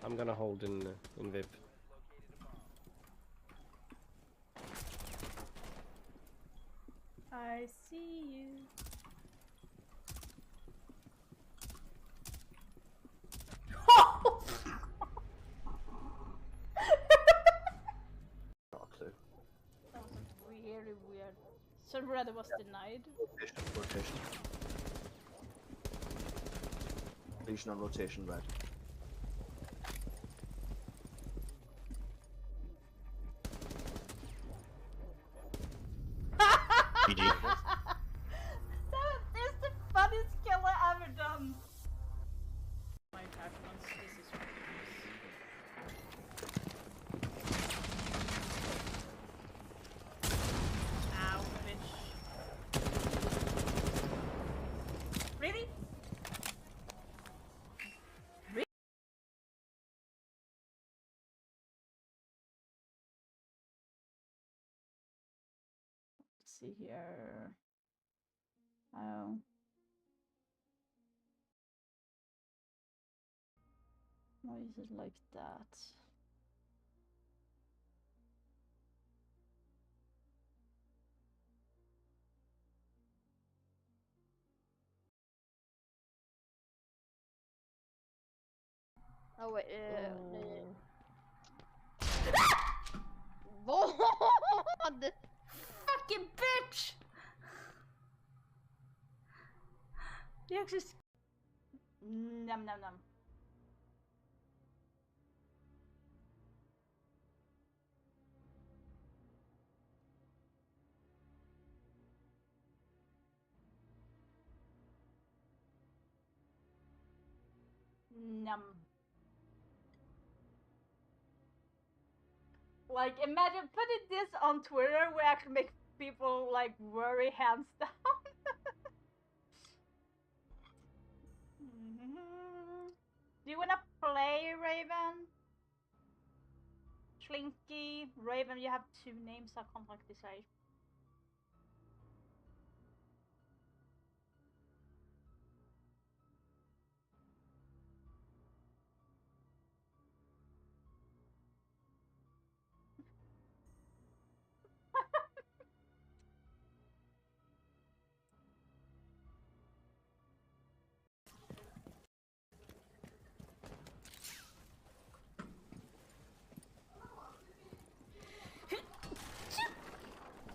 I'm gonna hold in VIP. I see you. Not a clue. That was really weird. So red was denied. Rotation. Legion on rotation, red. GG. That is the funniest kill I ever done. My performance, this is ridiculous. Ow, bitch. Really? Let's see here. Oh. Why is it like that? Oh wait, Vad? Fucking bitch! You actually Nom nom nom. Nom. Like, imagine putting this on Twitter will actually make people like worry hands down. Do you wanna play, Raven? Slinky, Raven, you have two names, I can't like decide.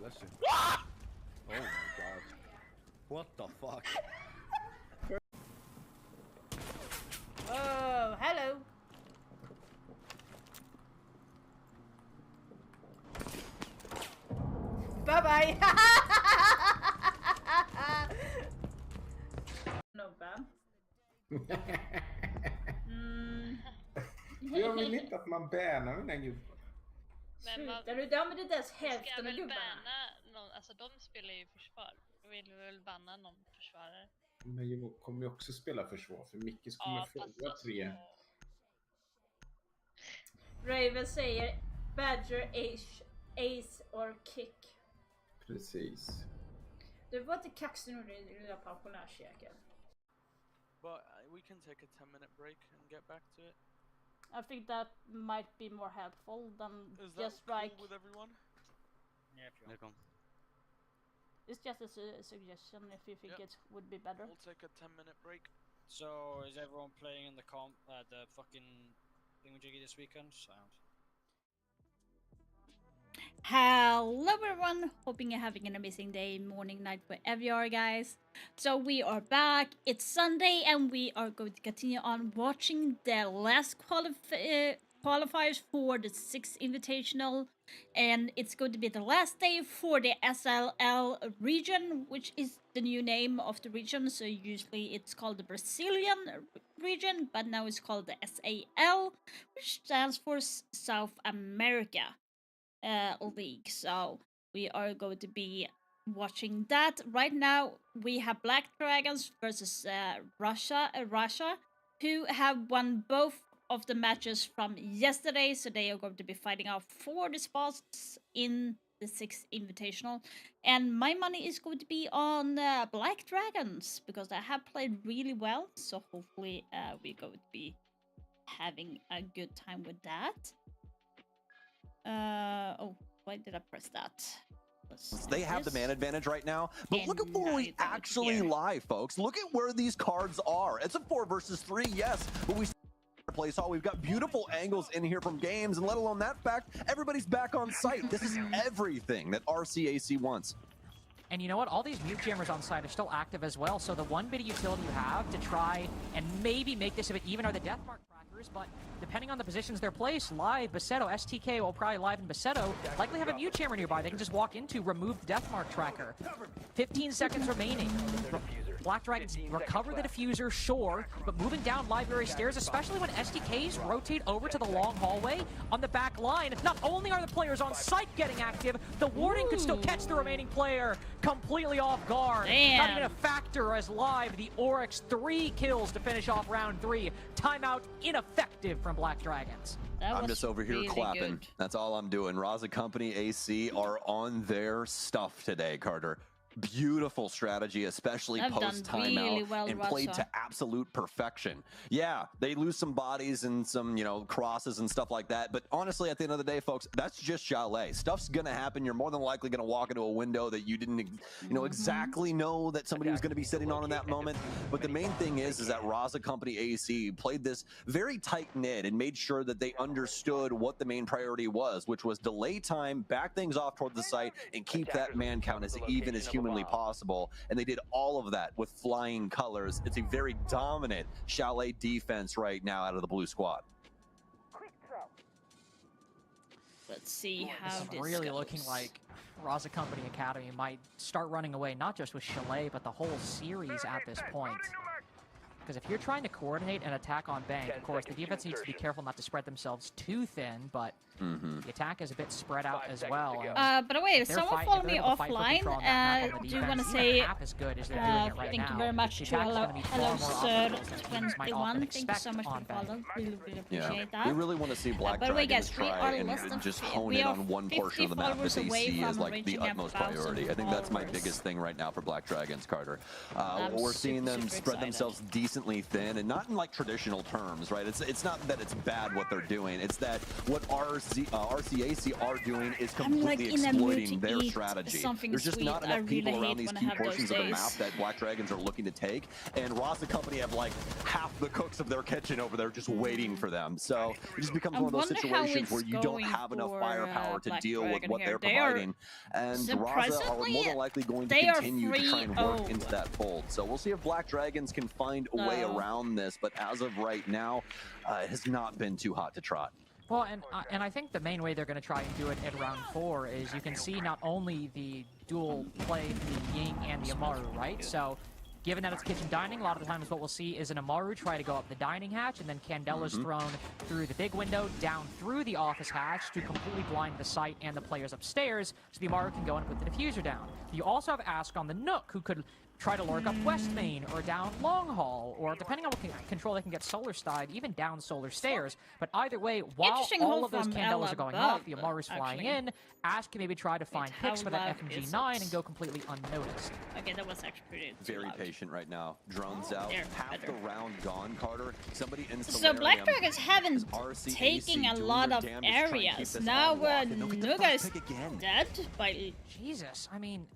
Bless you. Oh my god. What the fuck? Oh, hello. Bye bye. No ban. Jag vill inte att man bannar mina gubbar. Slutar du? Ja men det där Ska hälften av väl gubbarna. banna någon, alltså de spelar ju försvar. Då vill vi väl banna någon försvarare. Men jag kommer ju också spela försvar för Mickis kommer Ja, fråga fast 3. Raven säger Badger, Ace or Kick. Precis. Du var inte kaxig nu din lilla pensionärsjäkel. But we can take a 10-minute break and get back to it. I think that might be more helpful than Is that just cool like... with everyone? Yeah, if you want. It's just a suggestion if you think it would be better. We'll take a 10-minute break. So is everyone playing in the the fucking thingamajiggy this weekend? Sound. Hello everyone, hoping you're having an amazing day, morning, night, wherever you are guys. So we are back, it's Sunday and we are going to continue on watching the last qualifiers for the 6th Invitational. And it's going to be the last day for the SLL region, which is the new name of the region. So usually it's called the Brazilian region, but now it's called the SAL, which stands for South America. League. So we are going to be watching that. Right now we have Black Dragons versus Russia, who have won both of the matches from yesterday, so they are going to be fighting out for the spots in the 6th Invitational. And my money is going to be on Black Dragons because they have played really well, so hopefully we're going to be having a good time with that. Oh, why did I press that? They have the man advantage right now, but And look at where now we you go actually here. lie, folks. Look at where these cards are. It's a 4 versus 3, yes, but we place all. We've got beautiful angles in here from games, and let alone that fact, everybody's back on site. This is everything that RCAC wants. And you know what? All these mute jammers on site are still active as well, so the one bit of utility you have to try and maybe make this a bit even are the Deathmark trackers, but depending on the positions they're placed, live, Baseto, STK will probably live in Baseto, likely have a mute jammer nearby they can just walk into, remove the Deathmark tracker. 15 seconds remaining. Black Dragons recover the diffuser, sure, but moving down library stairs, especially when SDKs rotate over to the long hallway on the back line, not only are the players on site getting active, the Warden could still catch the remaining player completely off guard. Damn. Not even a factor as live, the Oryx 3 kills to finish off round 3. Timeout ineffective from Black Dragons. I'm just over here really clapping. good. That's all I'm doing. Raza Company AC are on their stuff today, Carter. Beautiful strategy, especially They've done post timeout, really well, and played Raza. to absolute perfection. Yeah, they lose some bodies and some, you know, crosses and stuff like that. But honestly, at the end of the day, folks, that's just Chalet. Stuff's gonna happen. You're more than likely gonna walk into a window that you didn't, you know, exactly know that somebody was gonna be sitting on in that moment. But the main thing is that Raza Company AC played this very tight knit and made sure that they understood what the main priority was, which was delay time, back things off toward the site, and keep that man count as even as humanly possible. And they did all of that with flying colors. It's a very dominant Chalet defense right now out of the blue squad. Let's see how It's this really goes. looking like Raza Company Academy might start running away, not just with Chalet, but the whole series at this point. Because if you're trying to coordinate an attack on Bank, of course, the defense needs to be careful not to spread themselves too thin, but the attack is a bit spread out as well. By the way, if They're someone fight- follow if me they're able to fight for offline, control on that map on the do you want to defense, say even half as good as they're doing it right thank now, you very much the to attack is hello, gonna be hello far more sir optimal than teams might 21. often Thank you so expect much for on Bank. follow. Really, really Yeah, appreciate we that. really want to see Black By the way, Dragons guys, we try are and less than just fi- hone we in are on one 50 portion of the map that followers they away see as from like the reaching utmost 1,000 priority. I think that's my followers. biggest thing right now for Black Dragons, Carter. I'm We're seeing super, them super spread excited. themselves decently thin, and not in like traditional terms, right? It's not that it's bad what they're doing. It's that what RCAC are doing is I'm like completely in a mood exploiting to their eat strategy. something There's just sweet. not I enough really people around hate these when I key have those portions of the map days. that Black Dragons are looking to take, and Raza Company have like half the cooks of their kitchen over there just waiting for them. So it just becomes I one of those wonder how situations where it's you don't going have enough for, firepower to Black deal with Dragon what here. they're They are providing. And Raza are surprisingly, more than likely going to they are continue to try and work 3-0. into that fold. So we'll see if Black Dragons can find a way No. around this. But as of right now, it has not been too hot to trot. Well, and I think the main way they're going to try and do it in round 4 is you can see not only the dual play, the Ying and the Amaru, right? So, given that it's kitchen dining, a lot of the times what we'll see is an Amaru try to go up the dining hatch, and then Candela's thrown through the big window, down through the office hatch to completely blind the site and the players upstairs, so the Amaru can go and put the diffuser down. You also have Ask on the Nook, who could try to lurk up West Main or down Long Hall, or depending on what control they can get Solar Side, even down Solar Stairs. But either way, while Interesting all hold of those from Candelas Ella are going above, off, the Amaru's flying actually. in, Ash can maybe try to find how picks for that loud FMG is 9 it? and go completely unnoticed. Okay, that was actually pretty Very loud. patient right now. Drones out. There, Half better. the round gone, Carter. Somebody in So Black Solarium Dragons haven't is RCAC taken a doing lot their of damnedest to try and keep areas. this Now on lock, and they'll get the Nuga first is pick again. dead by Jesus, I mean,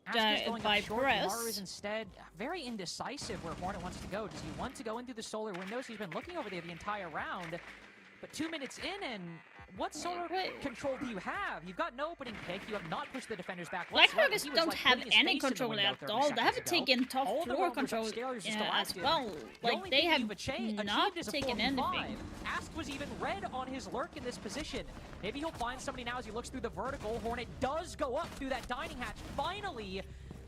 Ash Di- is going by up short. press. Amaru is instead very indecisive where Hornet wants to go. Does he want to go into the solar windows? He's been looking over there the entire round. But 2 minutes in, and what solar Wait. control do you have? You've got no opening pick. You have not pushed the defenders back. Black whatsoever. Dragons He was, don't like, have putting his any face in the control window at 30 all. They seconds haven't ago. taken top All the floor roamers control upstairs are still as active. well. The Like only they thing have you've achieved not is a taken 4v5. anything. Ask was even red on his lurk in this position. Maybe he'll find somebody now as he looks through the vertical. Hornet does go up through that dining hatch finally.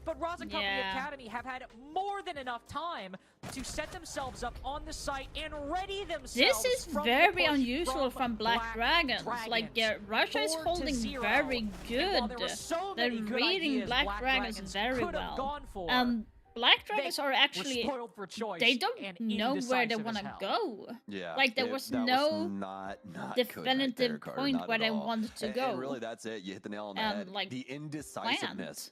But Raza Company Yeah. Academy have had more than enough time to set themselves up on the site and ready themselves. This is from the very push unusual from Black Dragons. Like Russia is 4-0. holding very And good. while there were so They're many good reading ideas Black Dragons very could have well. gone for, Black Dragons are were actually spoiled for choice they don't and know where they indecisive want as to hell. go. Yeah, Like, there that was was no not good right there, definitive Carter, point not where at they all. wanted to And go. really, that's it. You hit the nail on the And, head. like, The indecisiveness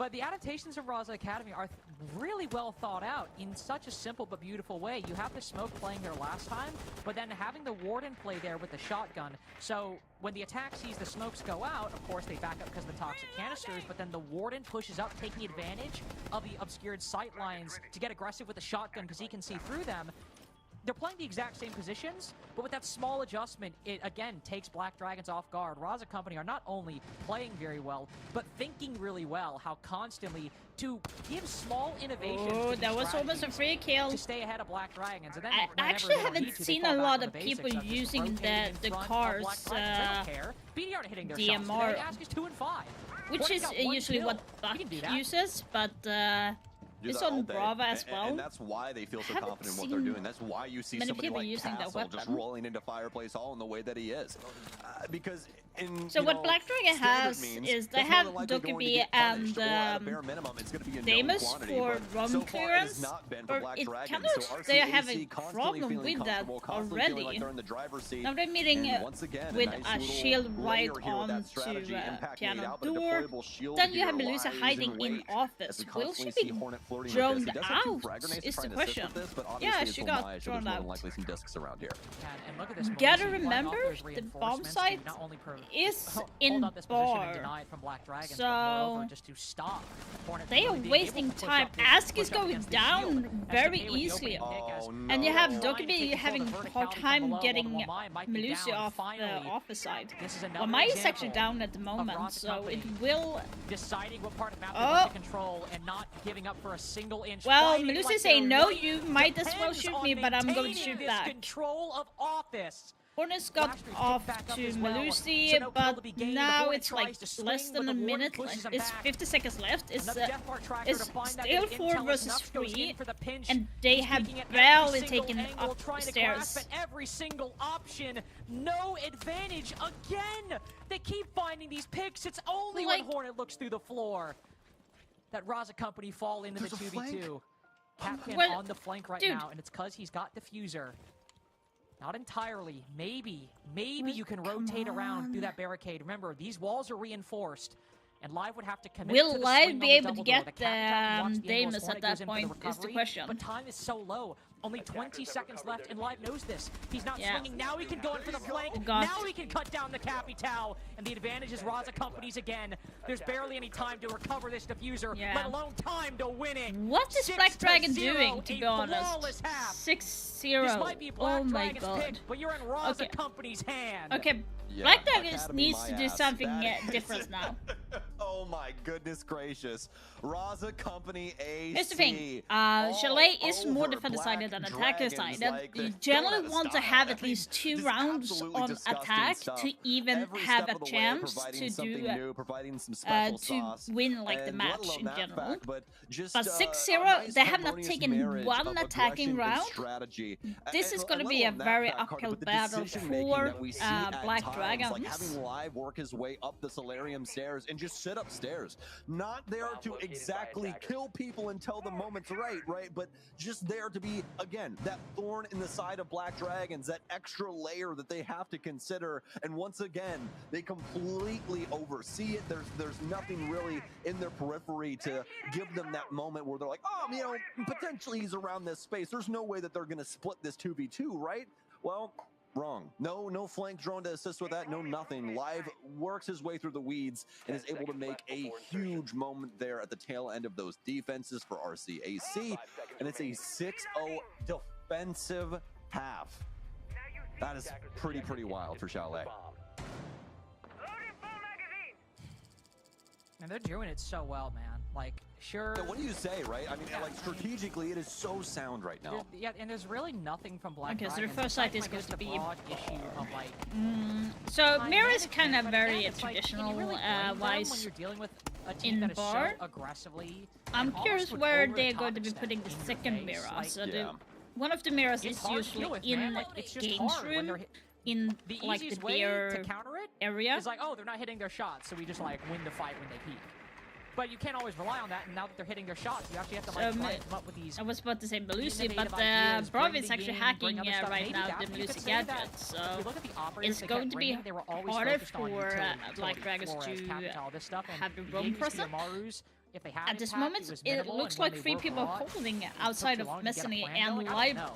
But the adaptations of Raza Academy are really well thought out in such a simple but beautiful way. You have the smoke playing there last time, but then having the Warden play there with the shotgun. So when the attack sees the smokes go out, of course they back up because of the toxic canisters, but then the Warden pushes up, taking advantage of the obscured sight lines to get aggressive with the shotgun because he can see through them. They're playing the exact same positions, but with that small adjustment, it again takes Black Dragons off guard. Raza Company are not only playing very well, but thinking really well how constantly to give small innovations. Oh, that was almost a free kill. To stay ahead of Black Dragons. And then I whenever actually they don't haven't need to, they seen fall a back lot on of basics people of just using rotating the in front of cars, Black Dragons. They don't care. BD aren't hitting their shots DMR, today. Ask is 2 and 5. which Hornet is got 1 usually kill. what You Buck can do that. uses, but Do it's that all on day. Brava as well. And that's why they feel so Haven't confident in what they're seen doing. That's why you see many somebody people like using that Castle just weapon. rolling into Fireplace Hall in the way that he is. Because in So you what know, Black Dragon standard has means is they that's more have than likely going to Dokkaebi get punished, and or at a bare minimum, it's going to be a known Damus quantity, for but run so far it has clearance, not been for or Black it Dragons. kind So of they have RCAC a constantly problem feeling with that comfortable, constantly feeling like already. they're in the driver's seat. Now they're meeting And once again, with nice a little shield right layer here with that on strategy, to impact made piano out, but a door. deployable shield Then you here have Melusa lies hiding in wait office. as we Will she constantly see be Hornet flirting with droned this. He does have 2 out? frag grenades Is to try the and assist question. with this, but Yeah, obviously she it's got Omai, so there's droned more than out. likely some discs around here. And look at this. Gotta Melusi, remember, one of those the bomb reinforcements to site not only is hold in up this position and bar. deny it from Black Dragons, So, but moreover, just to stop Hornet they are really being wasting able to push time. up this- Ask push is up going against this down shield. very SDK with the easily. opening pick as And you have trying to Dokkaebi take having control of the hard verticality time from below, getting while Wamai might be Melusi down off the finally. office side. This is another Wamai is actually example down at the of moment, Raza so Company it will. deciding what part of map they Oh. want to control and not giving up for a single inch. Well, Fighting Melusi like saying they're no, right you might as well depends shoot on me, but I'm going to maintaining shoot this back. control of office. Hornets got Blasters pick off back up to as well. Melusi, So no kill but to be gained. The now Hornet it's like tries to swing, less but than the a Warden minute. pushes him It's back. 50 seconds left. Another Death Mark tracker It's to find that still the 4 intel versus enough goes 3, in for the pinch. and they He's have peeking at every barely single taken angle, up the trying to stairs. grasp at every single option. No advantage again. They keep finding these picks. It's only when Like- Hornet looks through the floor that Raza Company fall into the 2v2. Captain Well, on the flank right dude. now, and it's because he's got diffuser. Not entirely. Maybe you can rotate around through that barricade. Remember, these walls are reinforced, and Live would have to commit Will to the Live swing be on the able to double get door. The Captain watch the angles, Damus Hornet at that goes in for the point is the recovery, question. But time is so low. Only 20 seconds left, and Live knows this. He's not Yeah. swinging. Now he can go in for the flank. God. Now he can cut down the Capital, and the advantage is Raza Company's again. There's barely any time to recover this diffuser, Yeah. let alone time to win it. What is 6 Black to Dragon 0, doing, to a be honest? flawless half. 6-0. This might be Black Oh my Dragon's god. pick, but you're in Raza Okay. Company's hand. Okay, Yeah, Black Dragon Academy needs my to do ass. something That is- different now. Oh my goodness gracious. Raza Company AC. Here's the thing, all Chalet is more over defender Black side than attacker Dragons, side. like, You they generally don't have want to style. have I at mean, least 2 just rounds absolutely on disgusting attack stuff. to even Every have step a of the way, chance providing to something do new, providing some special sauce, win like the and match let alone in that general. fact, but just, But a 6-0, nice they have not harmonious taken marriage one of attacking aggression and round. strategy. This is And gonna let be a alone that very fact, Carter, uphill but the battle decision-making for that we see at Black times, Dragons. like having Live work his way up the Solarium stairs and just sit upstairs, not there to exactly kill people until the moment's right, but just there to be, again, that thorn in the side of Black Dragons, that extra layer that they have to consider. And once again, they completely oversee it. There's nothing really in their periphery to give them that moment where they're like, oh, you know, potentially he's around this space. There's no way that they're going to split this 2v2, right? Well, wrong. No flank drone to assist with that. No nothing. Live works his way through the weeds and is able to make a huge moment there at the tail end of those defenses for RCAC. And it's a 6-0 defensive half. That is pretty wild for Chalet. And they're doing it so well, man. Like, sure. So what do you say, right? I mean, like, strategically, it is so sound right now. Yeah, and there's really nothing from Black Okay, so the Dragons. first side is besides, I going guess, to the be- broad issue of like So time Mirror is management, kind of but very again, it's like, can you traditional really blame them when wise. you're dealing with a team in that is bar. so aggressively. I'm and curious almost would where over the they're top going to be extent putting the in your second face, mirror. like, So Yeah. one of the mirrors it's is hard to deal usually with, in man. Like, it's just games hard when they're room, in the like the easiest way to beer counter it area. is like, oh, they're not hitting their shots, so we just like win the fight when they peak. But you can't always rely on that, and now that they're hitting their shots, you actually have to like try and come up with these. I was about to say Melusi, innovative but ideas, Bravo bring is the actually game, hacking bring other stuff. right Maybe now that's the what you could Melusi say that gadgets. if So you look at the operators it's they going kept to be bringing, they were always harder focused on for utility, Black utility, Dragons Flores, to Capital, this stuff, and have the you roam gave these present. Biomarus If they had At this impact, moment, was it minimal, looks and when like they 3 were people brought, holding it took outside too of long to get a Messany plan and going. I don't know,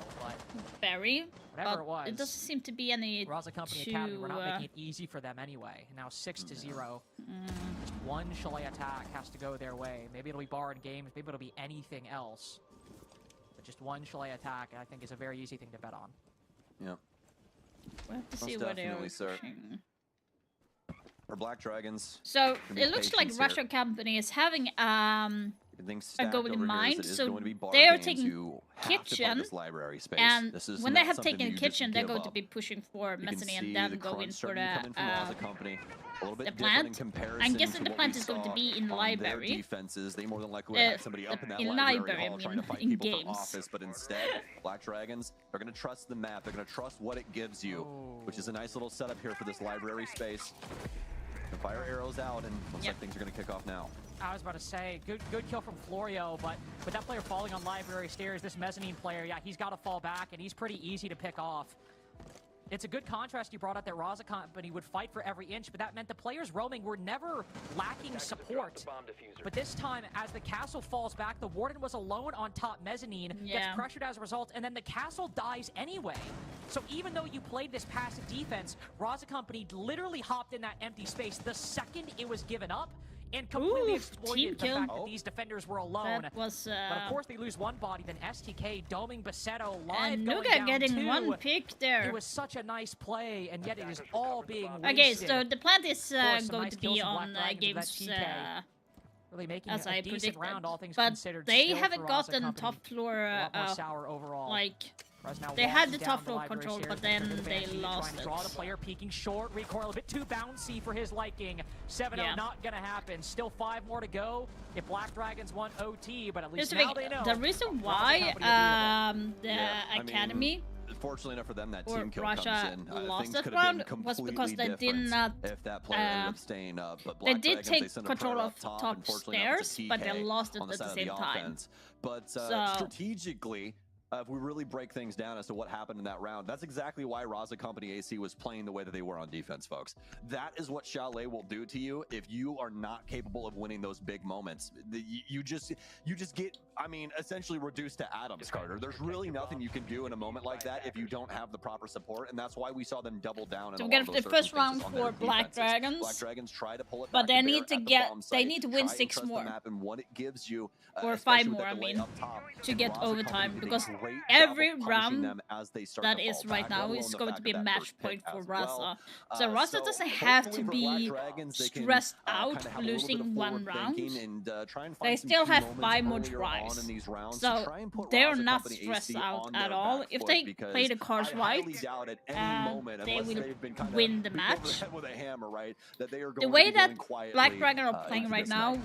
Library. whatever it But it was. doesn't seem to be any Raza Company Academy, we're not making it easy for them anyway. Now 6-0. Just one Chalet attack has to go their way. Maybe it'll be Bar in games, maybe it'll be anything else. But just one Chalet attack, I think, is a very easy thing to bet on. Yeah. We'll have to see Most where they are definitely, sir. pushing. For Black Dragons, So be it looks like patience here. Russia Company is having things a stacked goal in over here is mind. that it is So going to be Bar they are games taking who have to play kitchen, this library space. and This is when they not have something taken you just kitchen, they're give going to up. be pushing for You can Messany and see then the go in crunch for starting to come in from Raza the Company. A little bit the different in plant. comparison I'm guessing to the what plant we is going to saw be in on library. Their defenses, they more than likely would have somebody up in that in library library, hall I trying to mean, fight in people games. for office, but instead, Black Dragons, they're going to trust the map. They're going to trust what it gives you, which is a nice little setup here for this library space. The fire arrows out, and looks like things are going to kick off now. I was about to say, good kill from Florio, but with that player falling on library stairs, this mezzanine player, yeah, he's got to fall back, and he's pretty easy to pick off. It's a good contrast you brought up that Raza Company would fight for every inch, but that meant the players roaming were never lacking support. But this time, as the castle falls back, the Warden was alone on top mezzanine, gets pressured as a result, and then the castle dies anyway. So even though you played this passive defense, Raza Company literally hopped in that empty space the second it was given up, and completely exploited the fact that these defenders were alone. That was, but of course they lose one body, then STK doming Basetto live and going Nuga down getting 2. 1 pick there. It was such a nice play, and yet it is all being wasted. Okay, so the plant is Of course, some going nice to kills be from on Black Dragons games with that TK. Really making as a I decent predicted. round, all things But considered. they still haven't for gotten Raza Company. top floor A lot more sour overall. like Now they had walking the down top floor library control, stairs, but then Victor they Banshee lost trying to it. draw the player, peeking short, recoil a bit too bouncy for his liking. 7-0 not gonna happen. Still 5 more to go. If Black Dragons want OT, but at least now they know. The reason why the Academy Fortunately enough for them, that or team kill Russia comes in. lost Things that could have round been was because completely they did different not. if that player ended up staying up. But They Black did Dragons, take sent a control player of up top. top Unfortunely enough, it's a stairs, but they TK lost it on the at the side same of the time. offense. But So- strategically, if we really break things down as to what happened in that round, that's exactly why Raza Company AC was playing the way that they were on defense, folks. That is what Chalet will do to you if you are not capable of winning those big moments. You just get, I mean, essentially reduced to atoms, Carter. There's really nothing you can do in a moment like that if you don't have the proper support, and that's why we saw them double down. In So a we lot get of the those first circumstances round on their for Black defenses. Dragons. Black Dragons try to pull it But back they to bear need to at the get, bomb they site, need to try win and 6 trust the more. map and what it gives you, Or especially 5 with more, the I delay mean, up top. to get Raza overtime, Company did a because great job every of punishing round them as they start that to is fall right back, now let alone is the going fact to be a of that match first point pick for as Raza. well. So Raza doesn't have to hopefully for be Black Dragons, they can, stressed kind out of have a little bit of losing 1 forward round. thinking and try and They find some still key have moments 5 more earlier on tries. in these rounds to So try and put they're Raza not Company stressed AC out on at their all. back If foot, they because play the cards I right, highly doubt at any moment, they unless will they've been kind of win the beat over match. head with a hammer, right, that they are The going way to be that going quietly, Black Dragon are playing into right this now, night.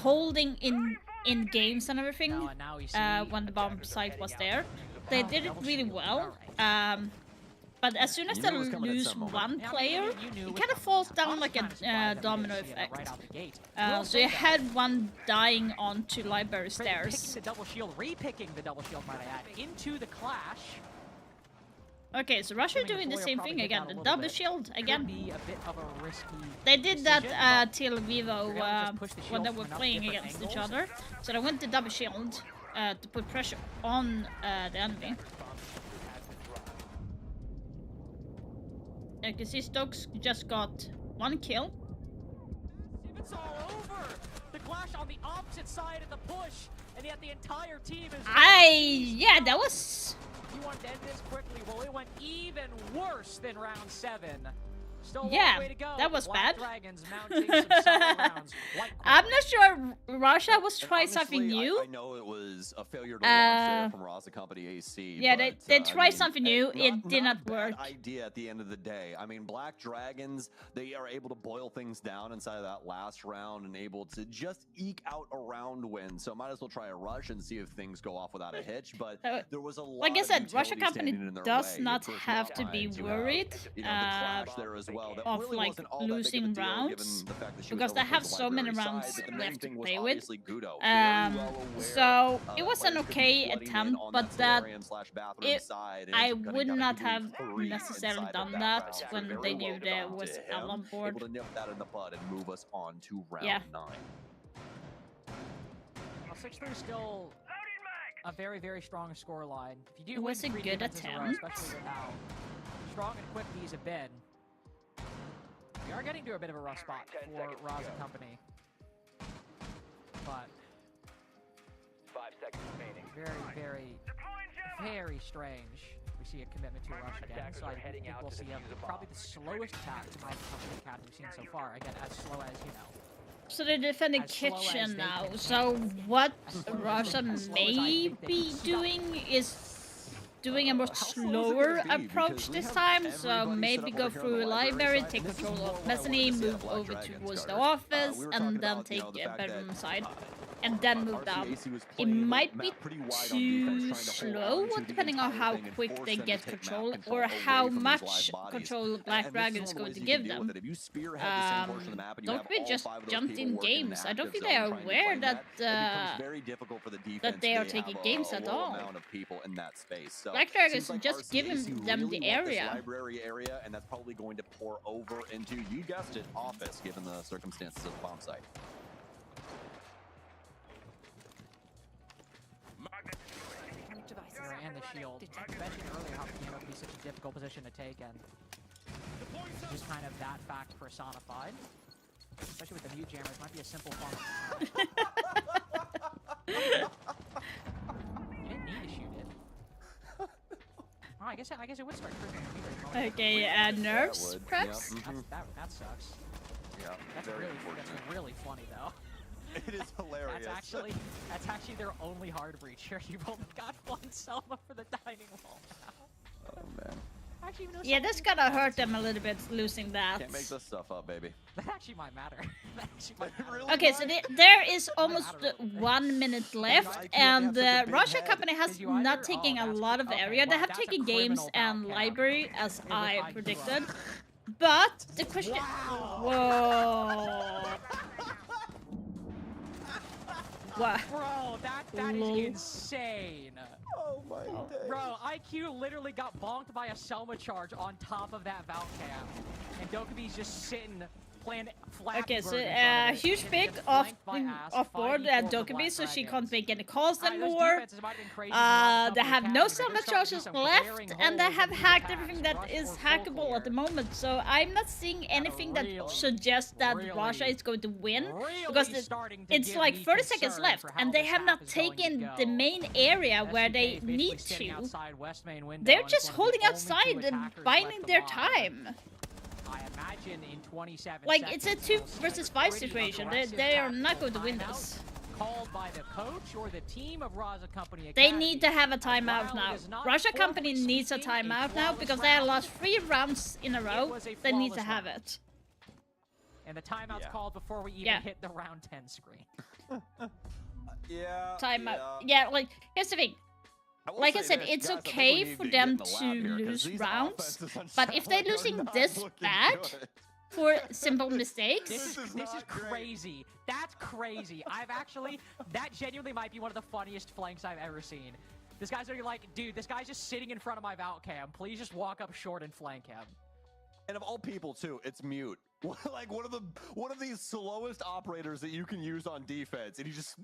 holding in games and everything, now we see when the bomb site was there, they did it really well. But as soon as You they knew it was coming at lose some moment. 1 Yeah, I mean, player, you knew it was kind of coming. falls I down was like kind of a surprised that we domino didn't see it effect. right out the gate. So Will say you that. had 1 dying onto library Picking stairs. the double shield, re-picking the double shield, might I add, into the clash. Okay, so Russia Assuming doing the Florio same probably thing hit again, down a the little double bit. shield Could again. be a bit of a risky They did that decision, but till Vivo They're gonna just push the when shield they from were enough playing different against each angles. other. So they went to double shield to put pressure on the enemy. You can see Stokes just got 1 kill. It's all over. The clash on the opposite side of the push, and yet the entire team is. Yeah, that was. You want to end this quickly? Well, it went even worse than round 7. Still a Yeah, long way to go. that was Black bad. Dragons mounting some solid rounds. I'm not sure Russia was And trying something honestly, new. I know it was a failure to launch there from Raza Company AC. Yeah, but, they I tried mean, something new. It did not a bad work. idea at the end of the day. I mean, Black Dragons, they are able to boil things down inside of that last round and able to just eke out a round win. So might as well try a rush and see if things go off without a hitch. But there was a lot Like I of said, Russia utility Company standing in their does way. not Personal have to be lines, you worried the clash there as well. That of really like wasn't all that big of a losing deal, rounds given the fact that she was because they over have towards the so many library rounds side, but the main left to thing was play with. obviously Gudo, very well aware, So it was an players could be okay flooding in attempt, on but that that solarium/bathroom side, and I ended up would cutting down not a have complete three necessarily inside of done that that round. So when very they well knew there done was to L him, on board. able to nip that in the bud and move us on to round Yeah. 9. 6-3 is still a very, very strong score line. If you do It was win a 3 good defenses in a row, attempt. especially with how strong and quick these have been, we are getting to a bit of a rough spot for Roz and company. But 5 seconds remaining. very, very, very strange. We see a commitment to a rush again, so I think we'll see probably the slowest attack to Roz and company academy we've seen so far. Again, as slow as, you know. So they're defending As slow as kitchen they now. can So what As slow as Russia I may think they be can stop. doing is doing a more How slow is it slower gonna be? approach Because we this have time. So everybody maybe set go up over here on through the a library library, side, take and this is control more of what I wanted mezzanine, to see move at Black over Dragon towards the starter. office, We were and talking then about, take the the fact that, bedroom side. And then move down. RCAC was It playing the might be map pretty wide on too defense, trying to slow, hold on to the depending on entire how thing and quick force they them to get take map control, control or away how from these much live bodies. control Black And Dragon this is one of going the to ways you can give deal them. with it. If you spearhead the same portion of the map and you have Dokkaebi all just 5 of those jumped people in working in games. an I don't active think they zone are trying to aware claim that it becomes very difficult for the defense. they are have taking games a at low all. amount of people in that space. So Black Dragon seems is like just giving RCAC them really the want this area. library area, and that's probably going to pour over into, you guessed it, office, given the circumstances of the bomb site. And the shield. I mentioned earlier how piano can be such a difficult position to take, and just kind of that fact personified. Especially with the mute jammers, might be a simple fun. You didn't need to shoot it. Oh, I guess it would start triggering. Okay, nerves, would, perhaps? yep. That sucks. Yeah, That's very really unfortunate. really funny though. It is hilarious. That's actually their only hard breacher. You've only got one Selma for the dining hall now. Oh man. Actually, even though Yeah, Selma that's is gonna bad, hurt them a little bit losing that. Can't make this stuff up, baby. That actually might matter. That actually might matter. Really Okay, so there is almost 1 minute left, and Russia Company has not taken a lot of area. They have taken games and library, as I predicted. But the question... Whoa. Wow. Bro, that is insane. Oh my days. Bro, IQ literally got bonked by a Selma charge on top of that Valk cam. And Dokkaebi's just sitting playing Flappy Okay, Bird so in front of it. huge Getting pick just off flanked by ass, off board 5v4 at for Dokkaebi, Black so she Dragons. can't make any calls Those anymore. defenses might have been crazy for Roz They Company have Academy, no but they're Selma starting to charges do some left, glaring and they holes have in hacked attacks, everything that rush is or hackable at the full moment. So I'm not seeing anything that really, suggests that really, Russia is going to win, really because starting to it's give like me 30 seconds concern left, for how and they this have half not is going to taken go. the main area where SDK they is basically need sitting to. outside West Main window, They're and it's just one of the holding only two outside and attackers biding left their alive. time. I imagine in 27 Like, seconds, it's a we'll 2 see versus a 5 pretty situation. aggressive They are not tactical going to win timeout this. Called by the coach or the team of Raza Company They Academy. need to have a As timeout while now. it is not Russia formally Company needs a speaking timeout now flawless because they have round, lost 3 rounds in a row. was a They need to flawless have round. it. And the timeout's Yeah. called before we even Yeah. hit the round 10 screen. Yeah. Timeout. Yeah, like, here's the thing. Like I said, it's okay for them to lose rounds, but if they're losing this bad for simple mistakes, This is crazy. That's crazy. That genuinely might be one of the funniest flanks I've ever seen. This guy's literally like, dude, this guy's just sitting in front of my Valk cam. Please just walk up short and flank him. And of all people, too, it's mute. Like one of these slowest operators that you can use on defense, and he just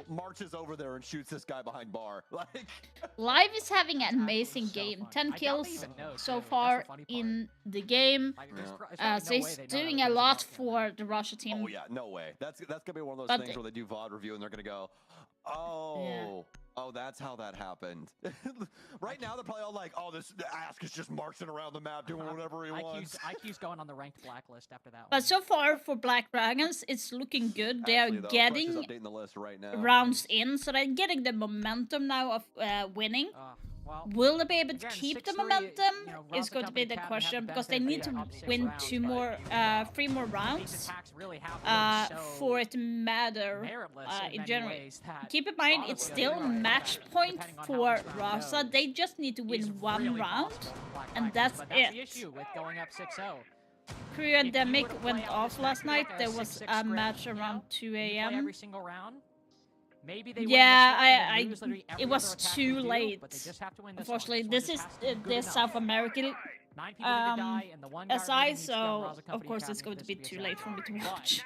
marches over there and shoots this guy behind bar. Like Live is having an amazing so game. funny. 10 I doubt kills they even know, so too. That's far the funny part. in the game. Like, Yeah. there's So probably no way he's they know doing that a there's lot Valk cam. for the Russia team. oh yeah, no way. That's gonna be one of those But things where they do VOD review and they're gonna go, oh, that's how that happened. Right now they're probably all like, oh, this Ask is just marching around the map doing whatever he wants. IQ's going on the ranked blacklist after that one. But so far for Black Dragons, it's looking good. They are Actually, though, Crush is getting updating the list right now. rounds in, so they're getting the momentum now of winning. Well, Will they be able to again, keep the 6-3, momentum? you know, Is Raza going to be Company the Academy question have the because they benefit need of to up 6 win rounds, 3 but, more these rounds attacks really have been so for it to matter meritless in many general. ways that Keep in mind, Raza it's will still be right match back, point depending on how for this round Raza. goes. They just need to win Is 1 really round, possible for Black and Dragons, that's but that's it. the issue with going up 6-0. Pre-pandemic were to went play out off this last match night. like There a was 6-6 a script, match you know, around 2 you play a.m. every single round. Maybe they Yeah, win this one and then lose literally every it was other attack too they do, late. but they just have to win this Unfortunately, one. this one is just has to be good this enough. South American 9 people need to die, and the one guy SI, remaining needs to go on so Raza of Company course it's Academy going for to be this too a late for me to but watch.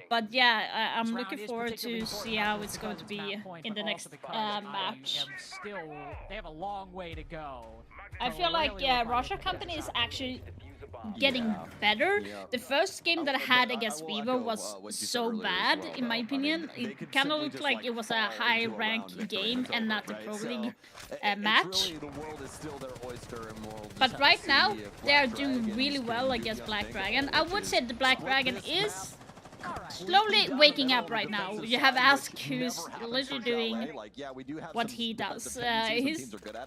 But yeah, I'm looking forward to see how it's going to be in the next match. Still, they have a long way to go. I feel like Russia Company is actually getting better. The first game that I had against Vivo was so bad, in my opinion. It kind of looked like it was a high-rank game and not a Pro League match. But right now, they are doing really well against Black Dragon. I would say the Black Dragon is slowly waking up right now. You have Ask, who's literally doing what he does.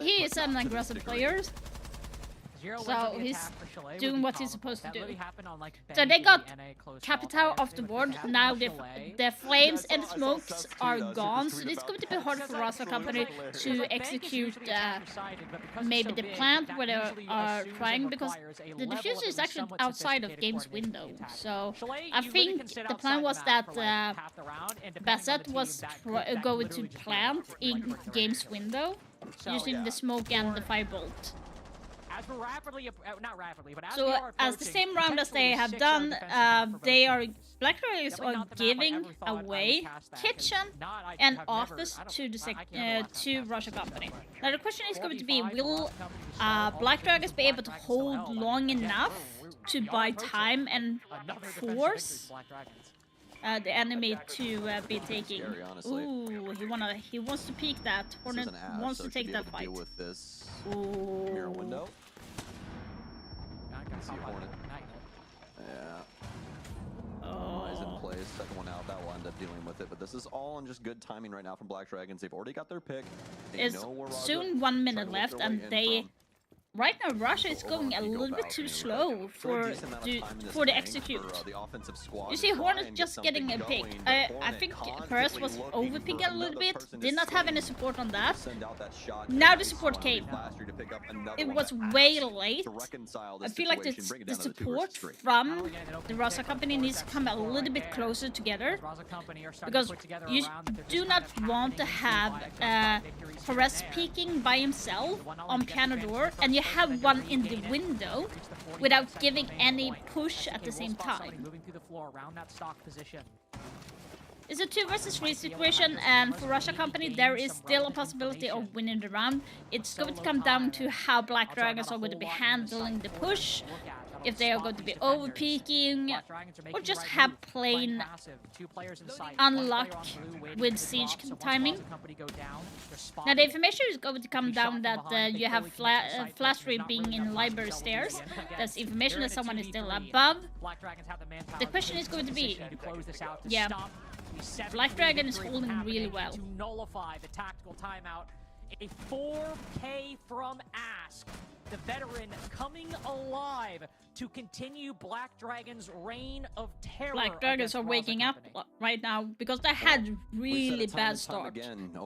He is an aggressive player. So he's doing what he's supposed to do. So they got Capital off the board. Now the flames and smokes are gone. So it's going to be hard for Russia Company to execute maybe the plant where they are trying, because the diffuser is actually outside of game's window. So I think the plan was that Bassett was going to plant in game's window using the smoke and the firebolt. As we're rapidly, not rapidly, but so as the same round as they have done, they are Black Dragons are giving away kitchen and office to the to Russia Company. Now the question is going to be: will Black Dragons be able to hold long enough to buy time and force the enemy to be taking? Ooh, he wants to peek that. Hornet wants to take that fight. Ooh. Mirror window. I can see Hornet. Yeah. Oh. Is in place. Second one out. That will end up dealing with it. But this is all on just good timing right now from Black Dragons. They've already got their pick. It's soon 1 minute left, and they. Right now, Russia is going a little bit too slow for the execute. You see Hornet just getting a pick. I think Perez was overpicking a little bit. Did not have any support on that. Now the support came. It was way late. I feel like the support from the Russia Company needs to come a little bit closer together. Because you do not want to have Perez peeking by himself on piano door, and you have one in the window without giving any push at the same time. It's a 2 versus 3 situation, and for Russia Company there is still a possibility of winning the round. It's going to come down to how Black Dragons are going to be handling the push, if they are going to be over-peaking, or just have plain unluck with siege timing. Now the information is going to come down that you have Flashery being in library stairs. That's information that someone is still above. The question is going to be, yeah, Black Dragon is holding really well. To nullify the tactical timeout, a 4K from Ask, the veteran coming alive to continue Black Dragon's reign of terror. Black Dragons are waking up right now because they had really bad start.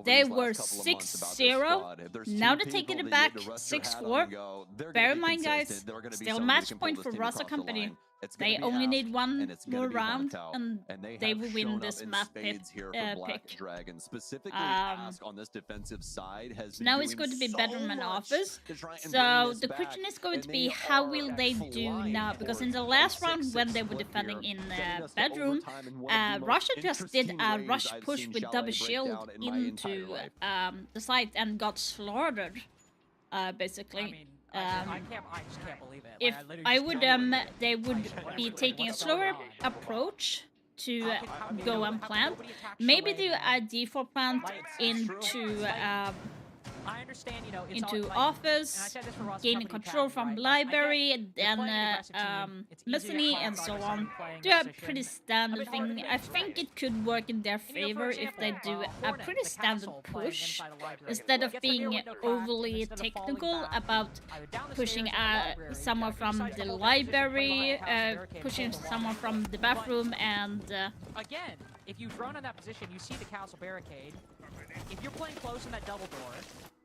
They were 6-0. Now they're taking it back 6-4. Bear in mind, guys, still match point for Russia Company. They only need one more round, and they will win this map pick. On this defensive side has now it's going to be Bedroom Office. So the question is going to be, how will they do now? Because in the last round, when they were defending in Bedroom, Russia just did a rush push with double shield into the site and got slaughtered, basically. I just can't believe it. If I would, they would be taking a slower approach to go and plant. Maybe do a default plant into I understand, into office, gaining control from library, then Messany and so on. Do a pretty standard thing. I think it could work in their favor if they do a pretty standard push, instead of being overly technical about pushing someone from the library, pushing someone from the bathroom, and again, if you drone on that position, you see the castle barricade. If you're playing close in that double door,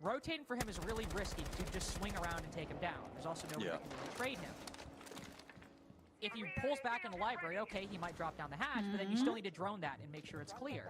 rotating for him is really risky to just swing around and take him down. There's also no way you can really trade him. If he pulls back in the library, okay, he might drop down the hatch, but then you still need to drone that and make sure it's clear.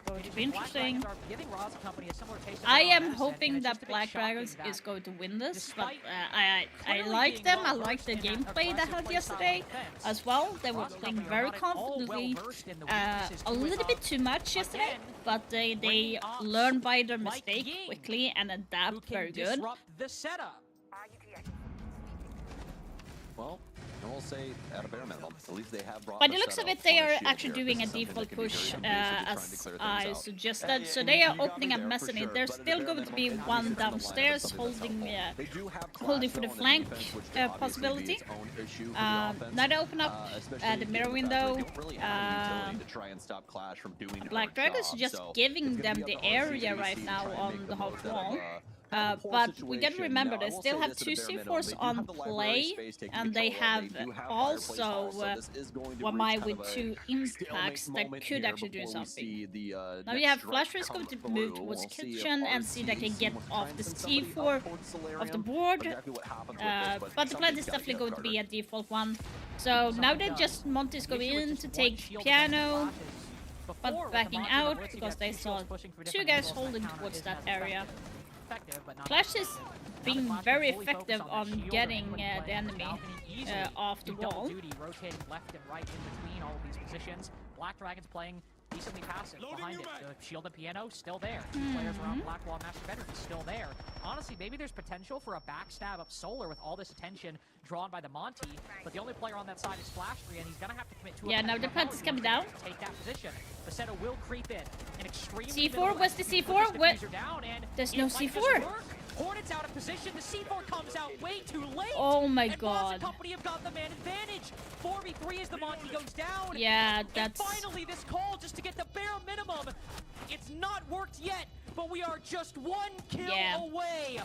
going to be interesting. Are giving Roz Company a similar taste of I their own am medicine, hoping and it's that just a bit Black shocking Dragons that is going to win this, but despite I clearly like being them. I well like the versed in that gameplay they aggressive had play yesterday style of defense, as well. They were Roz playing Company are very not at all confidently, well-versed in the weaknesses a to little it bit of, too much yesterday, again, but they bringing ops learn by their like mistake Ying, quickly and who adapt can very good. disrupt the setup. Well, I will say at a bare minimum, at least they have brought By the the looks of setup it, they on a are shield actually here. doing This a is something default that can be push very conducive to trying to as clear things I out. suggested. So And they are you got me opening up there for mezzanine. sure, There's but at a still bare going to be minimum, one having defense in the lineup is downstairs something that's holding helpful. They do have holding for the Classo on flank defense, which could obviously possibility. be its own issue for the offense. Now they open up Especially the given mirror fact window. they don't really have any utility to try and stop Clash from doing her Black Dragon's job. just So giving it's gonna them be the up to area RCAC right to now try and on make the half most out of, wall. kind of a poor But we gotta situation. remember Now, I they will still say have this at two a bare minimum. C4s They do on have the library play, space taken and control they of. have They do have also fireplace halls, so this is going to what reach might kind with of a two impacts stalemate that moment could here actually do before we something. see the, Now next you have strike Flash Race come going to move through. towards We'll see if kitchen and see if they can RCAC get wants to try off and the send somebody C4 up towards Solarium. of the board. Exactly what happens with this, But the plan somebody's is gotta definitely get going up, to be Carter. a default one. So now they just Monty's going in to take piano, but backing out because they saw two guys holding towards that area. Flash is being very effective on getting the enemy off the wall. Rotating left and right in between all of these positions. Black Dragon's playing decently passive behind it. The shield and piano still there. Two players around Black Wall Master Bedroom still there. Honestly, maybe there's potential for a backstab up Solar with all this attention drawn by the Monty, but the only player on that side is Flashtree, and he's gonna have to commit to Yeah, now the plant is coming down. Take that position. Bassetto will creep in. An extreme C4, where's the C4? What? There's no C4. Hornets out of position. The C4 comes out way too late. Oh my and god. Company have got the man advantage. 4v3 as the Monty goes down. Yeah, that's... And finally, this call just to get the bare minimum. It's not worked yet, but we are just one kill away.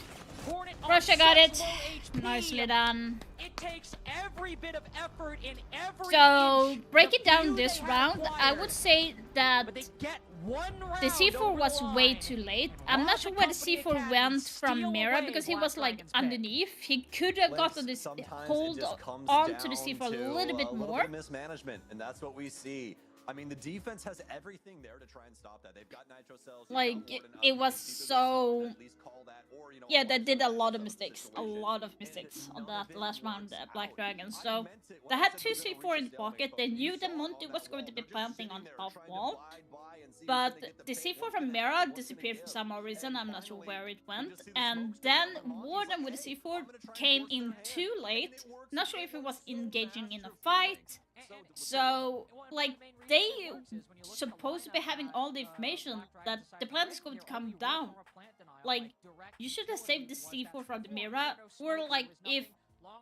Hornet Russia got it. HP. Nicely done. It takes every bit of effort in every So, inch. breaking The down few this they round, have I would say that but they get one round the C4 over was the way line. too late. I'm not sure where the C4 went from Mira because he was like underneath. He could have gotten this hold onto the C4 a little bit more. Mismanagement, and that's what we see. I mean, the defense has everything there to try and stop that. They've got nitro cells. Like, it was so... Yeah, they did a lot of mistakes. A lot of mistakes on that last round, Black Dragon. So, they had two C4 in the pocket. They knew that Monty was going to be planting on the half wall. But the C4 from Mira disappeared for some odd reason. I'm not sure where it went. And then Warden with the C4 came in too late. Not sure if it was engaging in a fight. So, like, they supposed to be having all the information that the plant is going to come down. Like, you should have saved the C4 from the Mira, or like, if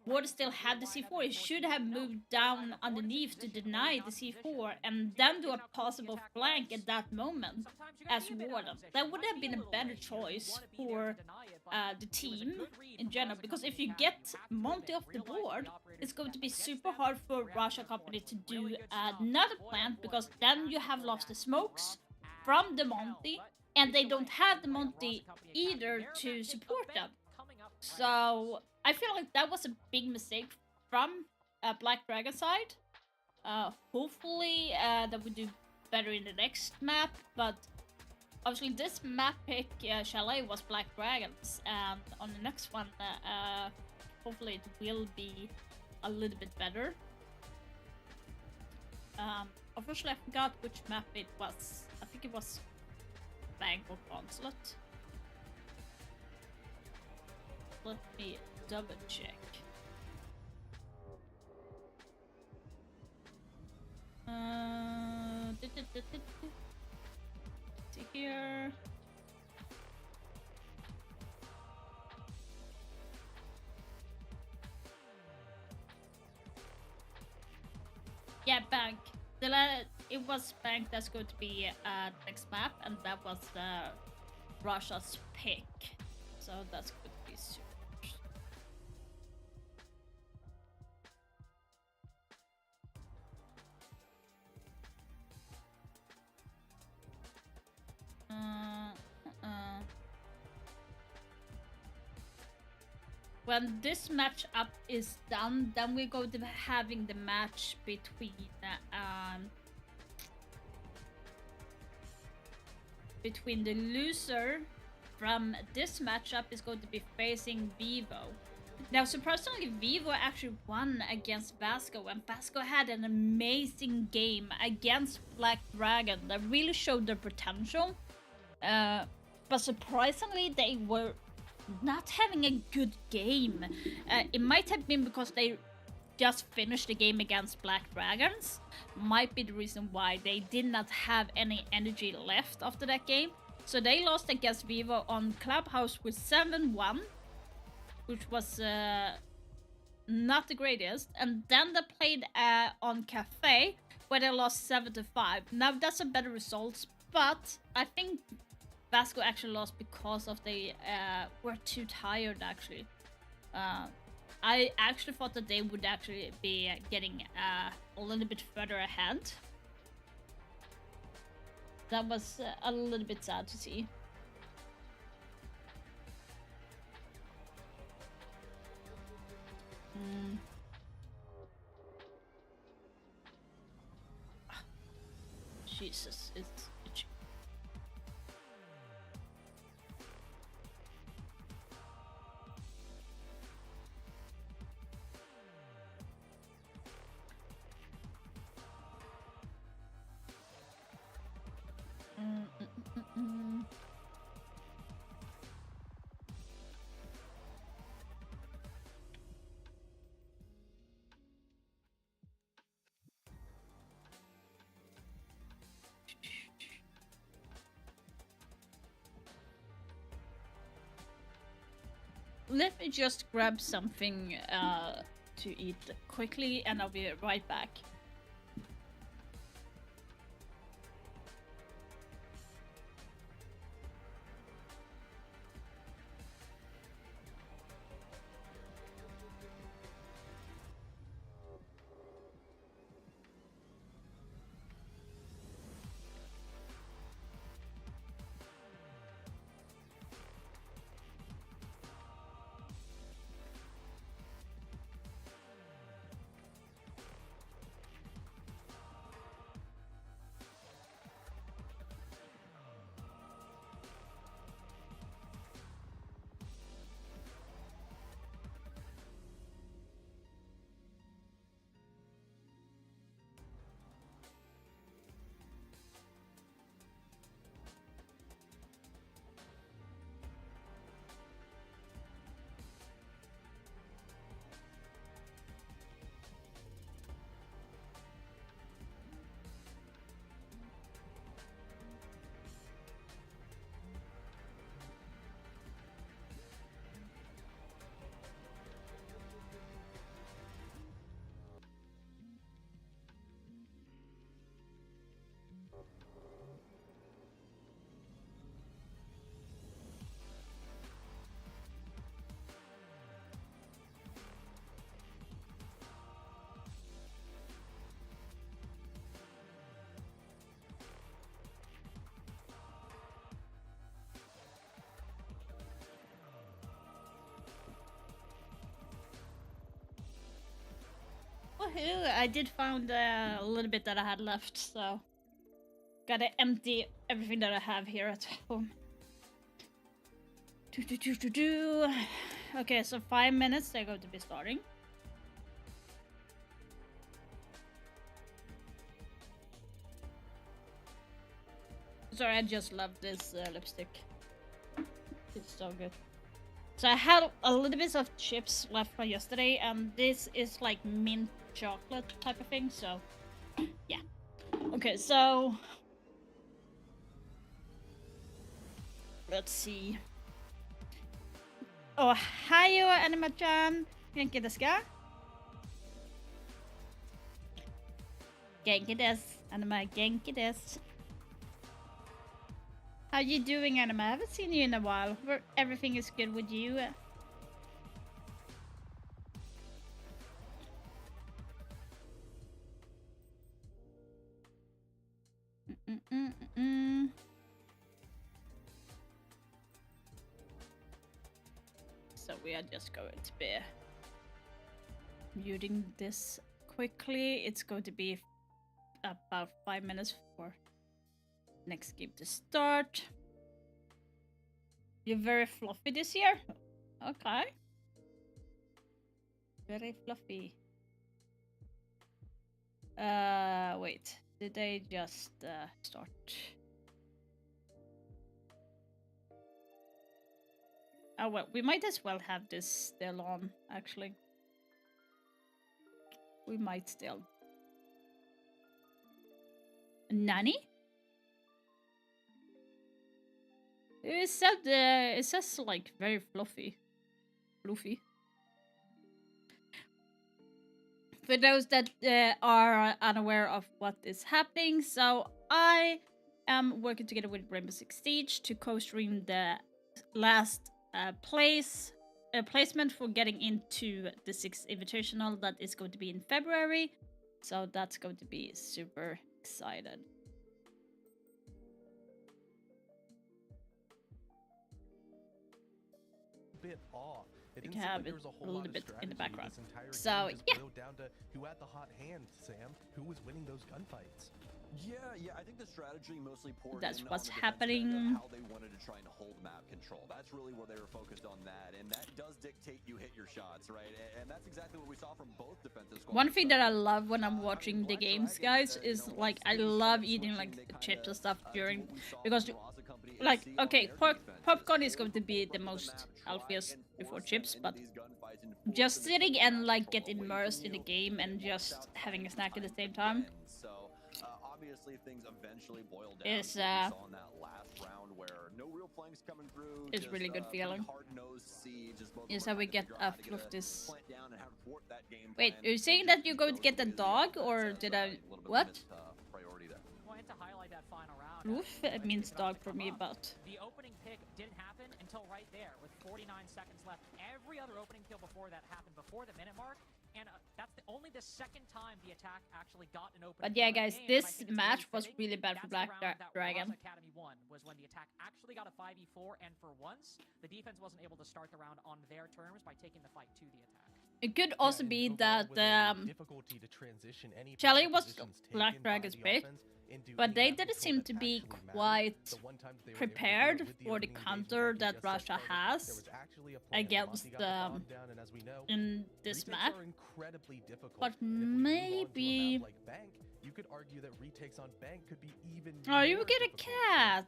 Warden still had the C4, he should have moved down underneath to deny the C4, and then do a possible flank at that moment as Warden. That would have been a better choice for the team in general, because if you get Monty off the board, it's going to be super hard for Russia Company to do another plant, because then you have lost the smokes from the Monty, and they don't have the Monty either to support them. So I feel like that was a big mistake from Black Dragon side. Hopefully that we do better in the next map, but obviously this map pick Chalet was Black Dragons, and on the next one hopefully it will be a little bit better. Unfortunately I forgot which map it was. I think it was Bangkok Onslaught. Let me double check. See here. Yeah, Bank. It was Bank that's going to be next map, and that was Russia's pick. So that's going to be super. When this match up is done, then we're going to be having the match between between the loser from this matchup is going to be facing Vivo. Now, surprisingly, Vivo actually won against Vasco, and Vasco had an amazing game against Black Dragon that really showed their potential. But surprisingly, they were not having a good game. It might have been because they just finished the game against Black Dragons. Might be the reason why they did not have any energy left after that game. So they lost against Vivo on Clubhouse with 7-1, which was not the greatest. And then they played on Cafe, where they lost 7-5. Now that's a better result, but I think Vasco actually lost because of they were too tired actually. I actually thought that they would actually be getting a little bit further ahead. That was a little bit sad to see. Jesus, it's itchy. Let me just grab something to eat quickly, and I'll be right back. Woohoo! I did find a little bit that I had left, so gotta empty everything that I have here at home. Okay, so 5 minutes they're going to be starting. Sorry, I just love this lipstick. It's so good. So I had a little bit of chips left from yesterday, and this is like mint chocolate type of thing, so yeah. Okay, so let's see. Oh, hayo anima-chan. Genki desu ka? Genki desu. Anima, genki desu. How you doing, Anima? I haven't seen you in a while. Everything is good with you? So we are just going to be muting this quickly. It's going to be about 5 minutes for next game to start. You're very fluffy this year? Okay. Very fluffy. Wait. Did they just start? Oh well, we might as well have this still on, actually. We might still. Nanny? It says like very fluffy. Fluffy. For those that are unaware of what is happening, so I am working together with Rainbow Six Siege to co-stream the last placement for getting into the 6th Invitational that is going to be in February. So that's going to be super excited. Bit off. It We didn't can seem have like there it was a a whole lot little of bit in the strategy. background. This entire So game just yeah, boiled down to who had the hot hand, Sam, who was winning those gunfights. Yeah, I think the strategy mostly poured that's in what's on the defensive end happening. of how they wanted to try and hold map control. That's really where they were focused on that, and that does dictate you hit your shots, right? And that's exactly what we saw from both defensive squads. One thing that I love when I'm watching the games, guys, is like I love eating like chips and stuff during, because like okay, popcorn is going to be the most healthiest before chips, but just sitting and like get immersed in the game and just having a snack at the same time obviously things eventually boil down is to what we saw in that last round where no real flanks coming through. It's really good feeling. Is how we get a fluff this. Wait, are you saying that you're going to get the dog, or did I what? Wanted to highlight that final round. Oof, it means dog for me, but The opening pick didn't happen until right there with 49 seconds left. Every other opening kill before that happened before the minute mark, and that's only the second time the attack actually got an opening. But yeah, kill in guys, the game, and I this think it's match very was fitting. really bad for That's the Black round that Dragon. Raza Academy won, was when the attack actually got a 5v4, and for once, the defense wasn't able to start the round on their terms by taking the fight to the attack. It could also be that Shelly was Black Dragon's pick, but they didn't seem to be quite prepared for the counter that Russia has against in this map. But maybe... You could argue that retakes on Bank could be even Oh, you more get a difficult. cat!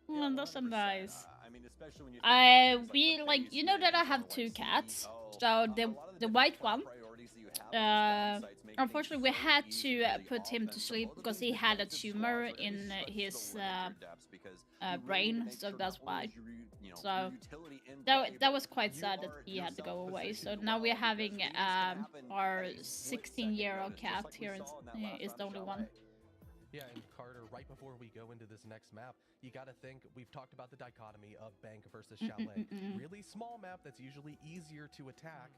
Oh, that's so nice. I mean, especially when you We like, you know that I have two cats. So the white one, unfortunately we had to put him to sleep because he had a tumor in his brain, so that's why. So that was quite sad that he had to go away. So now we're having our 16-year-old cat here is the only one. Yeah, and Carter, right before we go into this next map, you got to think, we've talked about the dichotomy of Bank versus Chalet. Really small map that's usually easier to attack.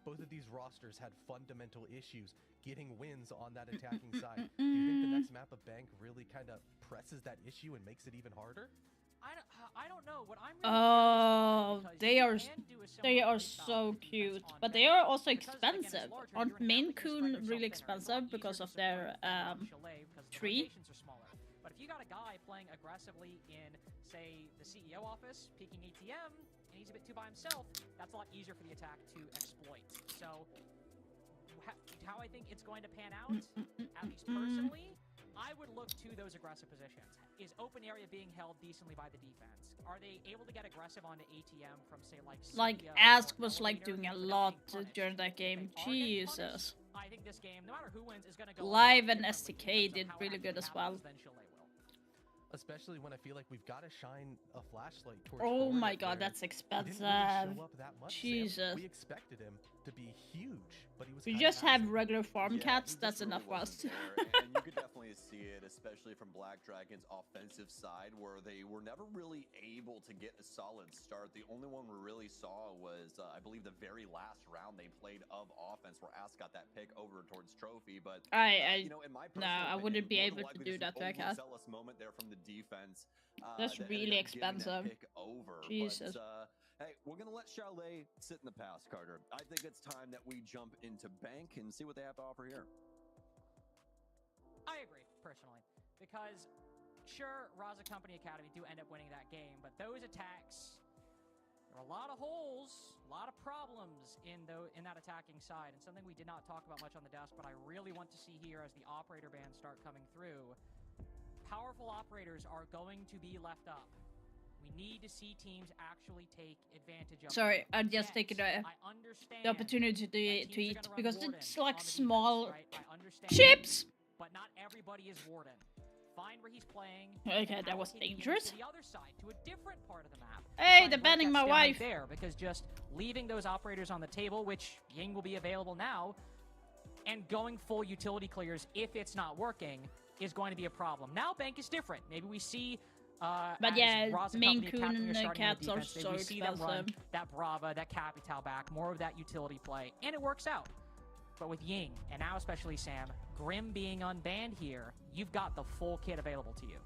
Both of these rosters had fundamental issues getting wins on that attacking side. Do you think the next map of Bank really kind of presses that issue and makes it even harder? I don't know. What I'm really Oh, they are so cute, but they are also expensive. Aren't Maine Coon really expensive because of their tree? But if you got a guy playing aggressively in, say, the CEO office, peeking ATM, and he's a bit too by himself, that's a lot easier for the attack to exploit. So, how I think it's going to pan out, at least personally, I would look to those aggressive positions. Is open area being held decently by the defense? Are they able to get aggressive onto ATM from, say, like Ask was like doing a lot during that game. Jesus. I think this game, no matter who wins, is going to go Live and STK did really good as well. Especially when I feel like we've got to shine a flashlight towards. Oh Cornet my god, there. that's He expensive. didn't really show up that much, Sam. Jesus. We expected him to be huge, but he was. We kinda just have absent. regular farm cats, he that's just really enough for us. wasn't there, and you could definitely see it, especially from Black Dragon's offensive side, where they were never really able to get a solid start. The only one we really saw was, I believe, the very last round they played of offense, where Ask got that pick over towards Trophy. But I you know, in my no, personal I wouldn't be opinion, able more to than do likely that to a just an cat. overzealous moment there from the defense. That's that really ended up giving that expensive. pick over. Jesus. But, hey, we're gonna let Chalet sit in the past, Carter. I think it's time that we jump into Bank and see what they have to offer here. I agree, personally, because Sure, Raza Company Academy do end up winning that game, but those attacks, there were a lot of holes, a lot of problems in that attacking side, and something we did not talk about much on the desk, but I really want to see here as the operator bans start coming through. Powerful operators are going to be left up. We need to see teams actually take advantage of Sorry, them. I'm just taking the opportunity to eat because it's like small chips. But not everybody is Warden. Find where he's playing. Okay, that was dangerous. To the other side, to a different part of the map. Hey, they're banning my wife. There, because just leaving those operators on the table, which Ying will be available now, and going full utility clears if it's not working is going to be a problem. Now Bank is different. Maybe we see. But yeah, Maine Coon and Cats are so we see them run expensive. that Brava, that Capital back, more of that utility play, and it works out. But with Ying, and now especially Sam, Grim being unbanned here, you've got the full kit available to you.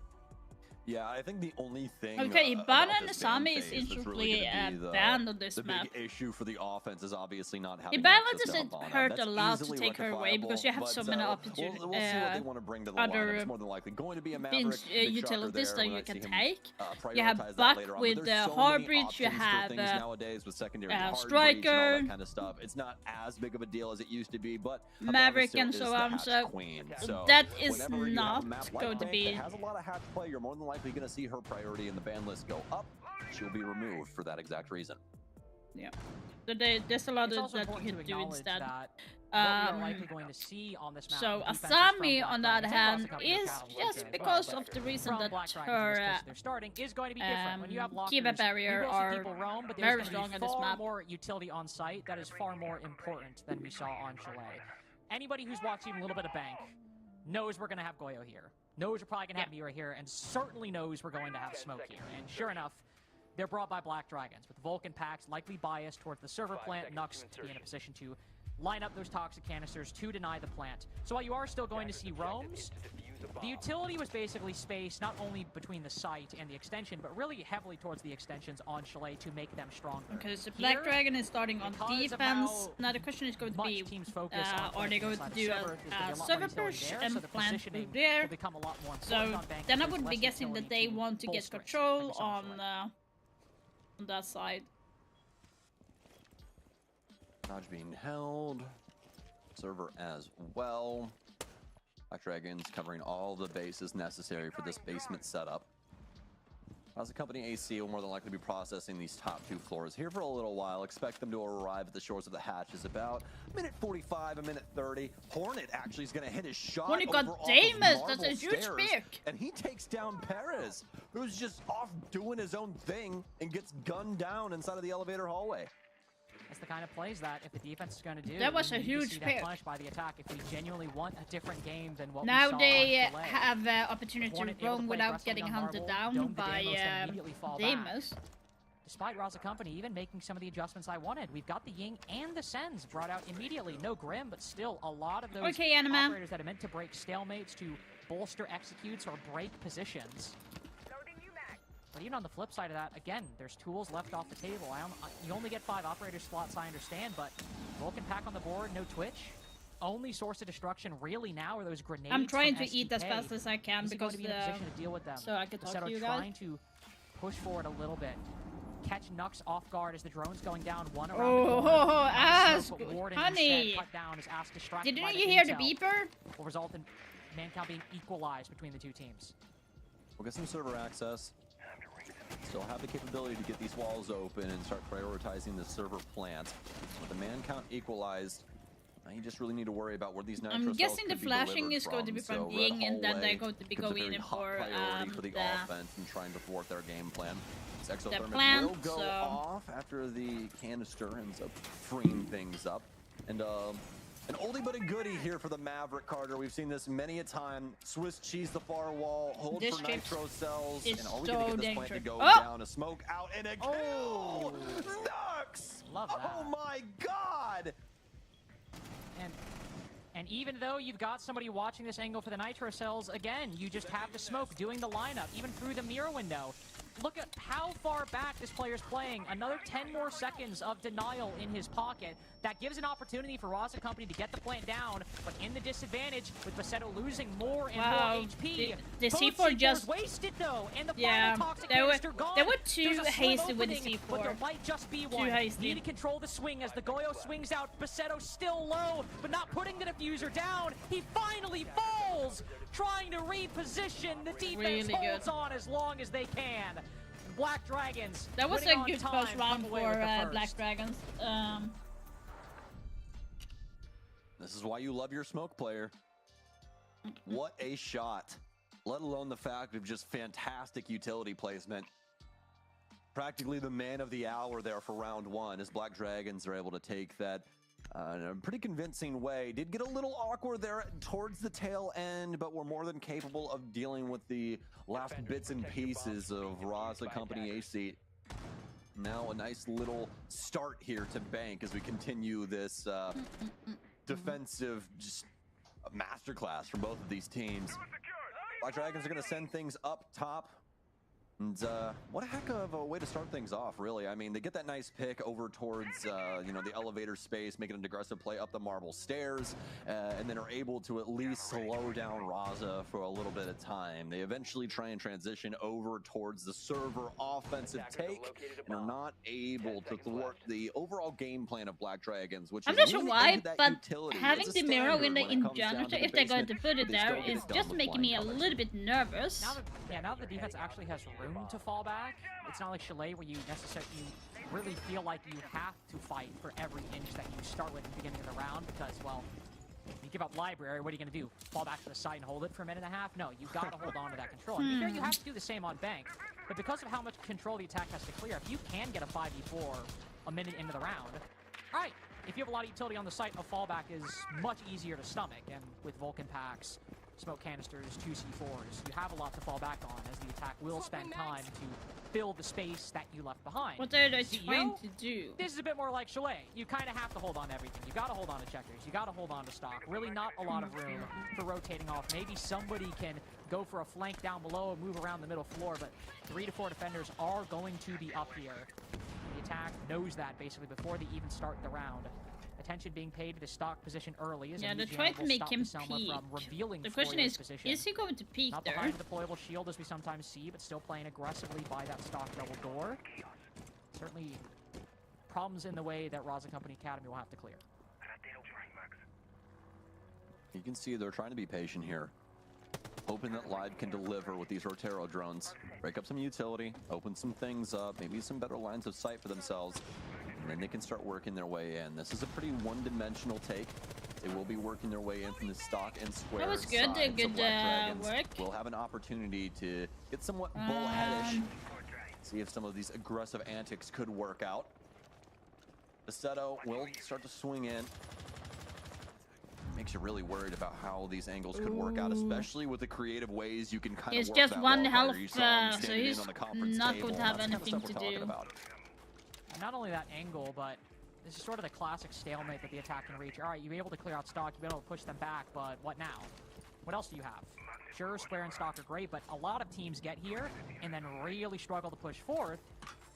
Yeah, I think the only thing. Okay, about Ibana and this ban Asami is phase that's instantly gonna be banned on this the map. big issue for the offense is obviously not having. Ibana access to doesn't Habana. hurt That's a lot to easily take her away because you have rectifiable, so many but, opportunities. We'll see what they want to bring to the lineup. Other It's more than likely going to be a Maverick, big utilities shocker that there. you can We might see take. him, You have prioritize that Buck later on, but with there's so Harbridge. many You options for have things nowadays with secondary hard breach Striker, and all that kind of stuff. It's not as big of a deal as it used to be, but Maverick Habana and still so is the on. hatch So queen. So that is whenever you have a not map like going to Bank be. that has a lot of hatch play, you're more than likely going to see her priority in the ban list go up. She'll be removed for that exact reason. Yeah. So there's a lot It's of also that you important can to do acknowledge instead. that what we are likely going to see on this map. So defenses Asami, from on Black the other Dragons hand, and Company is Academy just as well, because but of the reason from that Black Dragons, her in this case, they're starting is going to be different. When you have lockers, Kiva barrier we will are see people roam, but very there's going strong to on be this far map. more utility on site. That is far more important than we saw on Chalet. Anybody who's watched even a little bit of Bank knows we're going to have Goyo here, knows we're probably going to have Mira here, and certainly knows we're going to have Smoke here. And sure enough, they're brought by Black Dragons, with Vulcan packs likely biased towards the server plant. Nux to be in a position to line up those toxic canisters to deny the plant. So while you are still going to see roams, the utility was basically spaced not only between the site and the extension, but really heavily towards the extensions on Chalet to make them stronger. Because the Black Dragon is starting on defense. Now the question is going to be, are they going to do a server push and plant through there? So then I would be guessing that they want to get control on that side. Dodge being held. Server as well. Black Dragons covering all the bases necessary for this basement setup. As a company, AC will more than likely be processing these top two floors here for a little while. Expect them to arrive at the shores of the hatches about a minute 45, a minute 30. Hornet actually is going to hit his shot. When you got Damus, that's a huge pick. And he takes down Perez, who's just off doing his own thing and gets gunned down inside of the elevator hallway. That's the kind of plays that if the defense is going to do, that was a we need to huge see pick. that punished by the attack if we genuinely want a different game than what Now we saw they on Chalet. have opportunity Hornet to able roam play without wrestling getting on hunted Marvel, down Dome by Demos can immediately fall back. Damus. Despite Raza Company even making some of the adjustments I wanted, we've got the Ying and the Sens brought out immediately. No Grim, but still a lot of those operators that are meant to break stalemates, to bolster executes or break positions. But even on the flip side of that, again, there's tools left off the table. You only get 5 operator slots, I understand, but Vulcan pack on the board, no Twitch. Only source of destruction really now are those grenades. I'm trying to from eat as STK. fast as I can He's because going to be in a position to deal with them. so I can talk Instead to of you guys. trying to push forward a little bit. Catch Nux off guard as the drone's going down one around Oh, the corner. Ask, But Warden honey. instead cut down, is asked distracted Didn't by the you hear the intel. beeper? Will result in man count being equalized between the two teams. We'll get some server access. Still have the capability to get these walls open and start prioritizing the server plant. With the man count equalized, now you just really need to worry about where these nitro I'm cells guessing the could be flashing delivered is going to be from Red Ying, and then hallway they're going to be becomes a going very in hot for priority for the the offense and trying to thwart their game plan. This exothermic plant, will go off after the canister ends up freeing things up. And an oldie but a goodie here for the Maverick, Carter. We've seen this many a time. Swiss cheese the far wall, hold This for chip nitro cells. is And are we so going to get this plant dangerous. to go Oh! down? A smoke out and a kill! Nux! Love that. Oh my god! And even though you've got somebody watching this angle for the nitro cells, again, you just have the smoke doing the lineup, even through the mirror window. look at how far back this player's playing. Another 10 more seconds of denial in his pocket. That gives an opportunity for Raza Company to get the plant down, but in the disadvantage with Basetto losing more and more HP. The Both C4 just wasted though, and the yeah, final toxic they canister gone. were too There's a slim hasty with the opening, C4. but there might just be one. Need to control the swing as the Goyo swings out. Basetto still low, but not putting the diffuser down. He finally falls, trying to reposition. The defense Really holds good. on as long as they can. Black Dragons. That was a winning on good time, first round come away for with the first. Black Dragons. This is why you love your smoke player. What a shot. Let alone the fact of just fantastic utility placement. Practically the man of the hour there for round one as Black Dragons are able to take that in a pretty convincing way. Did get a little awkward there towards the tail end, but we're more than capable of dealing with the last bits and pieces of Raza Company AC. Now a nice little start here to bank as we continue this defensive just masterclass from both of these teams. Black Dragons are going to send things up top. And what a heck of a way to start things off, really. I mean, they get that nice pick over towards, you know, the elevator space, making an aggressive play up the marble stairs, and then are able to at least slow down Raza for a little bit of time. They eventually try and transition over towards the server offensive take, and are not able to thwart the overall game plan of Black Dragons, which I'm is not sure leaning why, into that but utility. having It's a the mirror standard window when it in comes down janitor, to the if they're going to basement, put it but they still there, get is it done just with making flying me a colors. little bit nervous. Now that the defense actually has room to fall back, it's not like Chalet where you really feel like you have to fight for every inch that you start with at the beginning of the round because, well, you give up library, what are you going to do? Fall back to the side and hold it for a minute and a half? No, you've got to hold on to that control. And here you have to do the same on bank. But because of how much control the attack has to clear, if you can get a 5v4 a minute into the round, all right, if you have a lot of utility on the site, a fallback is much easier to stomach. And with Vulcan packs, smoke canisters, 2 C4s, you have a lot to fall back on as the attack will spend time to fill the space that you left behind. What are they CEO, trying to do? This is a bit more like Chalet. You kind of have to hold on to everything. You got to hold on to checkers. You got to hold on to stock. Really not a lot of room for rotating off. Maybe somebody can go for a flank down below and move around the middle floor, but 3 to 4 defenders are going to be up here. The attack knows that basically before they even start the round. Attention being paid to the stock position early. As Yeah, they're trying to make him peek. Revealing The question is position. he going to peek Not there? behind the deployable shield as we sometimes see, but still playing aggressively by that stock double door. Certainly problems in the way that Raza Company Academy will have to clear. You can see they're trying to be patient here. Hoping that Live can deliver with these Rotero drones. Break up some utility, open some things up, maybe some better lines of sight for themselves. And then they can start working their way in. This is a pretty one-dimensional take. They will be working their way in from the stock and square. That was good, sides. good So Black Dragons work. will have an opportunity to get somewhat bullheadish. See if some of these aggressive antics could work out. Basetto will start to swing in. Makes you really worried about how these angles could work out, especially with the creative ways you can kind of It's work just that one wall health, card. You saw him so standing in he's on the conference not table. going to have That's kind of anything stuff to we're talking do. about. And not only that angle, but this is sort of the classic stalemate that the attack can reach. All right, you're able to clear out stock, you're able to push them back, but what now? What else do you have? Sure, square and stock are great, but a lot of teams get here and then really struggle to push forth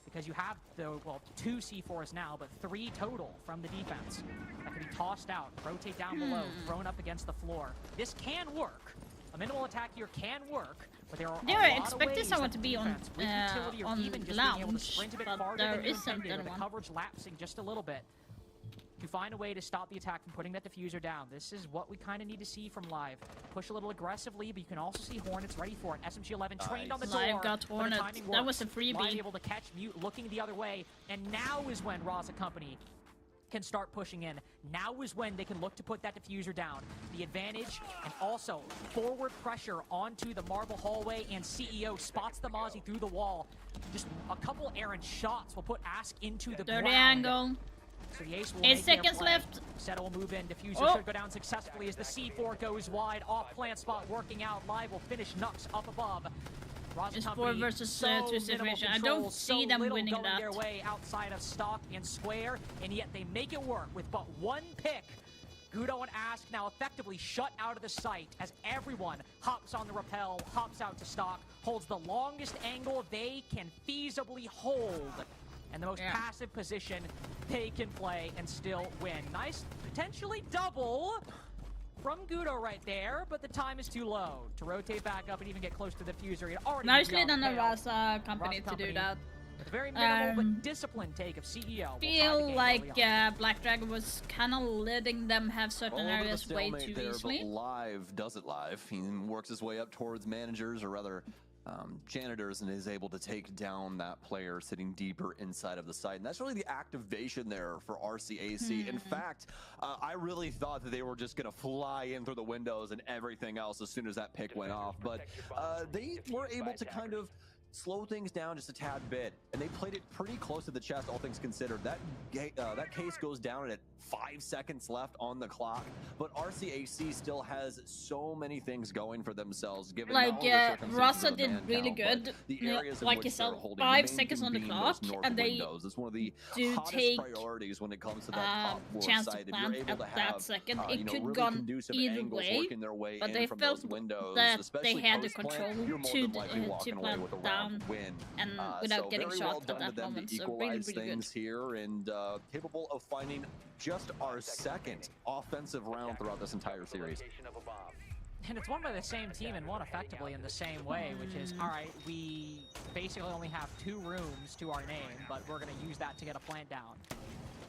because you have the, well, 2 C4s now, but 3 total from the defense that can be tossed out, rotate down below, thrown up against the floor. This can work. A minimal attack here can work, but there are They a were lot of expecting ways someone that to the be on defense, with utility or on even just being able to lounge, sprint a bit but farther there than you isn't intended, with the anyone. coverage lapsing just a little bit, to find a way to stop the attack from putting that diffuser down. This is what we kind of need to see from Live. Push a little aggressively, but you can also see Hornets ready for it. SMG-11 trained on the door. Live got but the Hornets. timing That works. was a freebie. Live able to catch Mute looking the other way, and now is when Raza Company can start pushing in. Now is when they can look to put that diffuser down. The advantage, and also forward pressure onto the marble hallway, and CEO spots the Mozzie through the wall. Just a couple errant shots will put Ask into the Dirty ground. angle. So the ace will 8 make their seconds play. left. Settle will move in. Diffuser Oh. should go down successfully as the C4 goes wide. Off plant spot working out. Live will finish Nux up above. Raza It's Company, 4 versus so 2 minimal situation. I control, don't see so them little winning going that. their way outside of stock and square, and yet they make it work with but 1 pick Gudo and Ask now effectively shut out of the sight as everyone hops on the rappel, hops out to stock, holds the longest angle they can feasibly hold, and the most passive position they can play and still win. Nice, potentially double from Gudo right there, but the time is too low to rotate back up and even get close to the fuser. He'd already Nicely done the Rasa company to do that. With a very minimal but disciplined take of CEO. Feel like Black Dragon was kind of letting them have certain areas way too easily. But Live does it live. He works his way up towards managers, or rather janitors, and is able to take down that player sitting deeper inside of the site. And that's really the activation there for RCAC. In fact, I really thought that they were just going to fly in through the windows and everything else as soon as that pick went off. But they were able to kind of slow things down just a tad bit, and they played it pretty close to the chest, all things considered. That case goes down at 5 seconds left on the clock, but RCAC still has so many things going for themselves, given like Rasa did really good. Like you said, 5 seconds on the clock, and they it's one of the do take priorities when it comes to that top floor chance site. to plant If you're able at to that have, second. It you know, could really gone conducive either angles way, working their way but in they from felt those windows, that they especially had the post-plant, control you're more to than likely walking away plant with a down round win. and So without getting very shot well at done to that them moment. to So really, equalize really things good. here, and capable of finding just our second offensive round throughout this entire series. And it's won by the same team and won effectively in the same way, which is, all right, we basically only have 2 rooms to our name, but we're going to use that to get a plant down.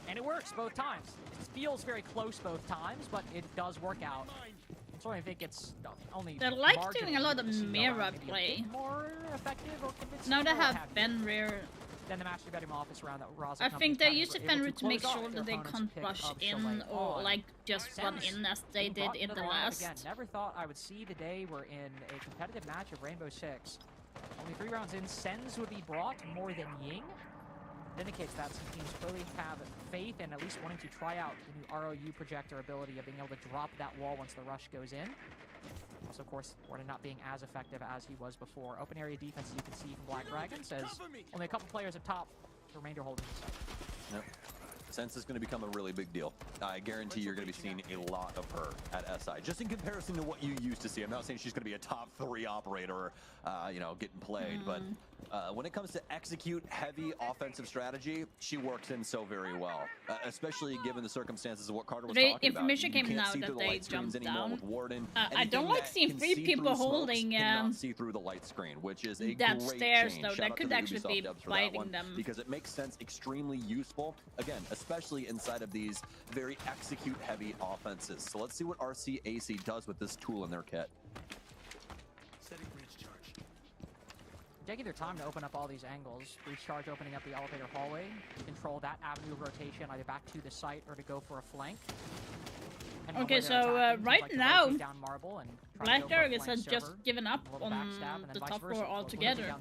And it works both times. It feels very close both times, but it does work out. So I think it's only They like doing a lot of mirror play. More effective or convincing. Now they have Fenrir. Then the master bedroom office around that Raza I think they use the Fenrir to make close sure off that they their can't opponent's rush pick of in Soleil or on. like just run Sense in as they did brought in to the line last. Again, never thought I would see the day we're in a competitive match of Rainbow Six. Only 3 rounds in, Sens would be brought more than Ying. Indicates that some teams clearly have faith and at least wanting to try out the new ROU projector ability of being able to drop that wall once the rush goes in. Also, of course, Warden not being as effective as he was before. Open area defense, as you can see from Black Dragon, says only a couple players up top, the remainder holding the site. Yep. Sense is going to become a really big deal. I guarantee you're going to be seeing a lot of her at SI, just in comparison to what you used to see. I'm not saying she's going to be a top 3 operator, you know, getting played, but when it comes to execute heavy offensive strategy, she works in so very well, especially given the circumstances of what Carter was talking information about. You came can't out see that through the they light screens jumped anymore down. with Warden. I don't like seeing 3 people holding cannot see through the light screen, which is a that great stairs change. though. Shout That out to could the actually Ubisoft be devs for that biting one, them. because it makes sense, extremely useful, again, especially inside of these very execute-heavy offenses. So let's see what RCAC does with this tool in their kit. Setting breach charge. Taking their time to open up all these angles. Breach charge opening up the elevator hallway. Control that avenue of rotation, either back to the site or to go for a flank. Okay, so right now, Black Dragon has just given up on the top floor altogether.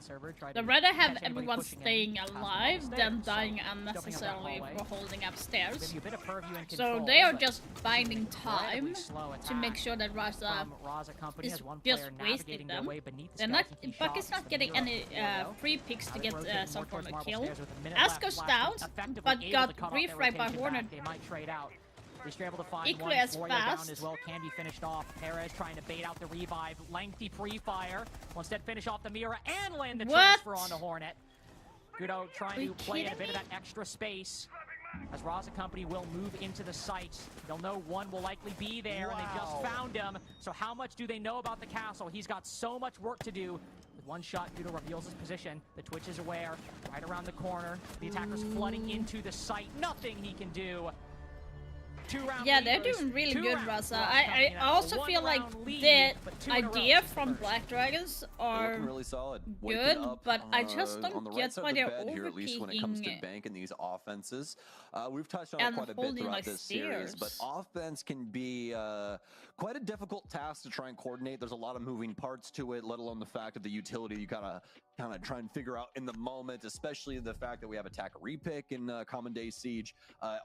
They'd rather have everyone staying alive than dying unnecessarily for holding upstairs. So they are just binding time to make sure that Raza is just wasting them. They're not, Buck is not getting any free picks to get some form of kill. Ask goes down, but got reframed by Hornet. They might trade out. At least you're able to find equally one. as Warrior down fast. as well, can be finished off. Perez trying to bait out the revive. Lengthy pre-fire. Will instead finish off the Mira and land the transfer on the Hornet. Gudo trying to play in a bit of that extra space. As Raza Company will move into the site. They'll know one will likely be there, and they just found him. So how much do they know about the castle? He's got so much work to do. With one shot, Gudo reveals his position. The Twitch is aware. Right around the corner. The attacker's flooding into the site. Nothing he can do. Yeah, they're doing really good, Raza. I also feel like the idea from Black Dragons are really solid. good, but I just don't get why they're here, at least when it comes to overpeaking banking these offenses. We've touched on it and quite a bit holding throughout like this series, stairs. but offense can be quite a difficult task to try and coordinate. There's a lot of moving parts to it, let alone the fact of the utility you kind of kind of try and figure out in the moment, especially the fact that we have attack repick in Common Day Siege.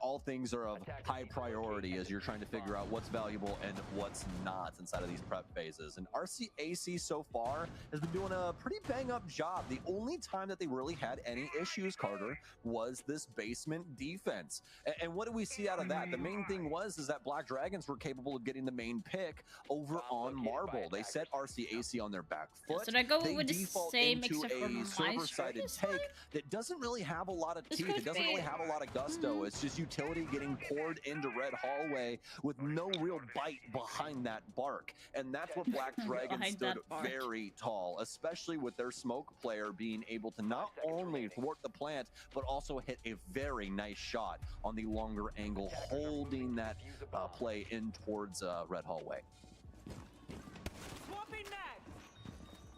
All things are of high priority as you're trying to figure out what's valuable and what's not inside of these prep phases. And RCAC so far has been doing a pretty bang up job. The only time that they really had any issues, Carter, was this basement defense. And what do we see out of that? The main thing was is that Black Dragons were capable of getting the main pick over on Marble. They set RCAC on their back foot. So they go They with the default same into except for a my server-sided shirt take that doesn't really have a lot of This teeth. could It doesn't be- really have a lot of gusto. It's just utility getting poured into Red Hallway with no real bite behind that bark. And that's where Black Dragon Behind stood that bark. very tall, especially with their smoke player being able to not only thwart the plant, but also hit a very nice shot on the longer angle, holding that play in towards Red Hallway.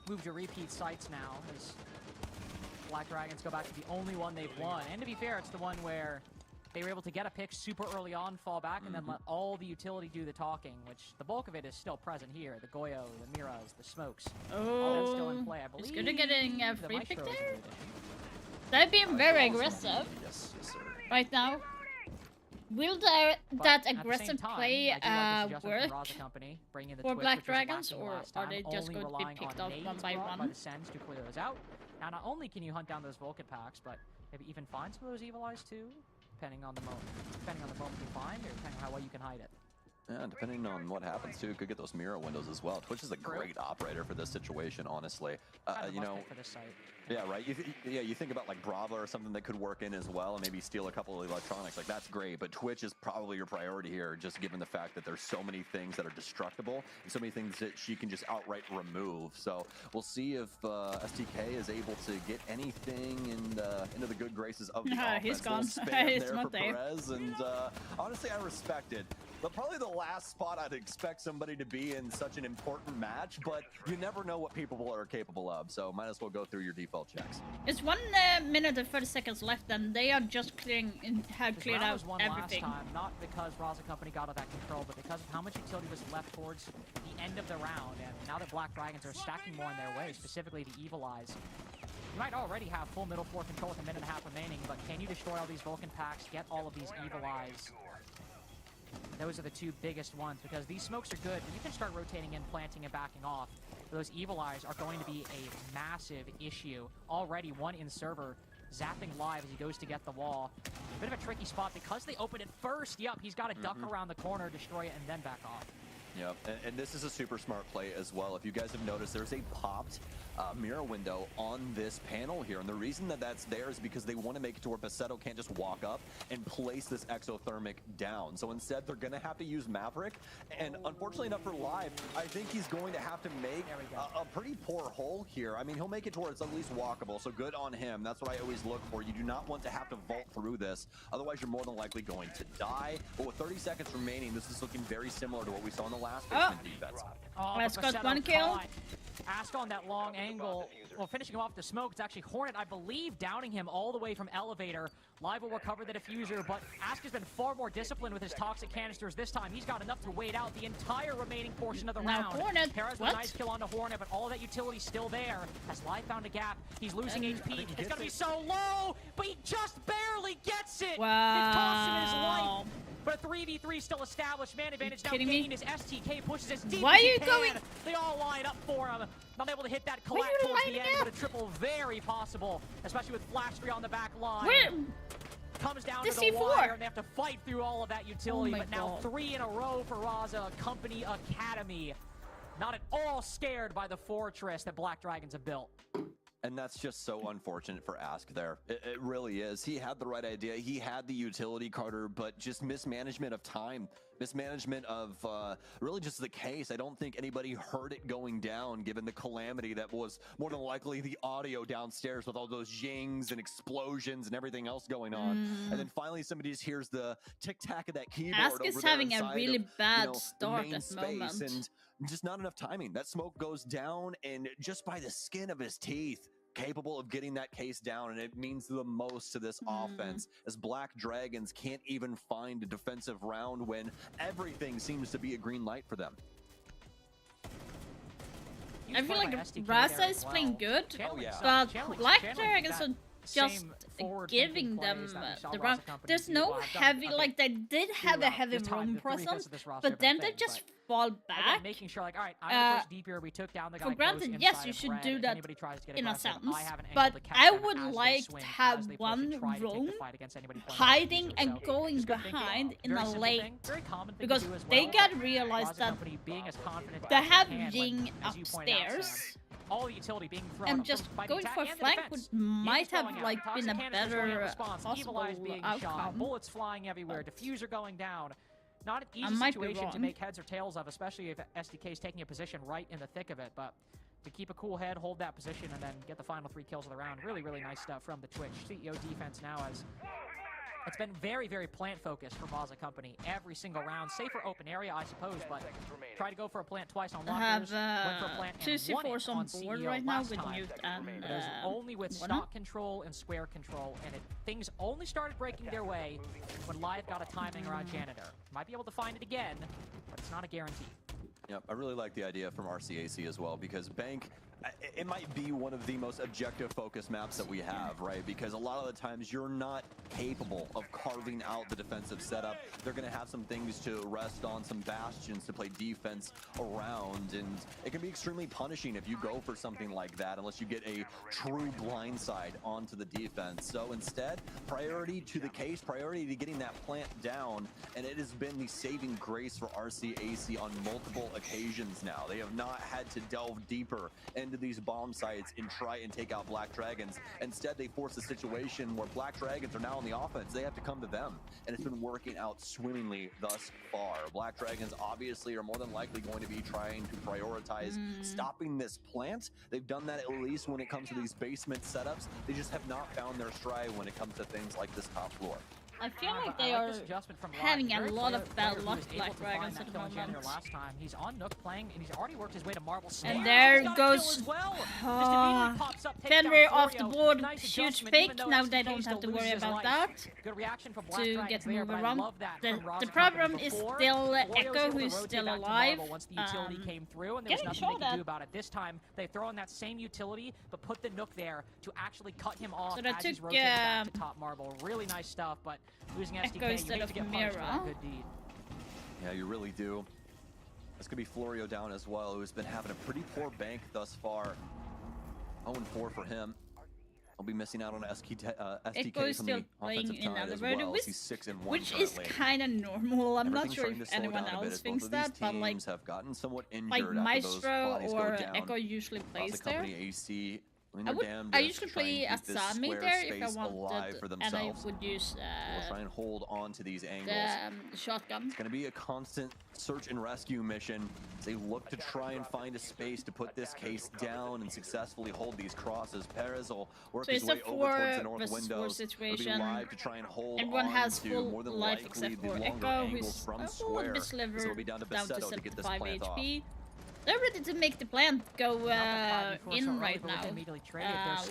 Move to repeat sites now as Black Dragons go back to the only one they've won. And to be fair, it's the one where they were able to get a pick super early on, fall back, and then let all the utility do the talking, which the bulk of it is still present here. The Goyo, the Miras, the Smokes. All that's still in play, I believe. It's good at getting a the free pick Maestro is there. in addition. They've been very aggressive Yes, sir. right now. Will But that at the same aggressive time, play I do like this adjustment work from Raza Company, bringing the for Twitch, Black which was Dragons, lacking or last are time, they just only going to be relying picked on off one nades by brought by one? the Sens to clear those out. Now, not only can you hunt down those Vulcan packs, but maybe even find some of those Evil Eyes too, depending on the moment. Depending on the moment you find, or depending on how well you can hide it. Yeah, depending on what happens too, could get those mirror windows as well. Twitch is a great operator for this situation, honestly. Kind of You must know, pick for this site. yeah, right. You think about like Bravo or something that could work in as well, and maybe steal a couple of electronics. Like that's great, but Twitch is probably your priority here, just given the fact that there's so many things that are destructible and so many things that she can just outright remove. So we'll see if STK is able to get anything into the good graces of the offense. He's gone. Little spam He's there not for there. Perez, and honestly, I respect it. But probably the last spot I'd expect somebody to be in such an important match, but you never know what people are capable of, so might as well go through your default checks. It's 1 minute and 30 seconds left, and they are just clearing and have This cleared round out was won everything. last time, not because Raza Company got out of that control, but because of how much utility was left towards the end of the round. And now that Black Dragons are stacking more in their way, specifically the Evil Eyes, you might already have full middle floor control with a minute and a half remaining, but can you destroy all these Vulcan packs, get all of these Evil Eyes? Those are the two biggest ones, because these smokes are good, but you can start rotating in, planting, and backing off. Those Evil Eyes are going to be a massive issue. Already one in server, zapping live as he goes to get the wall. A bit of a tricky spot because they open it first. Yep, he's got to duck around the corner, destroy it, and then back off. Yep, and this is a super smart play as well. If you guys have noticed, there's a popped mirror window on this panel here, and the reason that that's there is because they want to make it to where Bassetto can't just walk up and place this exothermic down. So instead, they're going to have to use Maverick, and unfortunately enough for Live, I think he's going to have to make a pretty poor hole here. I mean, he'll make it to where it's at least walkable, so good on him. That's what I always look for. You do not want to have to vault through this, otherwise you're more than likely going to die. But with 30 seconds remaining, this is looking very similar to what we saw in the last basement defense. Oh, Let's but got Bassetto one kill. caught. Ask on that long angle. Well, finishing him off the smoke. It's actually Hornet, I believe, downing him all the way from elevator. Live will recover the diffuser, but Ask has been far more disciplined with his toxic canisters this time. He's got enough to wait out the entire remaining portion of the Now round. Hornet, Perez with a nice kill onto Hornet, but all of that utility's still there. Has Live found a gap? He's losing HP. It's gonna be so low, but he just barely gets it. It costs him his life. But a 3v3 still established. Man advantage now kidding me? gained as STK pushes as deep Why as he are you can. going- They all line up for him. Not able to hit that Why are collapse you towards the lining end, up? but a triple very possible, especially with Flash 3 on the back line. Where? Comes down The to the C4. wire, and they have to fight through all of that utility. Oh my But now God. 3 in a row for Raza Company Academy. Not at all scared by the fortress that Black Dragons have built. And that's just so unfortunate for Ask there. It really is. He had the right idea. He had the utility, Carter, but just mismanagement of time. Mismanagement of really just the case. I don't think anybody heard it going down, given the calamity that was more than likely the audio downstairs with all those yings and explosions and everything else going on. And then finally somebody just hears the tic-tac of that keyboard Ask over is there having a inside really of, bad you know, the start main at the space, moment. and just not enough timing. That smoke goes down, and just by the skin of his teeth, capable of getting that case down, and it means the most to this offense, as Black Dragons can't even find a defensive round when everything seems to be a green light for them. huge I feel play like by STK Raza there is as playing well. good, Channeling yeah. some- but channeling- Black channeling Dragons that are just same forward-thinking giving them plays that we saw the Raza round. Company There's do. no I've done heavy, a like they did have a throughout heavy this time, roam the three-fifths presence, of this roster but have been then they fake, just but fall again, back. making sure, like, all right, I'm the first DPer. We took down the guy For granted, close yes, inside you of should red. do If that anybody tries to get in a aggressive, sense, I have an angle but to catch I them would as they like swing, to as have they push one and try to take roam the fight against anybody playing hiding diffuser. and So, going just good thinking. behind in Very a simple late, thing, very common thing because to do as they well, gotta but realize Raza that Company being as confident they as have can when, Ying as you point out, upstairs, Sam, all the utility being thrown and up just from by the going attack for and the flank defense. would might have Ying's like falling out, been a toxic canisters going in better response, Evil Eye's possible being shot, outcome. bullets flying everywhere, diffuser going down. Not an I easy might be situation to wrong. make heads or tails of, especially if SDK is taking a position right in the thick of it, but to keep a cool head, hold that position, and then get the final 3 kills of the round. Really, really nice stuff from the Twitch. CEO defense now as it's been very, very plant-focused for Raza Company every single round. Safe for open area, I suppose, but try to go for a plant twice on I lockers, have went for a plant two and won it C4s on board CEO right now last with time. mute and But it was only with Warner. stock control and square control, and things only started breaking their way when Live got a timing around Janitor. Might be able to find it again, but it's not a guarantee. Yep, I really like the idea from RCAC as well, because Bank, it might be one of the most objective focused maps that we have, right? Because a lot of the times you're not capable of carving out the defensive setup. They're going to have some things to rest on, some bastions to play defense around, and it can be extremely punishing if you go for something like that unless you get a true blindside onto the defense. So instead, priority to the case, priority to getting that plant down, and it has been the saving grace for RCAC on multiple occasions now. They have not had to delve deeper into these bomb sites and try and take out Black Dragons. Instead, they force a situation where Black Dragons are now on the offense. They have to come to them, and it's been working out swimmingly thus far. Black Dragons obviously are more than likely going to be trying to prioritize stopping this plant. They've done that at least when it comes to these basement setups. They just have not found their stride when it comes to things like this top floor. I feel like I they like are this adjustment from Live. having a Very lot of player bad who luck, was able Black to Dragons find at that the kill in Janitor moment. last time. He's on Nook playing, and he's already worked his way to Marble Slam. And there He's got a kill goes as well. Just immediately pops up, takes down Fenrir off the Florio. board, Nice huge adjustment, pick. even though Now SDK they don't have still to worry loses his about life. that Good reaction from Black to Dragons get there, moved but I around. love that The from Raza problem Company is before. still Florio was Echo, able to who's rotate still back to alive. Marble once the utility came through, and there was getting nothing they shot could at. do about it. This time, they throw in that same utility, but put the Nook there to actually cut him off So they as he's took, rotating back to top Marble. Really nice stuff, but losing Echo SDK, you instead hate of to get punished for that Mira. good deed. Yeah, you really do. This could be Florio down as well, who's been having a pretty poor bank thus far. 0-4 for him. I'll be missing out on STK Echo is from still the playing offensive in side as Elevator, well. which, He's 6-1 which is currently. kind of normal. I'm not Everything's sure starting if to slow anyone down a bit else as both thinks of that, these but like teams have gotten somewhat injured like after those Maestro bodies or go down. Echo usually plays Raza there. Company AC, I usually play as Sami there if I wanted, for and I themselves. would use We'll try and hold on to these angles. the shotgun. It's going to be a constant search and rescue mission as they look to try and find a space to put this case down and successfully hold these crosses. Perez will work So his it's a way over towards the 4 north versus 4 windows. situation. It'll be live to try and hold Everyone on has to full more than life likely except the for longer Echo, angles who's from a little square. bit So slivered it'll be down to down to Basetto to get this 75 plant off. HP. They're ready to make the plant go in right now.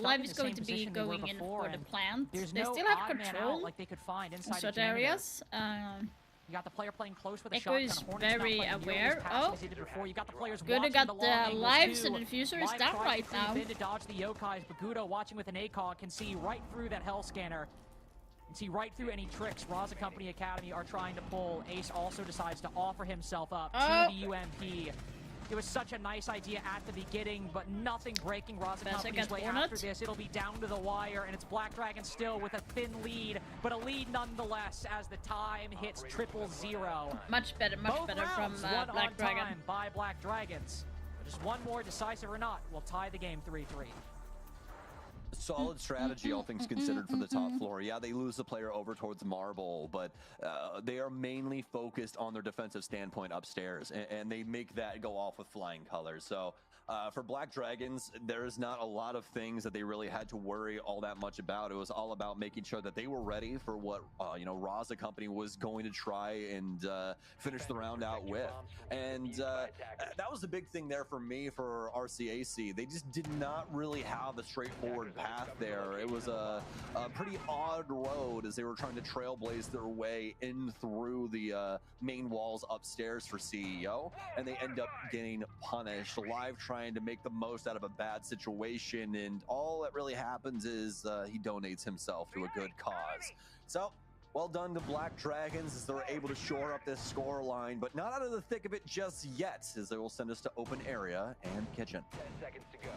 Live is going to be going in for the plant. They still have control like they could find in inside certain areas. You got the player playing close with a Echo shotgun. is Hornet's not very playing nearly aware. as fast Oh, as he did before. You got the players good. I watching got the long the angles lives, too. so the diffuser is Live down tries right to creep now. in to dodge the yokais. Bagudo watching with an ACOG can see right through that hell scanner. Can see right through any tricks Raza Company Academy are trying to pull. Ace also decides to offer himself up to the UMP. It was such a nice idea at the beginning, but nothing breaking Raza Company's way after this. It'll be down to the wire, and it's Black Dragon still with a thin lead, but a lead nonetheless as the time hits 000. Much better from won Black on Dragon. time by Black Dragons. Just one more, decisive or not, will tie the game 3-3. Solid strategy, all things considered, for the top floor. Yeah, they lose the player over towards Marble, but they are mainly focused on their defensive standpoint upstairs, and they make that go off with flying colors. So for Black Dragons, there's not a lot of things that they really had to worry all that much about. It was all about making sure that they were ready for what Raza Company was going to try and finish the round out with. And that was the big thing there for me for RCAC. They just did not really have a straightforward path there. It was a pretty odd road as they were trying to trailblaze their way in through the main walls upstairs for CEO, and they end up getting punished. Live trying trying to make the most out of a bad situation, and all that really happens is he donates himself to a good cause. So, well done to Black Dragons as they're able to shore up this score line, but not out of the thick of it just yet, as they will send us to open area and kitchen. 10 seconds to go.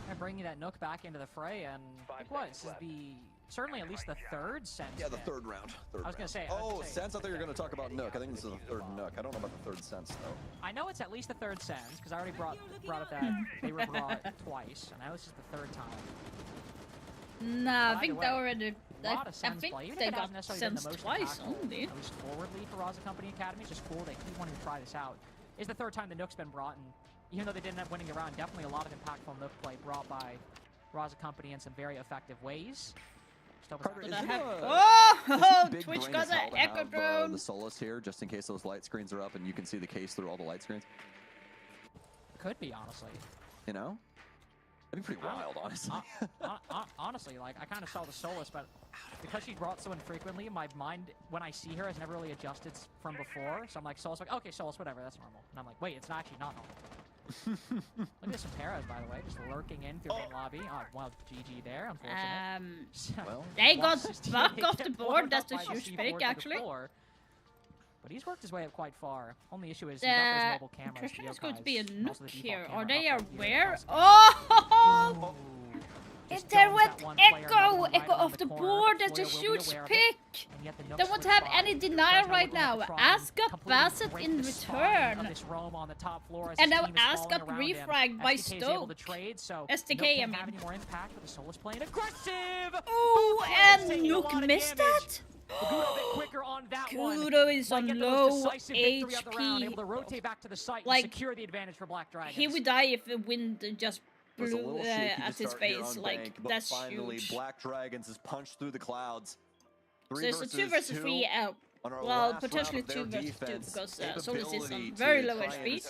And bringing that Nook back into the fray, and what? This is certainly at least the third sense. Yeah, the third round. I was gonna say. Oh, sense? I thought you were gonna talk about Nook. I think this is the third Nook. I don't know about the third sense though. I know it's at least the third sense because I already brought up that they were brought twice, and now this is the third time. Nah, I think they already. A lot of I sense think play. Even they if it got hasn't necessarily been the sense most twice impactful, only. at least forwardly for Raza Company Academy. It's just cool they keep wanting to try this out. It's the third time the Nook's been brought, and even though they didn't end up winning the round, definitely a lot of impactful Nook play brought by Raza Company in some very effective ways. Carter, is Oh, Twitch got an echo drone. The Solus here, just in case those light screens are up and you can see the case through all the light screens. Could be, honestly. You know, that'd be pretty wild, honestly. Honestly, like I kind of saw the Solus, but because she brought so infrequently, my mind when I see her has never really adjusted from before. So I'm like Solus, like okay, Solus, whatever, that's normal. And I'm like, wait, it's actually not normal. Look at some Terras, by the way, just lurking in through the lobby. Oh, well, GG there, unfortunately. Well, they got bucked off the board. That's a huge pick, actually. But he's worked his way up quite far. Only issue is he got those mobile cameras. There's going to be a Nook here. Are they they aware? Oh! And there went Echo off the board. That's a huge pick. They won't have any denial right now. Ask up Bassett in return. And now ask up refrag by Stoke. STK, I mean. Oh, and Nook missed that? Kudo is on low HP. Like, he would die if the wind just blew at his face. Like, that's finally, huge. Black Dragons is punched through the clouds. So it's a 2 versus 3 out. Well, potentially 2 versus 2 because Solus is on very low HP.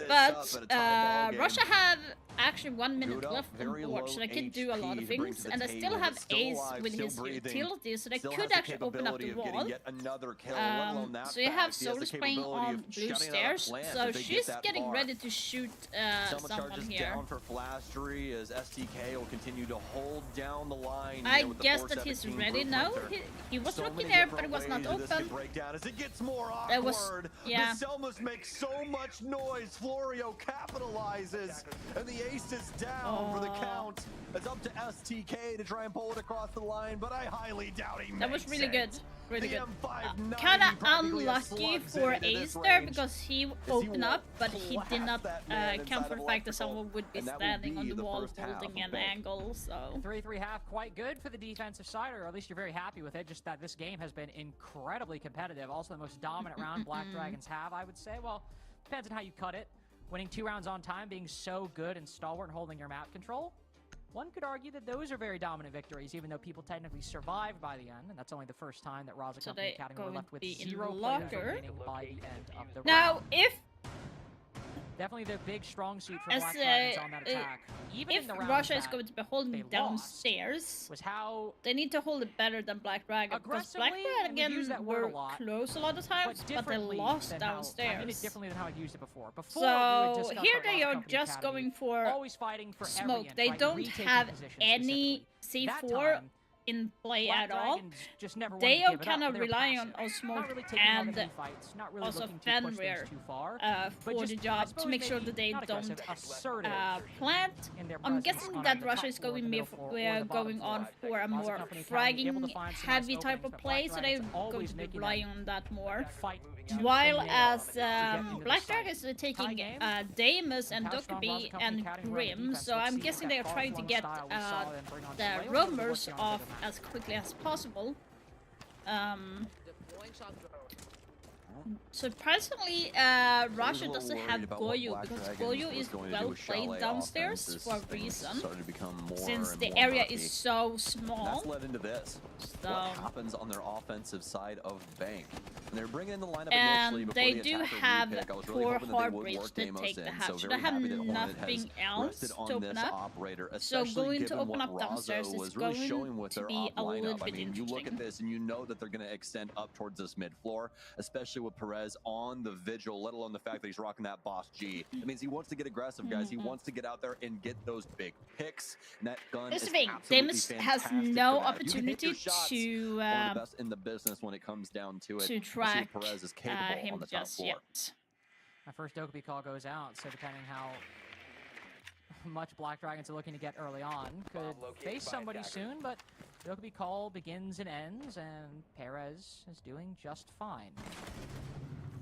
But Russia have actually 1 minute left on board, so they could do a lot of things. And they still have Ace with his utility, so they could actually open up the wall. So you have Solus playing on blue stairs, so she's getting ready to shoot someone here. Down for Flastry as STK will continue to hold down the line. I guess that he's ready now. He was looking there, but it was not open. Breakdown as it gets more awkward. That was, yeah. The Selmas make so much noise. Florio capitalizes, and the ace is down for the count. It's up to STK to try and pull it across the line, but I highly doubt he makes it. That was really good. Really good. Kind of unlucky for Ace there because he opened up, but he did not count for the fact that someone would be standing on the wall holding an angle. So 3-3 half, quite good for the defensive side, or at least you're very happy with it. Just that this game has been incredibly competitive. Also, the most dominant round Black Dragons have, I would say. Well, depends on how you cut it. Winning 2 rounds on time, being so good and stalwart and holding your map control. One could argue that those are very dominant victories, even though people technically survived by the end, and that's only the first time that Raza Company Academy were left with 0 players remaining by the end of the round. Now, if definitely the big strong suit for Black Dragons on that attack. Even if in the round Russia is going to be holding downstairs, was how they need to hold it better than Black Dragon, because Black Dragon were close a lot of times, but they lost downstairs. I mean it differently than how I used it before. So here they are just going for always fighting for smoke. They don't have any C4 in play at all. They are kind of relying on smoke and also Fenrir for the job to make sure that they don't plant. I'm guessing that Russia is going on for a more fragging heavy type of play, so they're going to be relying on that more. While as Black Dragon is taking Damus and Dokkaebi and Grim, so I'm guessing they are trying to get the roamers off as quickly as possible. Surprisingly, Russia doesn't have Goyo because Goyo is well played downstairs for a reason, since the area is so small. That's led into this. What happens on their offensive side of Bank? And they're bringing in the lineup initially before they the do attacker have repick. I was really 4 hoping that they hard would bridge work to Damos take the in, hatch, so so very they have happy that Hornet nothing has else rested to on open this up. operator, So especially going to given open what up downstairs Razo is was really showing with to their be off a little lineup. I bit mean, you look at interesting. this and you know that they're going to extend up towards this mid floor, especially especially with Perez on the vigil, let alone the fact that he's rocking that Boss G. It means he wants to get aggressive, guys. He wants to get out there and get those big picks. And that gun Here's is the thing, absolutely Dims fantastic has for no that. If you can hit your opportunity shots, to one of the best in the business when it comes down to it. track Perez is capable him on the top just floor. yet. My first Dokkaebi call goes out, so depending how much Black Dragons are looking to get early on, could face somebody soon, but Dokkaebi call begins and ends, and Perez is doing just fine.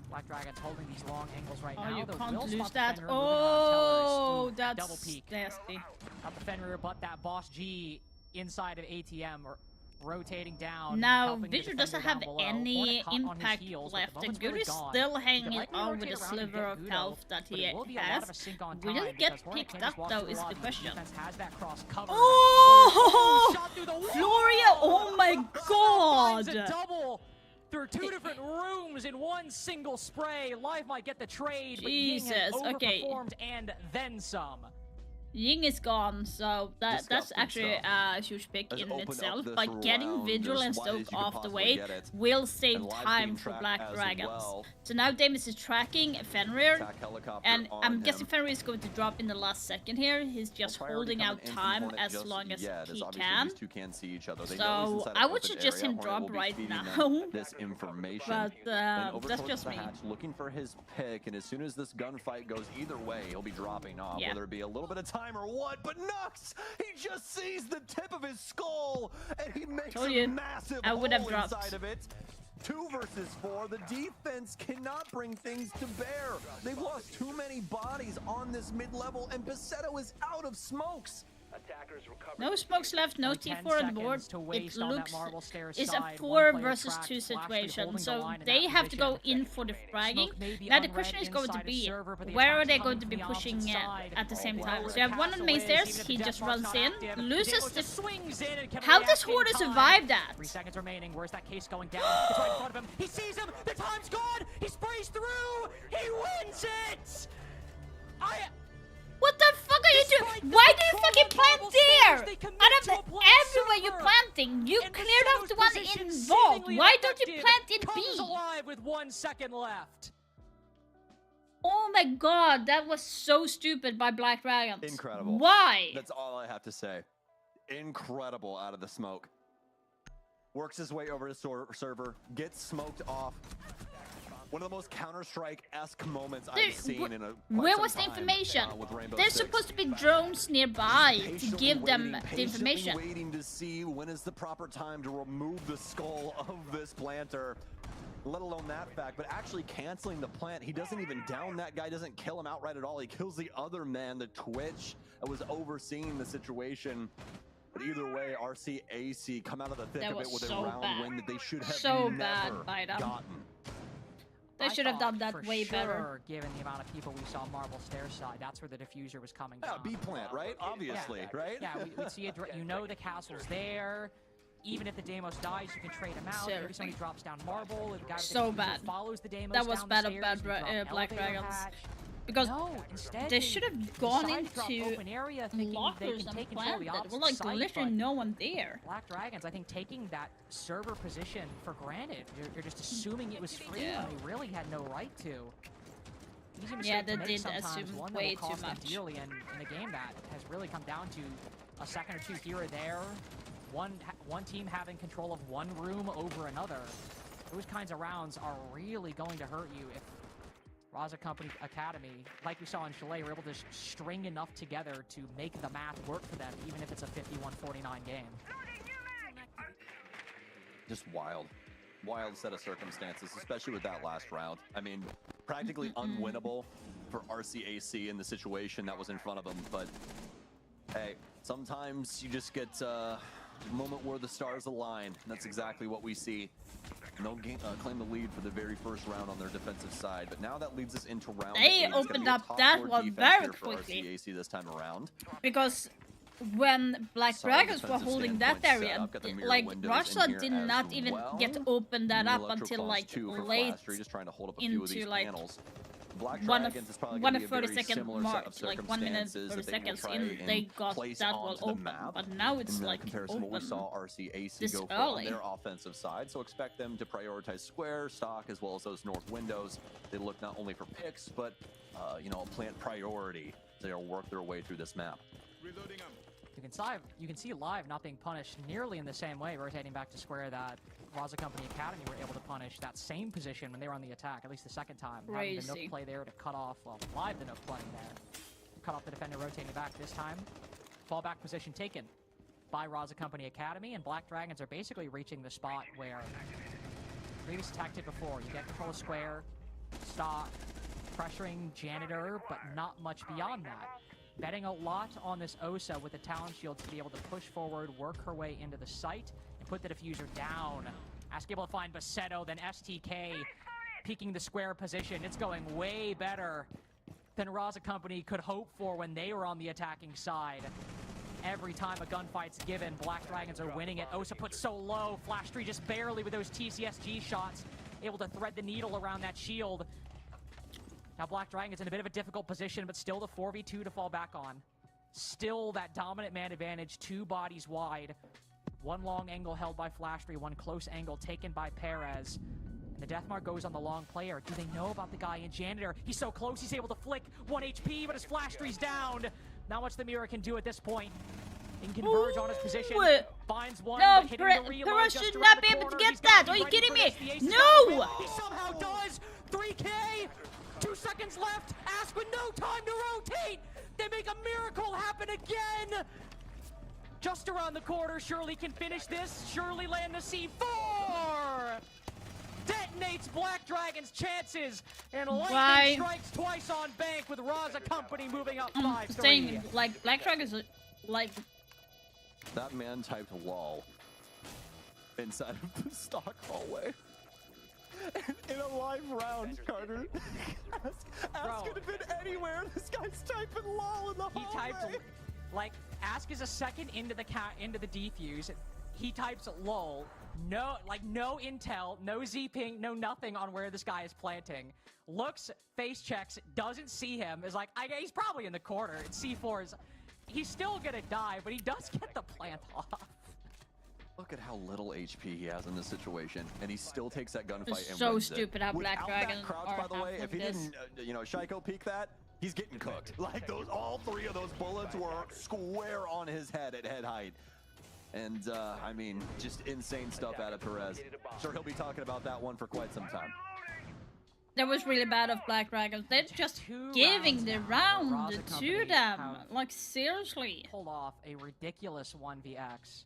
Black Dragons holding these long angles right now. You The can't will lose spot the that. Fenrir moving around Oh, tellers. Ooh, that's double peek. nasty. Not the Fenrir, but that Boss G inside of ATM or rotating down. Now, helping the Vigil doesn't defender have down below. any Hornet caught on his impact heels, but left, the and moment's Good really is gone. still They hanging might be on rotating with a around and sliver get of Guido, health that but he it will be a lot of a has. sync on Will time he get because Hornet picked can't just up walk though through is a lot, the and question. defense has that cross covered. Oh! Shot through the wall! Floria, oh my Finds a god! double through two different rooms in one single spray. Live might get the trade, but Ying has Jesus, okay. overperformed and then some. Ying is gone, so that's Disgusting actually stuff. a huge pick Has in opened up itself. this But getting round Vigil as and wide as you Stoke could off the possibly way get it. will save And Live's time being for tracked Black as Dragons. well. So now Damus is tracking Fenrir, Attack helicopter and on I'm him. guessing Fenrir is going to drop in the last second here. He's just Priority holding coming out in from time Hornet as just long as yet, he obviously can. These two can't see each other. They know he's So inside I an would open suggest area. him Hornet will drop be right feeding them now. this information. But And over that's towards just the me. hatch, looking for his pick, and as soon as this gunfight goes either way, he'll be dropping off, Yeah. whether it be a little bit of time or what. But Nux, he just sees the tip of his skull, and he makes Told a you, massive I would have hole dropped. inside of it. 2 versus 4. The defense cannot bring things to bear. They've lost too many bodies on this mid-level, and Basetto is out of smokes. Attackers recover. No smokes left, no Only 10 T4 on board. seconds to It waste on that looks marble stairs it's a side. 4 One player versus tracked, 2 Flash situation, holding the so line in they that have to go position. in for the fragging. Smoke may be Now the unread question is going to inside of be, server, but the where are attack's they coming going to from be the pushing opposite side. at the same Well, time? where So you have the one on castle main is, stairs, even if he the just death mark's runs not in, active, loses Demo the... just swings in and can How react does in Horda time. survive that? 3 seconds remaining. Where's that case going down? It's right in front of him. He sees him. The time's gone. He sprays through. He wins it. What the fuck are you doing? Why do you fucking plant there? Out of everywhere you're planting, you cleared off the one in vault. Why don't you plant in B? Comes alive with 1 second left. Oh my god, that was so stupid by Black Dragons. Incredible. Why? That's all I have to say. Incredible out of the smoke. Works his way over to server, gets smoked off. One of the most Counter-Strike-esque moments I've seen in a Where was the information? There's supposed to be drones nearby to give them the information. Waiting to see when is the proper time to remove the skull of this planter. Let alone that fact, but actually canceling the plant. He doesn't even down that guy, doesn't kill him outright at all. He kills the other man, the Twitch, that was overseeing the situation. But either way, RCAC come out of the thick of it with a round win that they should have never gotten. They should have done that for way sure, better. Given the amount of people we saw Marble Stairs side, that's where the diffuser was coming Yeah, from. B plant, right? Obviously, right? Yeah, we'd see it. You know the castle's there. Even if the Deimos dies, you can trade him out. Maybe somebody drops down Marble. The guy with So the bad. follows the Deimos That was down bad the of stairs, bad you drop Black elevator Dragons. hatch. Because No, instead they should have gone decide to drop into open area, thinking they lockers can and take control of planted. the There opposite were like side, literally but no one there. Black Dragons, I think, taking that server position for granted. You're just assuming it was free when they really had no right to. Easy mistake Yeah, to they make did sometimes, assume one that way will too cost them much. dearly in a game that has really come down to a second or two here or there. One team having control of one room over another. Those kinds of rounds are really going to hurt you if Raza Company Academy, like we saw in Chalet, were able to string enough together to make the math work for them, even if it's a 51-49 game. Just wild. Wild set of circumstances, especially with that last round. I mean, practically unwinnable for RCAC in the situation that was in front of them, but hey, sometimes you just get a moment where the stars align, and that's exactly what we see. And they'll claim the lead for the very first round on their defensive side, but now that leads us into round 8. They It's gonna opened be a up top that four one defense very here for quickly. RCAC this time around. Because when Black Solid Dragons were defensive holding that standpoint area, setup. Got the mirror like windows in Russia here did as not even well. get to open that New up Electro until Claws like 2 for late Flash 3, just trying to hold up a few of into these like panels. Black one of Dragons is probably one going of to be a 30 very second similar mark, set of like 1 minute circumstances 30 that they will seconds try in, and they got place that wall onto the open. map. But now it's In like comparison to what we open. saw RCAC this go for on early. their offensive side, so expect them to prioritize square, stock, as well as those north windows. They look not only for picks, but you know, plant priority. They'll work their way through this map. You can see Live not being punished nearly in the same way, rotating back to square that Raza Company Academy were able to punish that same position when they were on the attack, at least the second time. Having the Nook play there to cut off, well, Live the Nook playing there. Cut off the defender rotating back this time. Fallback position taken by Raza Company Academy, and Black Dragons are basically reaching the spot where previous attack did before. You get control of square, stock, pressuring Janitor, but not much beyond that. Betting a lot on this Osa with the talent shield to be able to push forward, work her way into the site, and put the diffuser down. Ask able to find Bassetto, then STK peeking the square position. It's going way better than Raza Company could hope for when they were on the attacking side. Every time a gunfight's given, Black Dragons are winning it. Osa put so low, Flash 3 just barely with those TCSG shots, able to thread the needle around that shield. Now Black Dragon's in a bit of a difficult position, but still the 4v2 to fall back on. Still that dominant man advantage, 2 bodies wide. 1 long angle held by Flash 3, 1 close angle taken by Perez. And the Deathmark goes on the long player. Do they know about the guy in Janitor? He's so close, he's able to flick 1 HP, but his Flash 3's down. Not much the Mirror can do at this point. He can converge on his position, finds one, no, but hitting the reload Perez just should around not the be able to corner. get He's that. gotta Are be you ready kidding for me? this. The ace is No! gonna win. He somehow does. 3K. 2 seconds left. Ask with no time to rotate. They make a miracle happen again. Just around the corner. Shirley can finish this. Shirley land the C4. Detonates Black Dragon's chances. And lightning strikes twice on bank with Raza Company moving up 5-3. Saying, like, Black Dragons, like... That man typed lol inside of the stock hallway. In a live round, Carter. Ask could have been anywhere. This guy's typing lol in the hallway. He typed, like, Ask is a second into the defuse. He types lol. No, like, no intel, no Z-ping, no nothing on where this guy is planting. Looks, face checks, doesn't see him. Is like, he's probably in the corner. And C4 is, he's still gonna die, but he does get the plant off. Look at how little HP he has in this situation, and he still takes that gunfight and so wins stupid how Black Dragon crouch, are by the way, if he this. didn't, you know, Shaiko peek that, he's getting cooked. Like all 3 of those bullets were square on his head at head height. And, I mean, just insane stuff out of Perez. Sure, he'll be talking about that one for quite some time. That was really bad of Black Dragons. They're just giving the round to them. Like, seriously. Pulled off a ridiculous 1vx.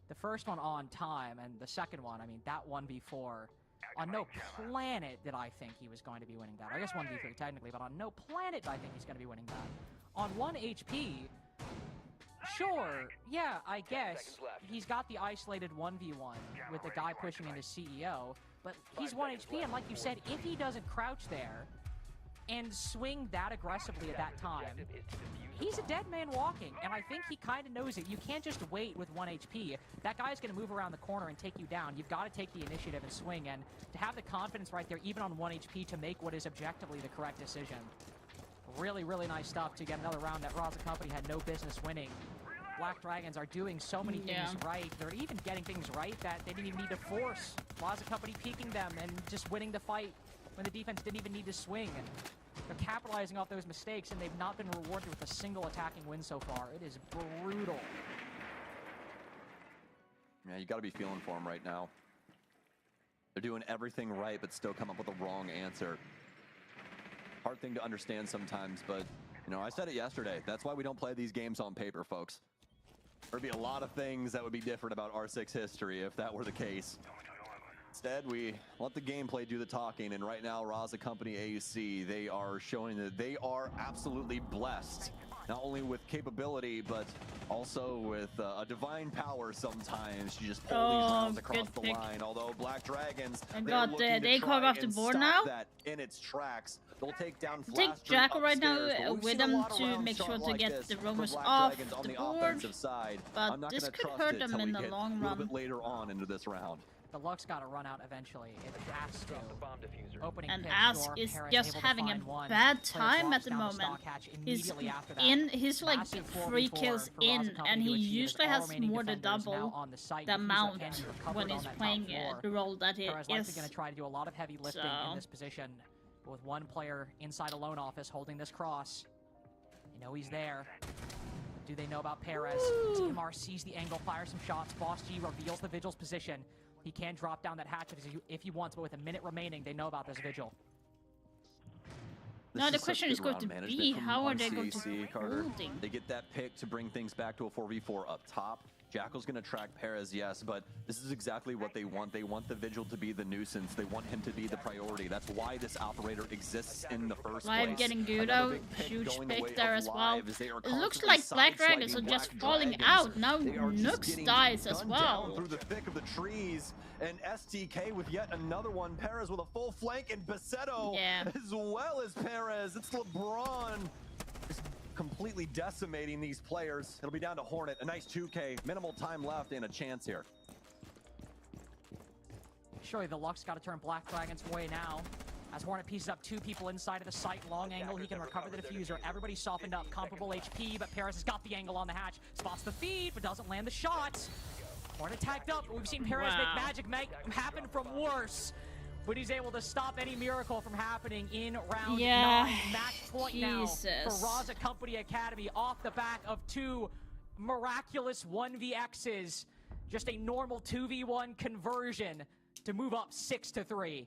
The first one on time, and the second one, I mean, that 1v4. On no planet did I think he was going to be winning that. I guess 1v3 technically, but on no planet did I think he's going to be winning that. On 1 HP... Sure, yeah, I guess he's got the isolated 1v1 with the guy pushing into CEO, but he's 1 HP, and like you said, if he doesn't crouch there and swing that aggressively at that time, he's a dead man walking, and I think he kind of knows it. You can't just wait with 1 HP. That guy's going to move around the corner and take you down. You've got to take the initiative and swing, and to have the confidence right there, even on 1 HP, to make what is objectively the correct decision. Really, really nice stuff to get another round that Raza Company had no business winning. Black Dragons are doing so many things right. They're even getting things right that they didn't even need to force. Raza Company peeking them and just winning the fight when the defense didn't even need to swing. And they're capitalizing off those mistakes, and they've not been rewarded with a single attacking win so far. It is brutal. Yeah, you got to be feeling for them right now. They're doing everything right, but still come up with the wrong answer. Hard thing to understand sometimes, but, you know, I said it yesterday. That's why we don't play these games on paper, folks. There'd be a lot of things that would be different about R6 history if that were the case. Instead, we let the gameplay do the talking, and right now, Raza Company AUC, they are showing that they are absolutely blessed. Not only with capability, but also with a divine power sometimes. You just pull these rounds across the line. Although Black Dragons, they carve off the board now. That in its tracks. They'll take down Take Jacko right now with them to make sure to get the Romans off the board. But this could hurt them in the long run. A little bit later on into this round. The Luck's got to run out eventually. It has to. bomb diffuser. Opening And pick, Ask sure, is Perez just able to having a find one. bad Player time drops at the down moment. stock hatch He's immediately after that. he's like Massive 3 4v4 kills for Raza in, Company and to he achieve as usually all has remaining more than defenders now double on the site. the Diffuser amount can be recovered when on he's that top playing floor. the role that he Perez likely is. going to try to do a lot of heavy lifting in this position, but with one player inside a lone office holding this cross. They know he's there. Do they know about Perez? TMR sees the angle, fires some shots. Boss G reveals the Vigil's position. He can drop down that hatch if he wants, but with a minute remaining, they know about this Vigil. Now the question is going to be, how are they going to RCAC, be Carter. holding? They get that pick to bring things back to a 4v4 up top. Jackal's going to track Perez, yes, but this is exactly what they want. They want the Vigil to be the nuisance. They want him to be the priority. That's why this operator exists in the first place. Live getting good out, Another big huge going the way pick there of as well. Live is they are It looks constantly like Black Dragons are sideswiping just Black falling Dragons. out. Now They are just Nooks getting dies as gunned well. down through the thick of the trees, and STK with yet another one. Perez with a full flank, and Basetto as well as Perez. It's LeBron. Just completely decimating these players. It'll be down to Hornet. A nice 2K. Minimal time left and a chance here. Surely the luck's got to turn Black Dragon's way now. As Hornet pieces up 2 people inside of the site, long angle, he can recover the diffuser. Everybody's softened up, comparable HP, but Perez has got the angle on the hatch. Spots the feed, but doesn't land the shots. Hornet tagged up, but we've seen Perez make happen from worse. But he's able to stop any miracle from happening in round 9. Match point now for Raza Company Academy off the back of 2 miraculous 1vx's. Just a normal 2v1 conversion to move up 6-3.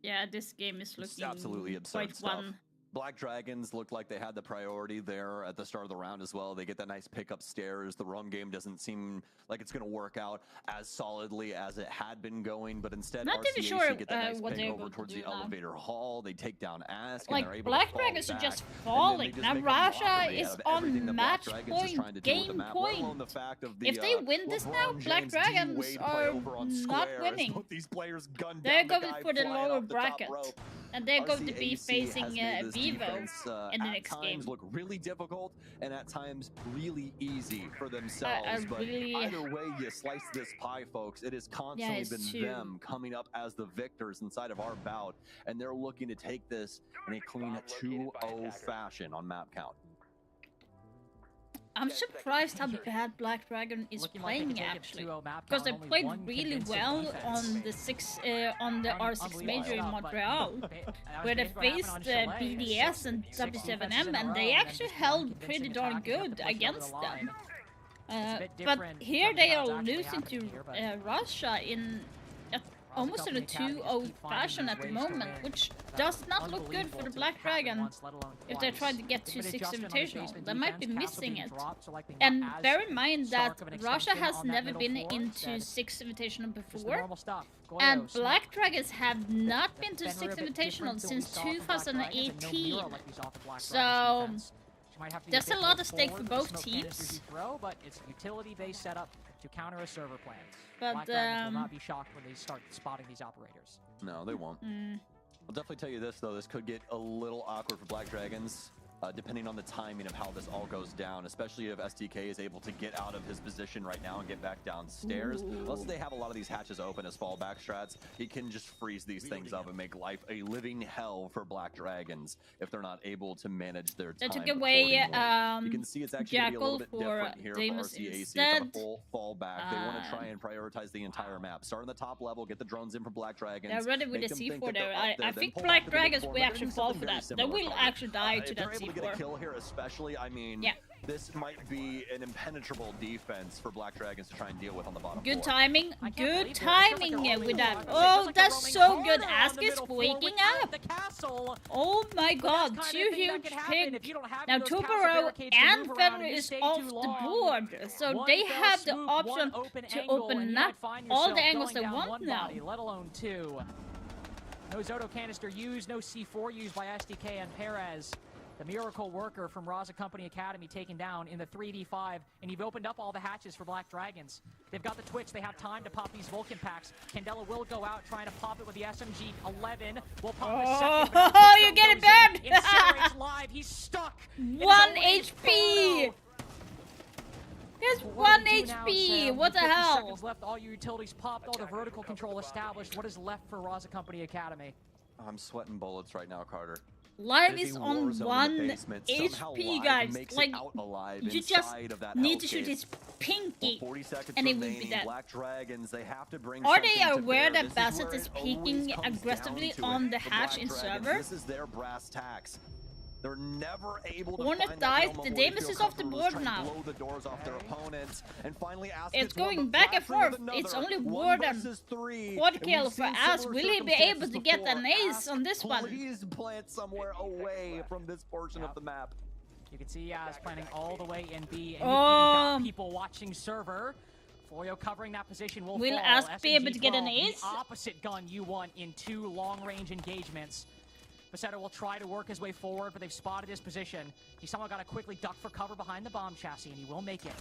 Yeah, this game is looking absolutely absurd quite stuff. fun. Black Dragons looked like they had the priority there at the start of the round as well. They get that nice pick upstairs. The roam game doesn't seem like it's going to work out as solidly as it had been going, but instead Not even RCAC sure get that nice what pick they're over going to towards do the now. elevator hall. They take down Ask, Like, and they're able Black to fall Dragons are back. just And then falling. they just Now make a Rasha mockery is out of everything on that Black match Dragons is trying point, to do with the game map, let alone point. the fact of the, If they win this now, LeBron Black James Dragons D-Wade play are over on not square as winning. both these players gun They're down the going guy for the flying lower off the top bracket. rope. And they're going to be RCAC facing has made this Vivo defense, in the at next times game. look really difficult and at times really easy for themselves. But really- either way you slice this pie, folks, it has constantly it's been true. them coming up as the victors inside of our bout, and they're looking to take this in a clean 2-0 fashion on map count. I'm surprised how bad Black Dragon is Looking like they playing can take it actually, 2-0 map because they count, only played one really convincing well defense. on the R6 major in Montreal, where they faced BDS and W7M, and they actually held pretty darn good against them. But here they are losing to Russia in almost in a 2-0 fashion at the moment, which does not look good for the Black Dragon if they're trying to get to 6 Invitational. They might be missing it. And bear in mind that Russia has never been into 6 Invitational before, and Black Dragons have not been to 6 Invitational since 2018. So there's a lot at stake for both teams. But it's a utility-based setup to counter a server plan. But Black Dragons will not be shocked when they start spotting these operators. No, they won't. I'll definitely tell you this, though. This could get a little awkward for Black Dragons, depending on the timing of how this all goes down, especially if STK is able to get out of his position right now and get back downstairs. Unless they have a lot of these hatches open as fallback strats, he can just freeze these things up and make life a living hell for Black Dragons if they're not able to manage their time. They took away you can see it's actually Jackal a little bit for different here for Damus RCAC. instead. It's on a full fallback. They want to try and prioritize the entire map. Start on the top level, get the drones in from Black Dragons. They're ready with make the them think C4 that they're there. up I then think pull Black back to the Dragons mid-4. will They're actually doing fall something for very that. They similar, will Carter. actually die to If that they're able to get a C4. kill here, especially, I mean, this might be an impenetrable defense for Black Dragons to try and deal with on the bottom Good floor. timing, good timing with that. Oh, that's so good. Ask is waking up. Oh my god, 2 huge picks. Now Tobaro and Fenrir is off the board, so they have the option to open up all the angles they want now. Let alone 2. No Zoto canister used, no C4 used by SDK and Perez. The miracle worker from Raza Company Academy taken down in the 3v5, and you've opened up all the hatches for Black Dragons. They've got the Twitch, they have time to pop these Vulcan packs. Candela will go out trying to pop it with the SMG-11. Will pop the second. Oh, you get it bad! Incinerates live, he's stuck. 1 HP! Here's What 1 do we do now, HP! Sam? What the 50 hell? seconds left, all your utilities popped, all the vertical control established. What is left for Raza Company Academy? I'm sweating bullets right now, Carter. Live There's is a war on zone in the 1 basement. Somehow HP, Live guys. makes Like, it out alive you just inside of that need hellscape. to shoot his pinky, 40 seconds and it will be remaining. dead. Black Dragons, they have to bring Are they something to aware bear. that This is Bassett where is it always peeking comes aggressively down to on it. the For hatch Black in Dragons, server? This is their brass tacks. They're never able to Hornet find dies, that the moment where Davis they is feel off the comfortable board just trying to now. blow the doors off their opponents. And finally, Ask It's gets one, going but back and Flasher with forth. It's another. only One Ward and versus three. quad And kill we've for seen Ask. similar Will he be able circumstances to get before. an ace Ask, on this one? Please plant somewhere away from this portion of the map. You can see Yaz planning all the way in B, and you've even Oh. got people watching server. Florio covering that position will Will fall. Ask be able SMG to get an 12, ace? The opposite gun you want in 2 long-range engagements. Bassetto will try to work his way forward, but they've spotted his position. He somehow got to quickly duck for cover behind the bomb chassis, and he will make it.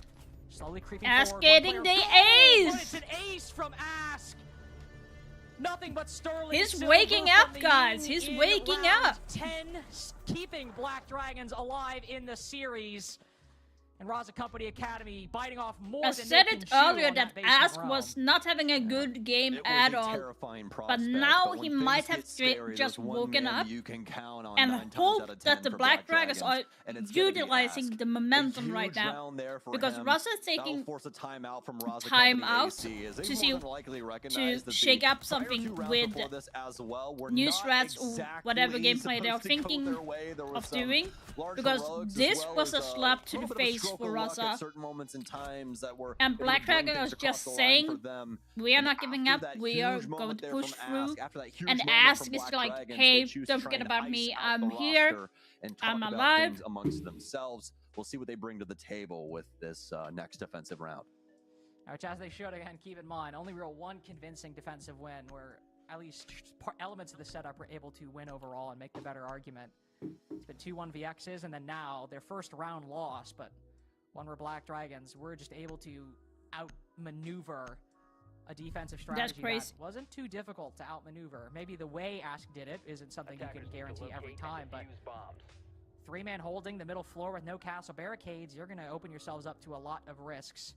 Slowly creeping Ask forward. getting One the player- ace! But it's an ace from Ask! Nothing but sterling He's silver waking from up, the guys. Yin He's in waking round up. 10, keeping Black Dragons alive in the series. And Raza Company Academy biting off more I than said they can it chew earlier on that basement Ask realm. was not having a good game It was at a all. terrifying But prospect, now when he things might get have straight scary, just there's one woken man up you can count on and 9 times hope out of 10 that the for Black Dragons Dragons, are and it's gonna be utilizing Ask. the momentum A right huge now. round there for Because him. Raza is That'll taking force a timeout from Raza time Company out AC, as they to more see than likely recognize to that shake the up prior something 2 rounds with before this as well were new not strats or whatever exactly gameplay they are supposed to go thinking their way. There were of some doing. large Because heroics, as this well was as a slap to little the bit of a face stroke for of luck Raza. at certain moments in times that were And able to Black bring Dragon things was across just the line saying, for them. we are And not giving after up, that we are huge moment going to there push from through. Ask, after that huge And moment Ask from is Black like, Dragons, hey, they choose don't to try forget and about ice me, out I'm the here, roster and talk I'm about alive. things amongst themselves. We'll see what they bring to the table with this next defensive round. Which, as they should, again, keep in mind, only real one convincing defensive win where at least elements of the setup were able to win overall and make the better argument. It's been 2 1vx's, and then now their first round loss, but one were Black Dragons. We're just able to outmaneuver a defensive strategy that wasn't too difficult to outmaneuver. Maybe the way Ask did it isn't something you can guarantee every time, but 3-man holding the middle floor with no castle barricades, you're going to open yourselves up to a lot of risks.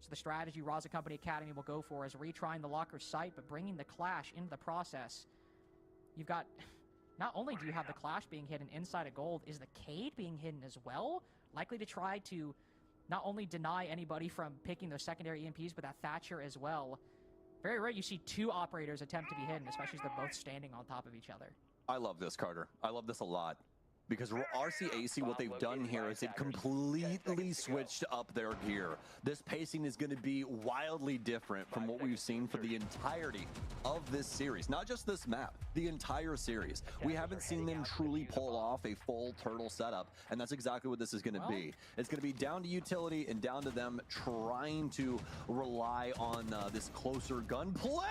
So the strategy Raza Company Academy will go for is retrying the locker site, but bringing the clash into the process. You've got, not only do you have the clash being hidden inside of gold, is the Cade being hidden as well? Likely to try to not only deny anybody from picking those secondary EMPs, but that Thatcher as well. Very rare you see 2 operators attempt to be hidden, especially as they're both standing on top of each other. I love this, Carter. I love this a lot. Because RCAC, what they've done here is they've completely switched up their gear. This pacing is going to be wildly different from what we've seen for the entirety of this series. Not just this map, the entire series. We haven't seen them truly pull off a full turtle setup, and that's exactly what this is going to be. It's going to be down to utility and down to them trying to rely on this closer gunplay.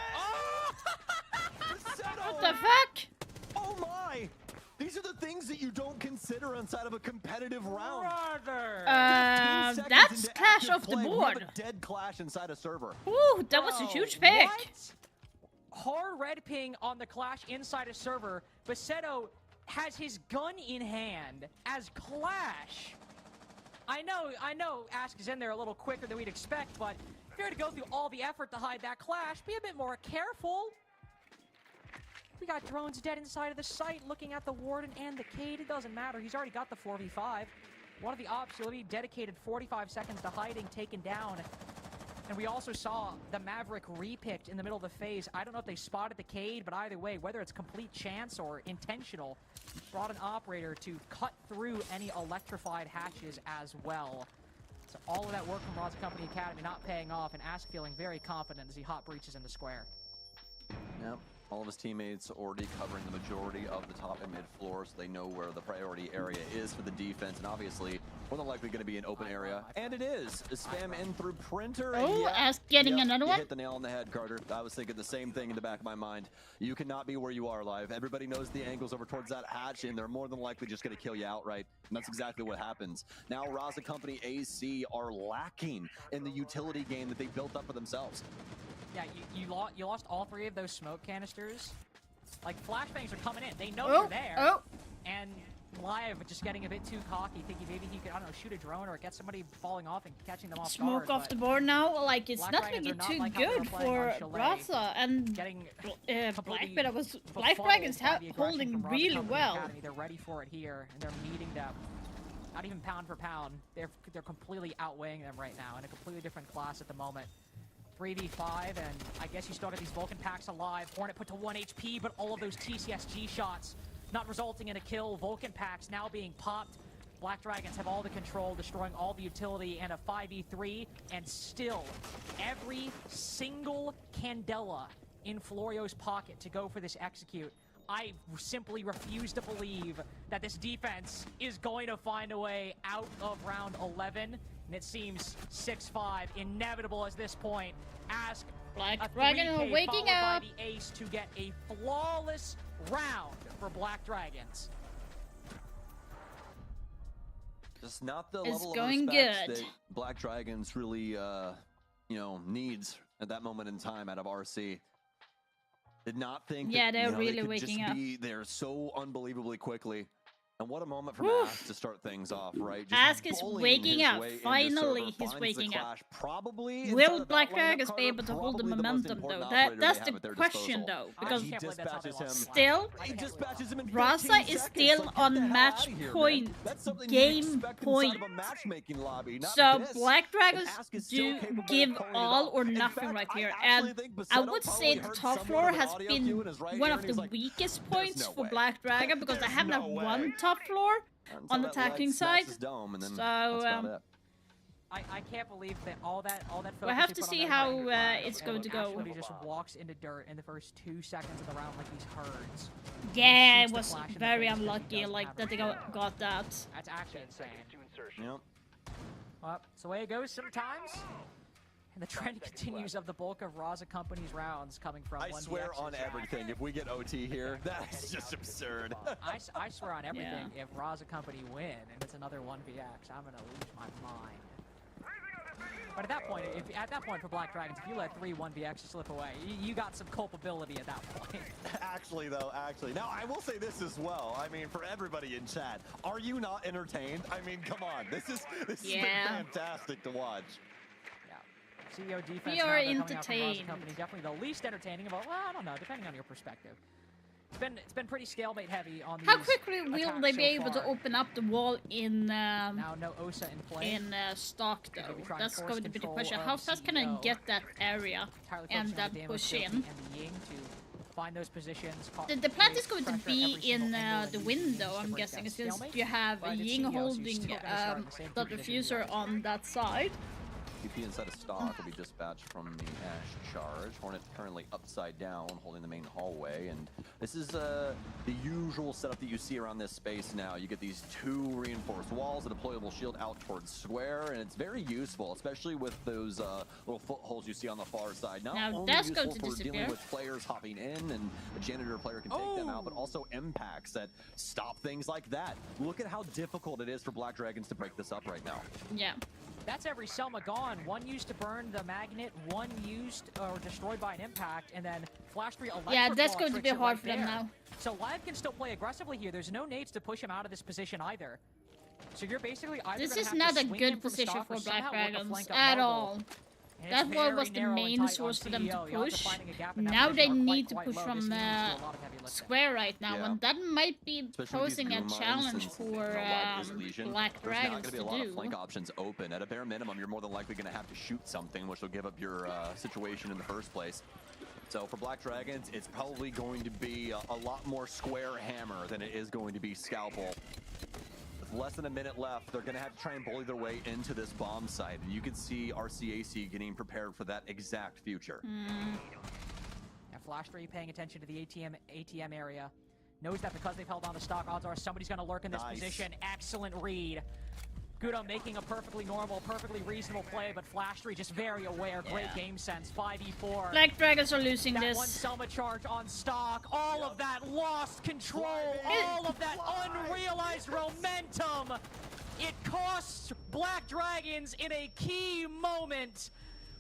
What the fuck? Oh my! These are the things that you don't consider inside of a competitive round. That's clash off the board. We have a dead clash inside a server. Ooh, that was a huge pick. Hard red ping on the clash inside a server. Bassetto has his gun in hand as clash. I know Ask is in there a little quicker than we'd expect, but if you're to go through all the effort to hide that clash, be a bit more careful. We got drones dead inside of the site looking at the Warden and the Cade. It doesn't matter. He's already got the 4v5. One of the ops, Utility, dedicated 45 seconds to hiding, taken down. And we also saw the Maverick repicked in the middle of the phase. I don't know if they spotted the Cade, but either way, whether it's complete chance or intentional, brought an operator to cut through any electrified hatches as well. So all of that work from Raza Company Academy not paying off, and Ask feeling very confident as he hot breaches in the square. Yep. All of his teammates already covering the majority of the top and mid floors. So they know where the priority area is for the defense, and obviously more than likely going to be an open area. And it is. Spam in through printer. Oh, Ask getting another one. You hit the nail on the head, Carter. I was thinking the same thing in the back of my mind. You cannot be where you are live. Everybody knows the angles over towards that hatch, and they're more than likely just going to kill you outright. And that's exactly what happens. Now, Raza Company AC are lacking in the utility game that they built up for themselves. Yeah, you lost all 3 of those smoke canisters. Like, flashbangs are coming in. They know you're there. And Live just getting a bit too cocky, thinking maybe he could, I don't know, shoot a drone or get somebody falling off and catching them off Smoke guard, off but the board now. Like, it's Black not Dragons looking are not too like how they were good playing for on Chalet. Raza, and Getting Black Dragons befuddled by the aggression holding from Raza really Company well. Academy. They're ready for it here, and they're meeting them. Not even pound for pound. They're completely outweighing them right now in a completely different class at the moment. 3v5, and I guess you started these Vulcan packs alive. Hornet put to 1 HP, but all of those TCSG shots not resulting in a kill. Vulcan packs now being popped. Black Dragons have all the control, destroying all the utility, and a 5v3, and still every single Candela in Florio's pocket to go for this execute. I simply refuse to believe that this defense is going to find a way out of round 11. And it seems 6-5, inevitable at this point. Ask Black Dragon waking up. By the ace to get a flawless round for Black Dragons. Just not the It's level going of respect good. that Black Dragons really, needs at that moment in time out of RC. Did not think Yeah, that, they're they really could waking just up. be there so unbelievably quickly. And what a moment for Whew. Ask to start things off, right? Just Ask is bullying waking his up. way into Finally, server, he's finds the waking up. clash. Probably inside Will of Black that lineup, Dragons be Carter, able to hold the probably most momentum, important though? operator That's they have the at their question, disposal. though, because He dispatches him. still, He dispatches him in Raza 15 is seconds. still Like, get on the hell match outta here, man. point, That's something game you'd expect point. inside of a matchmaking lobby, not So this. Black Dragons And Ask is still do capable of give calling it all off. or In nothing fact, right I here, actually and think I Basetto would say probably the heard top somewhat floor of an has audio cue been in his right one ear, of and he's the like, weakest points no for way. Black Dragon because they There's have no not way. one top floor Until on the that light attacking smacks side. his dome, and then So, that's about it. I can't believe that all that focus we'll have you to put on see that how right it's now, going to go. He just walks into dirt in the first 2 seconds of the round like he's herds. Yeah, Shoots it the was flash in the very face because he unlucky, doesn't like have that they a got that. That's actually insane. Yep. Well, it's the way it goes sometimes. And the trend continues of the bulk of Raza Company's rounds coming from I 1VXs. swear on everything, if we get OT here, that's just absurd. I swear on everything, if Raza Company win and it's another 1VX, I'm gonna lose my mind. But at that point for Black Dragons, if you let 3 1VXs slip away, you got some culpability at that point. Actually. Now, I will say this as well. I mean, for everybody in chat, are you not entertained? I mean, come on. This has been fantastic to watch. CEO defense. We now are they're coming out from Raza entertained. Company, definitely the least entertaining of all. Well, I don't know, depending on your perspective. It's been pretty stalemate heavy on these How quickly will attacks they so be able to far. open up the wall in Now no Osa in play. stock They're gonna though? be trying to That's force going to be the control question. of How fast can I CEO. get that area Entirely and focusing on that the damage push Filthy in? and the Ying to find those positions. The plan is create going to pressure at be every single in angle and the use window, Yings to I'm break guessing, that since stalemate. you have But it's Ying CEO, so you're holding still gonna start in the same the position diffuser on that side. TP inside of stock will be dispatched from the Ash charge. Hornet currently upside down, holding the main hallway, and this is the usual setup that you see around this space now. You get these 2 reinforced walls, a deployable shield out towards square, and it's very useful, especially with those little footholds you see on the far side. Not Now only that's useful going to for disappear. dealing with players hopping in, and a janitor player can take them out, but also impacts that stop things like that. Look at how difficult it is for Black Dragons to break this up right now. Yeah. That's every Selma gone. 1 used to burn the magnet, 1 used or destroyed by an impact, and then Flash 3 electric. Yeah, that's going to be hard for them now. So Live can still play aggressively here. There's no nades to push him out of this position either. So you're basically either This gonna is have not to a swing good in from position stock for or Black somehow work a Dragons flank up at mobile. all. And That it's wall very was the narrow and main tight source on for them to CEO. You're push. finding a gap in that Now they position are need to quite push low. from This means do a lot of heavy lifting. square right now, Yeah. and that might be Especially with posing these a boom mines, challenge since, for Live is Legion, Black there's not Dragons going to be a to lot of do. flank options open. At a bare minimum, you're more than likely going to have to shoot something, which will give up your situation in the first place. So for Black Dragons, it's probably going to be a lot more square hammer than it is going to be scalpel. With less than a minute left, they're going to have to try and bully their way into this bomb site. And you can see RCAC getting prepared for that exact future. Yeah, Flash 3 paying attention to the ATM area. Knows that because they've held on to stock, odds are somebody's going to lurk in this position. Excellent read. Gudo making a perfectly normal, perfectly reasonable play, but Flash 3 just very aware. Great game sense. 5v4. Black Dragons are losing That this. one Selma charge on stock. All of that lost control. All of that unrealized momentum. It costs Black Dragons in a key moment.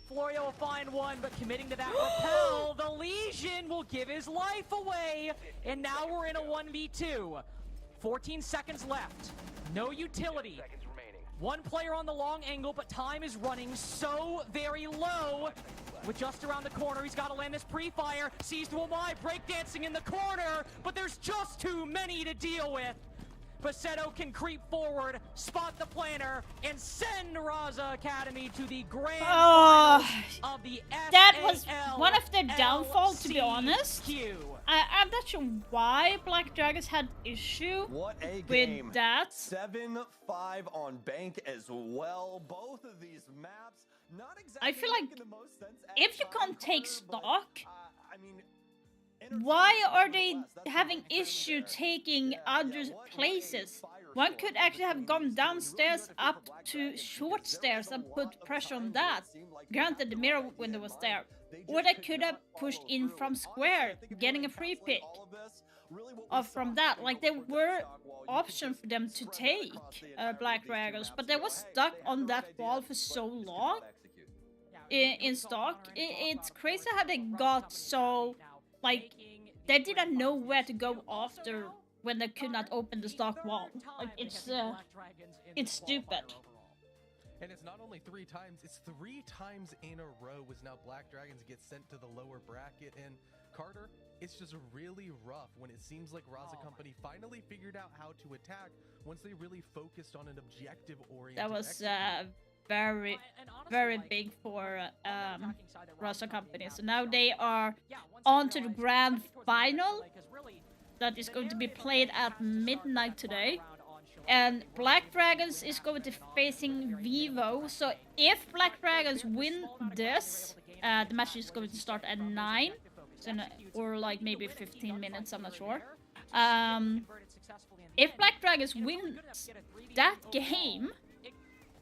Florio will find one, but committing to that repel, the Legion will give his life away. And now we're in a 1v2. 14 seconds left. No utility. Seconds remaining. One player on the long angle, but time is running so very low. With just around the corner, he's got to land this pre-fire. Sees to Omai, breakdancing in the corner, but there's just too many to deal with. Basetto can creep forward, spot the planner, and send Raza Academy to the grand finals of the that was SAL one of their downfalls, to be LCQ. honest. I'm not sure why Black Dragons had issue What a with game. that. 7-5 on Bank as well. Both of these maps, not exactly I feel like making the most sense at if you time, can't take Carter, but, stock, I mean, why are they having issue taking other places? One could actually have gone downstairs up to short stairs and put pressure on that. Granted, the mirror window was there. Or they could have pushed in from square, getting a free pick off from that. Like, there were options for them to take Black Dragons, but they were stuck on that wall for so long in stock. It's crazy how they got so, like, they didn't know where to go after when they could not open the stock wall. Like, it's stupid. And it's not only 3 times, it's 3 times in a row was now Black Dragons get sent to the lower bracket. And Carter, it's just really rough when it seems like Raza Company finally figured out how to attack once they really focused on an objective oriented. That was very, very big for Raza Company. So now they are on to the grand final that is going to be played at midnight today. And Black Dragons is going to be facing Vivo. So if Black Dragons win this, the match is going to start at 9. So or like maybe 15 minutes, I'm not sure. If Black Dragons win that game,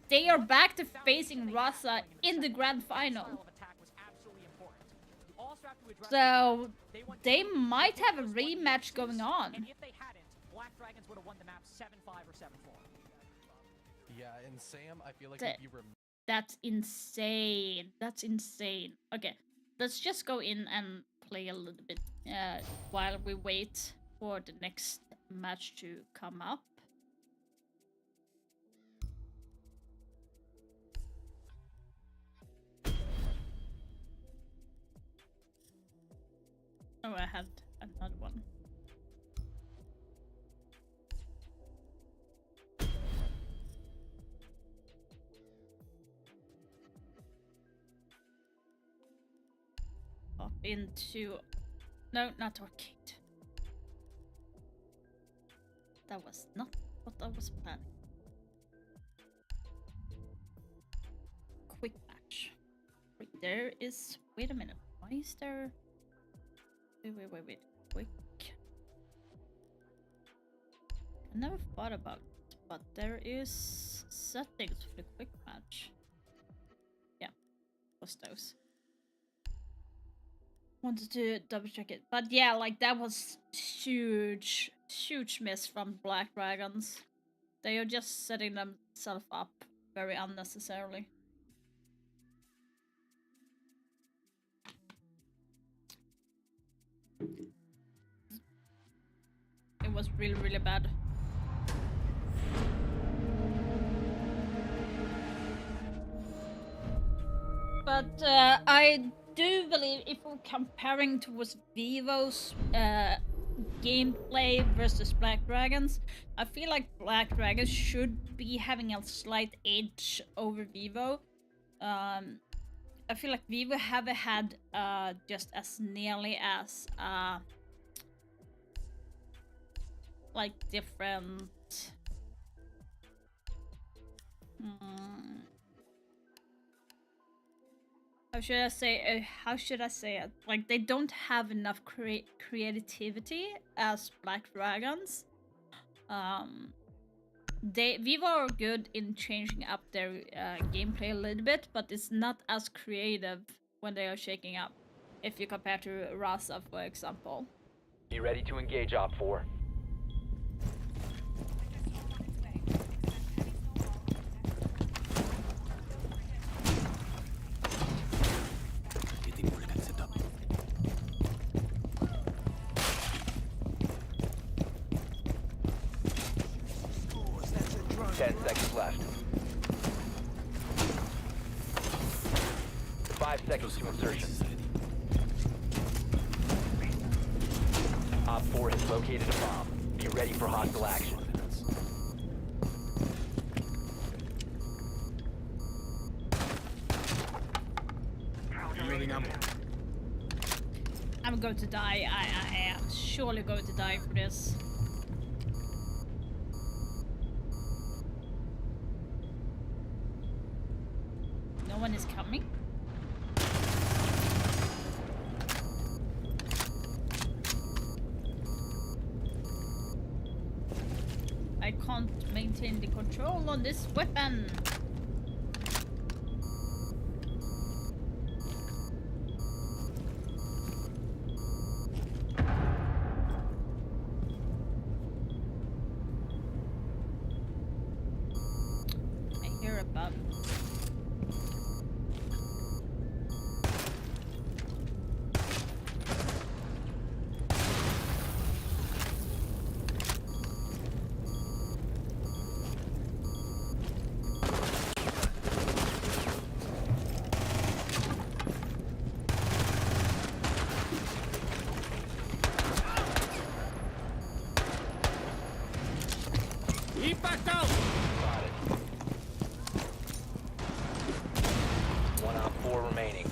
they are back to facing Raza in the grand final. So they might have a rematch going on. Black Dragons would have won the map 7-5 or 7-4. Yeah, and Sam, I feel like that's insane. That's insane. Okay, let's just go in and play a little bit while we wait for the next match to come up. Oh, I had another one. Up into... No, not arcade. That was not what I was planning. Quick match. Wait, there is... Wait a minute. Why is there... Wait. Quick. I never thought about it, but there is settings for the quick match. Yeah, what's those? Wanted to double check it, but yeah, like that was huge miss from Black Dragons. They are just setting themselves up very unnecessarily. It was really, really bad. But I do believe if we're comparing towards Vivo's gameplay versus Black Dragons, I feel like Black Dragons should be having a slight edge over Vivo. I feel like Vivo haven't had just as nearly as like different how should I say it? Like, they don't have enough creativity as Black Dragons. Vivo are good in changing up their gameplay a little bit, but it's not as creative when they are shaking up. If you compare to Raza, for example. Be ready to engage Op 4. 10 seconds left. 5 seconds to insertion. Op 4 has located a bomb. Be ready for hostile action. I'm going to die. I am surely going to die for this. No one is coming. I can't maintain the control on this weapon. I hear a bug. One op 4 remaining.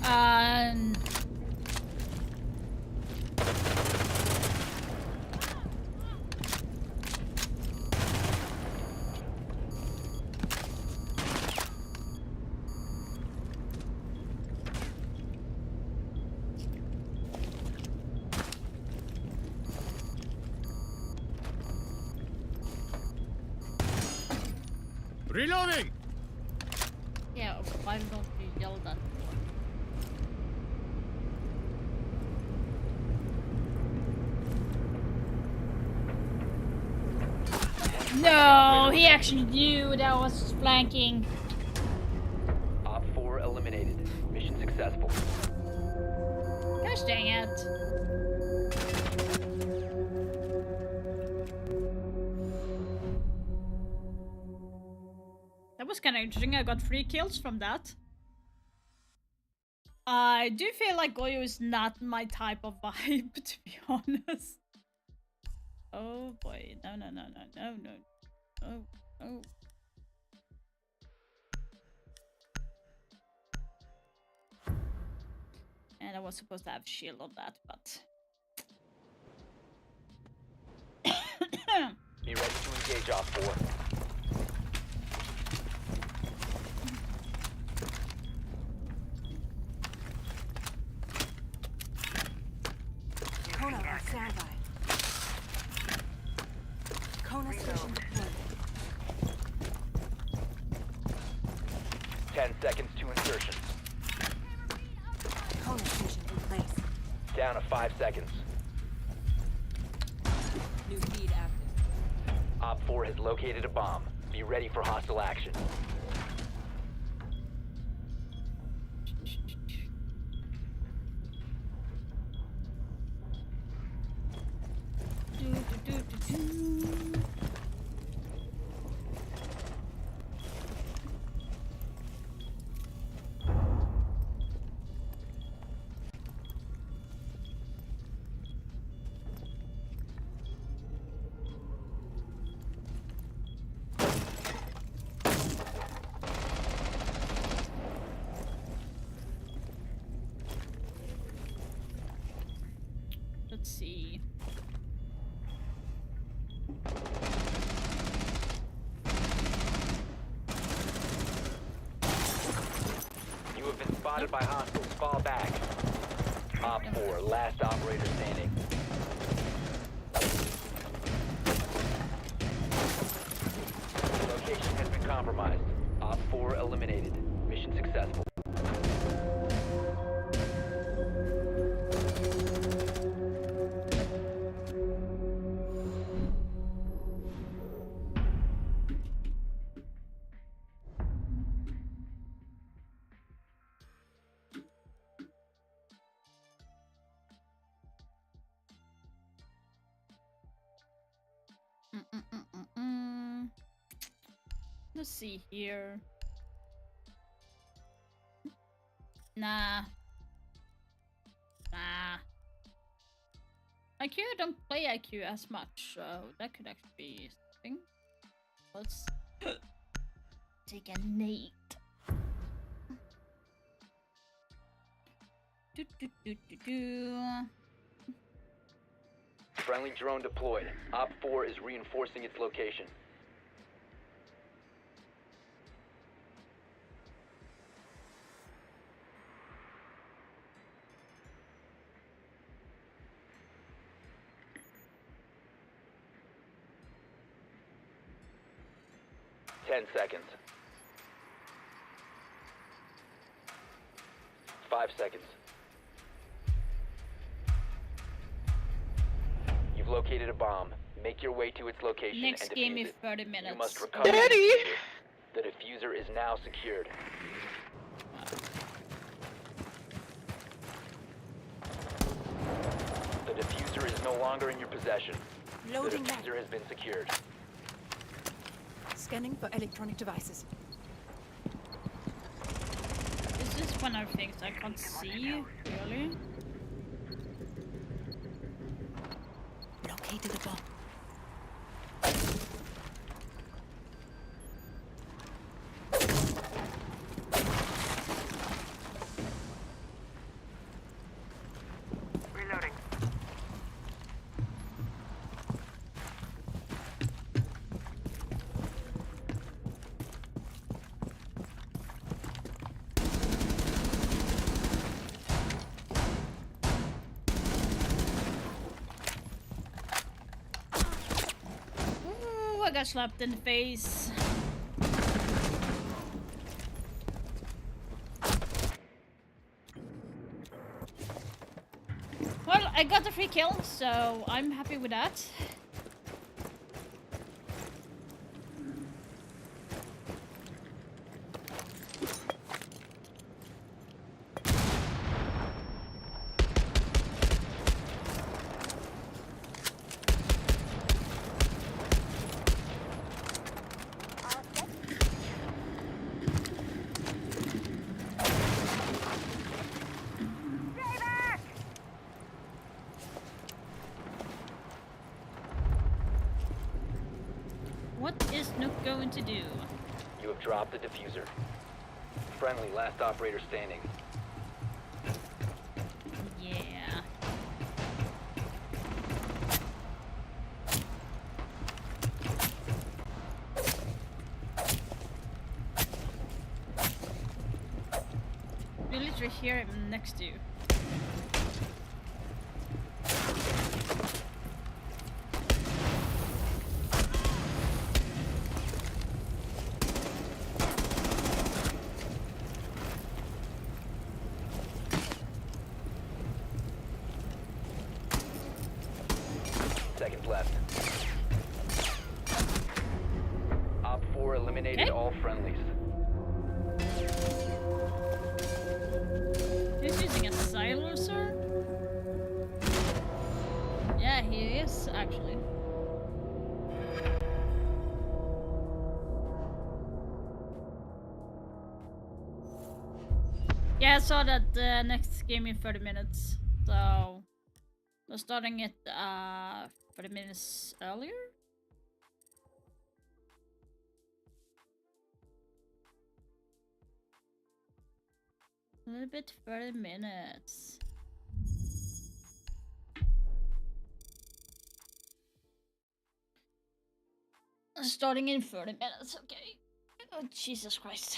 Um. Reloading! Yeah, why don't you yell that more? No, he actually knew that I was flanking. Op 4 eliminated. Mission successful. Gosh dang it. That was kind of interesting. I got 3 kills from that. I do feel like Goyo is not my type of vibe, to be honest. Oh boy, no. Oh. And I was supposed to have shield on that, but... Be ready to engage op 4. Kona on standby. Kona station deployed. 10 seconds to insertion. Kona station in place. Down to 5 seconds. New feed active. Op 4 has located a bomb. Be ready for hostile action. Let's see. You have been spotted by hostiles. Fall back. Op 4, last operator standing. Location has been compromised. Op 4 eliminated. Mission successful. Let's see here. Nah. IQ, I don't play IQ as much, so that could actually be something. Let's take a nade. Friendly drone deployed. Op 4 is reinforcing its location. Ten seconds. 5 seconds. You've located a bomb. Make your way to its location Next and game defuse is it. 30 minutes. You must recover Daddy! the diffuser is now secured. The diffuser is no longer in your possession. Loading the map. diffuser has been secured. Scanning for electronic devices. This is one of the things I can't see, really. Located a bomb. Reloading. Ooh, I got slapped in the face. Well, I got a free kill, so I'm happy with that. What is Nook going to do? You have dropped the diffuser. Friendly, last operator standing. Yeah. You literally hear him next to you. Seconds left. Op 4 eliminated Okay. all friendlies. He's using a silencer? Yeah, he is actually. Yeah, I saw that the next game in 30 minutes. So we're starting it 30 minutes earlier. A little bit 30 minutes. Starting in 30 minutes, okay. Oh, Jesus Christ.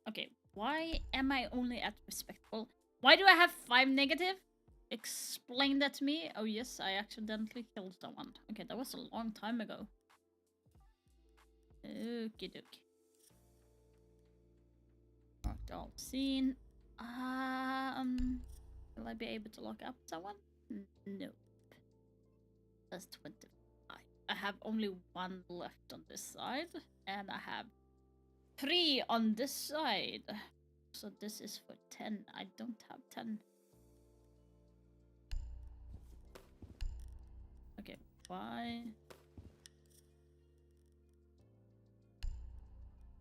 Okay, why am I only at respectable? Why do I have 5 negative? Explain that to me. Oh yes, I accidentally killed someone. Okay, that was a long time ago. Okie dokie. Marked all seen. Will I be able to lock up someone? Nope. That's 25. I have only 1 left on this side, and I have 3 on this side. So this is for 10. I don't have 10. Okay, why?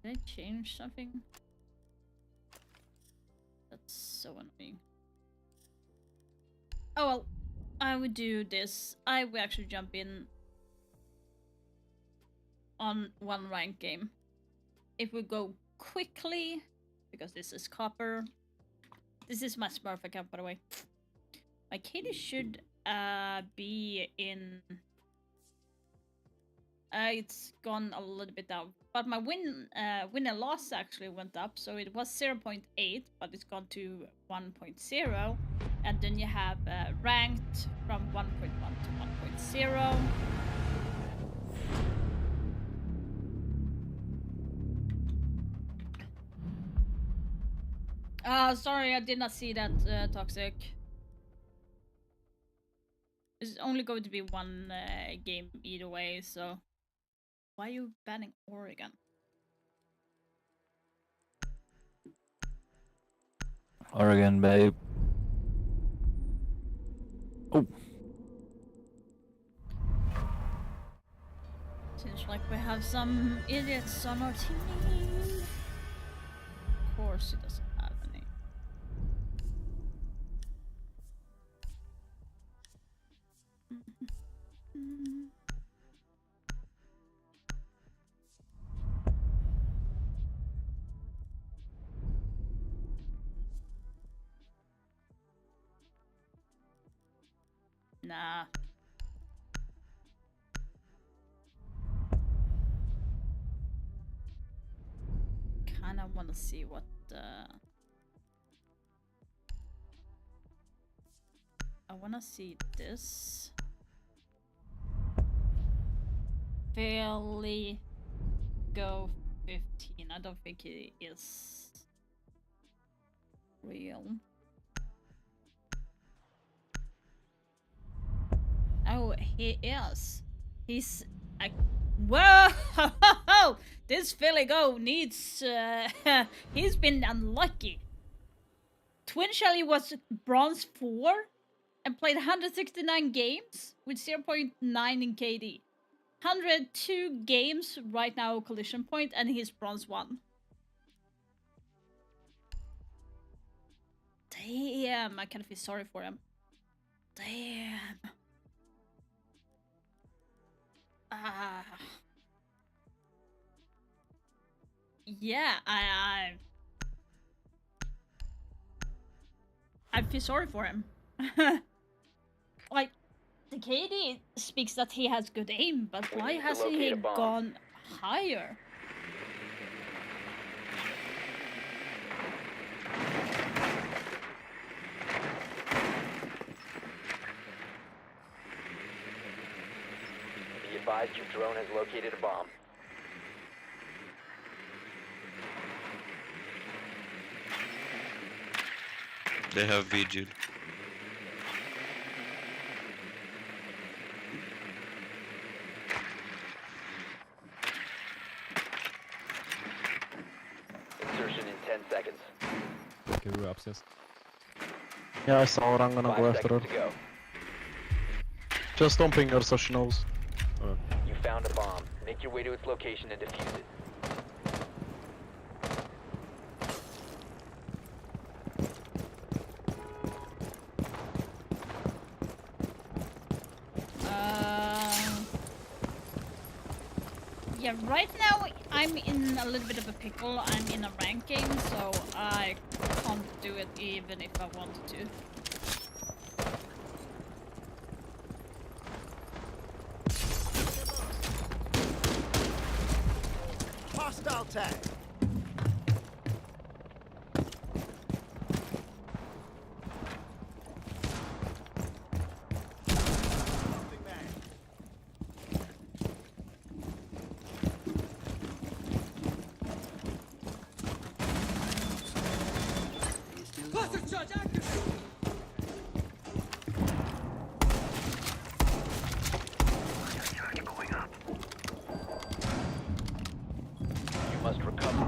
Did I change something? That's so annoying. Oh well, I would do this. I would actually jump in on one rank game. It would go quickly, because this is copper. This is my Smurf account, by the way. My KD should be in... it's gone a little bit down. But my win and loss actually went up. So it was 0.8, but it's gone to 1.0. And then you have ranked from 1.1 to 1.0. Sorry, I did not see that, Toxic. It's only going to be one game either way, so... Why are you banning Oregon? Oregon, babe. Oh. Seems like we have some idiots on our team. Of course it doesn't have any. Nah. Kinda wanna see what I wanna see this. Fairly go 15. I don't think he is real. Oh, he is. He's a... Whoa! This Philly Go needs... he's been unlucky. Twin Shelly was bronze 4 and played 169 games with 0.9 in KD. 102 games right now collision point, and he's bronze 1. Damn, I kind of feel sorry for him. Damn. Yeah, I feel sorry for him. Like, the KD speaks that he has good aim, but why hasn't he gone higher? Be advised your drone has located a bomb. They have V, Jude. Insertion in 10 seconds. Okay, we're upstairs. Yeah, I saw it. I'm gonna go 5 after seconds it. to go. Just don't ping her so she knows. You found a bomb. Make your way to its location and defuse it. Yeah, right now I'm in a little bit of a pickle. I'm in a rank game, so I can't do it even if I wanted to. Hostile tag. You must recover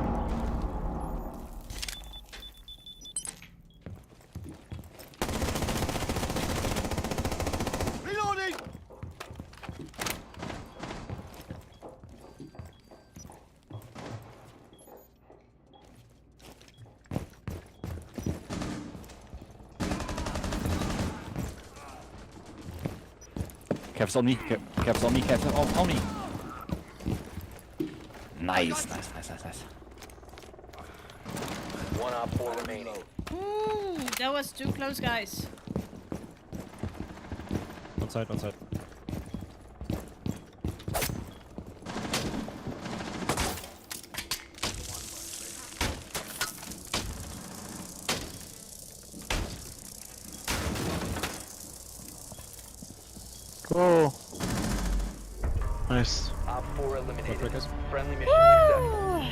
Caps on me. Caps on me. Caps on me. Nice. One op 4 remaining. Ooh, that was too close, guys. On side. Go. Nice. Op 4 eliminated. Breakers. Friendly mission successful.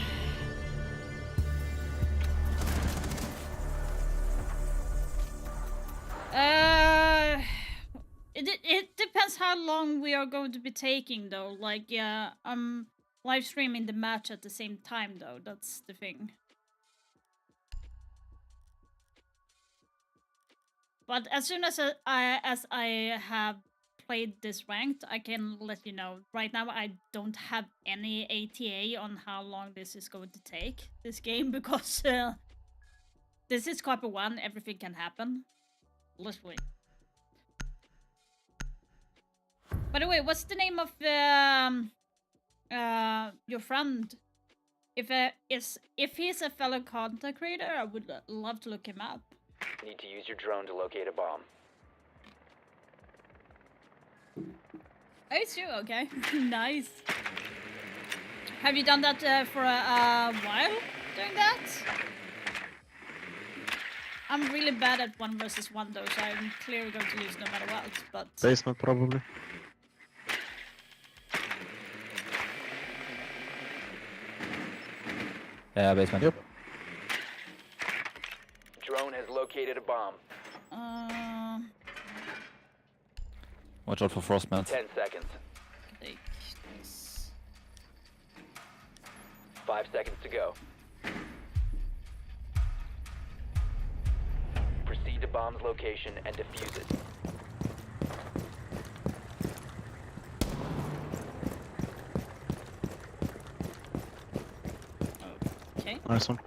It depends how long we are going to be taking, though. Like, yeah, I'm live streaming the match at the same time, though. That's the thing. But as soon as I have played this ranked, I can let you know. Right now, I don't have any ATA on how long this is going to take, this game, because this is Copper 1, everything can happen. Literally. By the way, what's the name of your friend? If he's a fellow content creator, I would love to look him up. Need to use your drone to locate a bomb. Oh, it's you, okay. Nice. Have you done that for a while, doing that? I'm really bad at 1 versus 1 though, so I'm clearly going to lose no matter what, but... Basement probably. Yeah, basement. Yep. Drone has located a bomb. Watch out for frost melt. 10 seconds. Take this. 5 seconds to go. Proceed to bomb's location and defuse it. Okay. Nice one.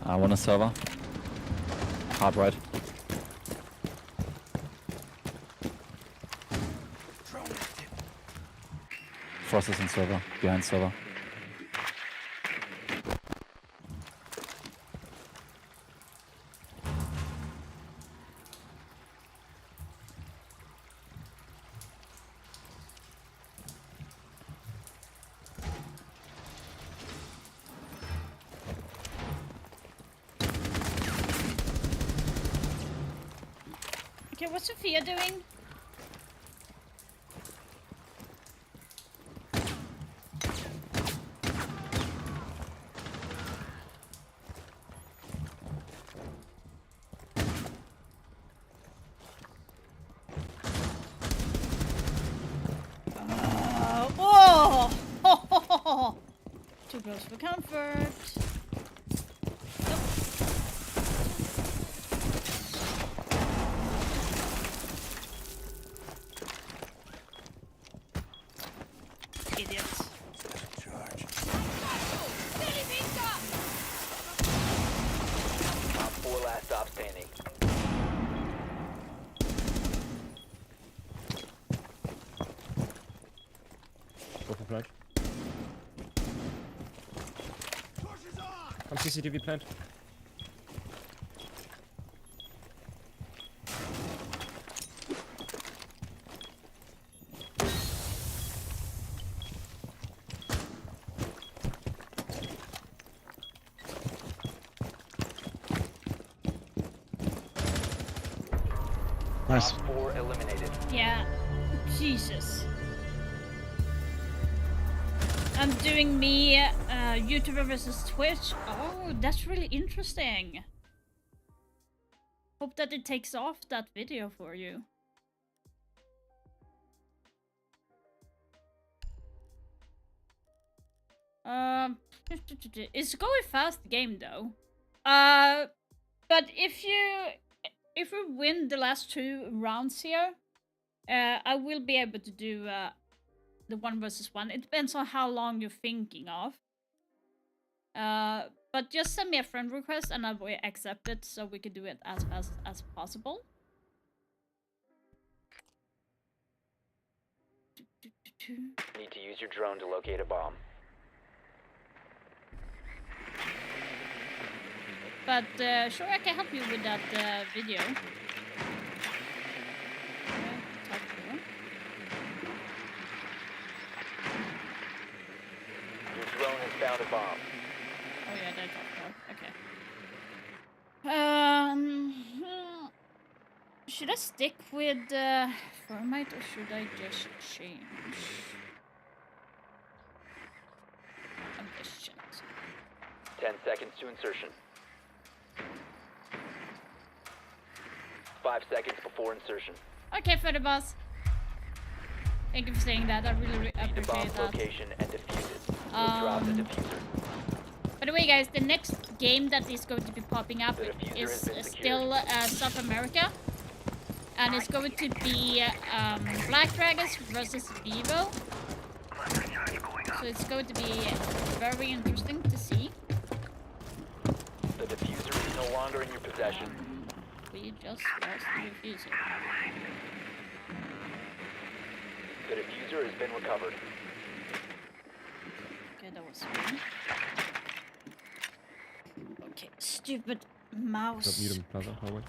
I want a server. Hard right. Frost is in server. Behind server. Okay, what's Sophia doing? Oh! Too close for comfort. Idiots. Op 4 last stop standing. Go for flag. Come CCTV plant. Nice. Op 4 eliminated. Yeah. Jesus. I'm doing me YouTuber versus Twitch. Oh, that's really interesting. Hope that it takes off that video for you. It's going fast game though. But if we win the last 2 rounds here, I will be able to do the 1 versus 1. It depends on how long you're thinking of. But just send me a friend request and I will accept it so we can do it as fast as possible. Need to use your drone to locate a bomb. But sure, I can help you with that video. Your drone has found a bomb. Oh yeah, that's all. Okay. Should I stick with Thermite or should I just change? I'm just changing. 10 seconds to insertion. 5 seconds before insertion. Okay, for the boss. Thank you for saying that. I really appreciate Bomb's that. location and defuse it. Drop the diffuser. By the way, guys, the next game that is going to be popping up is still South America. And it's going to be Black Dragons versus Vivo. So it's going to be very interesting to see. The diffuser is no longer in your possession. We just lost the diffuser. The diffuser has been recovered. Okay, that was fun. Okay, stupid mouse. Mute him, Plaza. Hallway.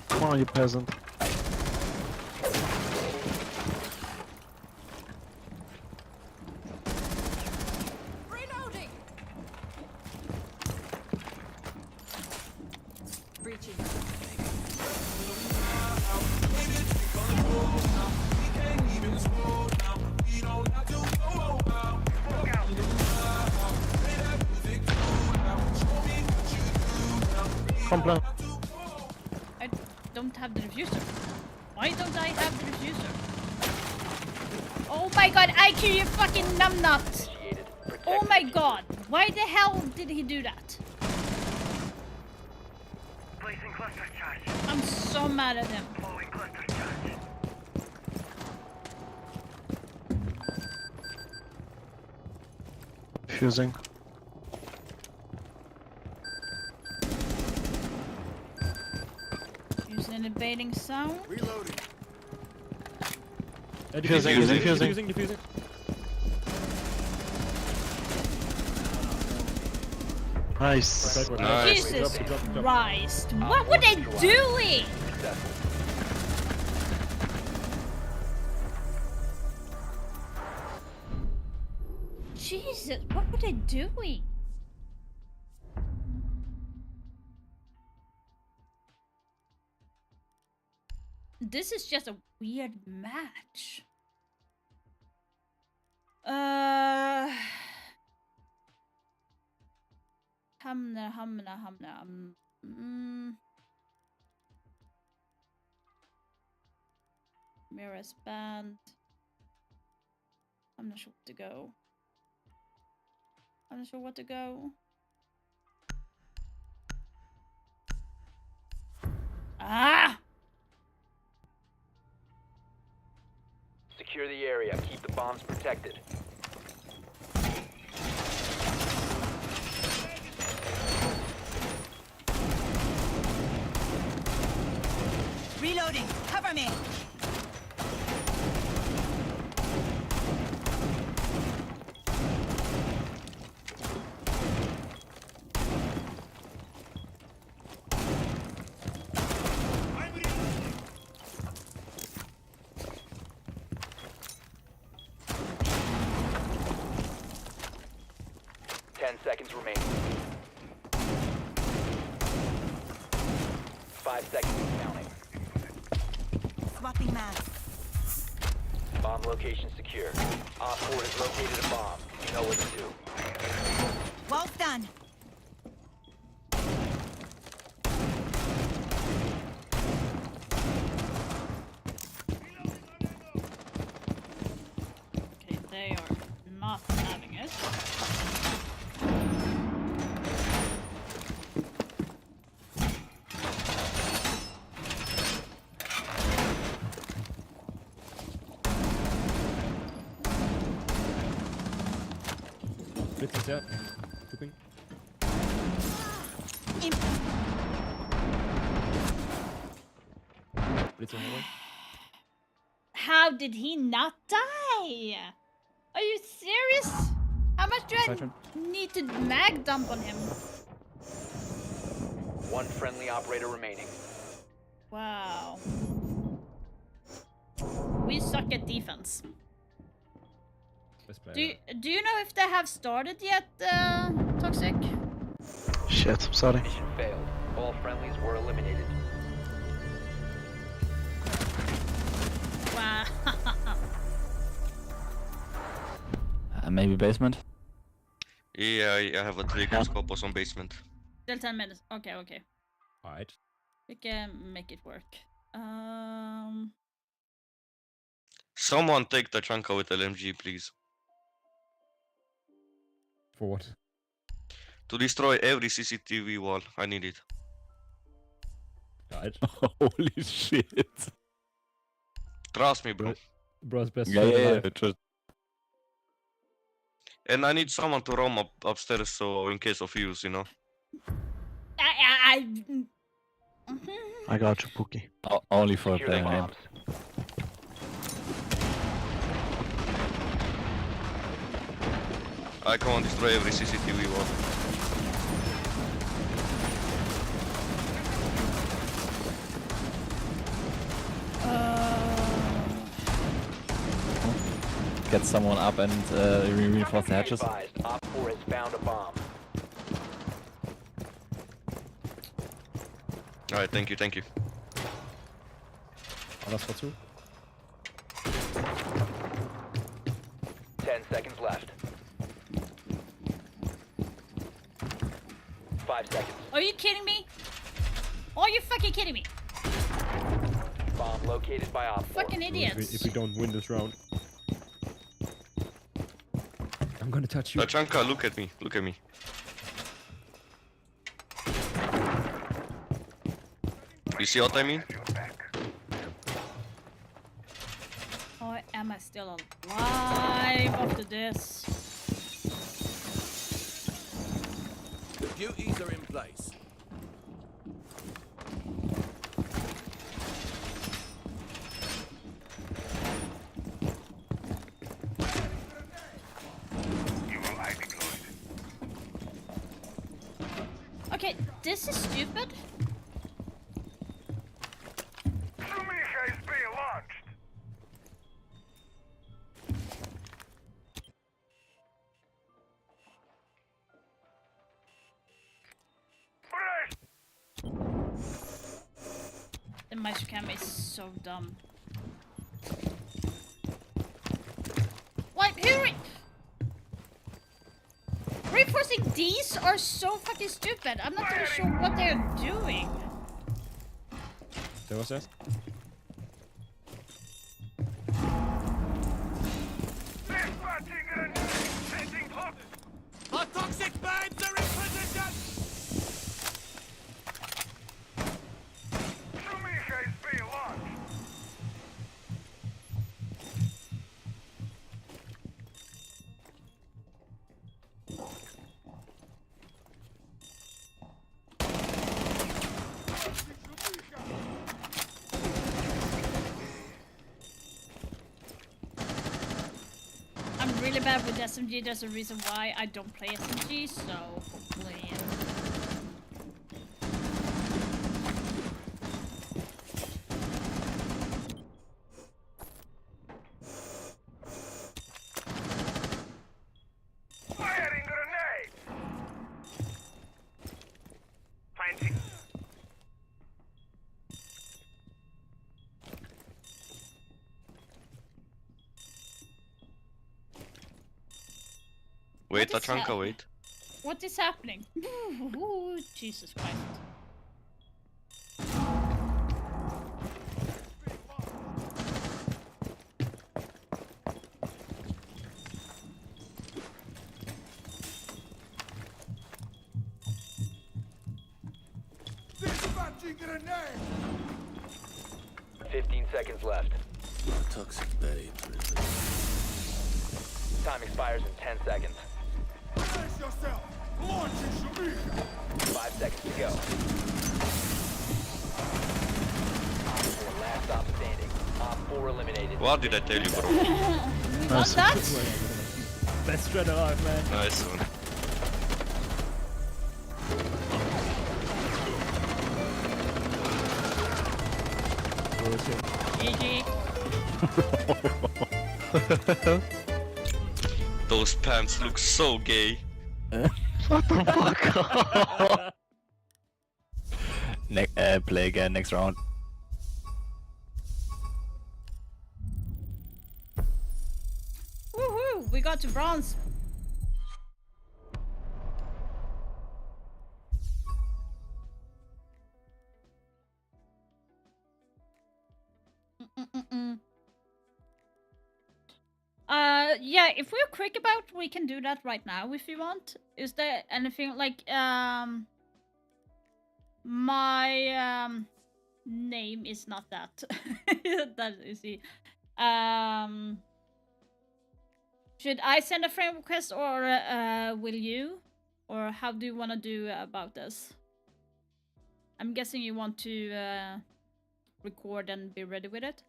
Come on, you peasant. Reloading. Breaching. Complain. I don't have the diffuser. Why don't I have the diffuser? Oh my god, IQ, you fucking numbnut! Oh my god, why the hell did he do that? Placing cluster charge. I'm so mad at him. Following cluster charge. Fusing. Using an invading sound. Reloading. Defusing. Nice. Jesus Christ, what were they doing? Jesus, what were they doing? This is just a weird match. Hamna. Mirror's band. I'm not sure where to go. Ah! Secure the area. Keep the bombs protected. Reloading. Cover me. Seconds remaining. 5 seconds counting. Swapping mag. Bomb location secure. Op 4 has located a bomb. You know what to do. Well done. Okay, they are not having it. Blitz is there. Cooking. Blitz on the way. How did he not die? Are you serious? How much do I need to mag dump on him? One friendly operator remaining. Wow. We suck at defense. Do you know if they have started yet, Toxic? Shit, I'm sorry. Mission failed. All friendlies were eliminated. Wow. Maybe basement? Yeah, I have a trigger scope on basement. Still 10 minutes. Okay, okay. Alright. We can make it work. Someone take the Tachanka with LMG, please. For what? To destroy every CCTV wall. I need it. Alright. Holy shit. Trust me, bro. Bro's best Yeah, friend yeah, alive. just... And I need someone to roam upstairs, so in case of use, you know. I got you, Pookie. Only for Secure the playing game. bombs. I come and destroy every CCTV wall. Get someone up and reinforce the hatches. Advised, Op 4 has found a bomb. Alright, thank you, thank you. Others for two. 10 seconds left. 5 seconds. Are you kidding me? Are you fucking kidding me? Bomb located by Op 4. Fucking idiots. If we don't win this round. I'm gonna touch you. Tachanka, look at me, look at me. You see what I mean? Oh, am I still alive after this? Duties are in place. Okay, this is stupid. Sumisha is being launched. The Maestro Cam is so dumb. Like, reinforcing these are so fucking stupid. I'm not even sure what they're doing. There was that. Our toxic mines are in position! Sumisha is being launched. I'm really bad with SMG. There's a reason why I don't play SMG, so hopefully. Firing grenade. Planting. Wait, What is Tachanka, that? wait. What is happening? Ooh, Jesus Christ. Dispatching grenade! 15 seconds left. Toxic babe. Time expires in 10 seconds. yourself! Launching Shamika! 5 seconds to go. Op 4, last stop standing. Op 4 eliminated. What did I tell you, bro? We got that? Best thread alive, man. Nice one. GG. Those pants look so gay. What the fuck? Play again next round. Woohoo! We got to bronze. Yeah, if we're quick about, we can do that right now if you want. Is there anything like my name is not that. That is easy. Should I send a friend request or will you? Or how do you want to do about this? I'm guessing you want to record and be ready with it.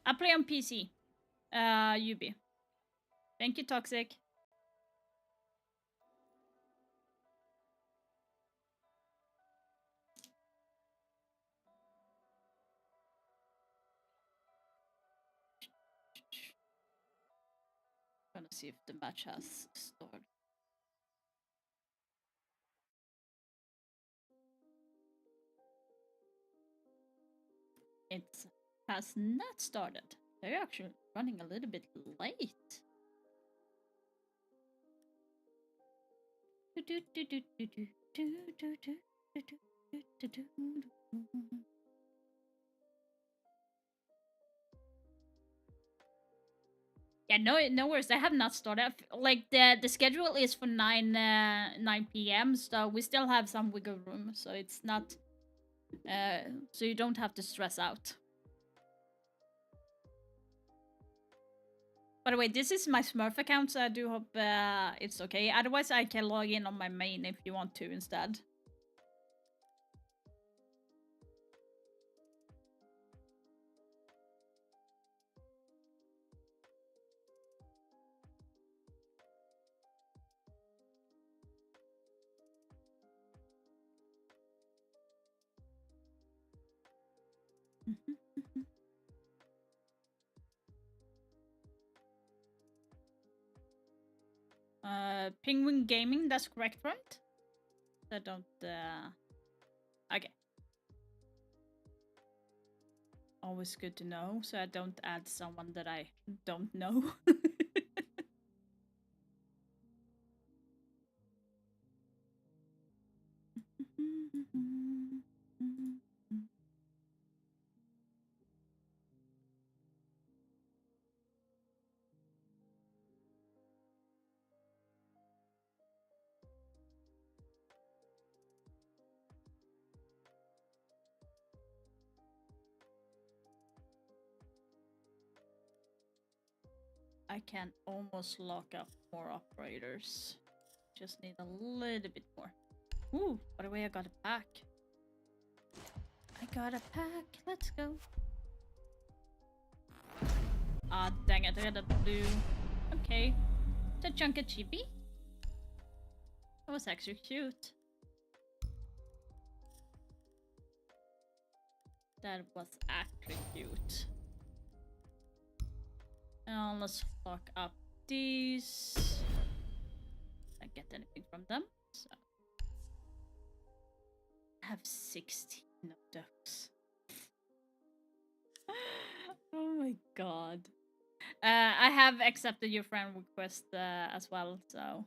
I play on PC. UB. Thank you, Toxic. Gonna see if the match has started. It has not started. They're actually running a little bit late. Yeah, no worries. I have not started. Like the schedule is for 9 p.m. So we still have some wiggle room. So it's not. So you don't have to stress out. By the way, this is my Smurf account, so I do hope it's okay. Otherwise, I can log in on my main if you want to instead. Penguin Gaming, that's correct, right? I don't, okay. Always good to know, so I don't add someone that I don't know. I can almost lock up more operators. Just need a little bit more. Ooh, by the way, I got a pack. I got a pack. Let's go. Ah, dang it. I got a blue. Okay. It's a chunk of chibi. That was actually cute. That was actually cute. Let's lock up these. I get anything from them, so I have 16 of those. Oh my god. I have accepted your friend request as well, so.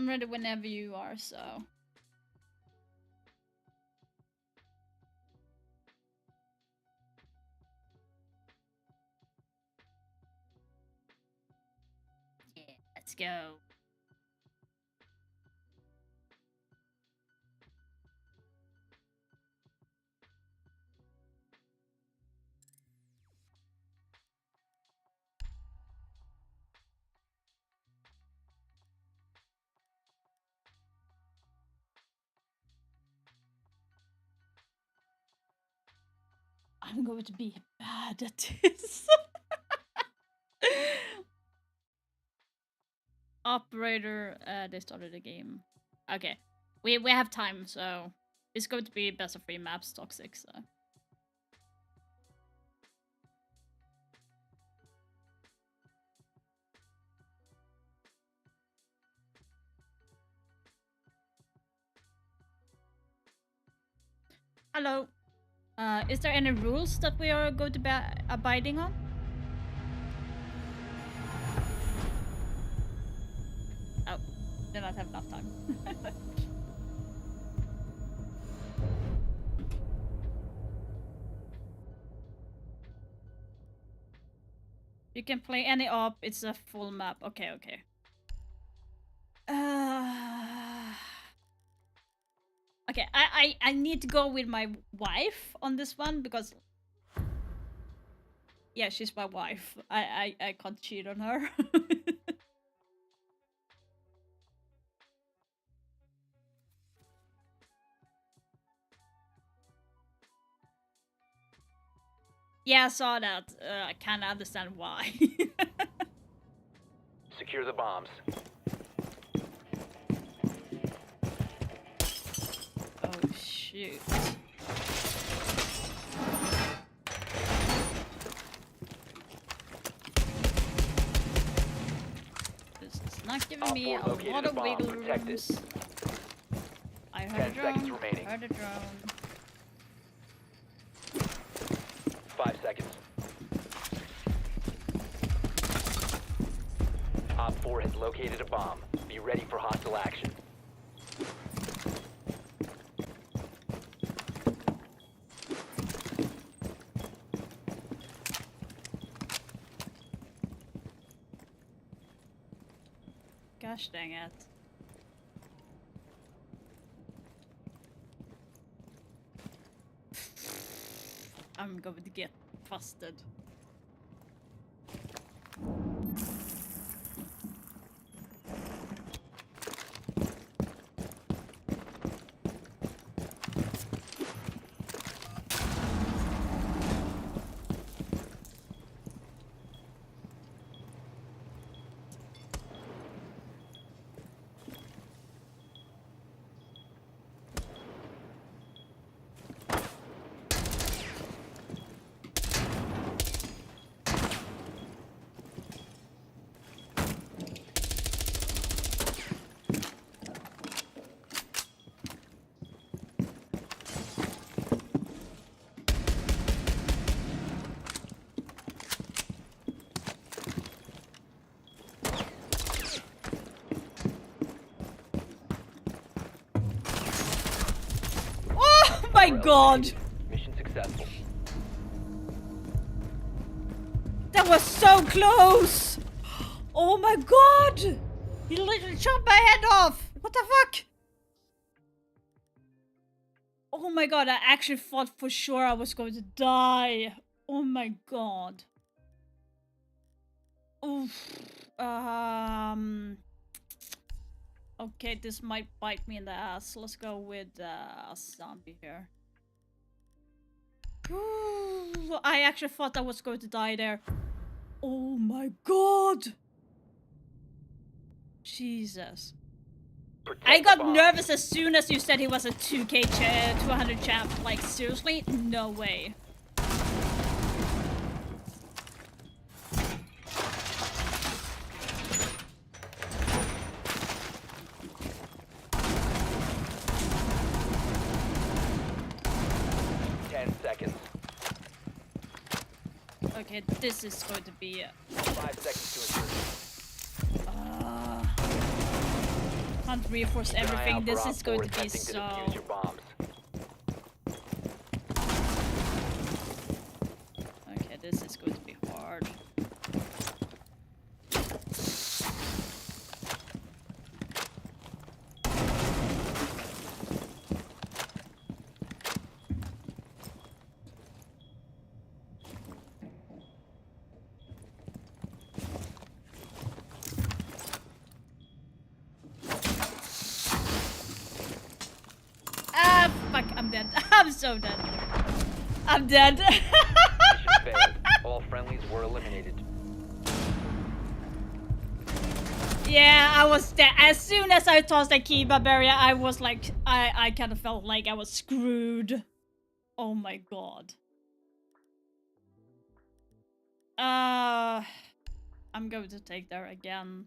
I'm ready whenever you are, so. Yeah, let's go. I'm going to be bad at this. Operator, they started a game. Okay, we have time, so it's going to be best of 3 maps, toxic. So. Hello. Is there any rules that we are going to be abiding on? Oh, do not have enough time. You can play any op, it's a full map. Okay, okay. Okay, I need to go with my wife on this one because yeah, she's my wife. I can't cheat on her. Yeah, I saw that. I can't understand why. Secure the bombs. Oh shoot. This is not giving me a lot of wiggle rooms. I heard a drone. I heard a drone. 5 seconds. Op 4 has located a bomb. Be ready for hostile action. Gosh dang it. I'm going to get busted. My god! Mission successful. That was so close! Oh my god! He literally chopped my head off! What the fuck? Oh my god, I actually thought for sure I was going to die. Oh my god. Oof. Okay, this might bite me in the ass. Let's go with a zombie here. Ooh, I actually thought I was going to die there. Oh my god! Jesus. I got nervous as soon as you said he was a 200 champ. Like, seriously? No way. Okay, this is going to be 5 seconds to insert. can't reinforce Keep an eye everything. out This for is Op going 4 to be attempting to so... defuse your bombs. Okay, this is going to be hard. Ah, fuck, I'm dead. I'm so dead. I'm dead. Mission failed. All friendlies were eliminated. Yeah, I was dead. As soon as I tossed that keyboard barrier, I was like, I kind of felt like I was screwed. Oh my god. I'm going to take there again.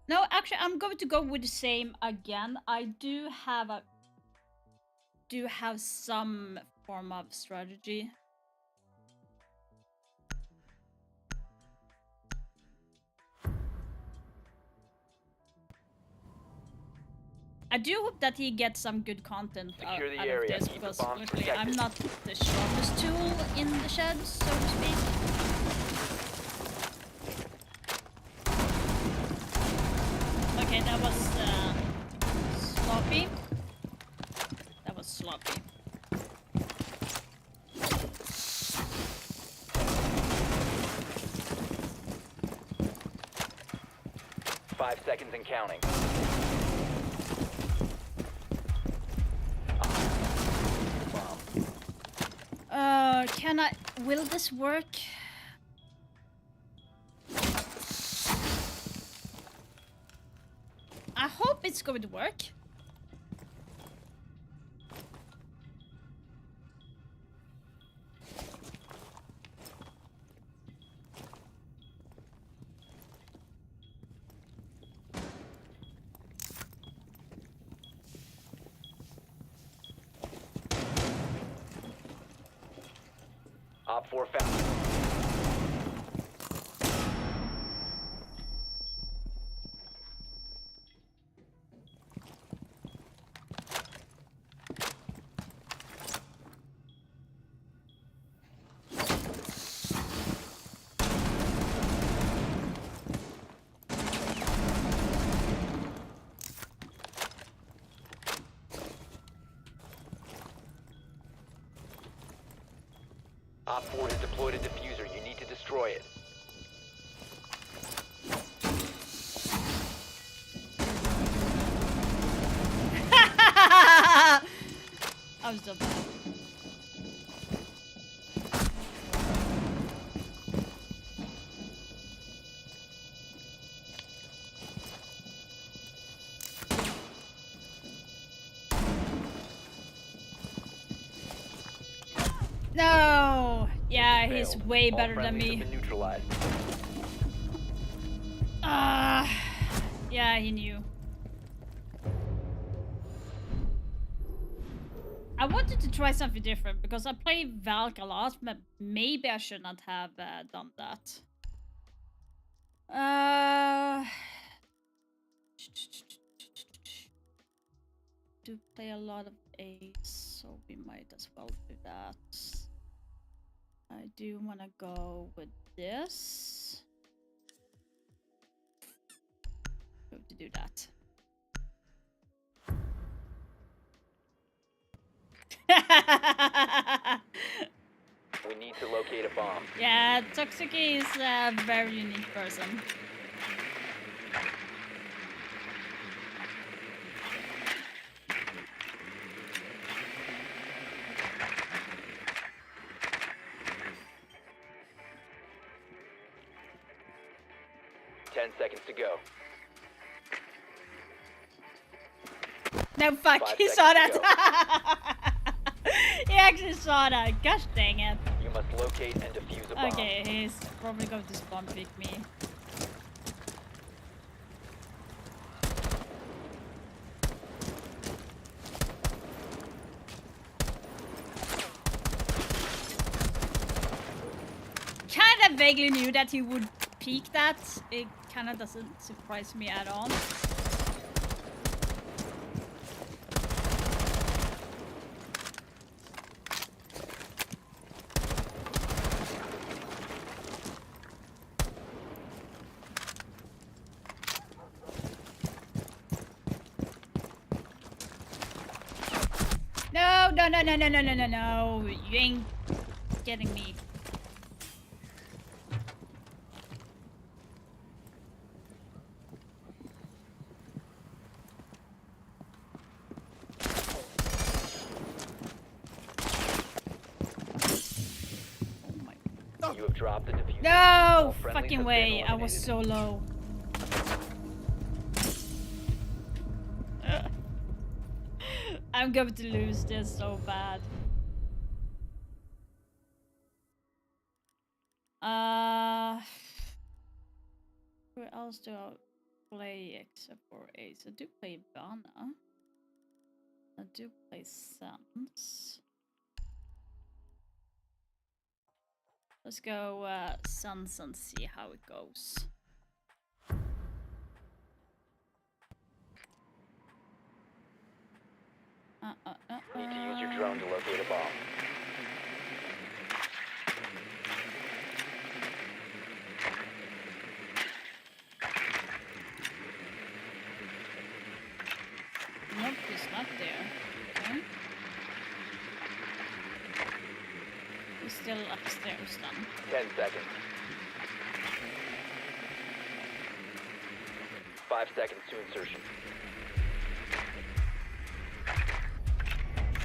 No, actually, I'm going to go with the same again. I do have some form of strategy. I do hope that he gets some good content out Secure the of area. this, Keep the because bombs honestly, I'm protected. not the strongest tool in the shed, so to speak. Okay, that was sloppy. That was sloppy. Five seconds and counting. Will this work? I hope it's going to work. Op 4 found. Op 4 has deployed a diffuser. You need to destroy it. I'm so bad. No! Yeah, he's Failed. way All better than friendlies me. have been neutralized. Yeah, he knew. I wanted to try something different because I play Valk a lot, but maybe I should not have done that. Do play a lot of Ace, so we might as well do that. I do want to go with this. Going to do that. We need to locate a bomb. Yeah, Toxiki is a very unique person. Ten seconds to go. No, fuck, 5 he seconds saw to that. He actually saw that. Gosh dang it. You must locate and defuse a bomb. Okay, he's probably going to spawn pick me. I vaguely knew that he would peek that. It kind of doesn't surprise me at all. No, no, no, no, no, no, no, no, no. You ain't getting me. You have dropped the diffuser. No All friendlies fucking have way. been I was so low. I'm going to lose this so bad. Where else do I play except for Ace? I do play Bana. I do play Suns. Let's go Suns and see how it goes. Need to use your drone to locate a bomb. Nope, he's not there. Okay. He's still upstairs then. 10 seconds. 5 seconds to insertion.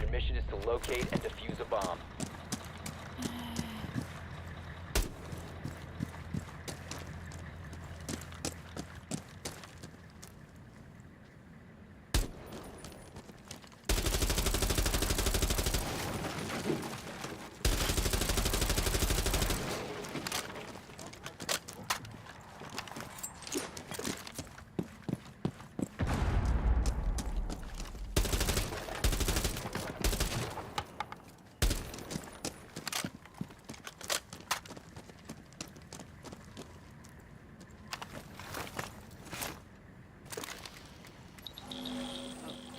Your mission is to locate and defuse a bomb.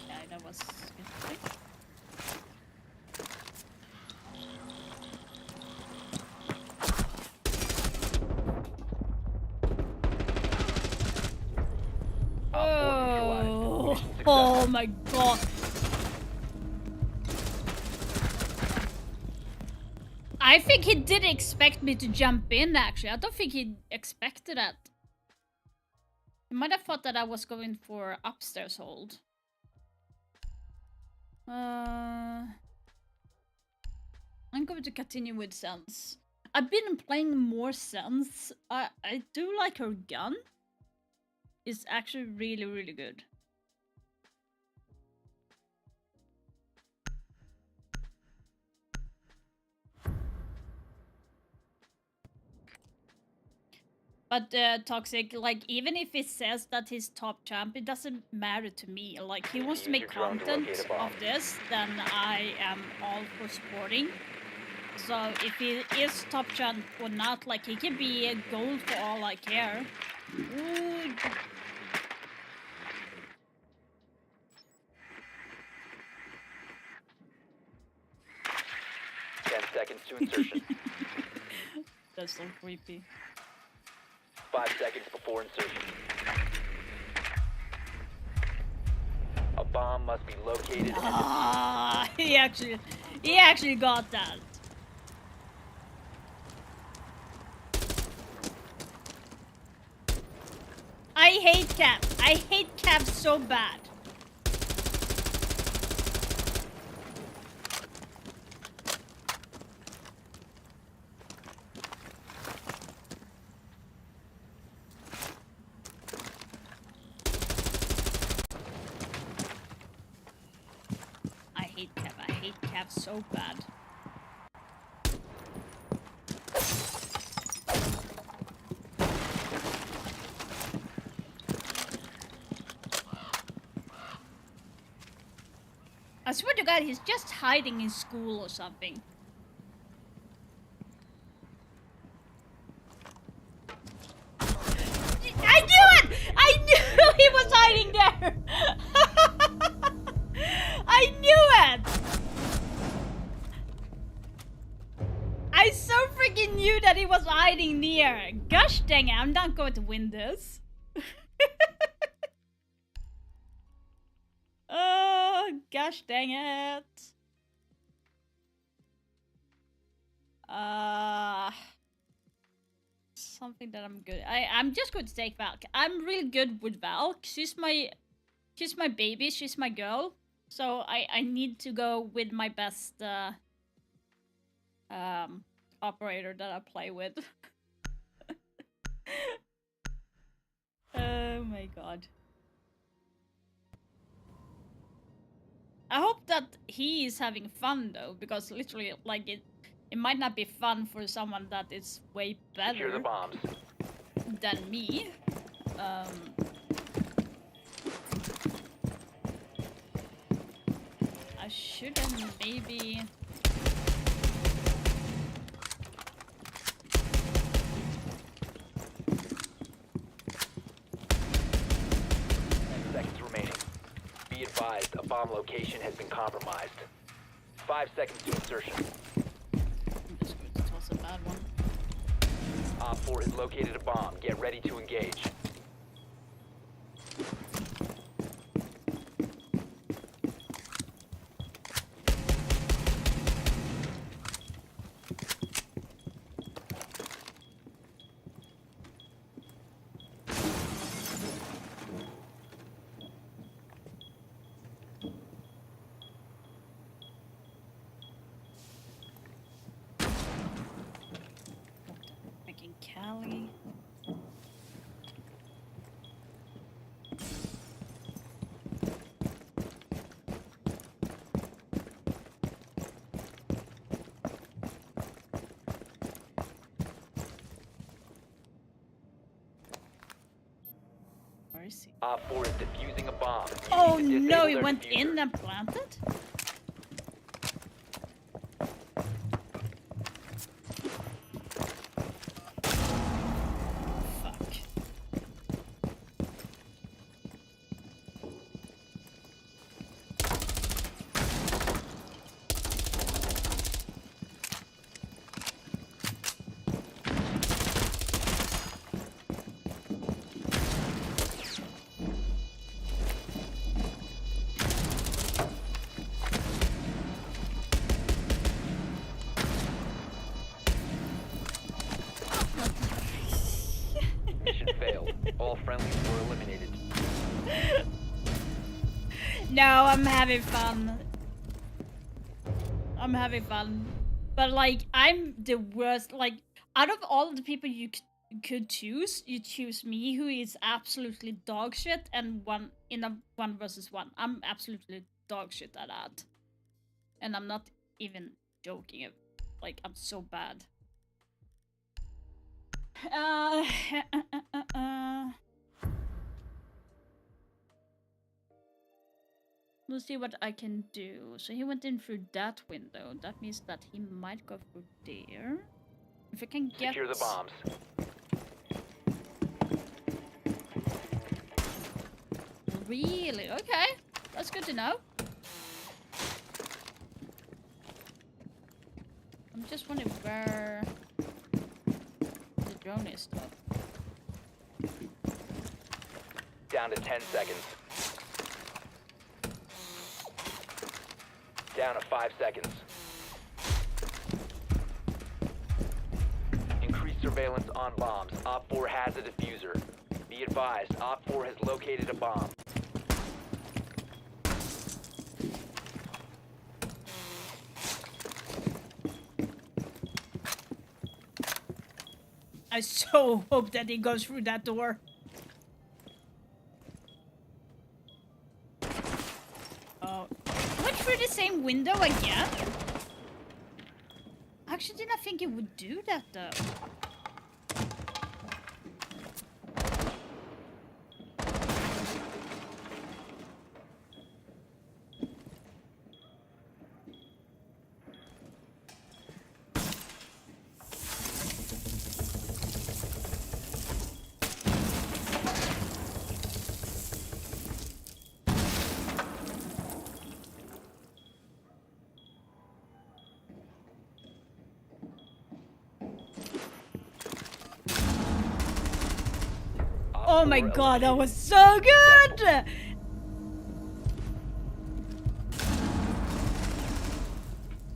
Okay, that was good. Oh my god. I think he did expect me to jump in actually. I don't think he expected that. He might have thought that I was going for upstairs hold. I'm going to continue with Sense. I've been playing more Sense. I do like her gun. It's actually really, really good. But Toxic, like, even if it says that he's top champ, it doesn't matter to me. Like, he wants to make content of this, then I am all for supporting. So if he is top champ or not, like, he can be a gold for all I care. Ooh. 10 seconds to insertion. That's so creepy. 5 seconds before insertion. A bomb must be located and Ah, he actually got that. I hate Cap. I hate Cap so bad. I hate Cap so bad. I swear to God, he's just hiding in school or something. I knew he was hiding there! I knew it! I so freaking knew that he was hiding near. Gosh dang it, I'm not going to win this. Oh, gosh dang it. Something that I'm good. I'm just going to take Valk. I'm really good with Valk. She's my baby. She's my girl. So I need to go with my best operator that I play with. Oh my god. I hope that he is having fun though, because literally, like, it might not be fun for someone that is way better Secure the bombs. than me. I should have maybe... Seconds remaining. Be advised, a bomb location has been compromised. 5 seconds to insertion. I'm just going to toss a bad one. Op 4 has located a bomb. Get ready to engage. Freaking Cali. Where is he? Op 4 is defusing a bomb. You Oh need to no, disable he their went diffuser. in and planted? Fuck. Mission failed. All friendlies were eliminated. No, I'm having fun. I'm having fun. But like, I'm the worst. Like, out of all the people you could choose, you choose me, who is absolutely dog shit, and in a 1 versus 1. I'm absolutely dog shit at that. And I'm not even joking. Like, I'm so bad. We'll see what I can do. So he went in through that window. That means that he might go through there. If I can get... Secure the bombs. Really? Okay. That's good to know. I'm just wondering where the drone is though. Down to 10 seconds. Down to 5 seconds. Increased surveillance on bombs. Op 4 has a diffuser. Be advised, Op 4 has located a bomb. I so hope that he goes through that door. Oh, went through the same window again? I actually did not think he would do that though. Oh my god, that was so good!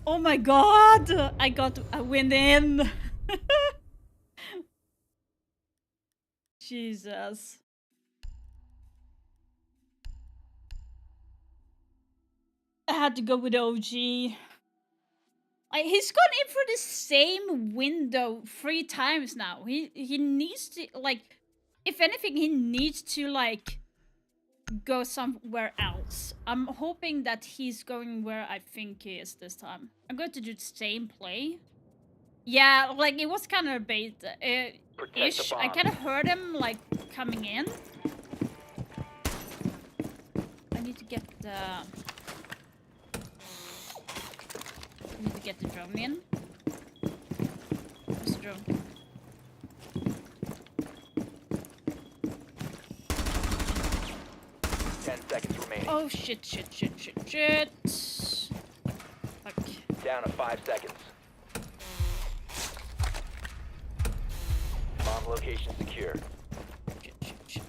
Oh my god! I got a win in! Jesus. I had to go with OG. He's gone in for the same window 3 times now. He needs to, like, if anything, he needs to, like, go somewhere else. I'm hoping that he's going where I think he is this time. I'm going to do the same play. Yeah, like, it was kind of a bait ish. I kind of heard him, like, coming in. I need to get the... drone in. Where's the drone? Oh shit. Fuck. Down to 5 seconds. Bomb location secure. Shit.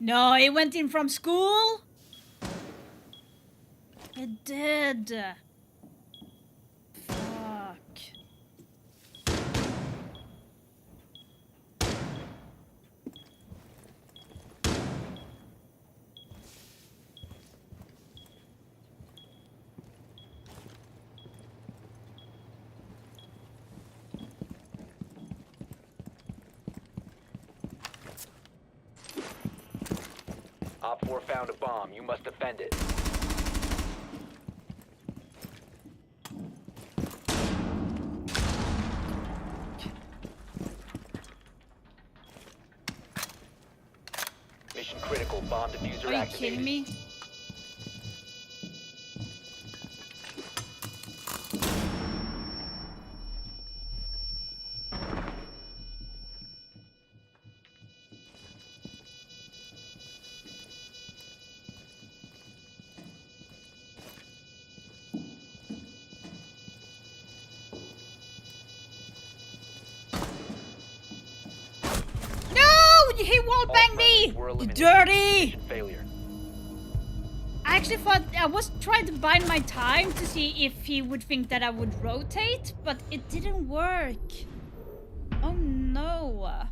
No, he went in from school? It did. Fuck. Op 4 found a bomb. You must defend it. Mission critical. Bomb diffuser Are you activated. kidding me? He wallbanged me! You dirty! Failure. I actually thought I was trying to bide my time to see if he would think that I would rotate, but it didn't work. Oh no.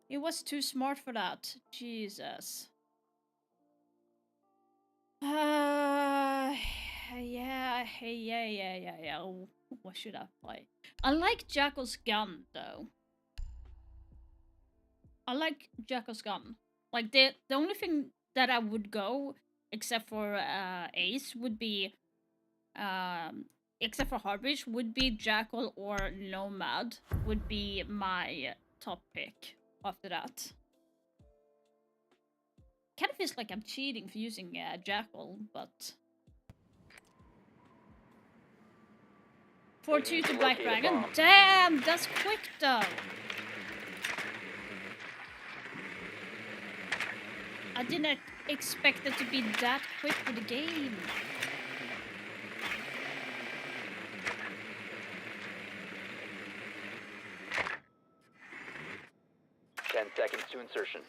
He was too smart for that. Jesus. Yeah. What should I play? I like Jackal's gun though. I like Jackal's gun. Like the only thing that I would go, except for Ace, would be except for Harbridge, would be Jackal or Nomad would be my top pick after that. Kind of feels like I'm cheating for using Jackal, but 4-2 to Black Dragon. Damn, that's quick though. I didn't expect it to be that quick for the game. Ten seconds to insertion.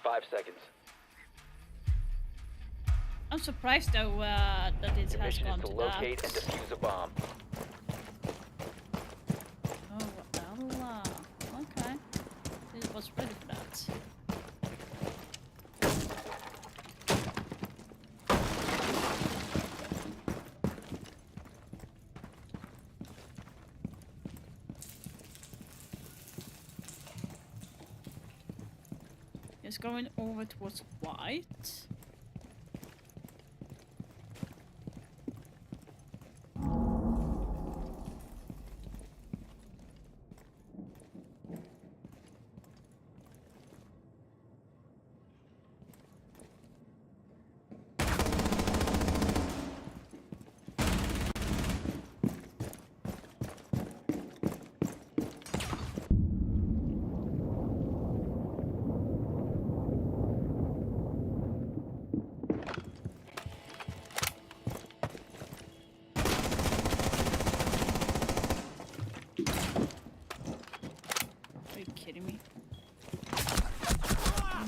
5 seconds. I'm surprised though that it Your has mission gone is to to locate that. and defuse a bomb. Oh, well, okay. It was ready for that. It's going over towards white.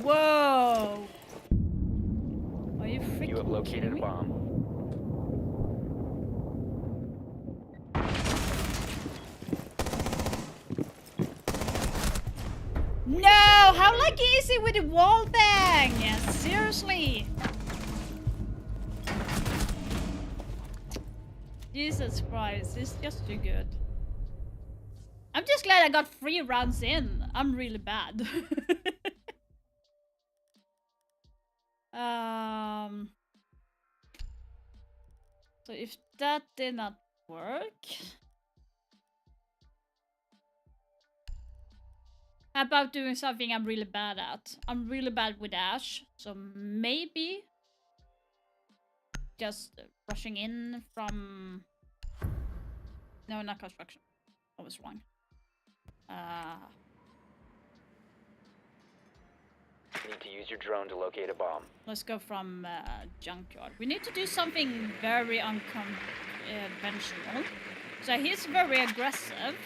Whoa! Are you freaking You have located kidding a me? bomb. No! How lucky is he with the wall bang? Seriously? Jesus Christ, it's just too good. I'm just glad I got 3 rounds in. I'm really bad. So if that did not work, how about doing something I'm really bad at? I'm really bad with Ash, so maybe just rushing in from... No, not construction. I was wrong. You need to use your drone to locate a bomb. Let's go from junkyard. We need to do something very unconventional. So he's very aggressive.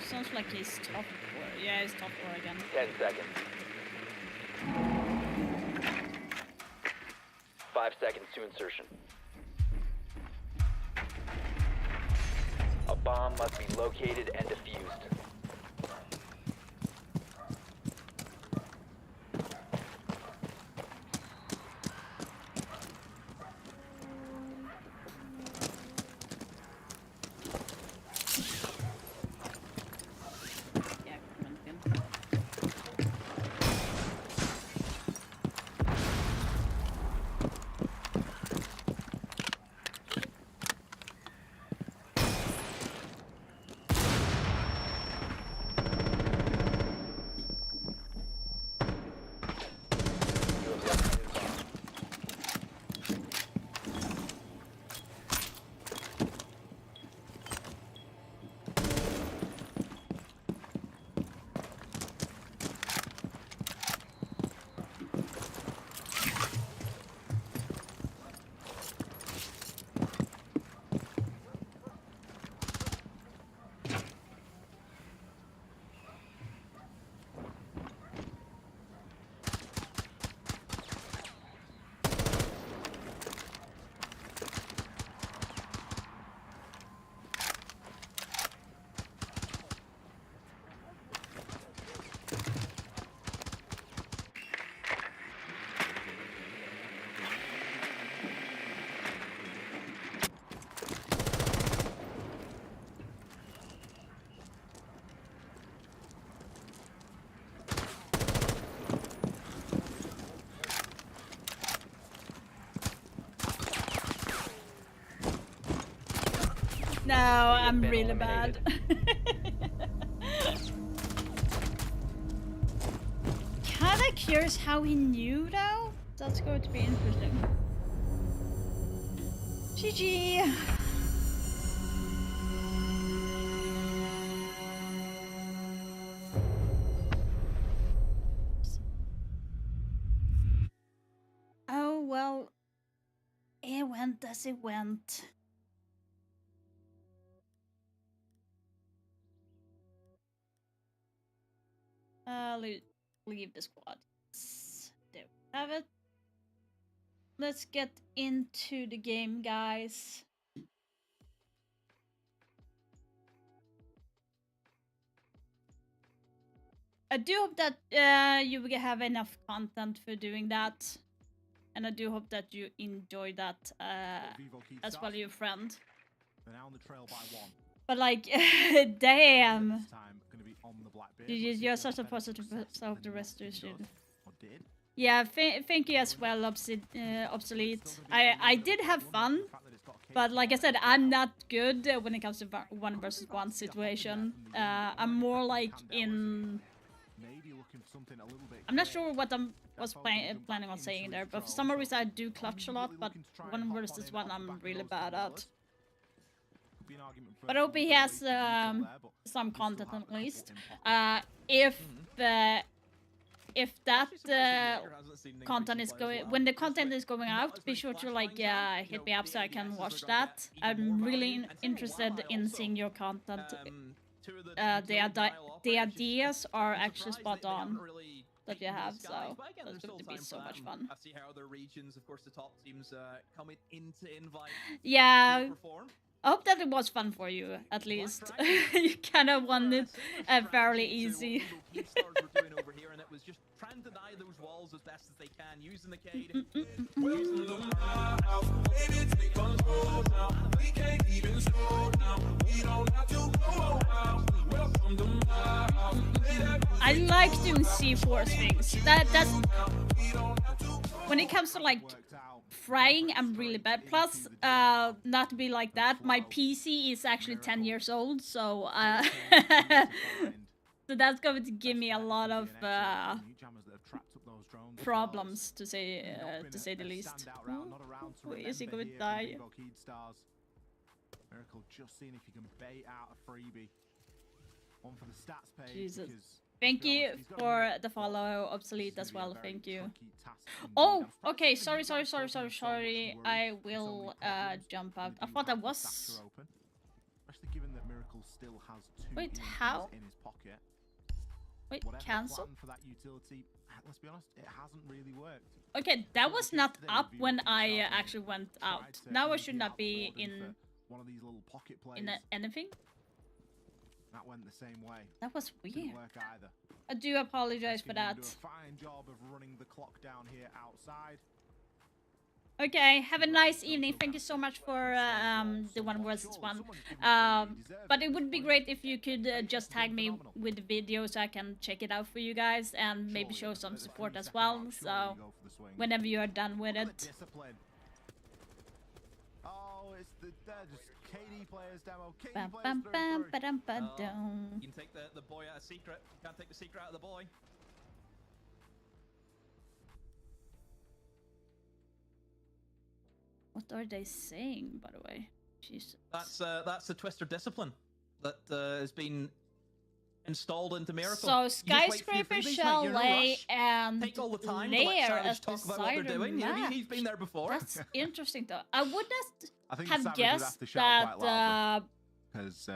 Sounds like he's top war. Yeah, he's top war again. 10 seconds. 5 seconds to insertion. A bomb must be located and defused. Yeah, come on, Finn. No, I'm really bad. Kinda curious how he knew though. That's going to be interesting. GG. Oh well, it went as it went. Leave the squad. There we have it. Let's get into the game, guys. I do hope that you will have enough content for doing that. And I do hope that you enjoy that as well, your friend. They're now on the trail by 1. But like, damn. This time going to be on the Blackbeard. You're such a positive of the restoration. Or did. Yeah, thank you as well, Obsolete. I did have fun, but like I said, I'm not good when it comes to 1 versus 1 situation. I'm more like in... I'm not sure what I was planning on saying there, but for some reason I do clutch a lot, but 1 versus 1 I'm really bad at. But I hope he has some content at least. If if that content is going, when the content is going out, be sure to like hit me up so I can watch that. I'm really interested in seeing your content. The ideas are actually spot on that you have, so that's going to be so much fun. I see how other regions, of course, the top teams coming into Invite. Yeah. I hope that it was fun for you, at least. You kind of won it fairly easy. Over here, and it was just trying to deny those walls as best as they can, using the Cade. I like doing C4 things. That's when it comes to like frying, I'm really bad. Plus, not to be like that, my PC is actually 10 years old, so so that's going to give me a lot of problems, to say the least. Ooh, is he going to die? Miracle just seeing if you can bait out a freebie. One for the stats page. Jesus. Thank you for the follow, Obsolete, as well. Thank you. Oh, okay. Sorry. I will jump out. I thought I was. Especially given that Miracle still has 2 Wait, how? in his pocket. Wait, Whatever cancel? plan for that utility, let's be honest, it hasn't really worked. Okay, that was not up when I actually went out. Now I should not be in one of these little pocket plays. in anything. That went the same way. That was weird. Didn't work either. I do apologize for that. Do a fine job of running the clock down here outside. Okay, have a nice evening. Thank you so much for the 1 versus 1. But it would be great if you could just tag me with the video so I can check it out for you guys and maybe show some support as well. So whenever you are done with it. Oh, it's the just KD players demo. KD Bam, players bam, through bam, and through. ba-dum, ba-dum. You can take the boy out of secret. You can't take the secret out of the boy. What are they saying, by the way? Jesus. That's the Twister discipline that has been installed into Miracle. So Skyscraper, Chalet, and take all the time Lair to let as talk the about what they're cider doing. map. He's been there before. That's interesting, though. I would I think have Savage would guessed have to shout that quite loudly, 'cause,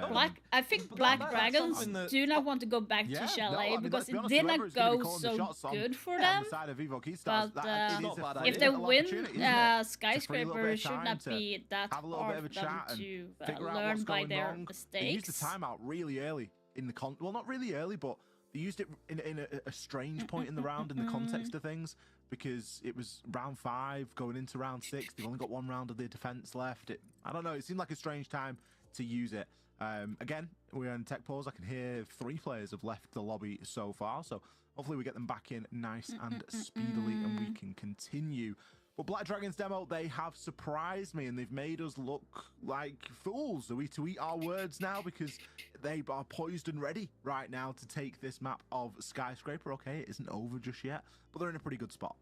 I think Black Dragons do not want to go back to Chalet because it did not go so good for them. But if they win, Skyscraper should not be that hard for them to learn by their mistakes. They used the timeout really early in the well, not really early, but they used it in a strange point in the round in the context of things, because it was round 5 going into round 6. They've only got 1 round of their defense left. I don't know. It seemed like a strange time to use it. Again, we're in tech pause. I can hear 3 players have left the lobby so far, so hopefully we get them back in nice and speedily and we can continue. But Black Dragon's demo, they have surprised me and they've made us look like fools. Are we to eat our words now? Because they are poised and ready right now to take this map of Skyscraper. Okay, it isn't over just yet, but they're in a pretty good spot.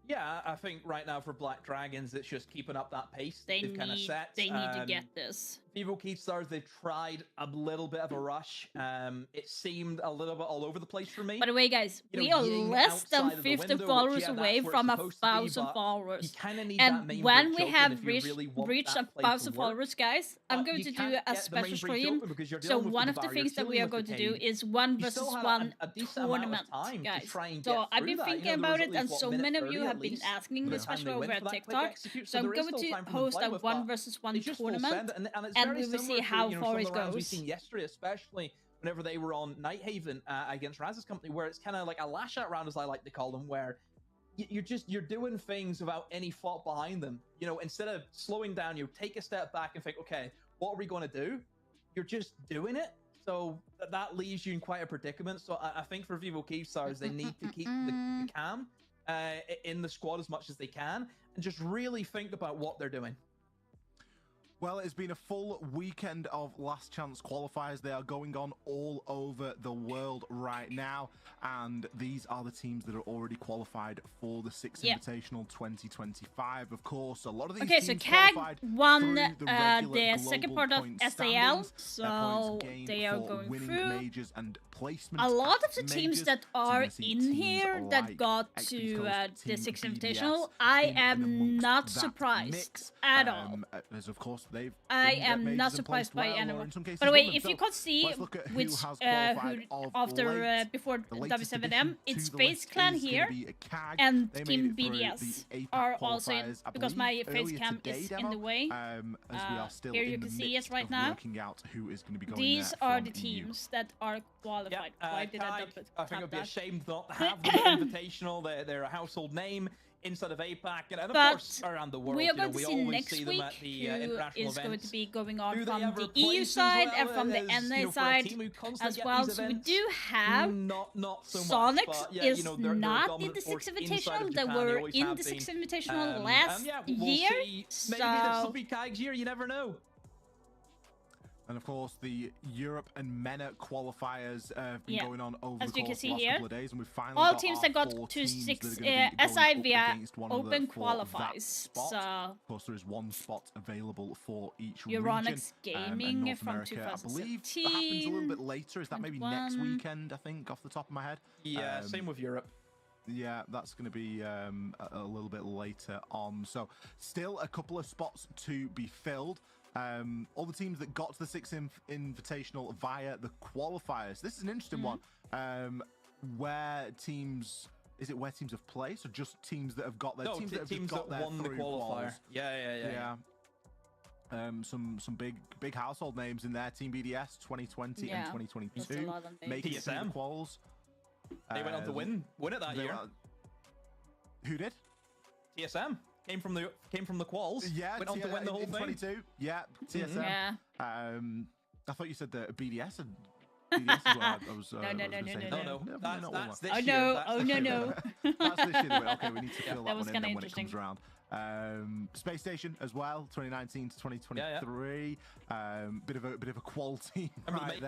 Yeah, I think right now for Black Dragons, it's just keeping up that pace they've kind of set. They need to get this. Vivo Keystars, they've tried a little bit of a rush. It seemed a little bit all over the place for me. By the way, guys, we are less than 50 followers away from 1,000 followers. And when we have reached 1,000 followers, guys, I'm going to do a special stream. So one of the things that we are going to do is 1 versus 1 tournament, guys. So I've been thinking about it, and so many of you have been asking me, especially over at TikTok. So I'm going to host a 1 versus 1 tournament, and we will see how far it goes. We've seen yesterday, especially whenever they were on Nighthaven against Raz's company, where it's kind of like a lash out round, as I like to call them, where you're doing things without any thought behind them. You know, instead of slowing down, you take a step back and think, okay, what are we going to do? You're just doing it. So that leaves you in quite a predicament. So I think for Vivo Keystars, they need to keep the calm in the squad as much as they can and just really think about what they're doing. Well, it's been a full weekend of last chance qualifiers. They are going on all over the world right now. And these are the teams that are already qualified for the Six Invitational 2025. Of course, a lot of these teams CAG won the the second part of SAL, so they are going through. Majors and placement a lot of the teams that are in here that got to the Six Invitational, I am not surprised at all. As of course I am not surprised by anyone. By the way, if you could see which who after before W7M, it's Face Clan here and Team BDS are also in, because my face cam is in the way. Here you can see it right now. These are the teams that are qualified. Why did I not I think it would be a shame not to have the Invitational. They're a household name inside of APAC and of course around the world. We are going to see next week who is going to be going on from the EU side and from the NA side as well. So we do have Sonics is not in the Six Invitational. They were in the Six Invitational last year. So maybe this will be KAG's year. You never know. And of course, the Europe and MENA qualifiers have been going on over as the you can course see of the last here, couple of days, and we've finally all got teams our that got 4 to teams 6 that are going SI to be via going up against one open another for qualifies. that spot. So of course, there is one spot available for each Euronics region. Gaming North from America, 2017. I believe that happens a little bit later. Is that maybe next weekend? I think off the top of my head. Yeah, same with Europe. Yeah, that's going to be a little bit later on. So still a couple of spots to be filled. All the teams that got to the Six Invitational via the qualifiers. This is an interesting one. Where teams have placed, or just teams that have got their teams that have got their won the qualifier? Yeah. Some big household names in there. Team BDS 2020 and 2022 making it through the quals. They went on to win it that year. Who did? TSM. Came from the quals. Yeah, went on to win the whole thing. 22. Yeah, TSM. Yeah. I thought you said that BDS and BDS is what I was. No. That's this year. No. That's this year. Okay, we need to fill that one in when it comes around. Space Station as well, 2019 to 2023. Bit of a qual team. Right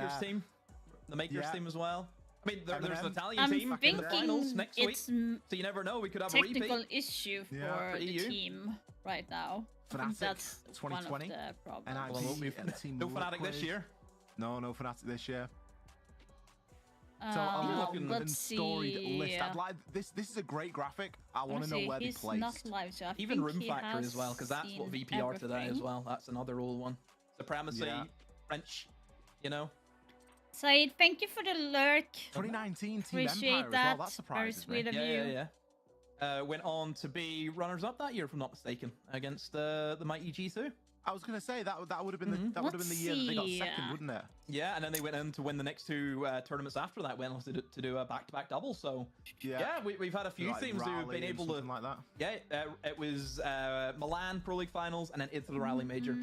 the Makers team as well. I mean, there's an Italian team in the finals next week, so you never know. We could have a repeat. Technical issue for the team right now. That's 2020. One of the problems. No Fnatic this year. No Fnatic this year. So let's see. List. I'd like this is a great graphic. I want to know where they placed. Not live, so even Room Factor as well, because that's what VP are today as well. That's another old one. Supremacy, French, you know. Said, thank you for the lurk. 2019 Team Appreciate Empire that. as well. That surprises Very sweet of you. Yeah. Went on to be runners-up that year, if I'm not mistaken, against the mighty G2. I was gonna say that would have been the year that they got second, wouldn't it? Yeah, and then they went in to win the next 2 tournaments after that. Went on to do a back-to-back double. So we've had a few teams who've been able to like that. Yeah, it was Milan Pro League finals and then into the Rally Major.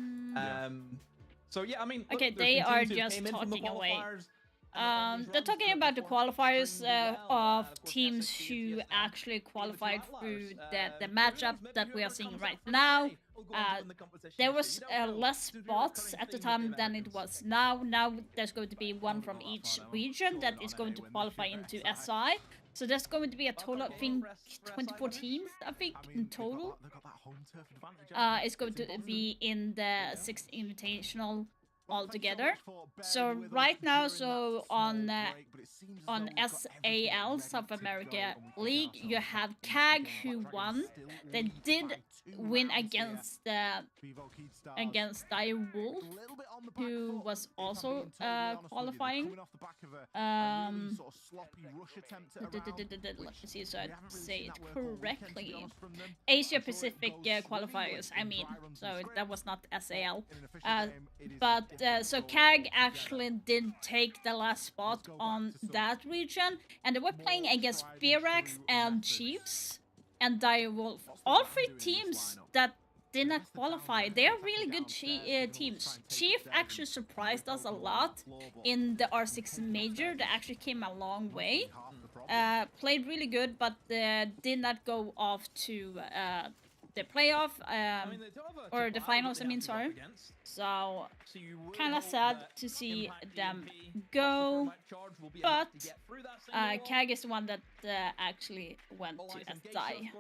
So yeah, I mean, okay, they are just talking away. They're talking about the qualifiers of teams who actually qualified through the matchup that we are seeing right now. There was less spots at the time than it was now. Now there's going to be one from each region that is going to qualify into SI. So there's going to be a total, I think, 24 teams, I think, in total. It's going to be in the 6th Invitational altogether. So right now, on SAL, South America League, you have KAG who won. They did win against Direwolf, who was also qualifying. Let's see so I say it correctly. Asia Pacific qualifiers, I mean, so that was not SAL. So KAG actually did take the last spot on that region, and they were playing against Firax and Chiefs and Direwolf. All 3 teams that did not qualify. They are really good teams. Chief actually surprised us a lot in the R6 Major. They actually came a long way. Played really good, but did not go off to the playoff, or the finals, I mean, sorry. So, kind of sad to see them go, but Kag is the one that actually went to SI.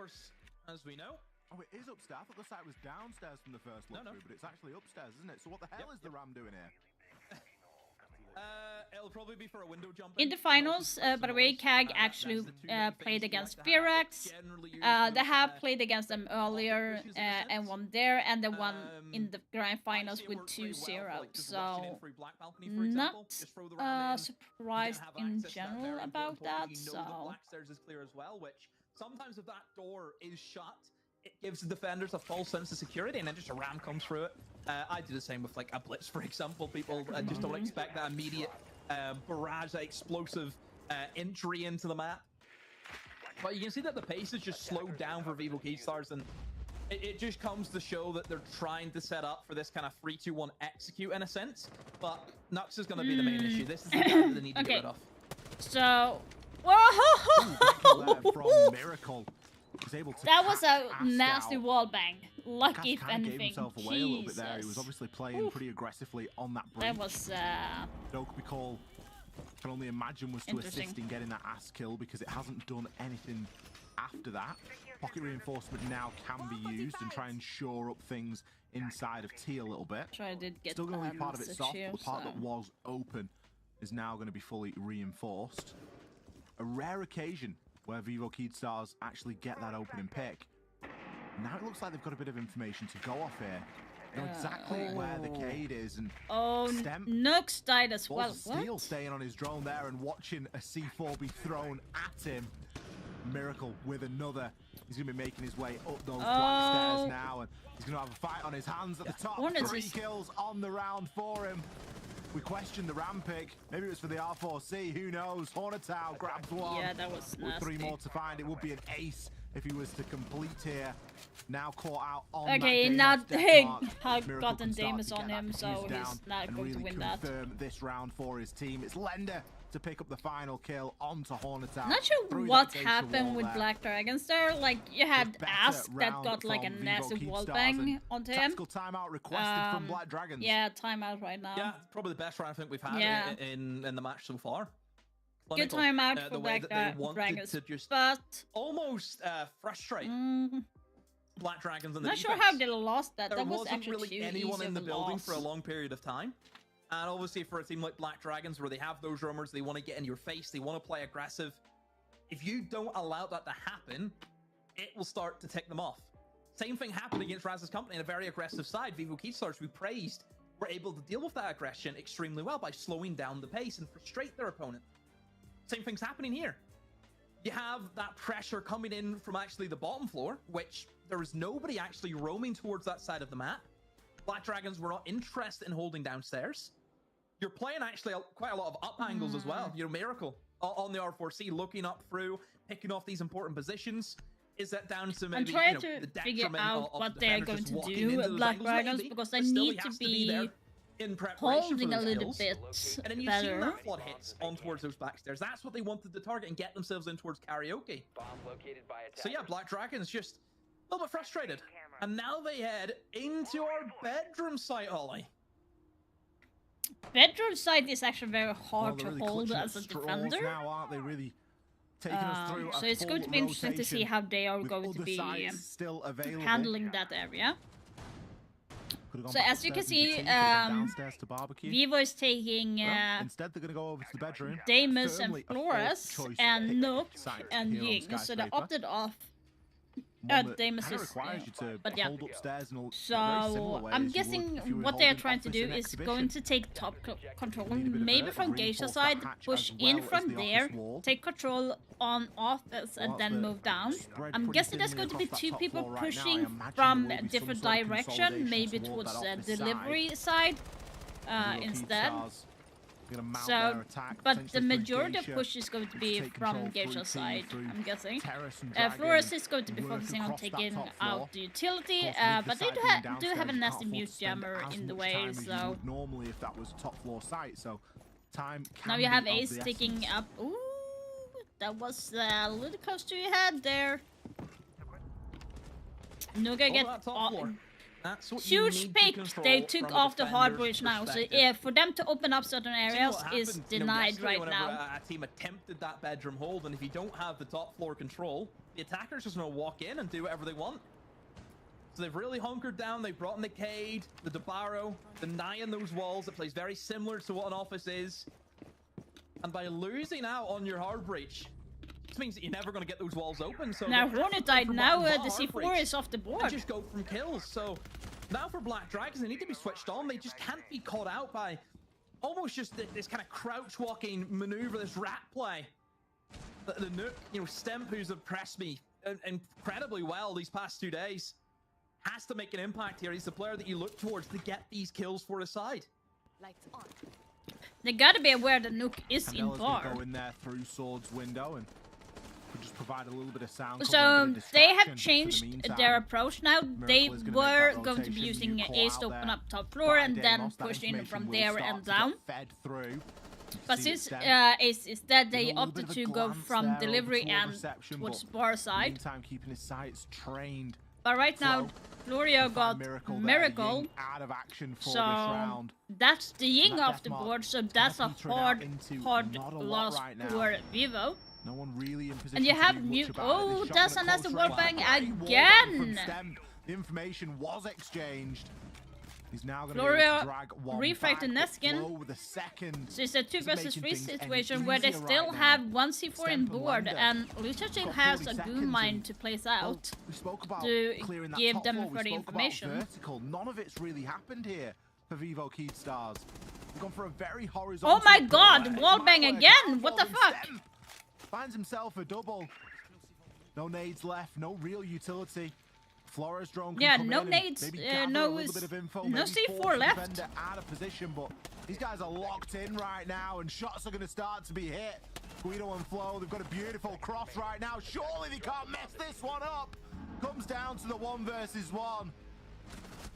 As we know. Oh, it is upstairs. I thought the site was downstairs from the first look through, but it's actually upstairs, isn't it? So what the hell is the Ram doing here? It'll probably be for a window jump. In the finals, by the way, Kag actually played against Firax. They have played against them earlier and won there, and they won in the grand finals with 2-0. So, not surprised in general about that. So, is clear as well, which sometimes if that door is shut, it gives the defenders a false sense of security, and then just a ram comes through it. I do the same with like a blitz, for example. People just don't expect that immediate barrage, that explosive entry into the map. But you can see that the pace is just slowed down for Vivo Keystars, and it just comes to show that they're trying to set up for this kind of 3-2-1 execute in a sense. But Nux is going to be the main issue. This is the guy that they need to get rid of. So, whoa! From Miracle. That was a nasty wall bang. Lucky if anything. Gave himself away a little bit there. He was obviously playing pretty aggressively on that breach. That was Doke call, can only imagine, was to assist in getting that ass kill, because it hasn't done anything after that. Pocket reinforcement now can be used and try and shore up things inside of T a little bit. Still going to be part of it soft, but the part that was open is now going to be fully reinforced. A rare occasion where Vivo Keystars actually get that opening pick. Now it looks like they've got a bit of information to go off here. They know exactly where the Cade is, and Nux died as well. Steel staying on his drone there and watching a C4 be thrown at him. Miracle with another. He's going to be making his way up those black stairs now, and he's going to have a fight on his hands at the top. 3 kills on the round for him. We questioned the ram pick. Maybe it was for the R4C. Who knows? Hornetown grabs one. Yeah, that was nasty. With 3 more to find. It would be an ace if he was to complete here. Now caught out on okay, that now gotten Damus on him, so he's not going to win that. This round for his team. It's Lender to pick up the final kill onto Hornetown. Not sure what happened with Black Dragons there. Like, you had Ask that got like a nasty wallbang onto him. Timeout requested from Black Dragons. Yeah, timeout right now. Yeah, probably the best round I think we've had in the match so far. Good timeout for Black Dragons, but almost frustrate Black Dragons in the not defense. Sure how they lost that. There that was wasn't actually really anyone in the building loss. for a long period of time. And obviously for a team like Black Dragons, where they have those roamers, they want to get in your face, they want to play aggressive. If you don't allow that to happen, it will start to tick them off. Same thing happened against Raz's company in a very aggressive side. Vivo Keystars, we praised, were able to deal with that aggression extremely well by slowing down the pace and frustrate their opponent. Same thing's happening here. You have that pressure coming in from actually the bottom floor, which there is nobody actually roaming towards that side of the map. Black Dragons were not interested in holding downstairs. You're playing actually quite a lot of up angles as well. You know, Miracle on the R4C, looking up through, picking off these important positions. Is that down to maybe I'm trying to figure out what they're going to do with Black Dragons, because they need to be in holding a little bit and then you see that flood hits on towards those backstairs. That's what they wanted to target and get themselves in towards karaoke. So yeah, Black Dragons just a little bit frustrated. And now they head into our bedroom site, Ollie. Bedroom site is actually very hard to hold as a defender. Now, aren't they really taking us through so it's going to be interesting to see how they are going to be handling that area. So as you can see, Vivo is taking instead they're going to go over to the bedroom. Damus and Flores and Nook and Ying, so they opted off Damus is, but yeah. So I'm guessing what they're trying to do is going to take top control, maybe from Geisha side, push in from there, take control on offense, and then move down. I'm guessing there's going to be 2 people pushing from a different direction, maybe towards the delivery side instead. So, but the majority of push is going to be from Geisha's side, I'm guessing. Flores is going to be focusing on taking out the utility, but they do have a nasty mute jammer in the way, so... Normally if that was top floor site, so time can now you have Ace taking up... Ooh, that was a little close to your head there. Nuka Over get that top floor. That's what you huge need to pick. control They took from a off the hard defender's bridge now, so perspective. for them to open up certain See areas what is happened, you know, denied yesterday right whenever now. a team attempted that bedroom hold, and if you don't have the top floor control, the attackers just gonna walk in and do whatever they want. So they've really hunkered down. They've brought in the Cade, the Dabaro, denying those walls. It plays very similar to what an office is. And by losing out on your hard breach, this means that you're never going to get those walls open. So Now they have to Hornet go died. for Now button the bar hard C4 breach is off the and board. just go from kills. So now for Black Dragons, they need to be switched on. They just can't be caught out by almost just this kind of crouch walking maneuver, this rat play. The Nook, you know, Stemp, who's impressed me incredibly well these past 2 days, has to make an impact here. He's the player that you look towards to get these kills for his side. Lights on. They gotta be aware the Nuke is in Candella's gonna bar. go in there through Sword's window and could just provide a little bit of sound. So they have for the changed meantime. their approach now. They Miracle is gonna make were that going to be rotation. using You caught Ace out to open there. up top floor and Friday, then lost that push in information, from will there start and to get down. fed through. But See since it down. Ace is dead, they Did a little opted bit of to a go glance from there over delivery toward and reception, towards but bar in the side. meantime, keeping his sights trained. But right now, Florio got Miracle there, Miracle, Ying out of action for this so round. that's the Ying That off the Deathmark board, so that's a petering out hard into not a lot loss right now. for Vivo. No one really in position And you to have do much mute. about Oh, it. This that's shot another close wall range. bang Great wall bang again. from Stem. The information was exchanged. He's now going to Florio drag one refracted back, Neskin. Flow with a second. So it's a 2 This is versus making 3 things any situation where they easier still right now. have one C4 in Stemp and board, Wonder. and Lucha still Got has 40 a seconds goon mine and- to place Well, out we spoke about to clearing that give top them floor. We further spoke about information. vertical. None of it's really happened here for Vivo Key Stars. We've gone for a very horizontal. Oh my approach. god, It wall might bang work again! out What for the them. fuck? Stem finds himself a double. No nades left, no real utility. Flores drone can Yeah, come no in and nades, maybe gather no a little is- bit of info, no maybe C4 force the left. defender out of position, but these guys are locked in right now, and shots are going to start to be hit. Guido and Flo, they've got a beautiful cross right now. Surely they can't mess this one up. Comes down to the 1 versus 1.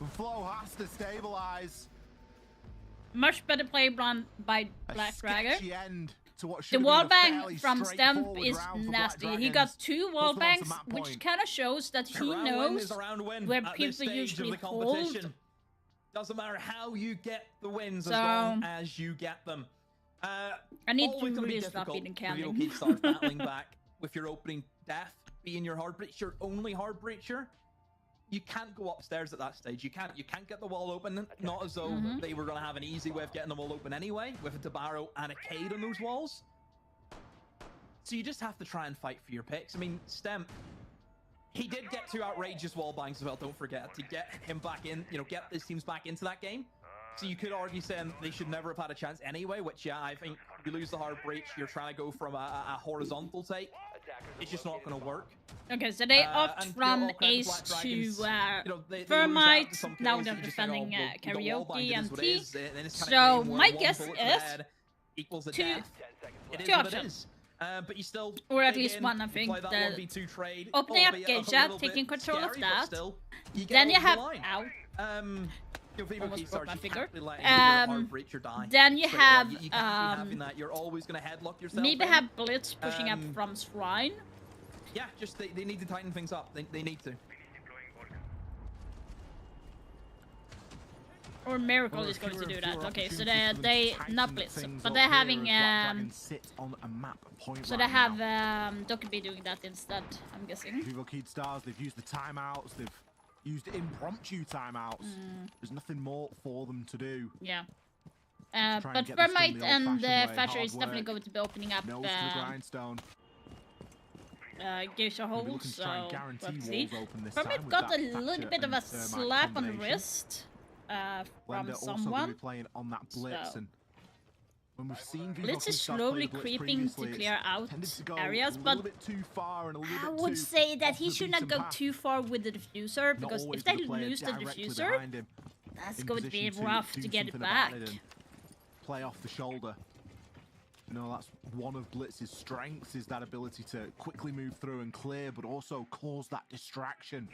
And Flo has to stabilize. Much better play by A Black sketchy Dragon. end to what The should have wall been a bang fairly from Stemp straightforward is round for Black nasty. He Dragons. got 2 wall Puts them onto bangs, map which point. kind of shows that he Round win knows is a round win where at this people stage of usually the hold. competition. Doesn't matter how you get the wins as So- long as you get them. I need to always gonna be really stop difficult eating for Vivo candy. Key Stars battling back with your opening death being your hard breach, your only hard breacher. You can't go upstairs at that stage. You can't get the wall open. Not as though Mhm. they were going to have an easy way of getting the wall open anyway, with a Dabaro and a Cade on those walls. So you just have to try and fight for your picks. I mean, Stemp, he did get 2 outrageous wall bangs as well, don't forget, to get him back in, you know, get his teams back into that game. So you could argue saying they should never have had a chance anyway, which, yeah, I think you lose the hard breach, you're trying to go from a horizontal take. It's just not going to work. Okay, so they opt and, from all kinds of Ace Black to Dragons, they lose out to Thermite. some Now kills they're that you just say, defending oh, well, the wall Karaoke bang, it and is what it T. is, and it's kind of So game where my one guess bullet to the is head equals a two- death. It is two what it options. is. But you still Or at dig least in, one, I you think, play that the 1v2 trade, opening up albeit a Gage out, little taking bit control of scary, but that. still, you get Then you over the have line. ow. Your Vivo Almost Key broke Stars, my you finger. can't be letting your hard breach or die. Then you straight away. have You can't be having that. You're always going to headlock yourself. maybe in. have Blitz pushing up Um, from Shrine. Yeah, just they need to tighten things up. They need to. Or Miracle is going to do that. Okay, so they not Blitz, but they're having so they have Dokkaebi doing that instead, I'm guessing. Vivo Key Stars, they've used the timeouts, they've used impromptu timeouts. There's nothing more for them to do. Yeah. Try and But get this done Thermite the and old-fashioned way, Thatcher hard is definitely work. going to be opening up Nose to the grindstone. Geisha Maybe holes, looking to so try and guarantee let's see. walls open this Thermite time with got that a little Thatcher bit of a and Thermite slap on the combination. wrist from Blender also going to someone. be playing on that blitz, So- and when we've seen Vivo Blitz Key is Stars slowly play the blitz creeping to previously, it's clear out tended to go areas, a but little bit too far and a little I bit would too say that off he the should not beaten go path. too far with the diffuser, Not because always if they with the player lose the directly diffuser, behind him that's in going to be position rough do to get it something back. about it and play off the shoulder. You know, that's one of Blitz's strengths, is that ability to quickly move through and clear, but also cause that distraction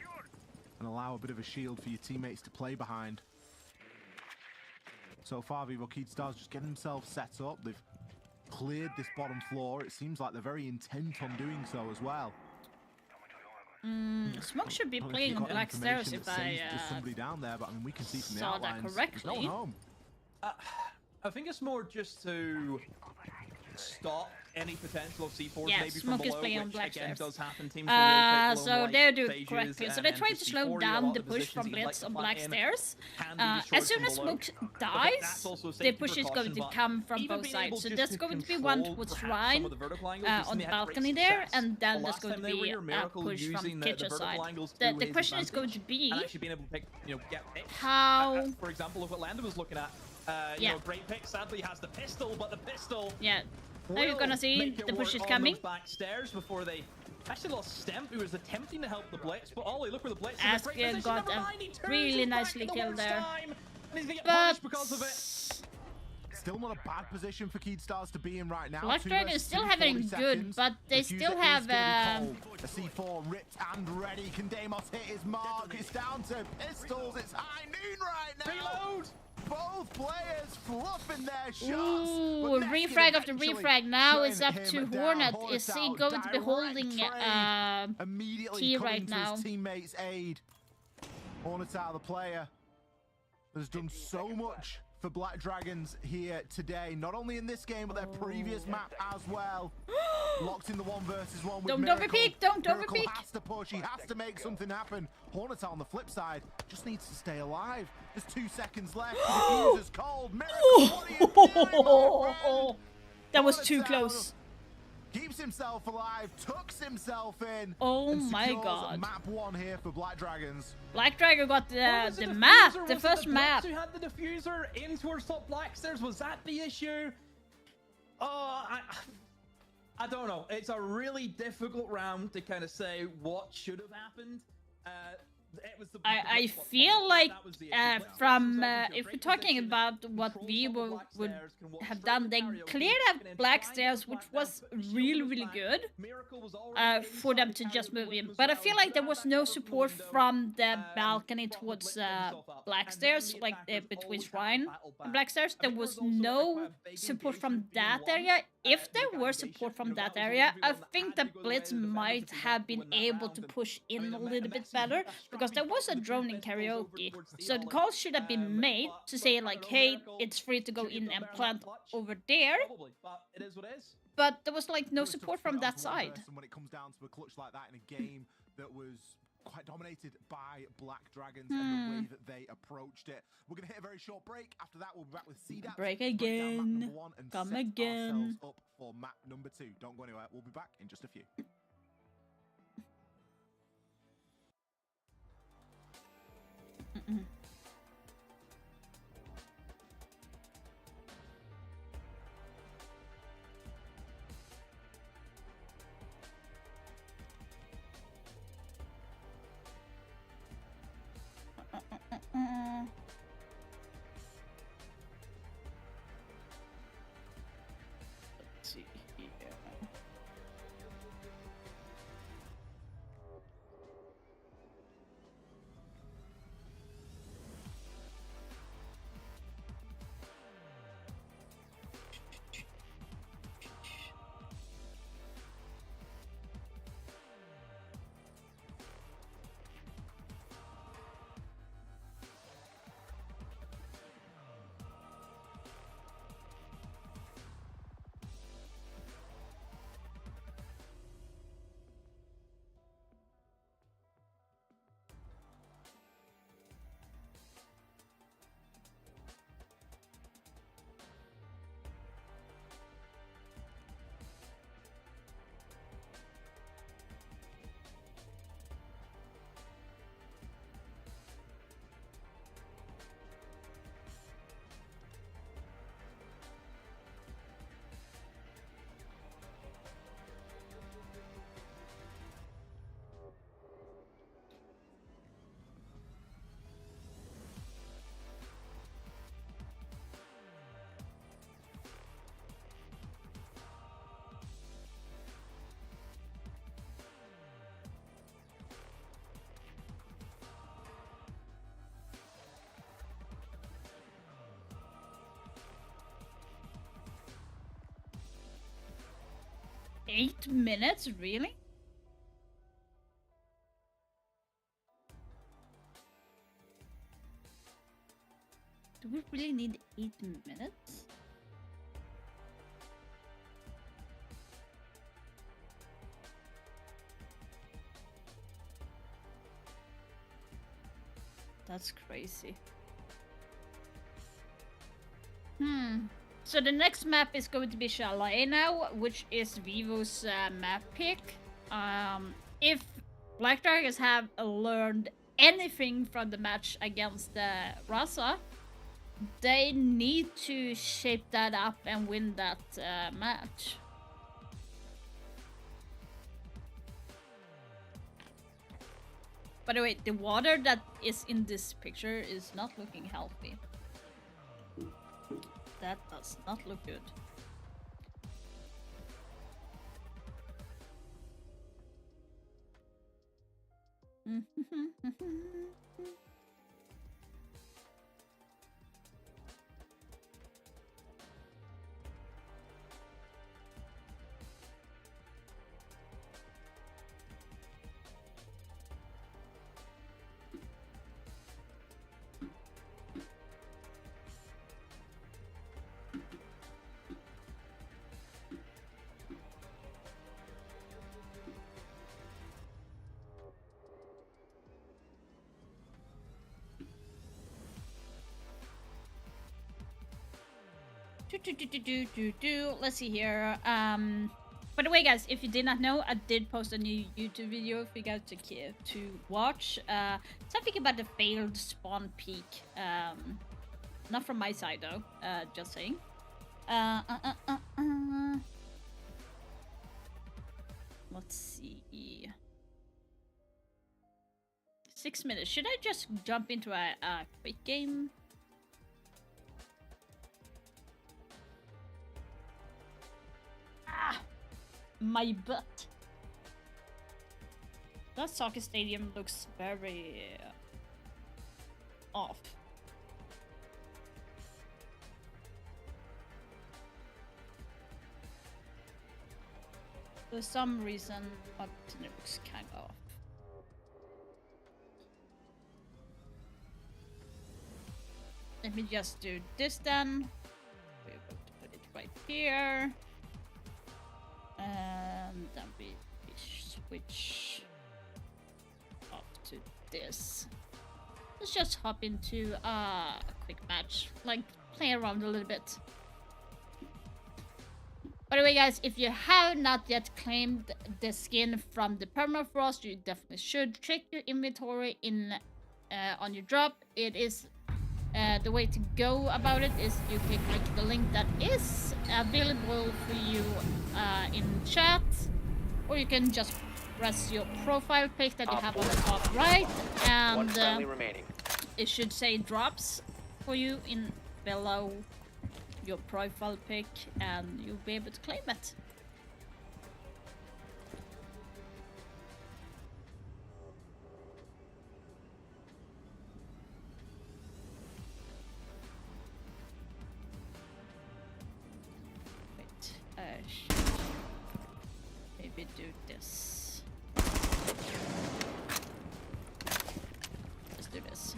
and allow a bit of a shield for your teammates to play behind. So far, Vivo Key Stars just getting themselves set up. They've cleared this bottom floor. It seems like they're very intent on doing so as well. Smoke should be Well, if playing you've on got Black Stairs information if that says I there's somebody down there, but I mean, we can see from the saw that outlines, he's correctly. going home. I think it's more just to stop any potential of C4s Yeah, maybe from Smoke is below, playing on which Black again Stairs. does happen. Teams will rotate below So like they're doing phases, correctly. So and they're then trying for to slow C4, a down lot the of push positions from that you'd like Blitz to on plant Black in Stairs. can be As destroyed soon from as below. Smoke I think that's dies, also a the safety push is going precaution, to but come from even both being sides. able So just there's to going to be one control towards perhaps Shrine some of the vertical angles, we've on seen the they had great balcony there, success. and then The there's last going time to they were be here, a Miracle push from using the Kitchen vertical side. angles to The his question is going to advantage be and actually being able to pick, get picks. how. For example, of what Lando was looking at. You know, great pick. Sadly, has the pistol, but the pistol. Yeah. Now you're gonna see the push is coming. Back stairs before they actually lost Stemp, who was attempting to help the Blitz, but Ollie, look where the Blitz is. Aspia got a really nicely killed there. But because of it. Still not a bad position for Keydstars to be in right now. Black Dragon is still having good, but they still have a C4 ripped and ready. Can Deimos hit his mark? It's down to pistols. It's high noon right now. Reload. Both players fluffing their shots. Ooh, refrag after refrag. Now it's up to Hornet. Is he going to be holding T right now? His teammates' aid. Hornet out, the player, has done so much for Black Dragons here today. Not only in this game, but their previous map as well. Locked in the 1 versus 1 with Don't Miracle. overpeak, don't Miracle overpeak. has to push, he has to make something happen. Hornet on the flip side just needs to stay alive. There's 2 seconds left. The diffuser's cold. Miracle, what are you doing, my friend? That was too close. Keeps himself alive, tucks himself in. Oh and my secures god. Map 1 here for Black Dragons. Black Dragon got the diffuser? map, the Was it first the map. Blitz who had the diffuser in towards top Black Stairs? Was that the issue? Oh, I don't know. It's a really difficult round to kind of say what should have happened. It was I feel like from if we're talking about what we would have done, they cleared up Black Stairs, which was really good for them to just move in. But I feel like there was no support from the balcony towards Black Stairs, like between Shrine and Black Stairs. There was no support from that area. If there were support from that area, I think that Blitz might have been able to push in a little bit better, because there was a drone in karaoke. So the call should have been made to say like, hey, it's free to go in and plant over there. But there was like no support from that side. When it comes down to a clutch like that in a game that was quite dominated by Black Dragons and the way that they approached it. We're going to hit a very short break. After that, we'll be back with CDAP. Break again. Come again. Up for map number 2. Don't go anywhere. We'll be back in just a few. Let's see here. Eight minutes, really? really need 8 minutes? That's crazy. So the next map is going to be Chalet now, which is Vivo's map pick. If Black Dragons have learned anything from the match against Rasa, they need to shape that up and win that match. By the way, the water that is in this picture is not looking healthy. That does not look good. Let's see here. By the way, guys, if you did not know, I did post a new YouTube video for you guys to watch. Something about the failed spawn peak. Not from my side though. Just saying. Let's see. 6 minutes. Should I just jump into a quick game? My butt. That soccer stadium looks very off. For some reason, it looks kind of off. Let me just do this then. We're going to put it right here. And then we switch up to this. Let's just hop into a quick match, like play around a little bit. By the way, guys, if you have not yet claimed the skin from the permafrost, you definitely should check your inventory in on your drop. It is the way to go about it is you click like the link that is available for you in chat, or you can just press your profile pic that you have on the top right, and it should say drops for you in below your profile pic, and you'll be able to claim it. Maybe do this. Let's do this.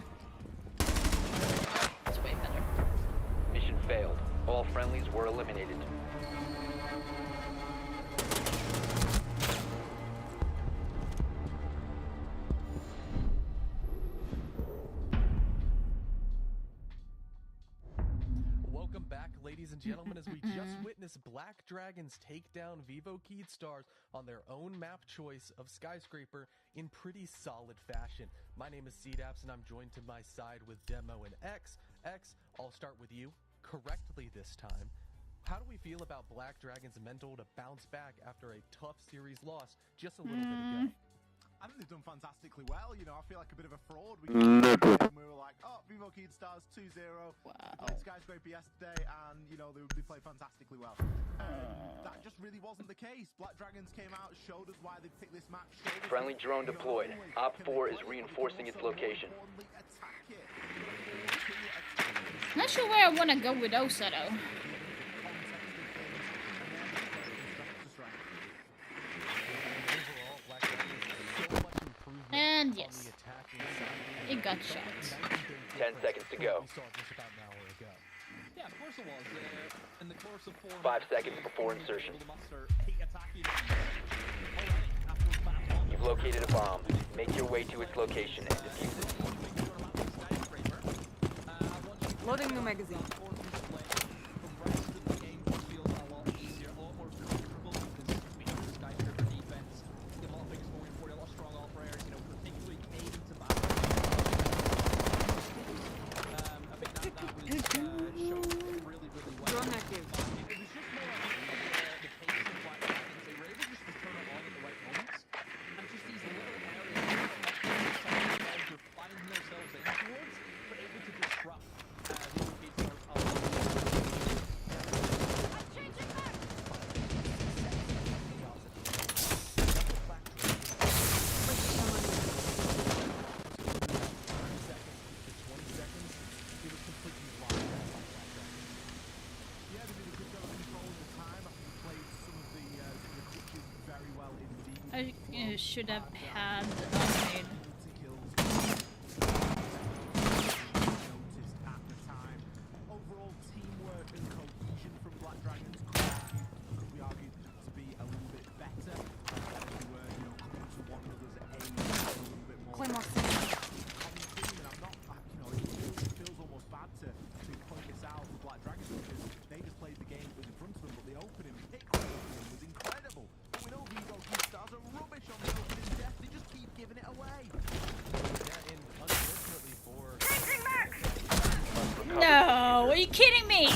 It's way better. Mission failed. All friendlies were eliminated. Welcome back, ladies and gentlemen, as we just witnessed Black Dragons take down Vivo Keyed Stars on their own map choice of Skyscraper in pretty solid fashion. My name is CDAPS, and I'm joined to my side with Demo and X. X, I'll start with you correctly this time. How do we feel about Black Dragons' mental to bounce back after a tough series loss just a little bit ago? I think they've done fantastically well. You know, I feel like a bit of a fraud. We were like, oh, Vivo Keyed Stars 2-0. Wow. They played Skyscraper yesterday, and, you know, they played fantastically well. That just really wasn't the case. Black Dragons came out, showed us why they picked this match. Friendly drone deployed. Op 4 is reinforcing its location. Not sure where I want to go with Osa though. And yes, it got shot. 10 seconds to go. reversal was in the course of 4 5 seconds before insertion. able to muster peak attack units already after those fast ones. You've located a bomb. Make your way to its location and defuse it. Loading new magazine. Drone active. I should have had unmade. Overall teamwork and cohesion from Black Dragons could be argued to be a little bit better. They were, coming to one another's aid a little bit more. Common theme, and I'm not, it feels almost bad to point this out for Black Dragons because they just played the game that was in front of them, but the opening pick was incredible. But we know Vivo Stars are rubbish on the opening death. They just keep giving it away. Yeah, and unfortunately for... No, are you kidding me?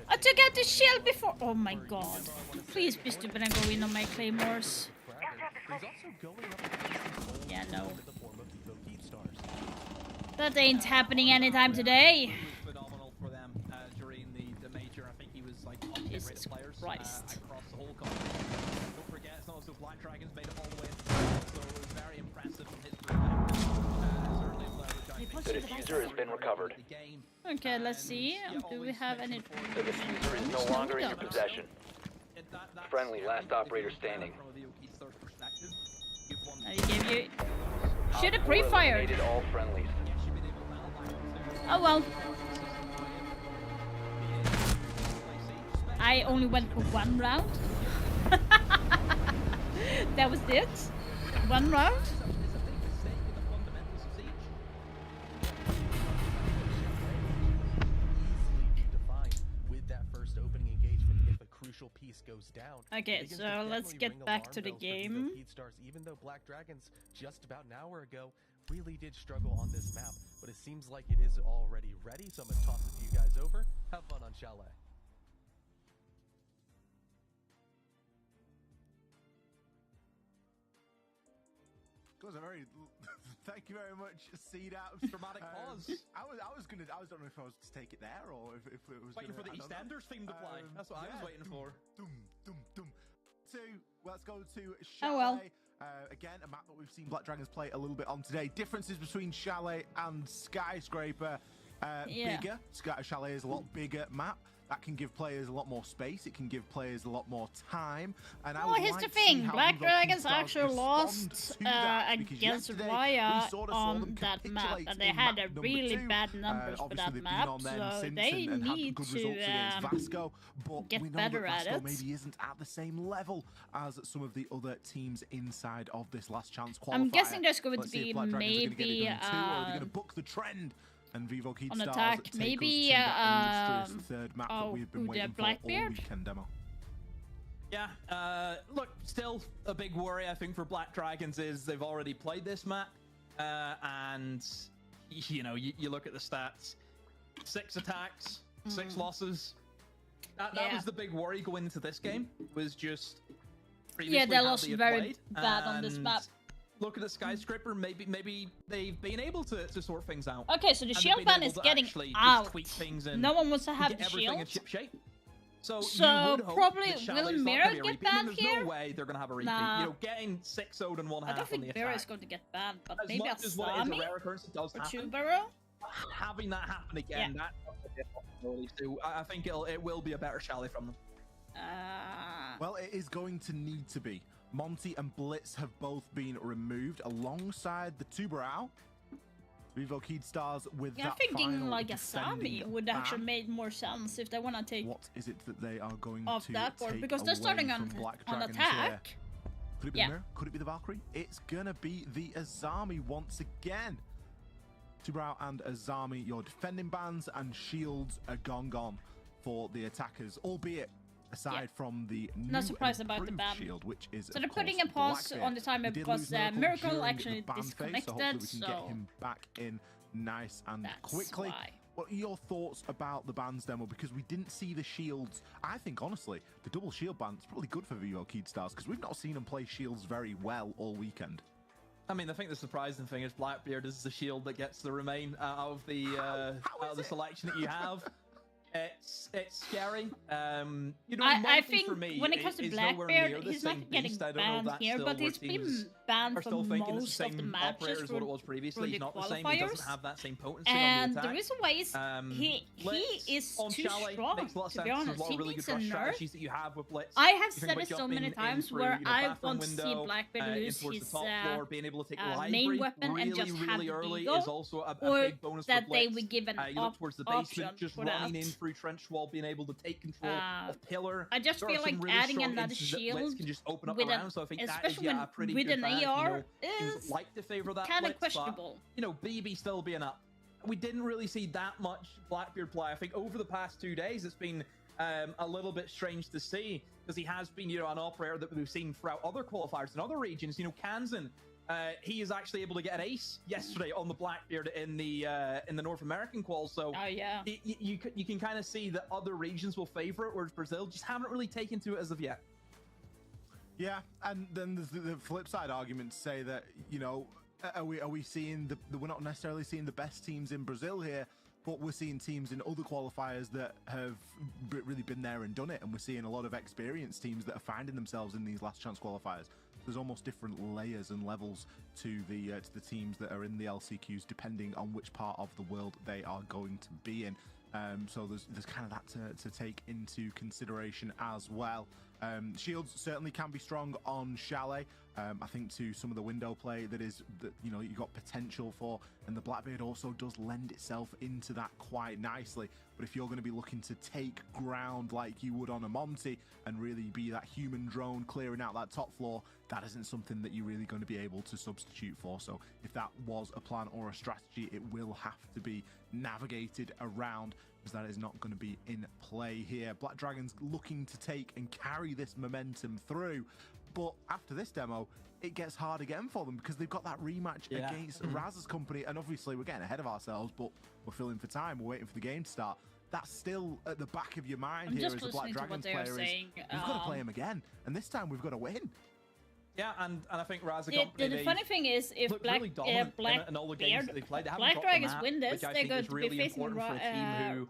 I took out the shield before. Oh my god. Please be stupid and go in on my claymores. Yeah, no. That ain't happening anytime today. Phenomenal for them during the major. I think he was like Jesus Christ. across the whole country. Don't forget, it's not as though Black Dragons made it all the way into so it was very impressive from his perspective. The diffuser has been recovered. Okay, let's see. Do we have any... The diffuser is no longer in your possession. Friendly, last operator standing. I gave you... Should have pre-fired. Eliminated all friendlies. Oh well. I only went for 1 round. That was it? 1 round? Goes down. Okay, so let's get back to the game. Even though Black Dragons just about an hour ago really did struggle on this map, but it seems like it is already ready, so I'm gonna toss it to you guys over. Have fun on Chalet. Thank you very much, CDAP. Dramatic pause. I don't know if I was to take it there or if it was waiting for the EastEnders theme to play. That's what I was waiting for. Let's go to Chalet. Oh well. Again, a map that we've seen Black Dragons play a little bit on today. Differences between Chalet and Skyscraper. Bigger. Chalet is a lot bigger map. That can give players a lot more space. It can give players a lot more time. And well, here's the thing. Black Dragons actually lost against Raya on that map, and they had a really bad numbers for that map, so they need to get better at it. Maybe isn't at the same level as some of the other teams inside of this last chance qualifier. I'm guessing there's going to be maybe book the trend. And Vivo on attack, maybe third map that we've been waiting for all weekend demo. Yeah, look, still a big worry I think for Black Dragons is they've already played this map, and you look at the stats, 6 attacks, 6 losses. That was the big worry going into this game. Was just they lost very bad on this map. Look at the Skyscraper, maybe they've been able to sort things out. Okay, so the shield ban is getting out. No one wants to have the shield. In ship shape. So probably will Mira get banned here? No way they're gonna have a repeat. Nah. Getting 6-0 and 1 half. I don't think Mira is going to get banned, but maybe a Sami or Chubaro. Having that happen again, so I think it will be a better Chalet from them. Well, it is going to need to be. Monty and Blitz have both been removed alongside the Tubarão. Vivo Keyed Stars with Yeah, I'm that thinking final like a defending Sami would actually ban. make more sense if they want to take What is it that they are going off to that board take because they're away starting from on Black Dragons attack. here? Could it be the Mirror? Could it be the Valkyrie? It's gonna be the Azami once again. Tubrau and Azami, your defending bans and shields are gone for the attackers, albeit aside from the Not new surprised about the improved ban. shield, which is So they're putting a pause on the timer because Miracle actually disconnected. So hopefully we can get him back in nice and quickly. Why. What are your thoughts about the bans demo? Because we didn't see the shields. I think, honestly, the double shield ban is probably good for Vivo Keyed Stars because we've not seen them play shields very well all weekend. I mean, I think the surprising thing is Blackbeard is the shield that gets to remain out of the selection that you have. It's scary. You know, I think for me, when it comes to Blackbeard, he's not getting banned here, but he's been banned for most of the matches for what it was previously. He's the not the same. He doesn't qualifiers. have that same potency And on the attack. the reason why is he is on too Chalet, strong, makes a lot of to be sense. honest. There's a lot He of really needs good a rush nerf. strategies that you have with Blitz. I have You think said about it so jumping many in times through, where you know, I platform want to see window, Blackbeard lose towards his the top floor, being able to take main library weapon and just have really the early Beagle, is also a or big bonus that for they Blitz. would give an You look towards the basement, option just for running that. in through trench wall, being able to take control of pillar. I just There are feel some like really adding strong another instances that Blitz shield can just open up with around. So I think that is especially a pretty with good an ban. AR teams is like to favor that kind of Blitz, but, questionable. you know, BB still being up. We didn't really see that much Blackbeard play. I think over the past 2 days, it's been a little bit strange to see because he has been, you know, an operator that we've seen throughout other qualifiers in other regions. You know, Kansan, he is actually able to get an ace yesterday on the Blackbeard in the North American qual. So you can kind of see that other regions will favor it, whereas Brazil just haven't really taken to it as of yet. Yeah, and then the flip side arguments say that, you know, are we seeing we're not necessarily seeing the best teams in Brazil here, but we're seeing teams in other qualifiers that have really been there and done it, and we're seeing a lot of experienced teams that are finding themselves in these last chance qualifiers. There's almost different layers and levels to the teams that are in the LCQs depending on which part of the world they are going to be in. So there's kind of that to take into consideration as well. Shields certainly can be strong on Chalet. I think to some of the window play that you know, you got potential for, and the Blackbeard also does lend itself into that quite nicely. But if you're going to be looking to take ground like you would on a Monty and really be that human drone clearing out that top floor, that isn't something that you're really going to be able to substitute for. So if that was a plan or a strategy, it will have to be navigated around, because that is not going to be in play here. Black Dragons looking to take and carry this momentum through, but after this demo, it gets hard again for them because they've got that rematch against Raz's company, and obviously we're getting ahead of ourselves, but we're filling for time, we're waiting for the game to start. That's still at the back of your mind here as a Black Dragons player. We've got to play him again, and this time we've got to win. Yeah, and I think Raz the funny thing is, if Black Dragons win this, they're going to be facing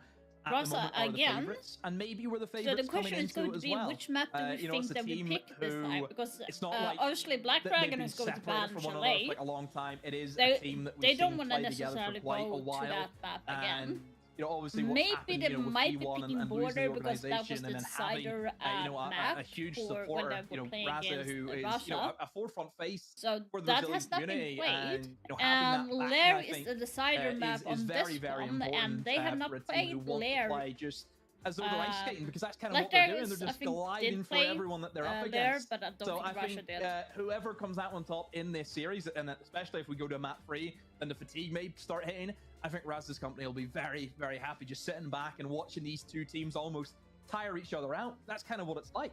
Rosa again. And maybe we're the So the favorites question is going to be which map do we think that we pick this time? Because obviously Black Dragon is going to ban Chalet. For a long time. It is a team that they don't want to necessarily go to that map again. You know, obviously maybe they might be picking Border because that was the decider map a huge for when supporter, they you were know, playing Raza, against who is, Russia. you know, a forefront face. So for the that has not been community, played. and you know, Lair is the decider map on very, this very one, and they have not played Lair. Just as though they're ice skating, because that's kind of Black what they're doing. Dragons, They're just gliding for everyone that they're up against. But I don't So think I Russia think did. whoever comes out on top in this series, and especially if we go to a map 3 and the fatigue may start hitting, I think Raz's company will be very, very happy just sitting back and watching these two teams almost tire each other out. That's kind of what it's like.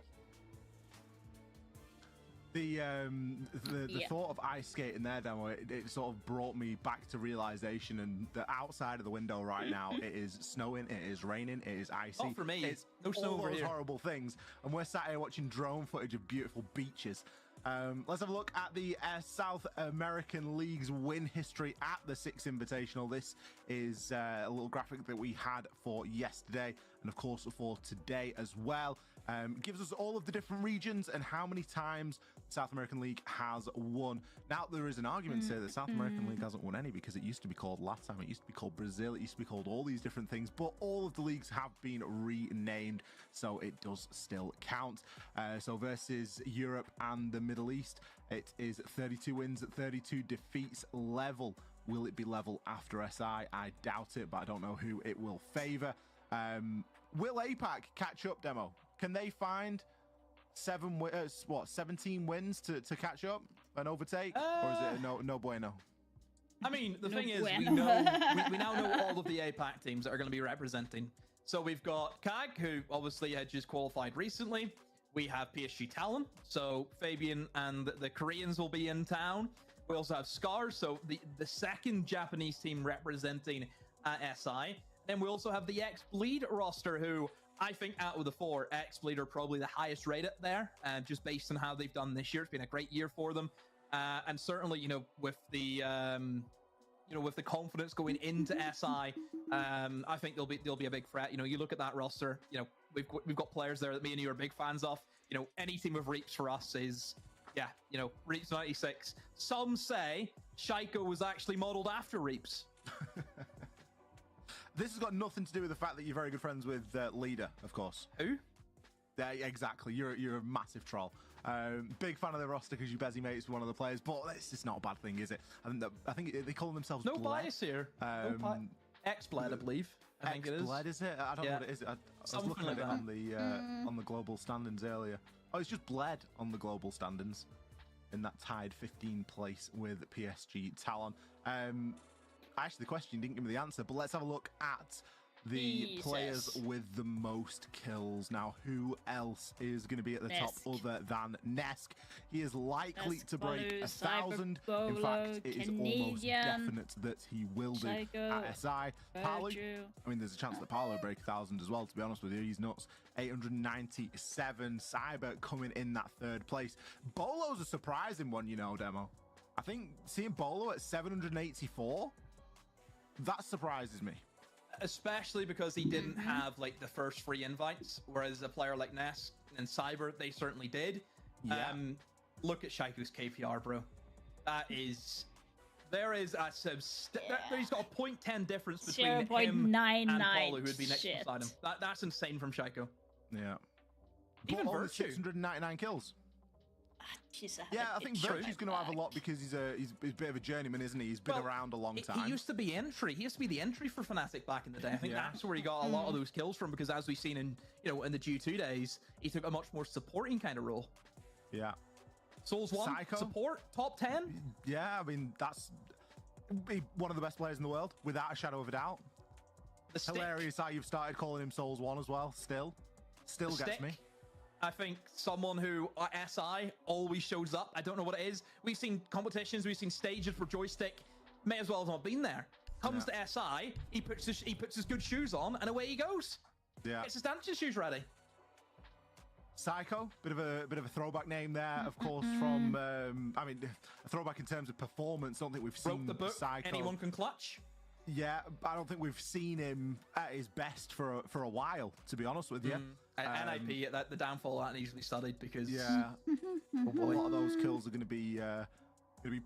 The thought of ice skating there, demo, it sort of brought me back to realization, and the outside of the window right now, it is snowing, it is raining, it is icy. Not for me. It's no snow all over those here. horrible things, and we're sat here watching drone footage of beautiful beaches. Let's have a look at the South American League's win history at the 6 Invitational. This is a little graphic that we had for yesterday, and of course for today as well. Gives us all of the different regions and how many times the South American League has won. Now, there is an argument to say that the South American League hasn't won any, because it used to be called LATAM, it used to be called Brazil, it used to be called all these different things, but all of the leagues have been renamed, so it does still count. So versus Europe and the Middle East, it is 32 wins, 32 defeats level Will it be level after SI? I doubt it, but I don't know who it will favor. Will APAC catch up, Demo? Can they find 17 wins to catch up and overtake? Or is it a no bueno? I mean, the thing is, bueno. we now know all of the APAC teams that are going to be representing. So we've got KAG, who obviously had just qualified recently. We have PSG Talon, so Fabian and the Koreans will be in town. We also have Scars, so the second Japanese team representing SI. Then we also have the X-Bleed roster, who I think out of the 4, X-Bleed are probably the highest rated there, just based on how they've done this year. It's been a great year for them. And certainly, with the with the confidence going into SI, I think they'll be a big threat. You look at that roster. We've got players there that me and you are big fans of. Any team with Reaps for us is, Reaps 96. Some say Shaiko was actually modeled after Reaps. This has got nothing to do with the fact that you're very good friends with Leader, of course. Who? Yeah, exactly. You're a massive troll. Big fan of the roster because you Bezzy mates with one of the players, but it's not a bad thing, is it? I think they call themselves no Bled. bias here. X-Bled, I believe. I think it is. X-Bled, is it? I don't know what it is. I was looking at it on the global standings earlier. Oh, it's just Bled on the global standings in that tied 15th place with PSG Talon. Actually, the question didn't give me the answer, but let's have a look at the players with the most kills. Now, who else is going to be at the top other than Nesk? He is likely to break 1,000. In fact, it is almost definite that he will do at SI. Paolo, I mean, there's a chance that Paolo will break 1,000 as well, to be honest with you. He's nuts. 897. Cyber coming in that 3rd place. Bolo's a surprising one, Demo. I think seeing Bolo at 784, that surprises me. Especially because he didn't have the first 3 invites, whereas a player like Nesk and Cyber, they certainly did. Yeah. Look at Shaiku's KPR, bro. He's got a 0.10 difference between him and Paulo, who would be next beside him. That's insane from Shaiko. Yeah. Even only Virtue. 699 kills. Yeah, I think Virtue's going to have a lot because he's a bit of a journeyman, isn't he? He's been around a long time. He used to be entry. He used to be the entry for Fnatic back in the day. I think that's where he got a lot of those kills from, because as we've seen in in the G2 days, he took a much more supporting kind of role. Yeah. Souls 1, Psycho. support, top 10. Yeah, I mean, that's one of the best players in the world, without a shadow of a doubt. Hilarious how you've started calling him Souls 1 as well, still gets me. I think someone who SI always shows up. I don't know what it is. We've seen competitions, we've seen stages for Joystick. May as well have not been there. Comes to SI, he puts his good shoes on, and away he goes. Yeah, gets his dancing shoes ready. Psycho, bit of a throwback name there, of course. From I mean, a throwback in terms of performance. Don't think we've seen the book. Psycho. Anyone can clutch. Yeah, I don't think we've seen him at his best for a while, to be honest with you. NIP, the downfall that needs to be studied, because a lot of those kills are going to be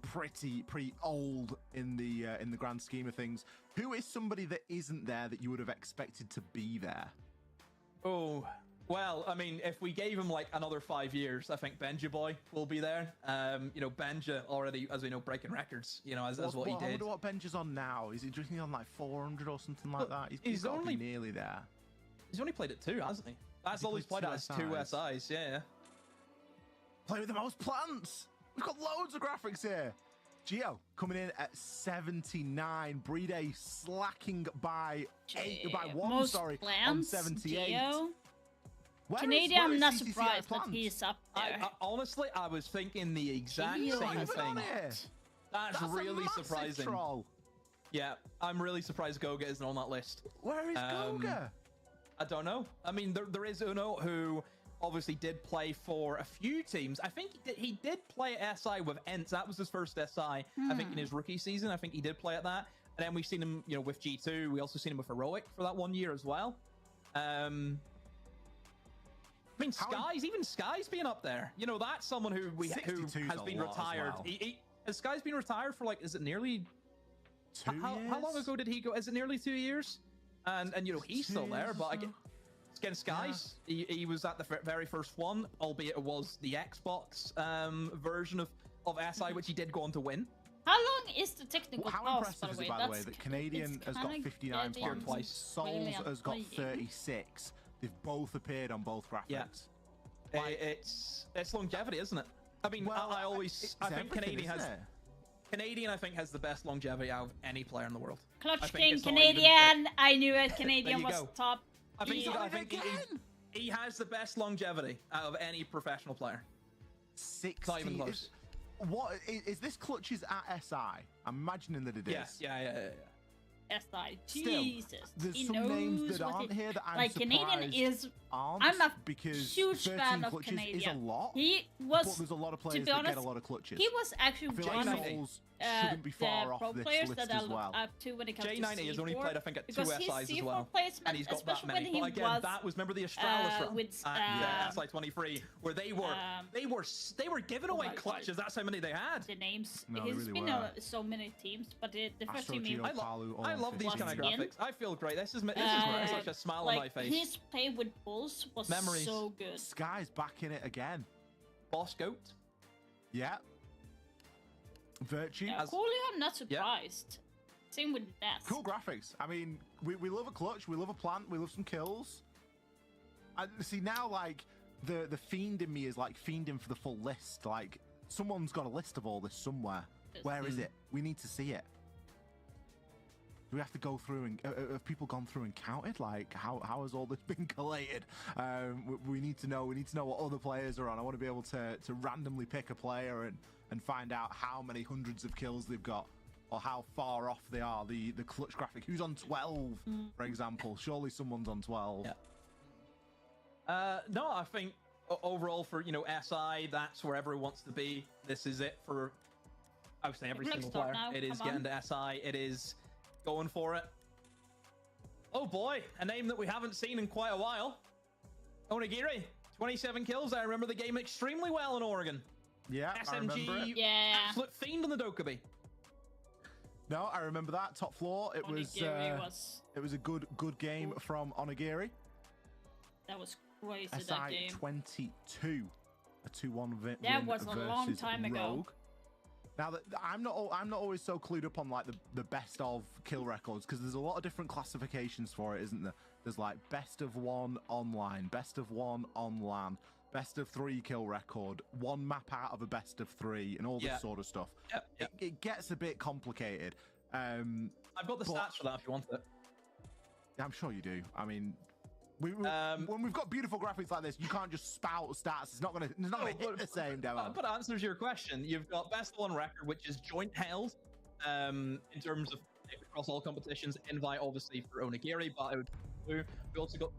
pretty old in the grand scheme of things. Who is somebody that isn't there that you would have expected to be there? Oh, well, I mean, if we gave him another 5 years, I think Benja Boy will be there. Benja already, as we know, breaking records. As what he did. I wonder what Benja's on now. Is he drinking on 400 or something like that? He's only nearly there. He's only played at 2, hasn't he? That's all he's played at, is 2 SIs. Yeah. Play with the most plants. We've got loads of graphics here. Geo coming in at 79. Brede slacking by 1. Most on plants, 78. Geo. Canadian, I'm not surprised that he's up there. Honestly, I was thinking the exact same thing. That's really surprising. Troll. Yeah, I'm really surprised Goga isn't on that list. Where is Goga? I don't know. I mean, there is Uno, who obviously did play for a few teams. I think he did play at SI with Ents. That was his first SI, I think, in his rookie season. I think he did play at that. And then we've seen him, with G2. We also seen him with Heroic for that 1 year as well. I mean, even Sky's been up there. That's someone who has been retired. Well. Has Sky's been retired for is it nearly 2 years? How long ago did he go? Is it nearly 2 years? And he's still there, but again, Skies, he was at the very first one, albeit it was the Xbox version of SI, which he did go on to win. How long is the technical How pause, impressive is it, by the way, that Canadian has got 59 points, Souls has got 36. They've both appeared on both graphics. Yeah. It's longevity, isn't it? I mean, Well, I think Canadian, I think, has the best longevity out of any player in the world. Clutch King Canadian. I knew it. There Canadian you was go. top. I think he has the best longevity out of any professional player. 60. Not even close. What is this? Clutches at SI? I'm imagining that it is. Yeah. SI. Still, Jesus. there's He some knows names that what aren't he, here that I'm like Canadian surprised is. aren't, I'm a because huge 13 fan of clutches Canadian. is a lot. He was. But there's a lot of players to be that honest, get a lot of clutches. He was actually I feel one like of Souls shouldn't be far the off pro this players list that I as look well. up to when it comes to J90 has only C4, played, I think, at 2 because his SIs as C4 well, placement, and he's got that especially many. when he But again, was, that was, remember the Australis run with at SI23, where they were giving away clutches. That's how many they had. The names. No, He's really been were. so many teams, but the first team he I love these kind of graphics. I feel great. This is such a smile on my face. His play with Bulls was Memories. so good. Sky's back in it again. Boss Goat. Yeah. Virtue. Coolio, I'm not surprised. Same with Ness. Cool graphics. I mean, we love a clutch, we love a plant, we love some kills. And see now, like the fiend in me is like fiending for the full list. Like someone's got a list of all this somewhere. Where is it? We need to see it. Do we have to go through and have people gone through and counted? Like how has all this been collated? We need to know. We need to know what other players are on. I want to be able to randomly pick a player and find out how many hundreds of kills they've got, or how far off they are. The clutch graphic. Who's on 12, for example? Surely someone's on 12. Yeah. No, I think overall for SI, that's where everyone wants to be. This is it for, I would say, every single player. It is getting to SI. It is going for it. Oh boy, a name that we haven't seen in quite a while. Onigiri, 27 kills. I remember the game extremely well in Oregon. Yeah, I remember it. Yeah. Absolute fiend in the Dokkaebi. No, I remember that. Top floor. It was a good game from Onigiri. That was crazy. That SI game. 22, a 2-1 win. That was a long versus time ago. Rogue. Now that I'm not always so clued up on like the best of kill records, because there's a lot of different classifications for it, isn't there? There's like best of 1 online, best of 1 on LAN, best of 3 kill record, 1 map out of a best of 3, and all this sort of stuff. It gets a bit complicated. I've got the stats for that if you want it. Yeah, I'm sure you do. I mean, when we've got beautiful graphics like this, you can't just spout stats. It's not gonna hit the same demo. But answers your question. You've got best one record, which is joint held, in terms of across all competitions. Invite obviously for Onigiri, but I would do. We also got.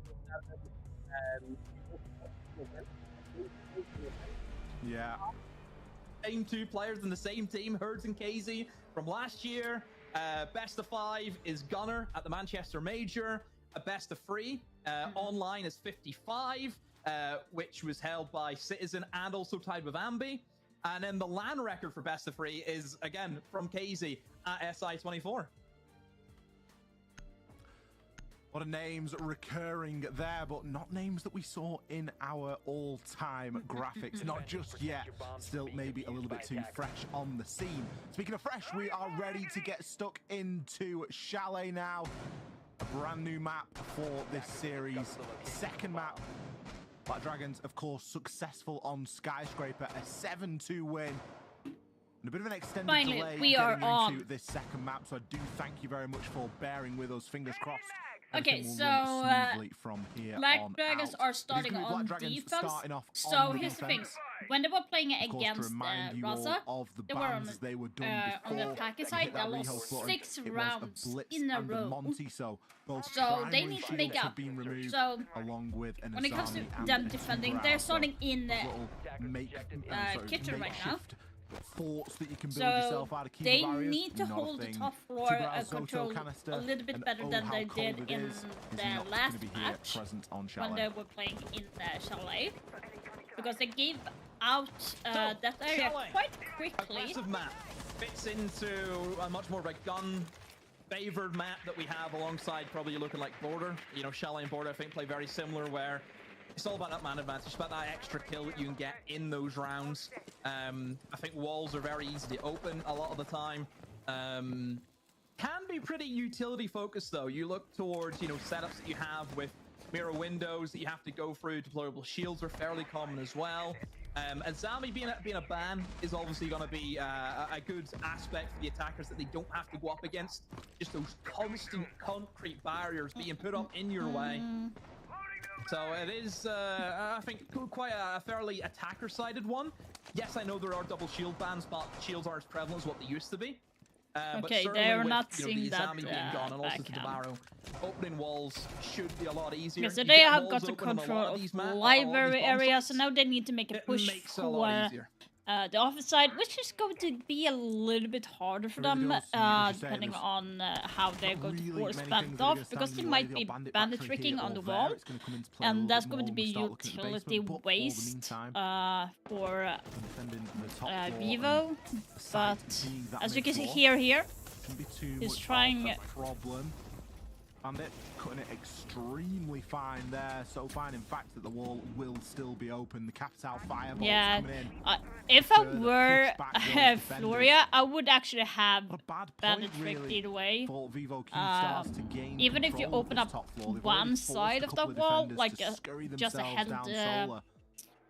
Yeah. Same 2 players in the same team, Herds and KZ from last year. Best of 5 is Gunner at the Manchester Major. A best of 3 online is 55, which was held by Citizen and also tied with Ambi. And then the LAN record for best of 3 is again from KZ at SI24. A lot of names recurring there, but not names that we saw in our all-time graphics. Not just yet. Still maybe a little bit too fresh on the scene. Speaking of fresh, we are ready to get stuck into Chalet now. A brand new map for this series. Second map. Black Dragons, of course, successful on Skyscraper. A 7-2 win. And a bit of an extended delay we are getting into this second map, so I do thank you very much for bearing with us. Fingers crossed. Okay, Everything will so run smoothly from here Black on Dragons out. are starting It is gonna be on Black Dragons defense. starting off So on the here's the thing: defense. when they were playing Of course, to against remind you Raza, all of the they were on bans they were done on the before packet they side. hit They that lost rehost footing. 6 It was rounds a Blitz in a and row. Monty, so both So they primary need to make shields have up. been removed, So along with an when it comes to Azami and them a defending, Timbrel, they're so starting in those little kitchen right now. makeshift forts that you can build So yourself out of key they barriers, need to not a hold the thing. top floor Timbrel's control Zoto canister, a little bit and better oh, than how they cold did it in is the not last gonna be here match present on when Chalet. they were playing in Chalet, because they gave out that area Chalet, quite quickly. Aggressive map fits into a much more of a gun favored map that we have alongside probably looking like Border. Chalet and Border I think play very similar, where it's all about that man advantage, about that extra kill that you can get in those rounds. I think walls are very easy to open a lot of the time. Can be pretty utility focused though. You look towards, you know, setups that you have with mirror windows that you have to go through. Deployable shields are fairly common as well. And Zami being a ban is obviously going to be a good aspect for the attackers, that they don't have to go up against just those constant concrete barriers being put up in your way. So it is, I think, quite a fairly attacker-sided one. Yes, I know there are double shield bans, but shields aren't as prevalent as what they used to be. Okay, but they're with, not you know, seeing the that Zami being gone, and also backhand. Tadabaro, opening walls should be a lot easier. Okay, so You they get have walls got the open on a lot control of these of a lot of library these bomb area, so sites. now they need to make a push makes it a lot for easier. the office side, which is going to be a little bit harder for them, depending on how they're going to force bandit off, because they might be bandit tricking on the wall, and that's going to be utility waste for Vivo. But as you can see here, he's trying. Bandit cutting it extremely fine there. So fine, in fact, that the wall will still be open. The Capital fireball coming in. If I were Floria, I would actually have bandit tricked either way. Even if you open up one side of the wall, like just a head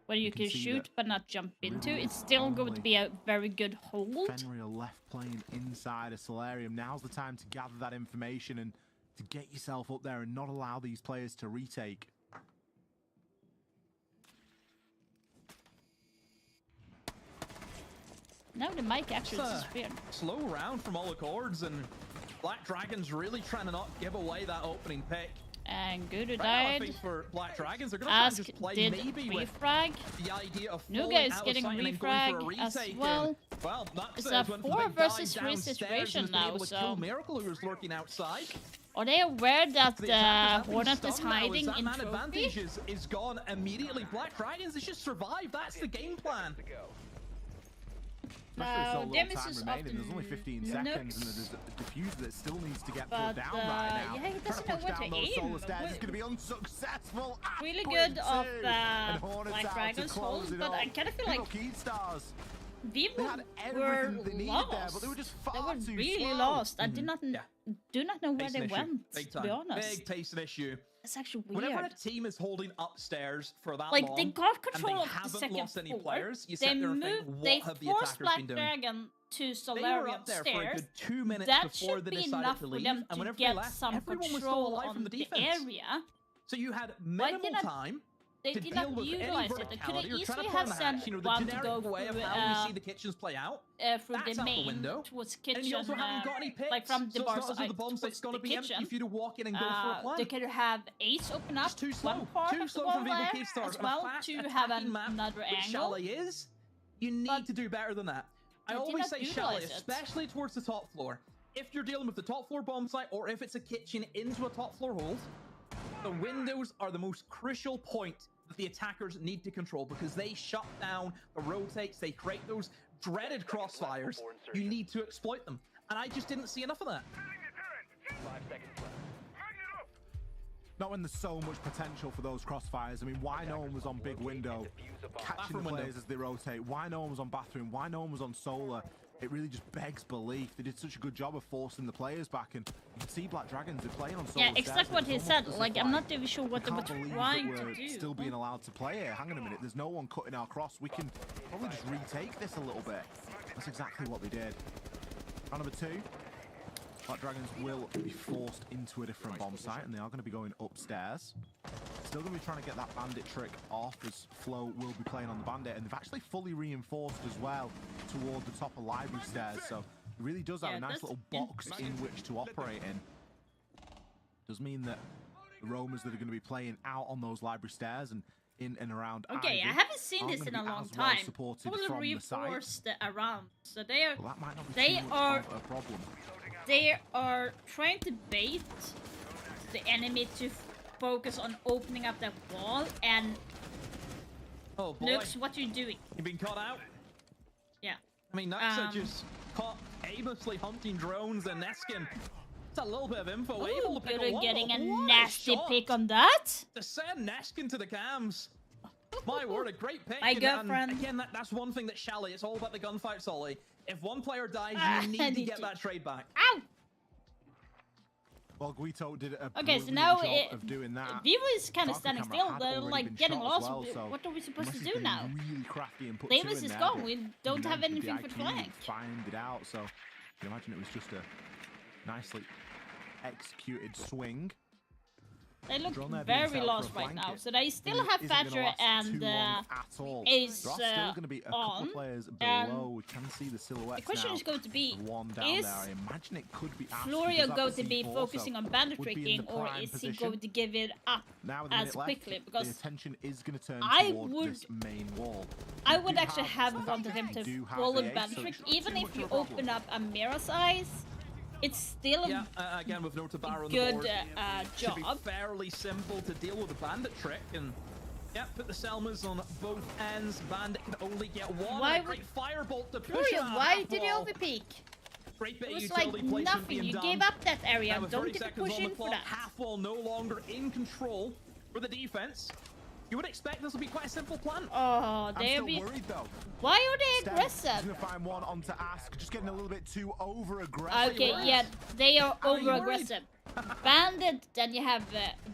where you can shoot but not jump into, it's still going to be a very good hold. Fenrir left playing inside a solarium. Now's the time to gather that information and to get yourself up there and not allow these players to retake. Now the mic actually disappeared. Slow round from all accords, and Black Dragon's really trying to not give away that opening pick. And Gudu Right now, died. I think for Black Dragons, they're going to try and just play maybe with refrag. the idea of Nuga is out getting of sight and then going for a refrag as retake. well. And, well, It's a 4 versus 3 situation now, so Miracle, who's lurking outside. are they aware that The Hornet is hiding in man trophy? advantage is gone immediately. Black Dragons has just survived. That's the game plan. Demis is off the There's only 15 nooks, seconds, and there's a diffuser that still needs to get but put down right now. yeah, he doesn't know Trying where push to down those aim. solar stairs. It's going to be unsuccessful. Really Queen good of two. And Hornets Black out to Dragon's close hold, it but off. I kind of feel like Keystars. Vivo They had were everything they needed lost. there, but they were just far They were too really slow. lost. I do not know where Pacing they issue. went, Big to be time. honest. Big pacing issue. It's actually weird. Whenever a team is holding upstairs for that Like, long, they got control and they of the haven't second lost any floor, players, you they sit there and moved, think, they what have the forced attackers Black been doing? Dragon to They were Solarium up there for a stairs. good 2 minutes That before should they be decided enough to for leave, them and to whenever they get left, some everyone was still control alive on from the the defense. area. So you had minimal not- time They to did deal not with any utilize it. They could have verticality or trying easily to have plan the sent hatch, you know, the one to generic go way of through, how we see the kitchens play out. Through That's the out the main window. towards And kitchen, you also haven't got any picks. like from the so bar it's not as though the bomb towards site's going to the be empty kitchen. for you to walk in and go for a plan. They could have Ace open up Just too slow. one part Too of the slow wall from Vivo there Keystars. as On a well fast to have attacking map, another which angle. Chalet is, you need to do better than that. I They did always not say utilize Chalet, it. especially towards the top floor. If you're dealing with the top floor bomb site, or if it's a kitchen into a top floor hold, the windows are the most crucial point that the attackers need to control, because they shut down the rotates, they create those dreaded crossfires. You need to exploit them. And I just didn't see enough of that. 5 seconds left. Not when there's so much potential for those crossfires. I mean, why no one was on big window, catching the players as they rotate? Why no one was on bathroom? Why no one was on solar? It really just begs belief. They did such a good job of forcing the players back, and you can see Black Dragons are playing on solar. Yeah, exactly what he said. Like, I'm not even sure what they were trying to do. Still being allowed to play here. Hang on a minute. There's no one cutting our cross. We can probably just retake this a little bit. That's exactly what they did. Round number 2. Black Dragons will be forced into a different bomb site, and they are going to be going upstairs. Still going to be trying to get that bandit trick off, as Flo will be playing on the bandit, and they've actually fully reinforced as well toward the top of library stairs, so it really does have a nice little box in which to operate in. Does mean that the roamers that are going to be playing out on those library stairs and in and around Okay, I haven't seen this in a long time. Fully reinforced around, so they are they are trying to bait the enemy to focus on opening up that wall. And oh boy, Nux, what are you doing? You've been caught out. Yeah. I mean, Naxa just caught aimlessly hunting drones, and Neskin That's a little bit of info. Ooh, Able to pick good a at getting a what nasty shot pick on that. to send Neskin to the cams. My word, a great pick. My and girlfriend. again, that's one thing that Chalet, it's all about the gunfight, Solly. If one player dies, you need to get that trade back. Ow! Well, Guito did a Okay, so brilliant now job of doing that. Vivo is kind of Falcon standing camera still. had They're already like been getting shot as lost. well, so What are we supposed to unless do he's now? been really crafty and put two Davis in is there, gone. but We don't have meant with anything the for the IQ, flank. Find it out, so you can imagine it was just a nicely executed swing. They look Drone there being very set up lost for a right now. flank So they still It have isn't gonna Thatcher last and too long at all. Ace There are still going to be a couple on. of players and below. We can see the silhouettes the question now. is going to be, The one down is there. I imagine it could be Ash, Florio because going that's to the be C4, focusing so on bandit would be in tricking, the or prime is he position. going to give it up Now with a as minute left, quickly? the Because attention is going to turn I towards would- this main wall. I You would do actually have wanted him to do have follow the ace, bandit so trick, it's not even too if much you of a problem. open up a mirror size. It's still a Yeah, again with no Tabar on the good board. Should be job. fairly simple to deal with the bandit trick, and yeah, put the Selmas on both ends. Bandit can only get one. Why and a great firebolt to push Florio, him out why half did you wall. overpeak? Great bit It of was like utility placement nothing. being You done. gave up that area. Now with Don't 30 get to seconds push on the in for clock, that. half wall no longer in control for the defense. You would expect this will be quite a simple plan. Oh, I'm they're still worried though. Why are they Stem aggressive? is going to find one onto Ask, just getting a little bit too over aggressive. Okay, yeah, they are Are you over aggressive. Bandit, then you have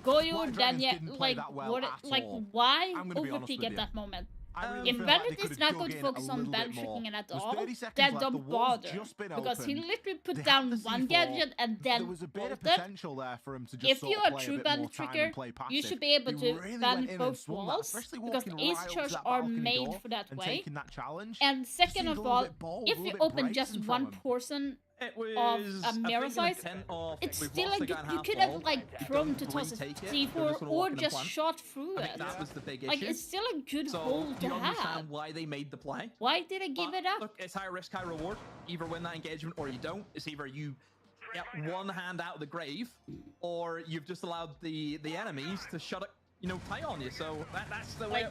Goyo, Black then Dragons you didn't play like that well what? at Like all. why I'm gonna be honest overpeak with at you. that moment? I really If feel like Bandit they is could've not dug going to in focus a on little bandit bit more. tricking at There's all, 30 seconds then left, don't the wall's bother. just been Because he opened. literally put They had down the one C4. gadget and then There was a bit of bolted. potential there for him to just If sort you of are a play true a bit more bandit time tricker, and play you passive. should be able He to really went bandit in and both swung that, walls especially because walking ace right up to charges that are balcony made door for that and way. taking that challenge. And second seemed a of little all, bit bold, if a you little bit open just brazen from one him. portion It of was, a mirror I think, size, an intent of, it's we've still lost a the good. guy in You half could wall. have like Don't thrown to toss a retake it. They're C4 just gonna or walk in and just punch. shot through I it. think that was the big Like issue. it's still a good So hole to you understand have. why they made the play. Why did I give it up? Look, it's high risk, high reward. Either win that engagement or you don't. It's either you get one hand out of the grave, or you've just allowed the enemies to shut it, tight on you. So that's the way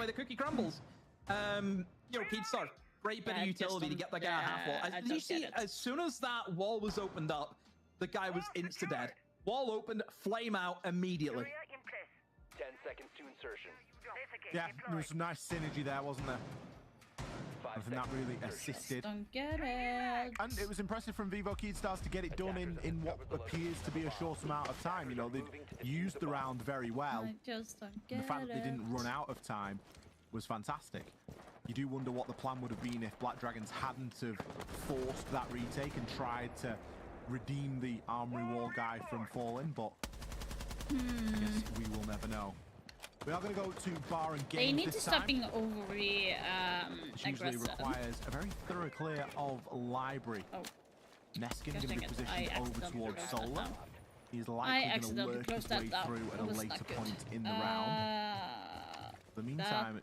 the cookie crumbles. Keatstar, great bit Yeah, of just utility to don't- get that guy half wall. I Did you don't see? get it. As soon as that wall was opened up, the guy was insta dead. Wall opened, flame out immediately. 10 seconds to insertion. Yeah, there was some nice synergy there, wasn't there? I think that really assisted. Don't get it. And it was impressive from Vivo Keydstars to get it done in what appears to be a short amount of time. They used the round very well. I just don't And get the fact that they it. didn't run out of time was fantastic. You do wonder what the plan would have been if Black Dragons hadn't have forced that retake and tried to redeem the armory wall guy from falling, but I guess we will never know. We are going to go to bar and game They need this to stop time. being overly Which usually aggressive. requires a very thorough clear of library. Oh. Neskin Gosh going to dang be it, positioned I over accidentally towards closed that Solar. down. He's I likely going to accidentally work closed his way that down. through at It a was later not good. point in the round. In the meantime,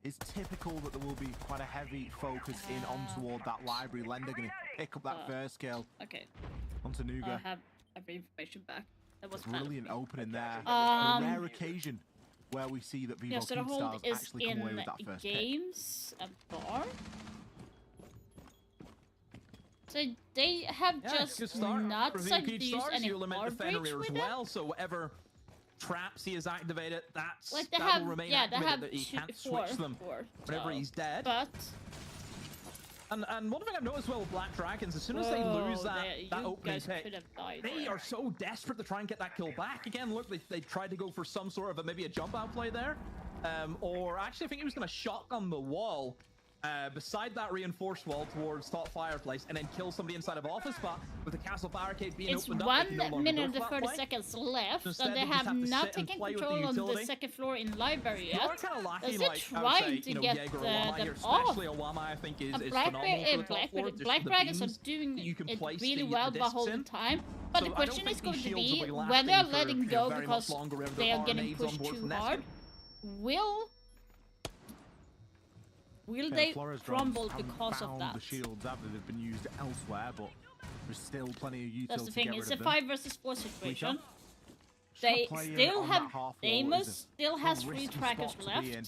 it's typical that there will be quite a heavy focus in on toward that library. Lender going to pick up that first kill. Okay. Onto I Nuga. have every information back. That was bad of Brilliant me. opening there. A rare occasion where we see that Vivo Yeah, so the hold Keydstars is actually come away in with that first pick. games and bar. So they have Yeah, it's a just good start. not For decided VP to use stars, any you'll limit bar the breach Fenrir with as it. well, so whatever traps he has activated, that They will have, remain yeah, they activated, have that he can't four, switch them whenever so- he's dead. But And one thing I've noticed well with Black Dragons, as soon as they lose that you opening guys pick, could have died they there. are so desperate to try and get that kill back. Again, look, they tried to go for some sort of maybe a jump out play there. Or actually, I think he was going to shotgun the wall beside that reinforced wall towards top fireplace and then kill somebody inside of office. But with the castle barricade being It's opened up, 1 they can no longer minute go and for that 30 play. seconds left, Instead, and they they just have have to not sit and taken play with the control on the utility. second floor in library You yet. are kind of lacking, They're like, I would trying say, to get Jaeger or Wama here, them off. especially Wama, I think, is phenomenal Blackberry, for the top floor. Just Black the Dragons are beams doing that you can it place really the well the discs whole in. time. But So the I don't question think is going these to shields be, will be when lasting they're for, letting go very because much longer whenever they there are are getting nades on pushed board too from Neskin. hard, will they Flores crumble drones because haven't of found that? the shields after they've been used elsewhere, but there's still plenty of utility That's the to thing, get it's rid a of them. 5 versus 4 situation. Just They trying to play still on have that half wall Amos is a still has risky 3 trackers spot to be left. in.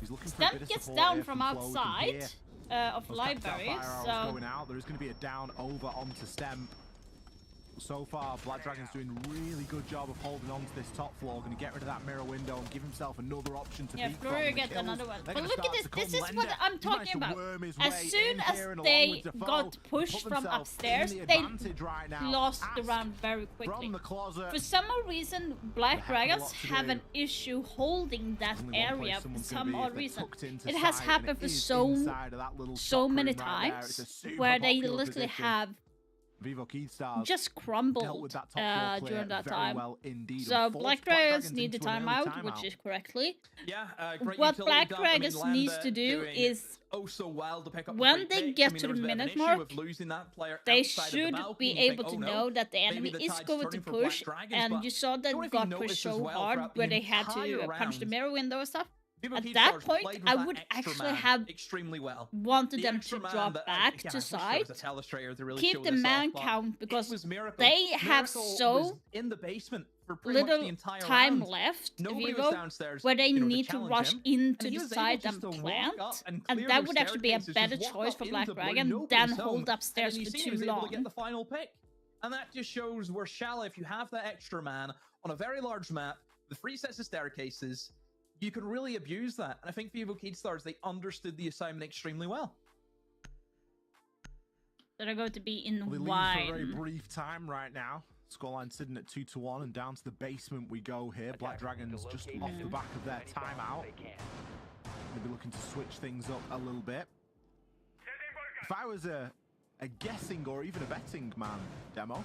He's looking for a bit Stamp of gets support down here from Flo. You can outside hear of those library, tactile fire arrows so going out. There is going to be a down over onto Stemp. so far, Black Dragon's doing a really good job of holding on to this top floor. Going to get rid of that mirror window and give himself another option to beat Flurry from. gets Kills, another one. they're But gonna look at start this. to This come. is what Lender, I'm he's talking managed to about. worm his As way soon in as here and along they with Defoe, got pushed put from themselves upstairs, in the they advantage right now. lost the Ask round very quickly. from the closet. For some reason, Black They have a Dragons lot to have do. an issue holding that Only one place area for someone's gonna some be odd if they're reason. tucked into It has sight, and happened it for is so inside of that little so stock many room right there. It's a times super where they popular literally position. have Vivo Keystars just dealt crumbled with that top floor clear during that very time. well indeed, and So forced Black Dragons need the into an early timeout, which is correctly. Yeah, great What utility Black dump. I mean, Dragons needs Lambert to do doing is oh so well to pick up the when free they pick. get I mean, to there the was a bit of an minute issue mark, with losing that player they outside of the should balcony. be You think, able to oh, no, know that the maybe enemy the is tide's going to turning for Black push, Dragons, and but you saw that don't know it if you got noticed pushed as so well hard throughout where the they had to entire punch the round, mirror window and stuff. Vivo At Keystars that point, played with I that would extra actually man have extremely well. wanted The them extra to man drop that- back again, to I wish there side, was a telestrator to really keep show the this man off, but count, because it was Miracle. they have Miracle so was in the basement for pretty much the little entire time round. left, Nobody was Vivo, downstairs, where they you know, need to challenge rush him, into and he the was able side just and to plant, walk up and and clear that those would actually be a staircases, better just walk choice up for into Black bloody Dragon than nobody's hold home, upstairs and then for you see too he was able to get long. the final pick. And that just shows where Shallow, if you have that extra man on a very large map, the 3 sets of staircases, you can really abuse that. And I think Vivo Keystars, they understood the assignment extremely well. That are going to be in Well, they leave for a very wine. brief time right now. Scoreline sitting at 2-1, and down to the basement we go here. Black Dragons just off the back of their timeout. They'll be looking to switch things up a little bit. If I was a guessing or even a betting man, Demo,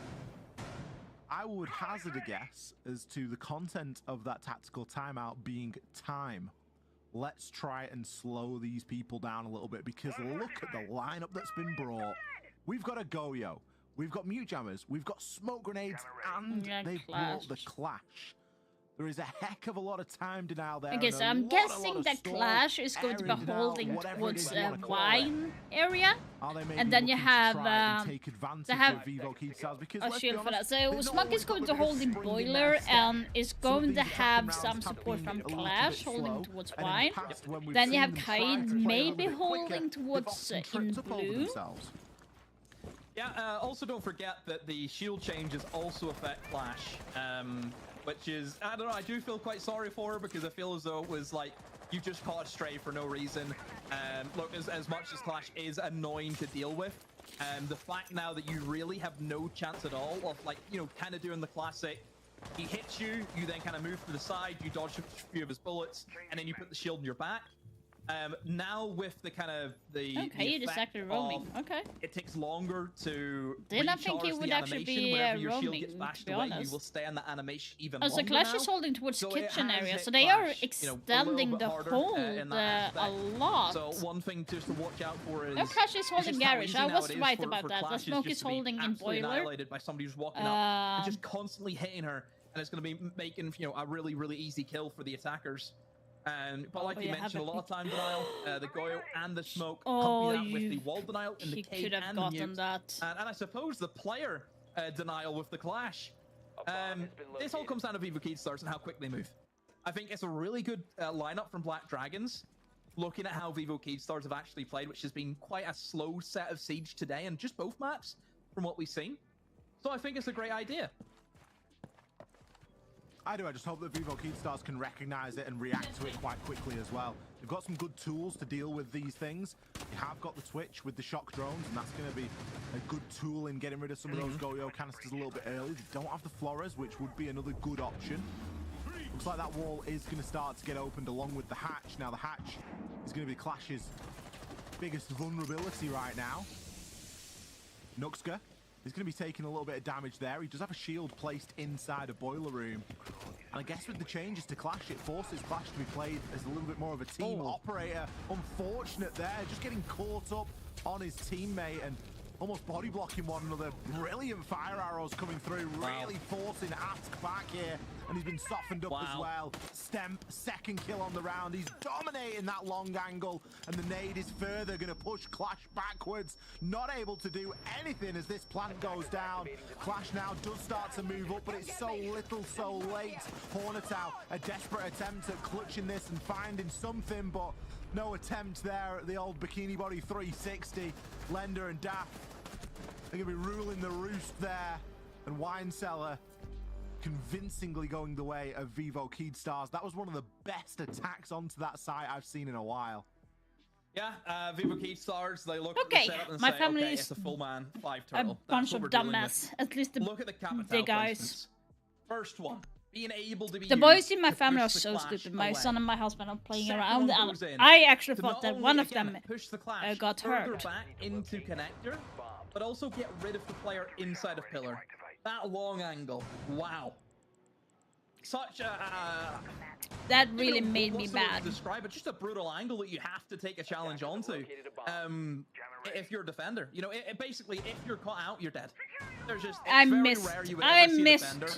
I would hazard a guess as to the content of that tactical timeout being time. Let's try and slow these people down a little bit, because look at the lineup that's been brought. We've got a Goyo, we've got mute jammers, we've got smoke grenades, and they've brought the Clash. There is a heck of a lot of time denial there. Okay, and so a I'm lot guessing that stall Clash is going to be area denial, holding whatever it towards is you wanna the call it. wine area, Are they maybe and then you looking to have try and take advantage they have of Vivo Keystars? Because a let's be shield for that. honest, So they've not Smug is always got going the to bit of hold in spring in boiler their step. and is Some of going these to attacking have rounds some have support been from a little bit Clash slow, holding towards and in the wine. past when we've Then you seen have them try Kaid to play a maybe little bit quicker, holding they've towards often in tripped up over blue. themselves. Yeah, also don't forget that the shield changes also affect Clash, which is, I don't know, I do feel quite sorry for her, because I feel as though it was like, you just caught a stray for no reason. Look, as much as Clash is annoying to deal with, the fact now that you really have no chance at all of, like, you know, kind of doing the classic, he hits you, you then kind of move to the side, you dodge a few of his bullets, and then you put the shield in your back. Now with the kind of the You decided roaming. Okay. It takes longer to Did not think recharge it would the actually animation. be Whenever your shield roaming, gets to bashed be away, you honest. will stay on the animation even Oh, so longer Clash now. is holding towards So it kitchen has area, hit so they are Clash, extending the harder, hold in that a aspect. lot. So one thing just to watch out for is No, Clash is it's holding just how garage. easy I now was it is right for about that. The Clash smoke just is to be holding in absolutely boiler. annihilated by somebody who's walking up and just constantly hitting her, and it's going to be making, you know, a really, really easy kill for the attackers. But like you mentioned, a lot of time denial, the Goyo and the smoke, accompany that with the wall denial and the He cave could have and the gotten mute. that. And I suppose the player denial with the Clash. This all comes down to Vivo Keystars and how quick they move. I think it's a really good lineup from Black Dragons. Looking at how Vivo Keystars have actually played, which has been quite a slow set of Siege today, and just both maps from what we've seen. So I think it's a great idea. I do. I just hope that Vivo Keystars can recognize it and react to it quite quickly as well. They've got some good tools to deal with these things. You have got the Twitch with the shock drones, and that's going to be a good tool in getting rid of some of those Goyo canisters a little bit early. They don't have the Flores, which would be another good option. Looks like that wall is going to start to get opened along with the hatch. Now the hatch is going to be Clash's biggest vulnerability right now. Nuxka is going to be taking a little bit of damage there. He does have a shield placed inside a boiler room. And I guess with the changes to Clash, it forces Clash to be played as a little bit more of a team operator. Unfortunate there, just getting caught up on his teammate and almost body blocking one another. Brilliant fire arrows coming through, really forcing Ask back here. And he's been softened up as well. Stemp, second kill on the round. He's dominating that long angle. And the nade is further going to push Clash backwards. Not able to do anything as this plant goes down. Clash now does start to move up, but it's so little, so late. Hornetow, a desperate attempt at clutching this and finding something, but no attempt there at the old Bikini Body 360. Lender and Daft, they're going to be ruling the roost there. and Wine Cellar convincingly going the way of Vivo Keydstars. That was one of the best attacks onto that site I've seen in a while. Yeah, Vivo Keystars, they look Okay, at the setup and my say, family okay, is it's a full man, 5 a turtle. bunch That's what of we're dealing dumbass. with. At least Look at the Capital the guys. placements. First one, being able to be The used boys in my to family are push the so Clash stupid. My away. son and my husband are playing Second around, one and goes in I actually to thought not that only, one of again, them push the Clash got further hurt. back into connector, but also get rid of the player inside of pillar. That long angle, wow. Such a That really you know, made me what's the word to mad. describe it? Just a brutal angle that you have to take a challenge onto. If you're a defender, you know, basically if you're caught out, you're dead. There's just I very missed. rare you would I ever see a missed defender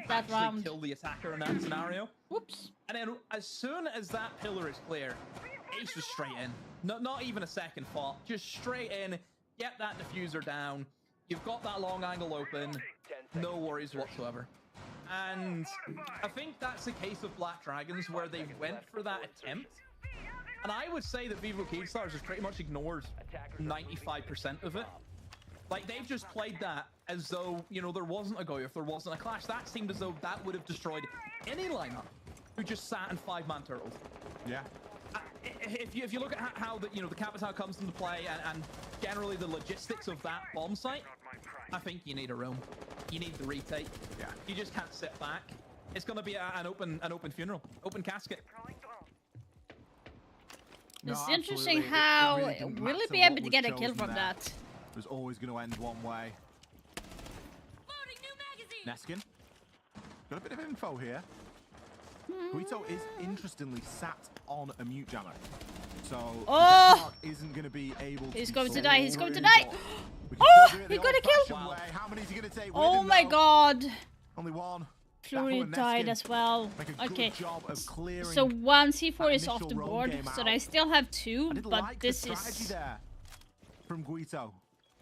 that actually round. kill the attacker in that scenario. Whoops. And then as soon as that pillar is clear, Ace was straight in. Not even a second thought. Just straight in. Get that diffuser down. You've got that long angle open. No worries whatsoever. And I think that's the case of Black Dragons, where they went for that attempt. And I would say that Vivo Keystars has pretty much ignored 95% of it. Like, they've just played that as though, you know, there wasn't a go, if there wasn't a clash. That seemed as though that would have destroyed any lineup who just sat in 5-man turtles. Yeah. If you look at how the, you know, the Capital comes into play and generally the logistics of that bomb site, I think you need a room. You need the retake. Yeah. You just can't sit back. It's going to be an open funeral, open casket. It's No, interesting absolutely. how really didn't will it matter be what able to was get a kill chosen from there. that? It was always going to end one way. Neskin. Got a bit of info here. Guito is interestingly sat on a mute jammer. So Oh! the isn't going to be able to He's be going to sold die. He's going to through, die. but we can Oh! still do it He the got a kill. old-fashioned way. How many is he going to take with Oh him, my though? god. Only one. Flurry Daffel and died Neskin as well. make a good Okay. job of clearing So one C4 that is off initial the roam board. game So out. I still have two, I did but like this the strategy is there from Guito.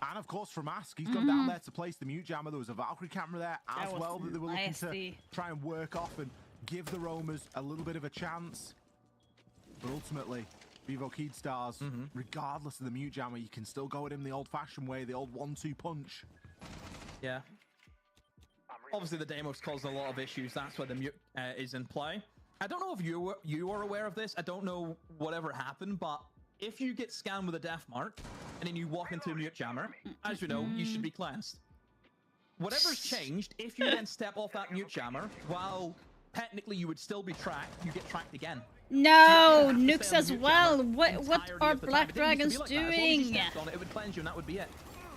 And of course from Ask, he's gone down there to place the mute jammer. There was a Valkyrie camera there as That was well that they were looking nasty. to try and work off and give the roamers a little bit of a chance. But ultimately, Vivo Keydstars, regardless of the mute jammer, you can still go at him the old-fashioned way, the old 1-2 punch. Yeah. Obviously, the demo's caused a lot of issues. That's why the mute is in play. I don't know if you are aware of this. I don't know whatever happened, but if you get scanned with a death mark and then you walk into a mute jammer, as you know, you should be cleansed. Whatever's changed, if you then step off that mute jammer, while technically you would still be tracked, you get tracked again. no So you have to nukes stay on as the mute well. jammer What entirety are of the time. Black It didn't used Dragons to be like that. As long as you doing? stepped on it, it would cleanse you, and that would be it.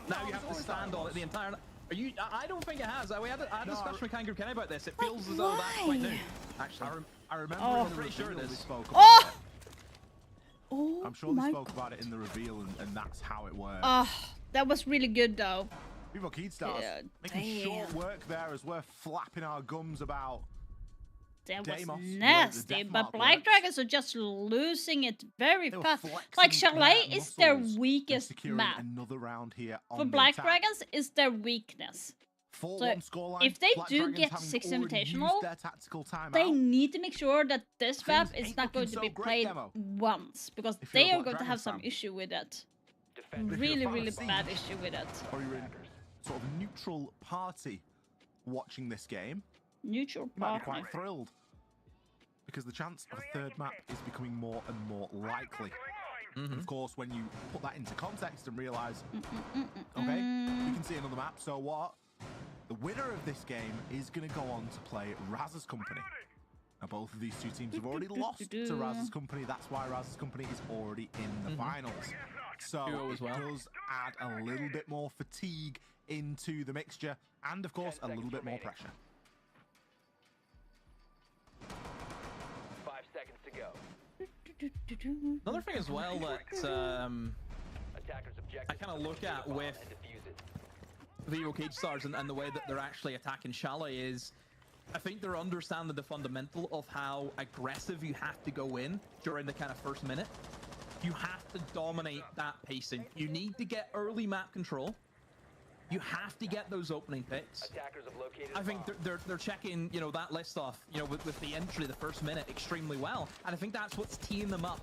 Now you have to stand on it the entire. Are you? I don't think it has. I had a discussion with Kangaroo Kenny about this. It feels as though that's quite new. Actually, I remember Oh. in the pretty sure it reveal is. they spoke about Oh! it. Oh I'm sure they my spoke about it in the reveal, and that's how it works. That was really good though. Vivo Keydstars Yeah, making short damn. work there as we're flapping our gums about. That was Deimos, where the nasty, death but mark Black works. Dragons are just losing it very They were fast. flexing Like their Chalet is their muscles and weakest securing map. Another round here on For the Black attack. Dragons is their weakness. 4-1 scoreline. if they Black do Dragons get having 6 already used Invitational, their tactical timeout. they need to make sure that this map Things is ain't not going to looking be so great, played Demo. once, because If you're a they are Black going to have Dragons some fan. issue with it. If you're a Really, fan of really Siege, bad issue with it. or you're in sort of neutral party watching this game, Neutral you might be partner. quite thrilled. Because the chance of a third map is becoming more and more likely. And of course, when you put that into context and realize, okay, we can see another map, so what? The winner of this game is going to go on to play Raz's Company. Now, both of these two teams have already lost to Raz's Company. That's why Raz's Company is already in the finals. So Duo as well. it does add a little bit more fatigue into the mixture, and of course, a little bit more pressure. 5 seconds to go. Another thing as well that I kind of look at with Vivo Keydstars and the way that they're actually attacking Chalet is, I think they're understanding the fundamental of how aggressive you have to go in during the kind of first minute. You have to dominate that pacing. You need to get early map control. You have to get those opening picks. I think they're checking, you know, that list off, you know, with the entry, the first minute, extremely well. And I think that's what's teeing them up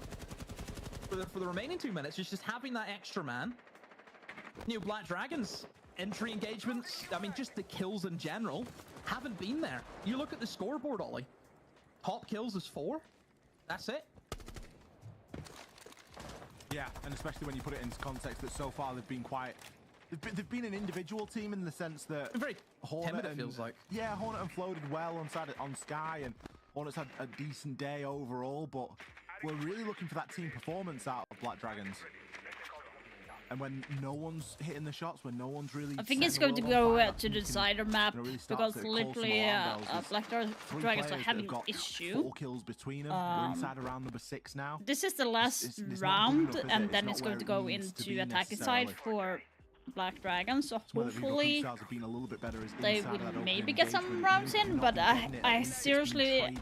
for the remaining 2 minutes. Just having that extra man. You know, Black Dragons, entry engagements, I mean, just the kills in general, haven't been there. You look at the scoreboard, Ollie. Top kills is 4. That's it. Yeah, and especially when you put it into context that so far they've been quite... They've been an individual team in the sense that... Very Hornet timid, it feels like. Yeah, Hornet and Flo did well on Sky, and Hornet's had a decent day overall, but we're really looking for that team performance out of Black Dragons. And when no one's hitting the shots, when no one's really... I think it's going to go to the decider map, because literally Black Dragons are having an issue. 4 kills between them. We're inside around number 6 now. This is the last round, and then it's going to go into attacking side for Black Dragons, so hopefully they will maybe get some rounds in, but I seriously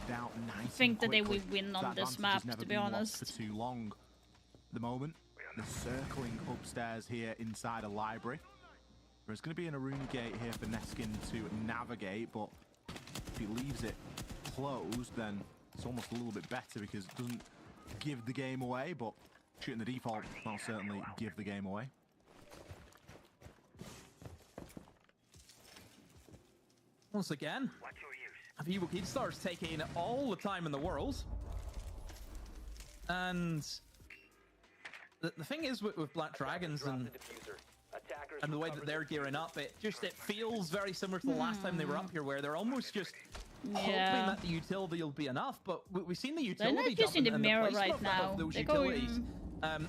think that they will win on this map, to be honest. For too long. At the moment, they're circling upstairs here inside a library. There's going to be an Aruni gate here for Neskin to navigate, but if he leaves it closed, then it's almost a little bit better because it doesn't give the game away, but shooting the default will certainly give the game away. Once again, Vivo Keystars taking all the time in the world. And the thing is with Black Dragons and the way that they're gearing up, it feels very similar to the last time they were up here, where they're almost just hoping that the utility will be enough. But we've seen the utility. They're not using the mirror right now. Those utilities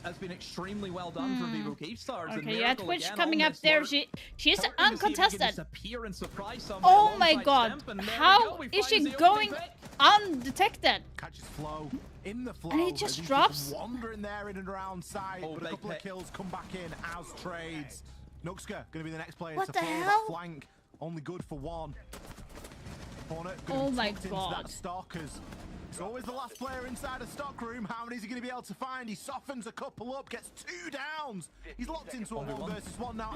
has been extremely well done for Vivo Keystars. Okay, yeah, Twitch coming up there. She's uncontested. Oh Oh my god, how is she going undetected? Catches Flo in the flow. And he just drops. Wandering there in and around side, but a couple of kills come back in as trades. Nuxka gonna be the next player to follow that flank. Only good for 1. Hornet oh my god. Into that stock as it's always the last player inside a stock room. How many is he going to be able to find? He softens a couple up, gets 2 downs. He's locked into a 1 versus 1 now.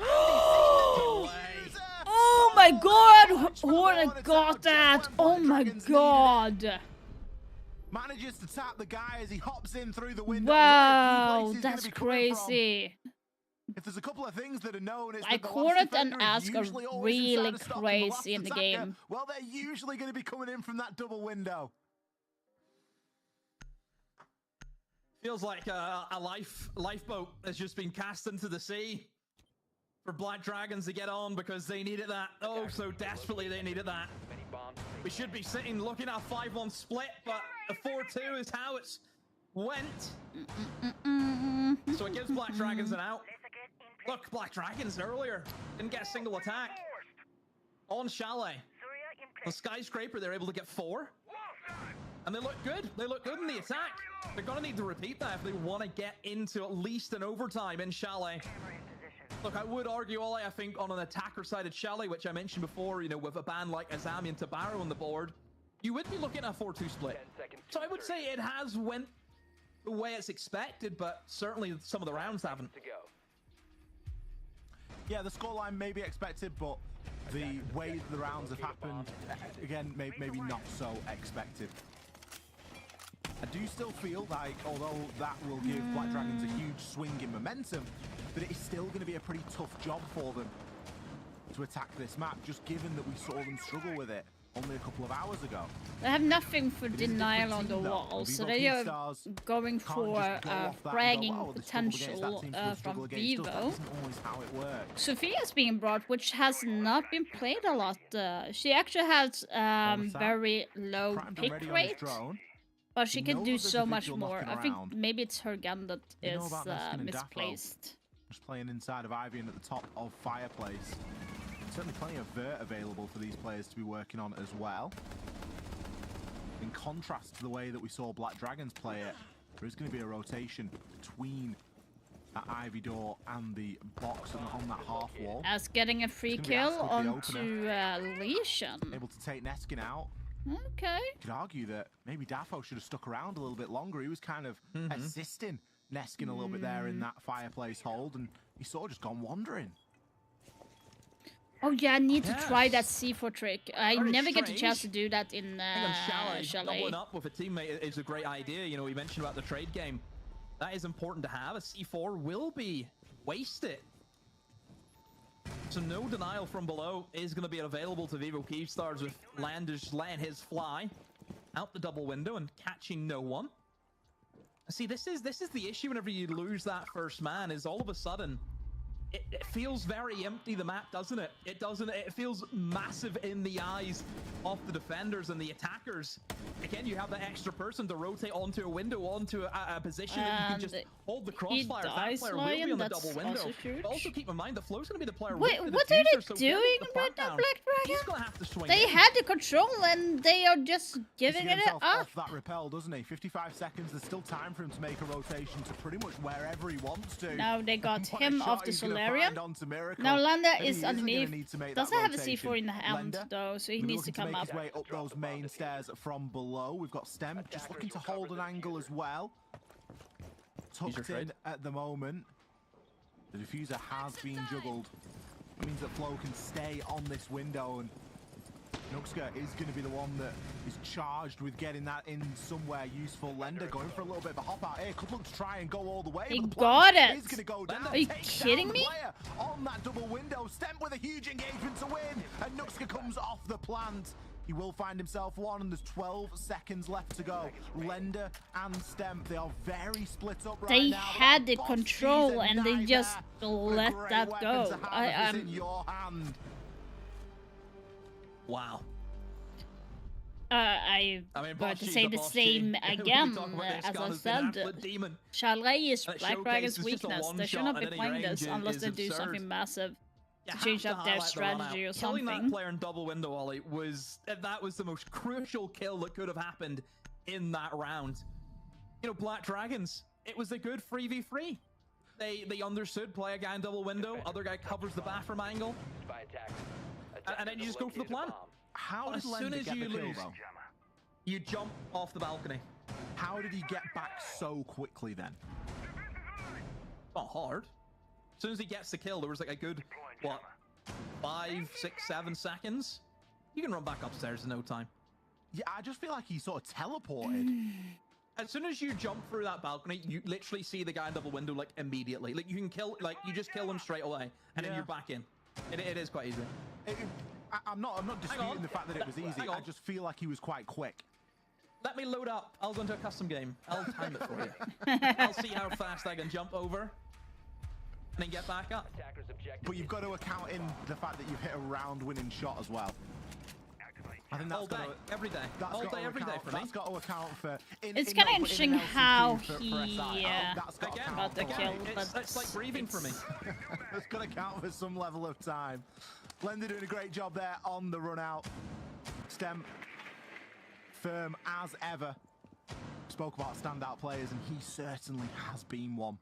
Oh my god! Hornet got that! Oh my god! Manages to tap the guy as he hops in through the window. Wow, that's crazy. If there's a couple of things that are known, it's like Hornet and Ask are really crazy in the game. Well, they're usually going to be coming in from that double window. Feels like a lifeboat has just been cast into the sea for Black Dragons to get on, because they needed that. Oh, so desperately they needed that. We should be sitting looking at a 5-1 split, but a 4-2 is how it's went. So it gives Black Dragons an out. Look, Black Dragons earlier didn't get a single attack. On Chalet. On Skyscraper, they're able to get 4. And they look good. They look good in the attack. They're going to need to repeat that if they want to get into at least an overtime in Chalet. Look, I would argue, Ollie, I think on an attacker-sided Chalet, which I mentioned before, you know, with a band like Azami and Tabaro on the board, you would be looking at a 4-2 split. So I would say it has went the way it's expected, but certainly some of the rounds haven't. Yeah, the scoreline may be expected, but the way the rounds have happened, again, maybe not so expected. I do still feel like, although that will give Black Dragons a huge swing in momentum, that it is still going to be a pretty tough job for them to attack this map, just given that we saw them struggle with it only a couple of hours ago. They have nothing for denial on the wall, so they are going for fragging potential from Vivo. Sophia's being brought, which has not been played a lot. She actually has very low pick rate, but she can do so much more. I think maybe it's her gun that is misplaced. Just playing inside of Ivy and at the top of Fireplace. Certainly plenty of vert available for these players to be working on as well. In contrast to the way that we saw Black Dragons play it, there is going to be a rotation between that Ivy door and the box on that half wall. As getting a free kill onto Lesion. Able to take Neskin out. Okay. You could argue that maybe Dafo should have stuck around a little bit longer. He was kind of assisting Neskin a little bit there in that Fireplace hold, and he sort of just gone wandering. Oh yeah, I need to try that C4 trick. I never get the chance to do that in Chalet. Doubling up with a teammate is a great idea. You know, we mentioned about the trade game. That is important to have. A C4 will be wasted. So no denial from below is going to be available to Vivo Keystars with Landers letting his fly out the double window and catching no one. See, this is the issue whenever you lose that first man, is all of a sudden it feels very empty, the map, doesn't it? It doesn't. It feels massive in the eyes of the defenders and the attackers. Again, you have that extra person to rotate onto a window, onto a position that you can just hold the crossfire. That player will be on the double window. But also keep in mind, the Flow's going to be the player. Wait, with the what are diffuser, they so doing the right now, down, Black He's Dragon? going to have to swing They in. had the control and they are just giving it himself up. off that repel, doesn't he? 55 seconds. There's still time for him to make a rotation to pretty much wherever he wants to. Now they got What a him shot off the he's gonna Solarium. find onto Miracle. Now Landa Maybe is he isn't gonna underneath. need to make that Doesn't have a rotation. C4 in the hand Lenda though, so he gonna be needs to looking come make up. his way up those main stairs from below. We've got Stem just looking to hold an angle as well. Tucked in at the moment. The diffuser has been juggled. It means that Flo can stay on this window, and Nuxka is going to be the one that is charged with getting that in somewhere useful. Lender going for a little bit of a hop out here. Could look to try and go all the way. He but the got plan it. is going to go down. Are you Take kidding down me? player on that double window. Stem with a huge engagement to win, and Nuxka comes off the plant. He will find himself one, and there's 12 seconds left to go. Lender and Stem, they are very split up right They now. had the control and they just let that go. In your hand. Wow. I mean, got to Bosch say is a the Bosch same team. We again, talk about this as gun I has been an said. absolute demon. Chalet is That Black showcase Dragon's is just a weakness. one They should shot not be at any playing range this unless is they do absurd. something massive You to have change to up their highlight the run out. strategy or Killing that something. player in double window, Ollie, was the most crucial kill that could have happened in that round. You know, Black Dragons, it was a good 3v3. They understood, play a guy in double window, other guy covers the bathroom angle, and then you just go for the plan. How did As soon Lender as get you the kill, lose, though? you jump off the balcony. How did he get back so quickly then? Not hard. As soon as he gets the kill, there was like a good, what, 5, 6, 7 seconds? You can run back upstairs in no time. Yeah, I just feel like he sort of teleported. As soon as you jump through that balcony, you literally see the guy in double window, like, immediately. Like, you can kill, like, you just kill him straight away, and then you're back in. It is quite easy. I'm not disputing the fact that it was easy. I just feel like he was quite quick. Let me load up. I'll go into a custom game. I'll time it for you. I'll see how fast I can jump over and then get back up. But you've got to account in the fact that you've hit a round-winning shot as well. I think that's all day, every day. All day, every day for me. That's got to account for... It's kind of interesting how for he got the kill, but it's like breathing for me. It's got to count for some level of time. Lender doing a great job there on the run out. Stem firm as ever. Spoke about standout players, and he certainly has been one.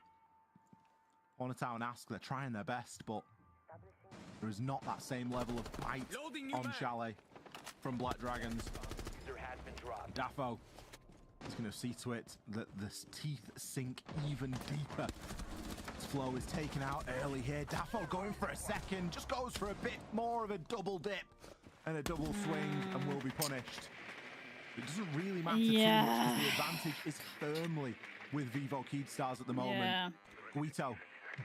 Wanna town ask, they're trying their best, but there is not that same level of bite on Chalet from Black Dragons. Daffo is going to see to it that the teeth sink even deeper. This Flow is taken out early here. Daffo going for a second, just goes for a bit more of a double dip and a double swing and will be punished. It doesn't really matter too much because the advantage is firmly with Vivo Keystars at the moment. Guito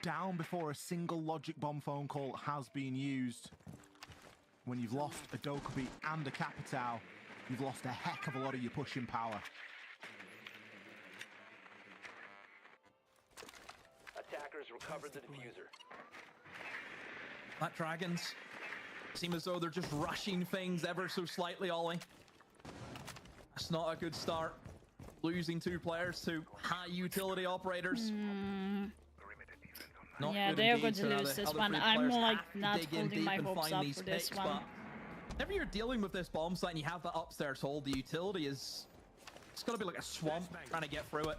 down before a single logic bomb phone call has been used. When you've lost a Dokkaebi and a Capitao, you've lost a heck of a lot of your pushing power. Attackers recovered the diffuser. Black Dragons seem as though they're just rushing things ever so slightly, Ollie. That's not a good start. Losing 2 players to high utility operators. Not yeah, good they're indeed. going to lose The this other one. 3 I'm players like have to not dig in holding deep my and hopes find up these for this picks, one. but whenever you're dealing with this bomb site and you have that upstairs hold, the utility is... It's got to be like a swamp trying to get through it.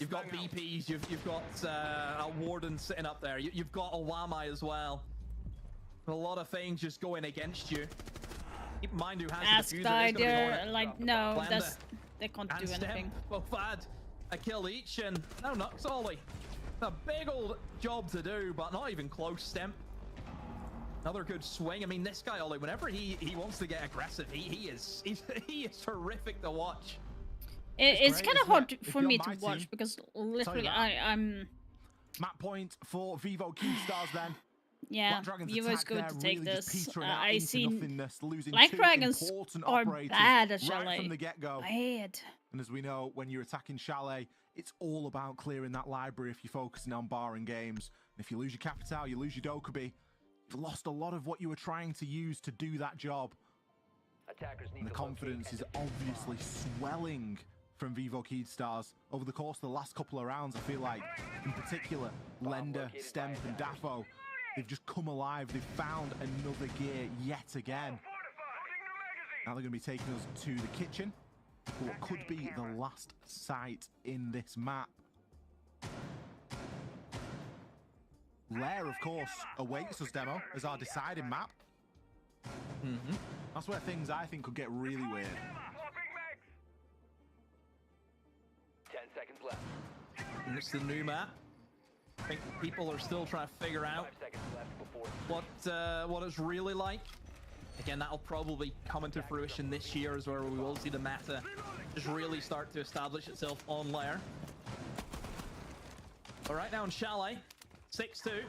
You've got BPs, you've got a Warden sitting up there, you've got a Wamai as well. A lot of things just going against you. Keep in mind who has the diffuser. Ask It's gonna be idea, Hornet. like, no, Blender they can't and do anything. Stem both had a kill each, and no Nux Ollie. A big old job to do, but not even close. Stem. Another good swing. I mean, this guy Ollie, whenever he wants to get aggressive, he is horrific to watch. It's kind of hard If for you're me my to watch team, because literally that. I'm Map point for Vivo Keystars then. Yeah, Black Dragons Vivo's attack going there to take really just this. petering out I into see nothingness, losing Black two Dragons important are operators bad at right Chalet. from the get-go. Bad. And as we know, when you're attacking Chalet, it's all about clearing that library if you're focusing on barring games. And if you lose your Capital, you lose your Dokkaebi, you've lost a lot of what you were trying to use to do that job. And the confidence is obviously swelling from Vivo Keydstars. Over the course of the last couple of rounds, I feel like, in particular, Lender, Stemp and Dafo, they've just come alive. They've found another gear yet again. Now they're going to be taking us to the kitchen, what could be the last site in this map. Lair, of course, awaits us, Demo, as our deciding map. That's where things, I think, could get really weird. 10 seconds left. And it's the new map. I think people are still trying to figure out 5 seconds left before. what it's really like. Again, that'll probably come into fruition this year, is where we will see the meta just really start to establish itself on Lair. But right now in Chalet, 6-2.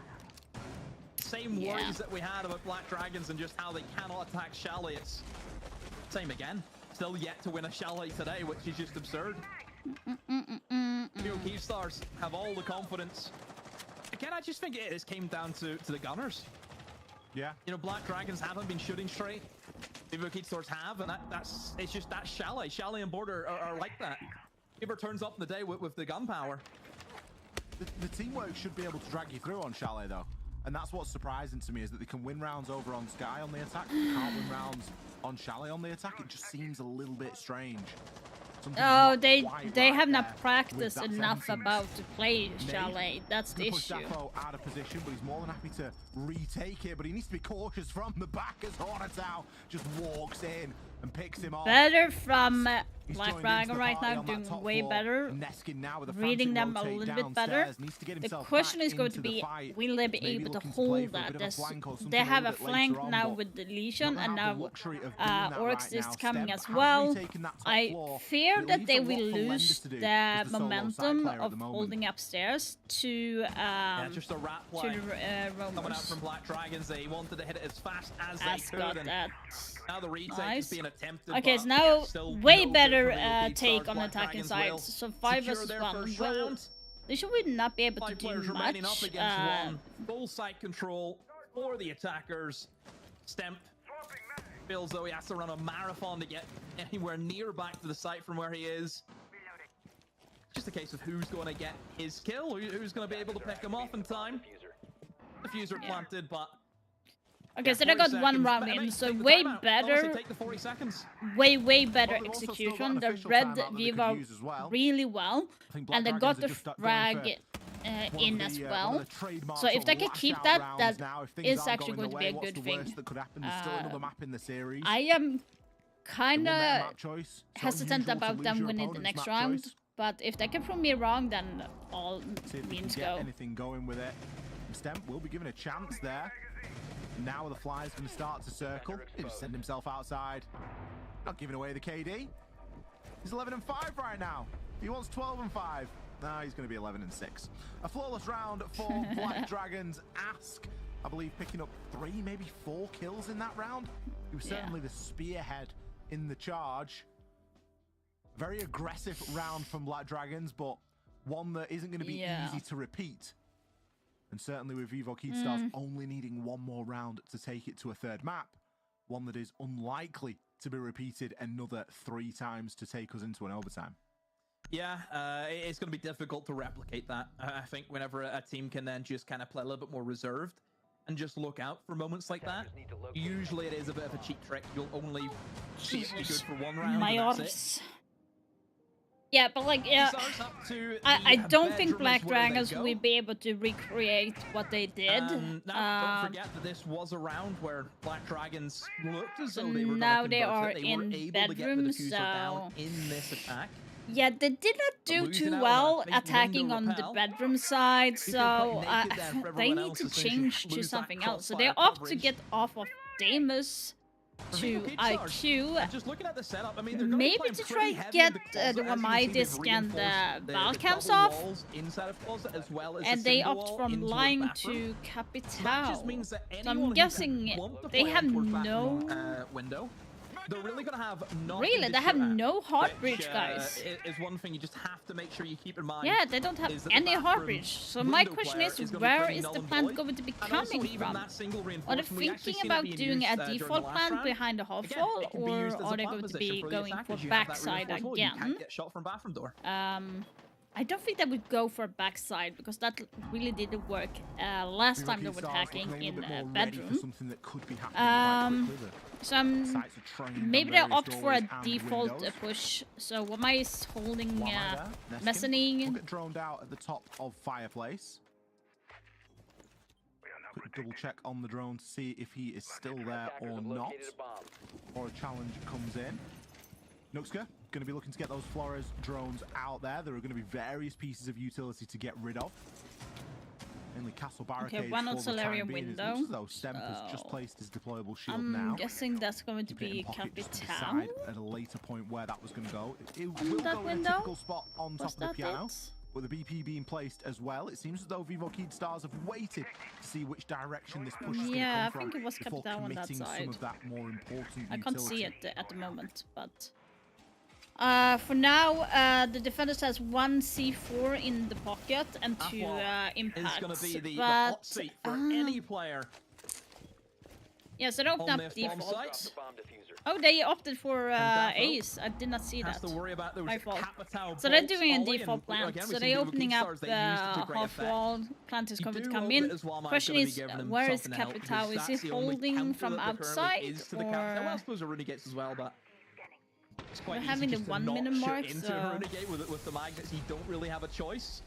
Same worries that we had about Black Dragons and just how they cannot attack Chalet. It's same again. Still yet to win a Chalet today, which is just absurd. Keystars have all the confidence. Again, I just think it came down to the gunners. Yeah. You know, Black Dragons haven't been shooting straight. Vivo Keystars have, and it's just that Chalet. Chalet and Border are like that. Whoever turns up in the day with the gun power. The teamwork should be able to drag you through on Chalet, though. And that's what's surprising to me, is that they can win rounds over on Sky on the attack, but they can't win rounds on Chalet on the attack. It just seems a little bit strange. Oh, they have not practiced enough about to play Chalet. That's the issue. Dafo out of position, but he's more than happy to retake it. But he needs to be cautious from the back as Hornetau just walks in and picks him off. Better from Black Dragon right now, doing way better. Reading them a little bit better. The question is going to be, will they be able to hold that? They have a flank now with deletion, and now Oryx is coming as well. I fear that they will lose the momentum of holding upstairs to just a rat play coming out from Black Dragons. They wanted to hit it as fast as they could, and now the retake is being attempted. Okay, so now way better take on attacking sides. So 5 versus 1. Well, they should not be able to do much. Up against one. Full site control for the attackers. Stemp feels though he has to run a marathon to get anywhere near back to the site from where he is. Just a case of who's going to get his kill, who's going to be able to pick him off in time. Diffuser planted, but okay, so they got one round in, so way better, way better execution. They read Viva really well, and they got the frag in as well. So if they can keep that, that is actually going to be a good thing. I am kind of hesitant about them winning the next round, but if they can prove me wrong, then all means go. Anything going with it. Stemp will be given a chance there. Now the fly's going to start to circle. He'll just send himself outside. Not giving away the KD. He's 11-5 right now. He wants 12-5. Nah, he's going to be 11-6. A flawless round for Black Dragons. Ask, I believe, picking up 3, maybe 4 kills in that round. He was certainly the spearhead in the charge. Very aggressive round from Black Dragons, but one that isn't going to be easy to repeat. And certainly with Vivo Keydstars only needing 1 more round to take it to a 3rd map, one that is unlikely to be repeated another 3 times to take us into an overtime. Yeah, it's going to be difficult to replicate that. I think whenever a team can then just kind of play a little bit more reserved and just look out for moments like that, usually it is a bit of a cheap trick. You'll only see it be good for 1 round, and that's it. Yeah, but like, I don't think Black Dragons will be able to recreate what they did. Now, don't forget that this was a round where Black Dragons looked as though they were now they convert are it. They in were able bedrooms, to get the diffuser down in this attack. Yeah, they did not do too well attacking on the bedroom side, so they need to change to something else. So they opt to get off of Damus to IQ. And just looking at the setup, I mean, they're gonna be Maybe playing to pretty try heavy get in the closet. the As you can Wamai see, they've disc and reinforced the the ball cams double off. walls inside of closet, as well as And the they single opt wall from in towards lying bathroom. to That just Capital. means that So anyone I'm who guessing want to they play have in towards bathroom, no... window, they're really gonna have nothing Really? to They have shoot at, no heart which, breach, guys. Is one thing you just have to make sure you keep in mind. Yeah, they don't have is that the any heart bathroom breach. So my window question player is, gonna be where pretty is null the and plant void. going to be And also coming even from? that single Are they reinforcement, we actually thinking see that about being doing used, a during the default last plant round. behind the half Again, wall, it can be or used as a are they plant going to position be for the going for attackers. You have that backside reinforced wall, you again? can't get shot from bathroom door. I don't think they would go for backside because that really didn't work last time they were attacking in bedroom. So maybe they opt for a default push. So Wamai is holding mezzanine. Get droned out at the top of fireplace. Quick double check on the drone to see if he is still there or not, or a challenge comes in. Nuxka going to be looking to get those Flores drones out there. There are going to be various pieces of utility to get rid of. Mainly castle barricades. Okay, one on Solarium window. Though Stemp has just placed his deployable shield I'm now. guessing that's going to be Capital. At a later point where that was going to go. It On will that go window? in a typical spot on Was top of the that piano. it? With the BP being placed as well, it seems as though Vivo Keyed Stars have waited to see which direction this push is going to Yeah, I come think from it was before Capital on that committing side. some of that more important I can't see utility. it at the moment, but for now, the defenders has one C4 in the pocket and two impacts. It's going to be the but hot seat for any player. yeah, so they open on up this bomb default. site. Oh, they opted for Dafo Ace. I did not see has that. to worry about those My fault. Capital So they're bolts doing a falling, default and plant. again, So we've they're seen opening Vivo up Keyed Stars, they used it to great half effect. wall. Plant is You going to do come hope in. that as well, Mike's Question gonna be is, giving him where is something to help, because Capital? Is that's he the only holding counter from that there currently outside, is to the Capital. Well, I or suppose a Renegades as well, but it's quite we're easy having the just to 1 not minute shoot mark? into So a Renegade with the magnets. You don't really have a choice.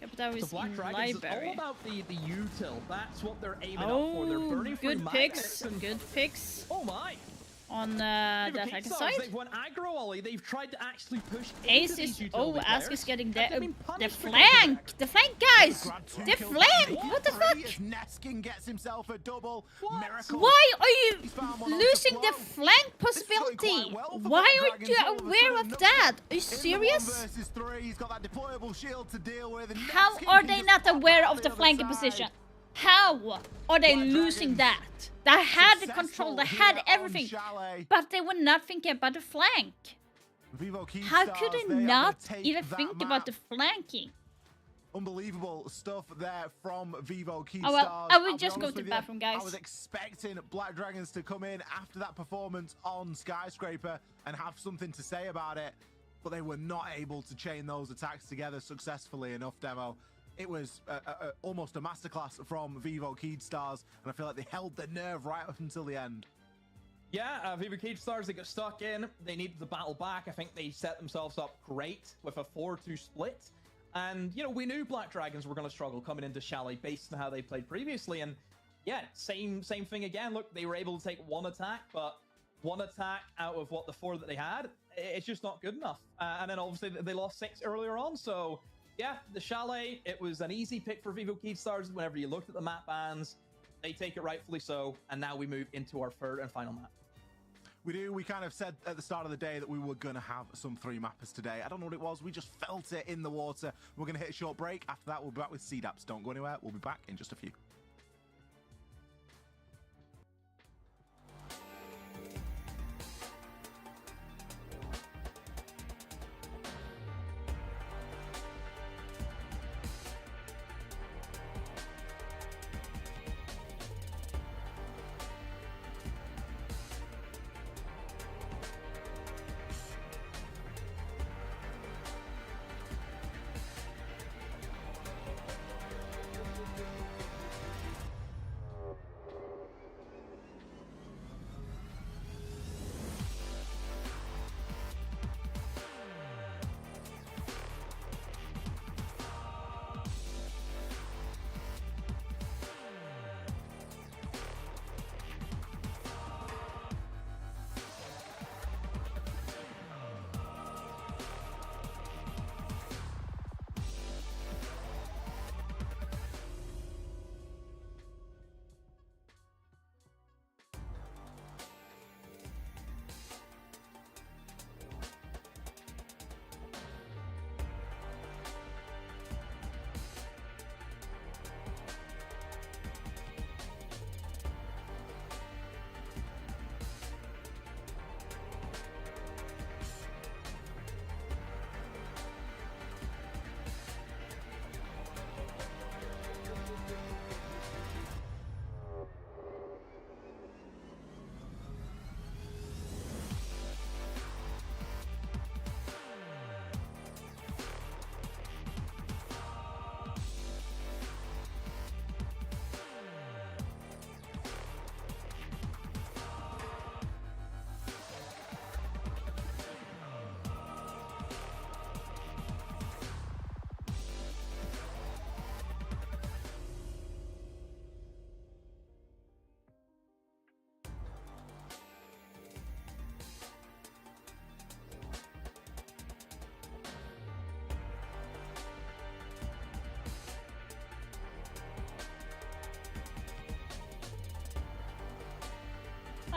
Capital So is Black in Dragons is all library. about the util. That's what they're aiming up for. They're Oh, burning through good magnets picks. and Good picks. oh my! On the Vivo attacker Keyed Stars, side. they've went aggro, Ollie. They've tried to actually push Ace into these is utility Ask players, is getting and the they've been punished because of flank. it. The flank, guys. The flank. What the fuck? Neskin gets himself a double. Miracle. Why are you losing the flank possibility? Why aren't you aware of that? Are you serious? Versus 3, he's got that deployable shield to deal with. How are they not aware of the flanking position? How are they losing that? They had the control, they had everything, but they were not thinking about the flank. How could they not even think about the flanking? Unbelievable stuff there from Vivo Keyed Oh well, Stars. I will I'll be just go honest to with the you, bathroom, guys. I was expecting Black Dragons to come in after that performance on Skyscraper and have something to say about it, but they were not able to chain those attacks together successfully enough, Demo. It was almost a masterclass from Vivo Keyed Stars, and I feel like they held their nerve right up until the end. Yeah, Vivo Keyed Stars, they got stuck in. They needed the battle back. I think they set themselves up great with a 4-2 split. And, you know, we knew Black Dragons were going to struggle coming into Chalet based on how they played previously. And, yeah, same thing again. Look, they were able to take one attack, but one attack out of, what, the 4 that they had, it's just not good enough. And then, obviously, they lost 6 earlier on, so... Yeah, the Chalet, it was an easy pick for Vivo Keyed Stars whenever you looked at the map bans. They take it rightfully so, and now we move into our third and final map. We do. We kind of said at the start of the day that we were going to have some 3-mappers today. I don't know what it was. We just felt it in the water. We're going to hit a short break. After that, we'll be back with CDAPs. Don't go anywhere. We'll be back in just a few.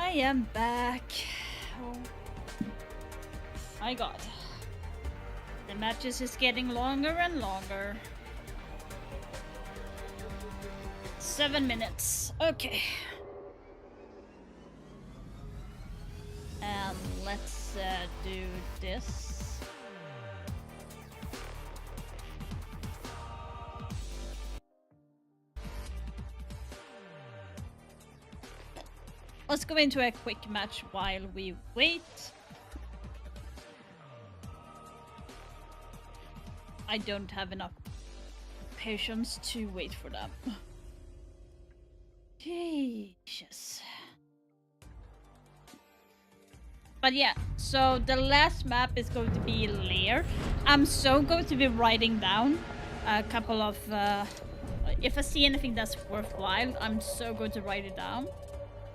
I am back. Oh my god. The matches is getting longer and longer. 7 minutes. Okay. And let's do this. Let's go into a quick match while we wait. I don't have enough patience to wait for them. Jesus. But yeah, so the last map is going to be Lair. I'm so going to be writing down a couple of... if I see anything that's worthwhile, I'm so going to write it down.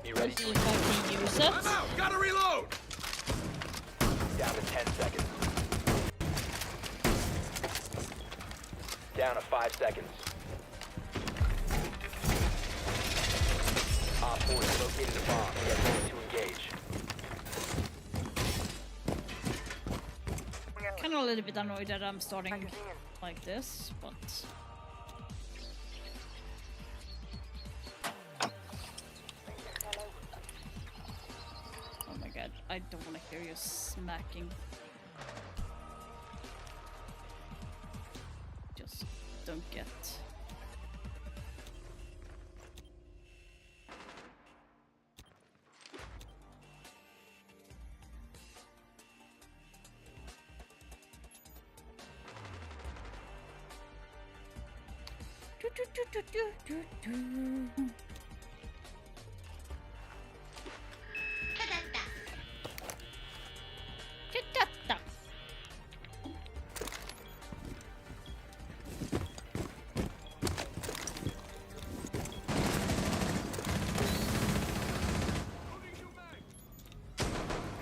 Be ready See if I can use it. I'm out! Gotta reload! Down to 10 seconds. Down to 5 seconds. Op 4 has located a bomb. Get ready to engage. Kind of a little bit annoyed that I'm starting like this, but... Oh my god, I don't want to hear you smacking. Just don't get...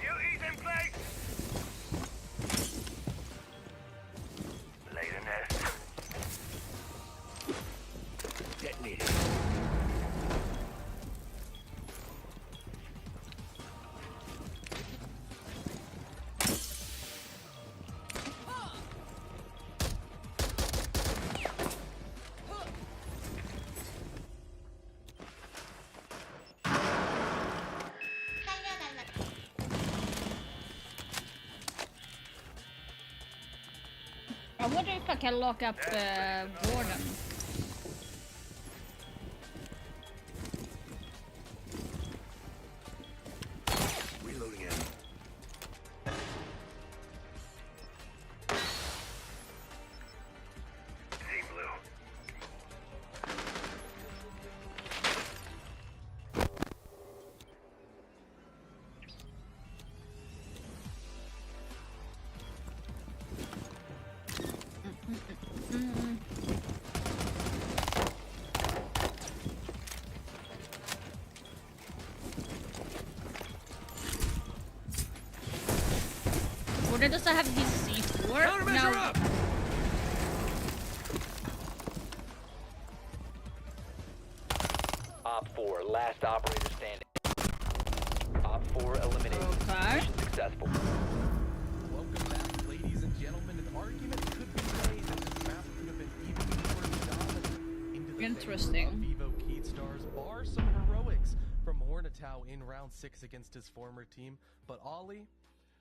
Beauty's in place. Lay the nest. Detonated. I wonder if I can lock up Warden. Reloading it. Team blue. Warden does have this C4. No. Op 4, last operator standing. Op 4 eliminated. Okay. Mission successful. Welcome back, ladies and gentlemen. An argument could be made that this map could have been even more dominant into the Interesting. favor of Vivo Keystars, bar some heroics from Hornatow in round 6 against his former team. But Ollie,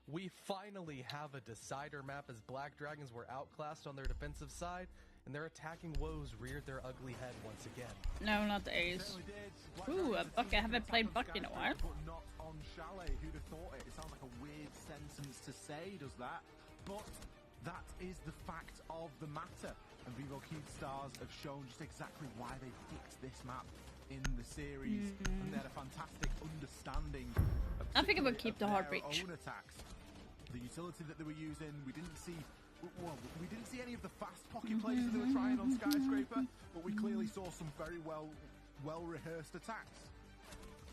we finally have a decider map as Black Dragons were outclassed on their defensive side, and their attacking woes reared their ugly head once again. No, not the Ace. Ooh, a Buck. I haven't played Buck in a while. But not on Chalet. Who'd have thought it? It sounds like a weird sentence to say, does that? But that is the fact of the matter. And Vivo Keystars have shown just exactly why they picked this map in the series. And they had a fantastic understanding of I think it would keep the their hard breach. own attacks. The utility that they were using, we didn't see any of the fast pocket plays that they were trying on Skyscraper, but we clearly saw some very well rehearsed attacks.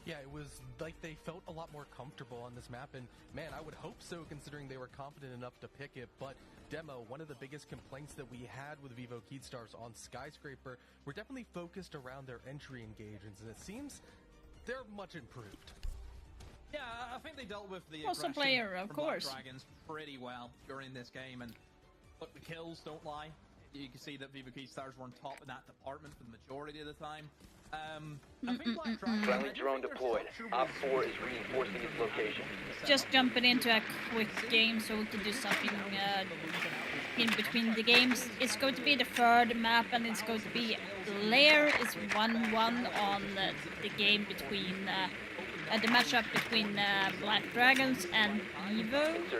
Yeah, it was like they felt a lot more comfortable on this map, and man, I would hope so considering they were confident enough to pick it. But Demo, one of the biggest complaints that we had with Vivo Keystars on Skyscraper were definitely focused around their entry engagements, and it seems they're much improved. Yeah, I think they dealt with the Also aggression player, of from Black course. Dragons pretty well during this game, and look, the kills don't lie. You can see that Viva Stars were on top in that department for the majority of the time. I think Black Dragons... Friendly drone deployed. Op 4 is reinforcing its location. Just jumping into a quick game so we can do something in between the games. It's going to be the third map, and it's going to be Lair is 1-1 on the game between the matchup between Black Dragons and Evo. So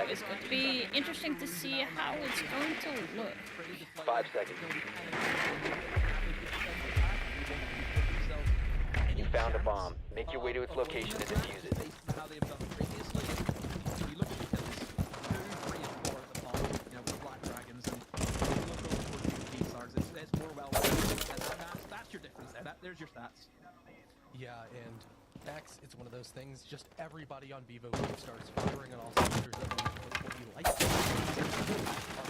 it's going to be interesting to see how it's going to look. 5 seconds. You found a bomb. Make your way to its location and defuse it. How they've done previously. You look at the kills, 2, 3, and 4 at the top, you know, with Black Dragons, and you look over for the stars, it's more well and that's your difference there. There's your stats. Yeah, and X, it's one of those things, just everybody on Vivo starts firing on all cylinders at what you like. On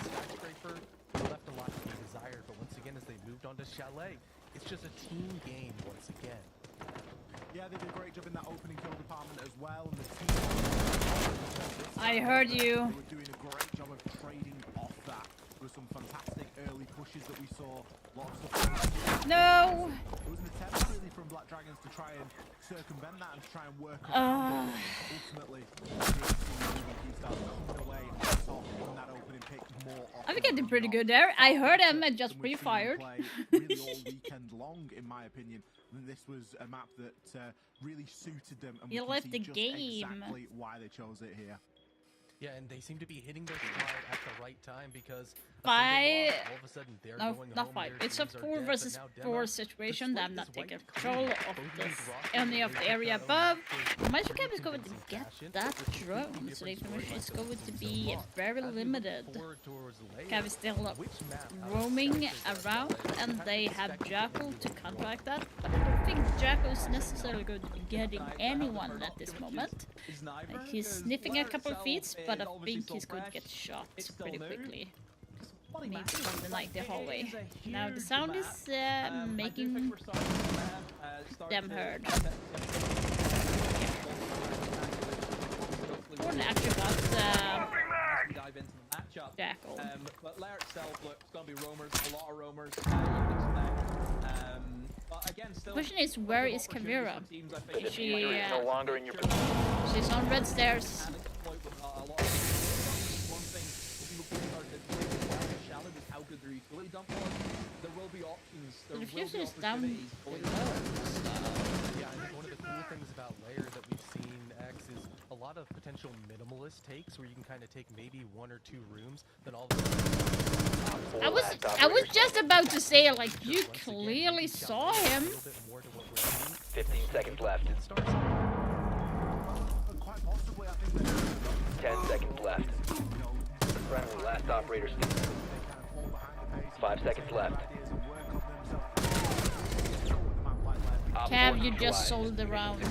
Skyscraper, they left a lot to be desired, but once again, as they moved on to Chalet, it's just a team game once again. Yeah, they did a great job in that opening kill department as well. And the team I heard you. They were doing a great job of trading off that. There were some fantastic early pushes that we saw. Lots of stuff. No! It was an attempt really from Black Dragons to try and circumvent that and to try and work around it. Ultimately, coming away on top on that opening pick more often. I think I did pretty good there. I heard him and just pre-fired. Really all weekend long, in my opinion. And this was a map that really suited them, and He we left can see the just game. exactly why they chose it here. Yeah, and they seem to be hitting their stride at the right time because Five. all of a sudden they're No, going not home, five. their It's a teams are 4 dead, versus but now 4 Demo, situation. despite I'm not this taking white control clean, of both this, these rosters any of the really area got above. on Magic Cap is going to get that drone, so the information is going to be very limited. Cav is still roaming around, and they have Jackal to counteract that. But I don't think Jackal is necessarily going to be getting anyone at this moment. He's sniffing a couple of feet, but I think he's going to get shot pretty quickly. Maybe from the night the hallway. Now the sound is making them heard. One actually got Jackal. But Lair itself, look, it's going to be roamers, a lot of roamers. You can expect. But again, still. Question is, where is Kavira? The diffuser is no longer in your position. She's on red stairs. How good their utility dump was. There will be options. There The will be diffuser is down opportunities. below. Yeah, I think one of the cool things about Lair that we've seen, X, is a lot of potential minimalist takes where you can kind of take maybe 1 or 2 rooms, then all of a sudden... I was just about to say, like, you clearly saw him. 15 seconds left. 10 seconds left. Friendly, last operator standing. 5 seconds left. Cav, you just sold the round.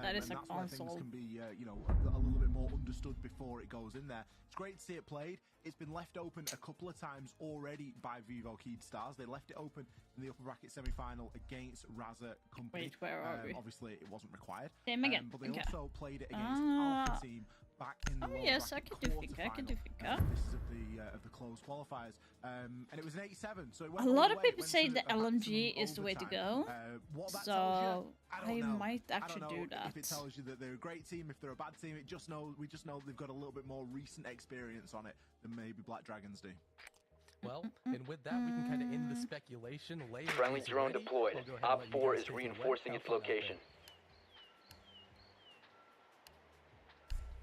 That is a console. Things can be, a little bit more understood before it goes in there. It's great to see it played. It's been left open a couple of times already by Vivo Keyed Stars. They left it open in the upper bracket semi-final against Raza Company. Wait, where are we? Obviously, it wasn't required. Same again. But they Okay. also played it against Alpha Team back in the lower yes, I bracket can do Fika. I can do Fika. This is of the closed qualifiers, and it was an 8-7. So it went A all lot the of way. It people went say to the a maximum LMG is the way to overtime. go. What that tells So you, I I don't know. might I don't actually know do that. if it tells you that they're a great team, if they're a bad team. We just know they've got a little bit more recent experience on it than maybe Black Dragons do. Well, and with that, we can kind of end the speculation. Layer Friendly is drone ready. deployed. We'll go ahead and Op let you 4 guys is take it away. reinforcing Have its fun out there. location.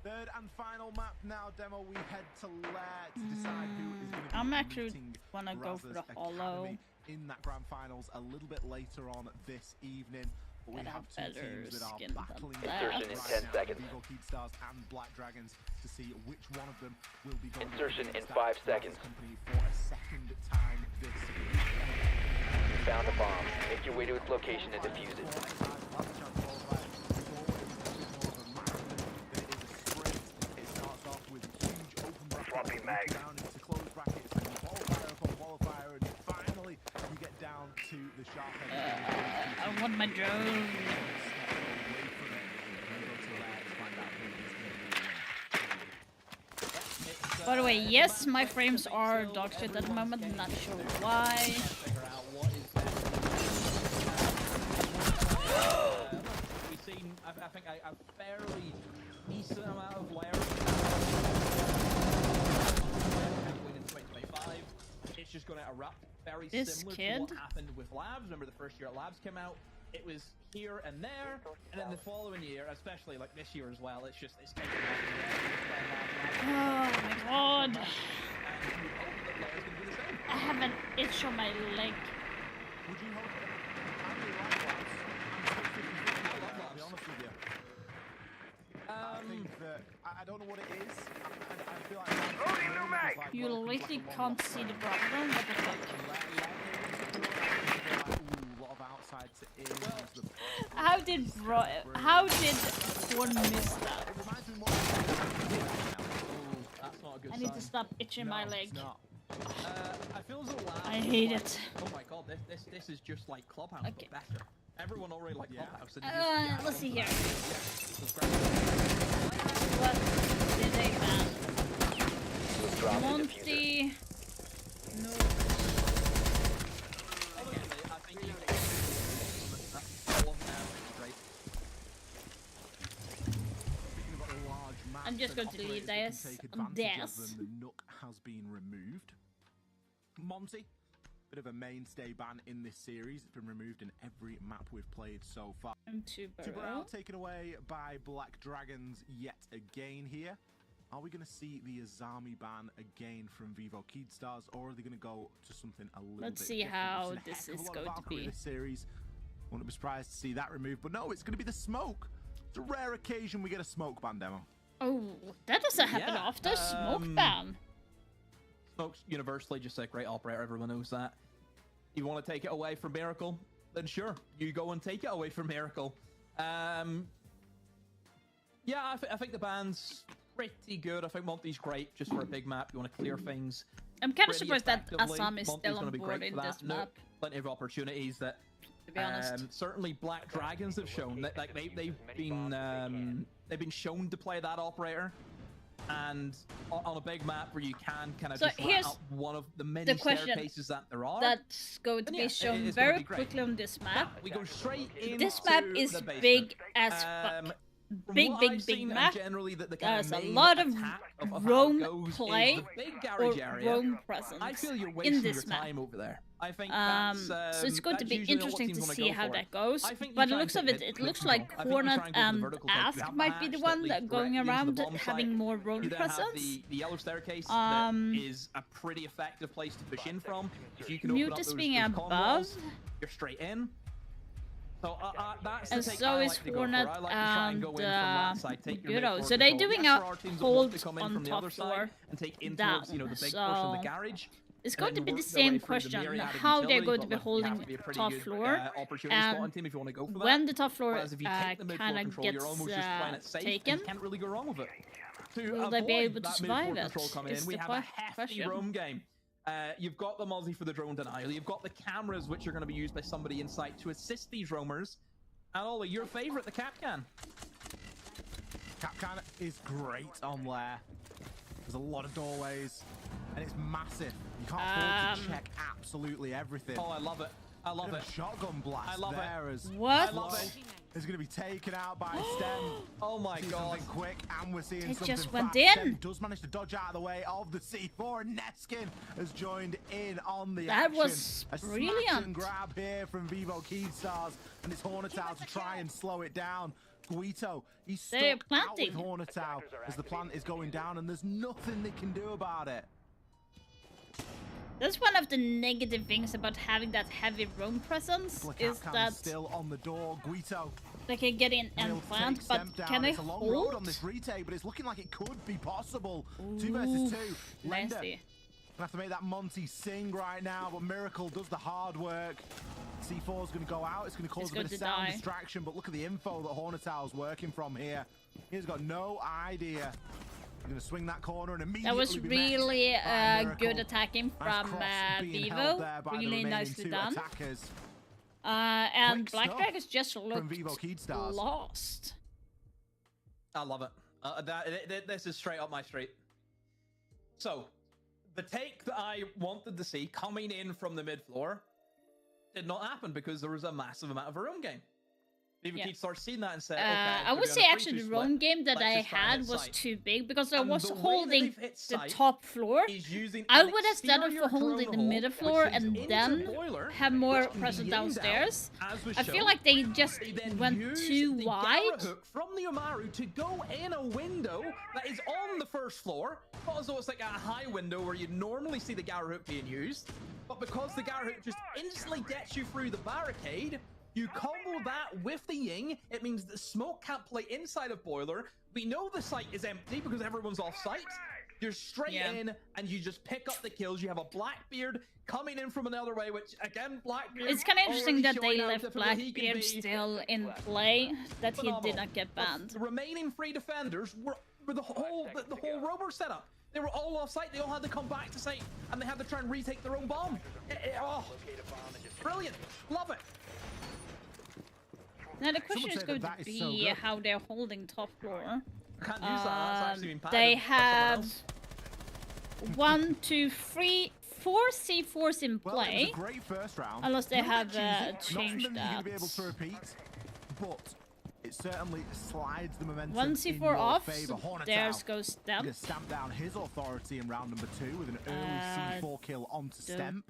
Third and final map now, Demo. We head to Lair to decide who is going to be I'm actually meeting wanna go for the Raza's hollow. Academy in that grand finals a little bit later on this evening. But we Gotta have have two better teams that are skin than battling that. Insertion in right 10 now, seconds. Vivo Keyed Stars and Black Dragons, to see which one of them will be going Insertion against in that 5 Raza's seconds. Company for a second time this week. You found a bomb. Make your way to its location and defuse it. Swapping mag. Down into closed brackets and my drone. By the way, yes, my frames are dog shit at the moment. Not sure why. We've seen, I think, a fairly decent amount of layers. In 2025, it's just going to erupt very similar to what happened with Labs. Remember the first year Labs came out? It was here and there, and then the following year, especially like this year as well, it's taken off. Oh my god. I have an itch on my leg. Would you hope I'd be honest with you. I think that I don't know what it is. I feel like you literally can't see the problem, what the fuck? How did one miss that? I need to stop itching my leg. I feel as though I hate it. Oh my god, this is just like Clubhouse, but better. Everyone already likes Clubhouse. Let's see here. What did they ban? Monty. No. I'm just going to leave this. The Nook has been removed. Monty, bit of a mainstay ban in this series. It's been removed in every map we've played so far. Tuberl taken away by Black Dragons yet again here. Are we going to see the Azami ban again from Vivo Keydstars, or are they going to go to something a little bit Let's see different? how this is going to be. This series. Wouldn't be surprised to see that removed, but no, it's going to be the smoke. It's a rare occasion we get a smoke ban demo. Oh, that doesn't happen often. Smoke ban. Smoke's universally just a great operator. Everyone knows that. You want to take it away from Miracle? Then sure, you go and take it away from Miracle. Yeah, I think the ban's pretty good. I think Monty's great just for a big map. You want to clear things. I'm kind of surprised that Assam is still on board in this map. Plenty of opportunities that. To be honest, certainly Black Dragons have shown that like they've been shown to play that operator, and on a big map where you can kind of just let out one of the many staircases that there are. That's going to be shown very quickly on this map. We go straight into this map is big as fuck. Big map. There's a lot of roam play or roam presence I feel you're in this your map. time over there. I think so it's going to be interesting to see how that goes. By the looks of it, it looks like Hornet and Ask might be the one that going around having more roam presence. The yellow staircase that is a pretty effective place to push in from. If you can open up Mutas those being above, walls, you're straight in. So that's and the take so I is like to go Hornet for. I like to try and go in from that side, take your Gudo. mid So they're control. doing Yes, a there are teams that hold want to come in on from the top other floor side and take in down. towards, the big So portion of the garage. it's going to be the same question how they're going to be holding top floor and when the top floor kind of gets taken. Can't really go wrong with it. Will they be able to survive it? We have a hefty roam game. You've got the multi for the drone denial. You've got the cameras, which are going to be used by somebody inside to assist these roamers. And Ollie, your favorite, the Capcan. Capcan is great on Lair. There's a lot of doorways, and it's massive. You can't afford to check absolutely everything. Oh, I love it. I love it. Shotgun blast. I love there it. As what? I love it. Is going to be taken out by Stem. Oh my god! Something quick, and we're seeing it something just went fast. in. Stem does manage to dodge out of the way of the C4, and Neskin has joined in on the that action. Was a brilliant. Smash and grab here from Vivo Keydstars, and it's Hornetow to try and slow it down. Guito, he's stuck out with Hornetow as the plant is going down, and there's nothing they can do about it. That's one of the negative things about having that heavy roam presence is that still on the door. Guito, they can get in and plant, but can they hold? It's a long road on this retake, but it's looking like it could be possible. 2 versus 2. Lender gonna have to make that Monty sing right now, but Miracle does the hard work. C4 is going to go out. It's going to cause a bit of sound distraction, but look at the info that Hornetow's working from here. He's got no idea. He's going to swing that corner and immediately that was really good attacking from Vivo. Really nicely done. And Quick Black stuff Dragons just from looked Vivo Keydstars. lost. I love it. This is straight up my street. So, the take that I wanted to see coming in from the mid floor did not happen because there was a massive amount of roam game. Vivo Keydstars seen that and said, okay, I would say actually the roam game that I had was too big because I was holding the top floor. I would have started for holding the middle floor and then have more presence downstairs. I feel like they just went too wide. From the Umaru to go in a window that is on the first floor, not as though it's like a high window where you normally see the Garrow hook being used, but because the Garrow hook just instantly gets you through the barricade, you combo that with the Ying. It means the smoke can't play inside of Boiler. We know the site is empty because everyone's off site. You're straight in and you just pick up the kills. You have a Blackbeard coming in from another way, which again, Blackbeard. It's kind of interesting that they left Blackbeard still in play, that he did not get banned. The remaining 3 defenders were the whole rover setup. They were all off site. They all had to come back to site and they had to try and retake their own bomb. Oh, brilliant. Love it. Now the question is going to be how they're holding top floor. Can't use that. That's actually been padded. They have 1, 2, 3, 4 C4s in play. Well, it was a great first round. Unless they have Not changed that. you're going to be able to repeat, but it certainly slides the momentum 1 in C4 your off. favor. There's goes Stemp. Stamp down his authority in round number 2 with an early C4 kill onto Stemp.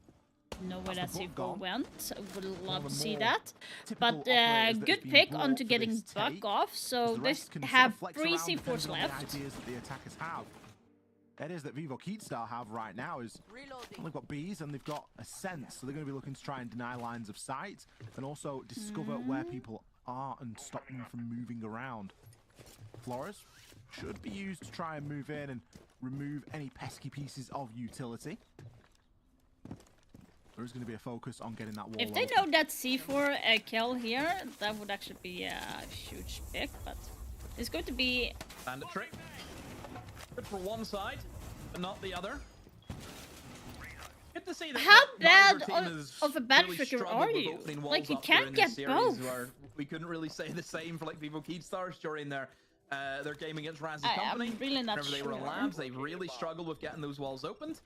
Know where that C4 went. Would love to see that. But good pick onto getting Buck off. So they have 3 C4s left. The ideas that the attackers have. That is that Vivo Keystar have right now is they've got Bs and they've got a sense. So they're going to be looking to try and deny lines of sight and also discover where people are and stop them from moving around. Flores should be used to try and move in and remove any pesky pieces of utility. There is going to be a focus on getting that wall. If they know that C4 kill here, that would actually be a huge pick, but it's going to be bandit trick. Good for one side, but not the other. Good to see that. How bad of a bandit tricker are you? Like you can't get both. We couldn't really say the same for like Vivo Keydstars during their game against Raz's Company. I'm really not Whenever they were in labs, they really struggled with getting those walls opened.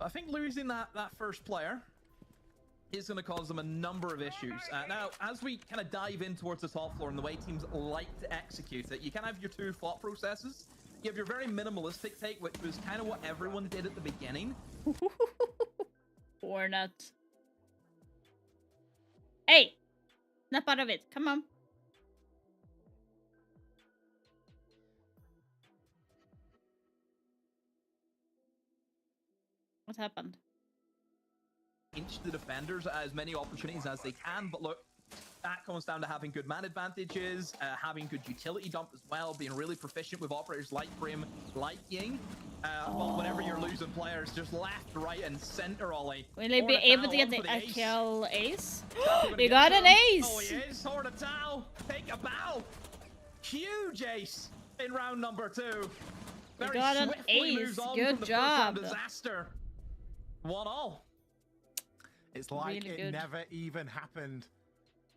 I think losing that first player is going to cause them a number of issues. Now, as we kind of dive in towards the top floor and the way teams like to execute it, you kind of have your 2 thought processes. You have your very minimalistic take, which was kind of what everyone did at the beginning. Or not. Hey! Snap out of it. Come on. What happened? Inch the defenders as many opportunities as they can, but look, that comes down to having good man advantages, having good utility dump as well, being really proficient with operators like Brim, like Ying. But whenever you're losing players, just left, right, and center, Ollie. Will they be able to get the kill ace? You got an ace! Oh, he is. Hornetau, take a bow. Huge ace in round number 2. You got an ace. Good job. Disaster. 1-all. It's like really it never even happened.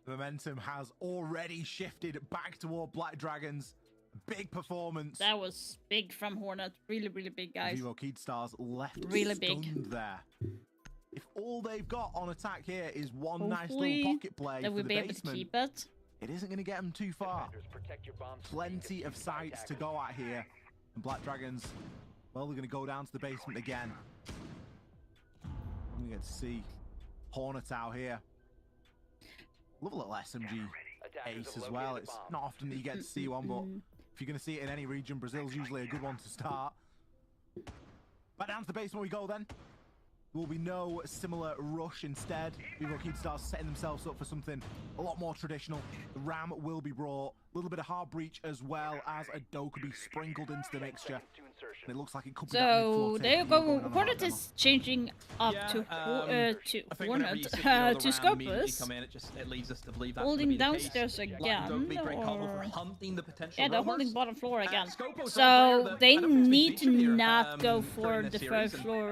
The momentum has already shifted back toward Black Dragons. Big performance. That was big from Hornet. Really, really big, guys. Vivo Keydstars left really stunned there. If all they've got on attack here is one nice little pocket play that for we'll the be able basement, to keep it. It isn't going to get them too far. Plenty of sites to go at here. And Black Dragons, well, they're going to go down to the basement again. I'm going to get to see Hornetau here. Love a little SMG ace as well. It's not often that you get to see one, but if you're going to see it in any region, Brazil's usually a good one to start. Back down to the basement we go then. There will be no similar rush instead. Vivo Keydstars setting themselves up for something a lot more traditional. The Ram will be brought. A little bit of hard breach as well as a Dokubi sprinkled into the mixture. It looks like it could be that So mid-floor there you tape go. going on Hornet about is changing up to I think whenever you Hornet see the other to round immediately Scopus. come in, it leads us to believe that's Holding gonna be the case. downstairs again, Don't be great combo for or hunting the potential yeah, they're roamers. holding bottom floor again. Scopo's So operator that they I don't think has been need to featured here, not go during for this the series, first and floor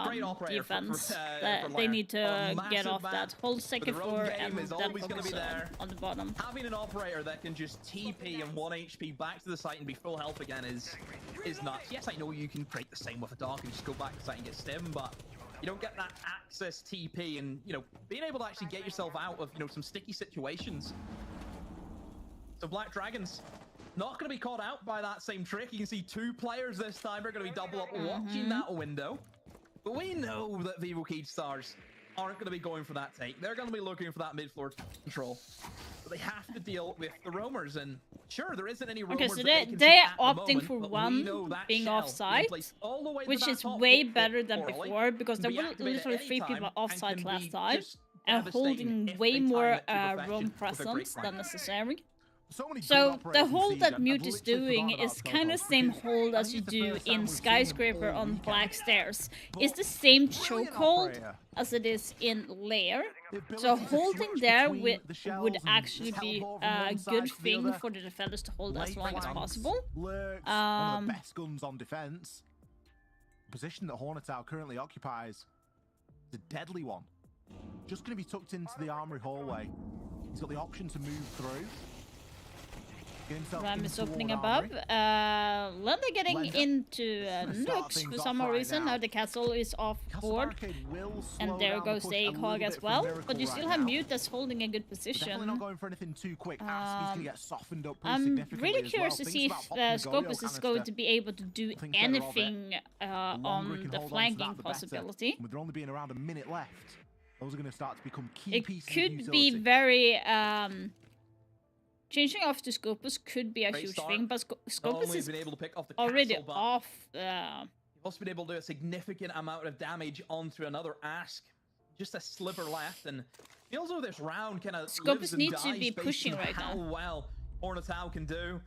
great operator defense. for They Lair. need to On a get massive off map, that. Hold but second the roam floor game and is then always gonna focus be there. on the bottom. Having an operator that can just TP and 1 HP back to the site and be full health again is nuts. Yes, I know you can break the same with a dog and just go back to the site and get stim, but you don't get that access TP and, you know, being able to actually get yourself out of, you know, some sticky situations. So Black Dragons not going to be caught out by that same trick. You can see 2 players this time are going to be double up watching that window. But we know that Vivo Keystars aren't going to be going for that take. They're going to be looking for that mid-floor control. But they have to deal with the roamers, and sure, there isn't any roamers. Okay, so that they're can see at the opting moment, for but we one know that being shell offside, placed all the way to which that is top way floor better than orally, before, because there can be were activated literally at 3 any people time, offside and can last be time, just and devastating holding if way they time more it to perfection roam with a great presence flank. than necessary. So many good So the operators in hold Siege, that I've Mute is literally doing forgotten is about kind of Scopus, same because hold I as think you it's the do first time in we've seen him Skyscraper all on weekend. Black Stairs. But It's the same brilliant chokehold operator. as it is in Lair. The ability So to holding switch there between the shells would and actually be teleport from a one side good to the thing other. for the defenders to hold as Late long as flanks, possible. Lurks, one of the best guns on defense. The position that Hornetal currently occupies is a deadly one. Just going to be tucked into the armory hallway. He's got the option to move through. Ram is opening above. Lenda getting into Nooks for some reason. Now the castle is off board. And there goes the ACOG as well. But you still have Mute that's holding a good position. Not going for anything too quick. He's going to get softened up pretty I'm significantly really as curious well. to see if Scopus is going to be able to do anything on the flanking possibility. With there only being around a minute left, those are going to start to become key It pieces of could be utility. very changing off to Scopus could be a Great huge start. thing, but Not Scopus only is been able to pick off the already castle, but off. you've also been able to do a significant amount of damage onto another Ask. Just a sliver left, and feels though this round kind of Scopus needs to be pushing right how now. well Hornetal can do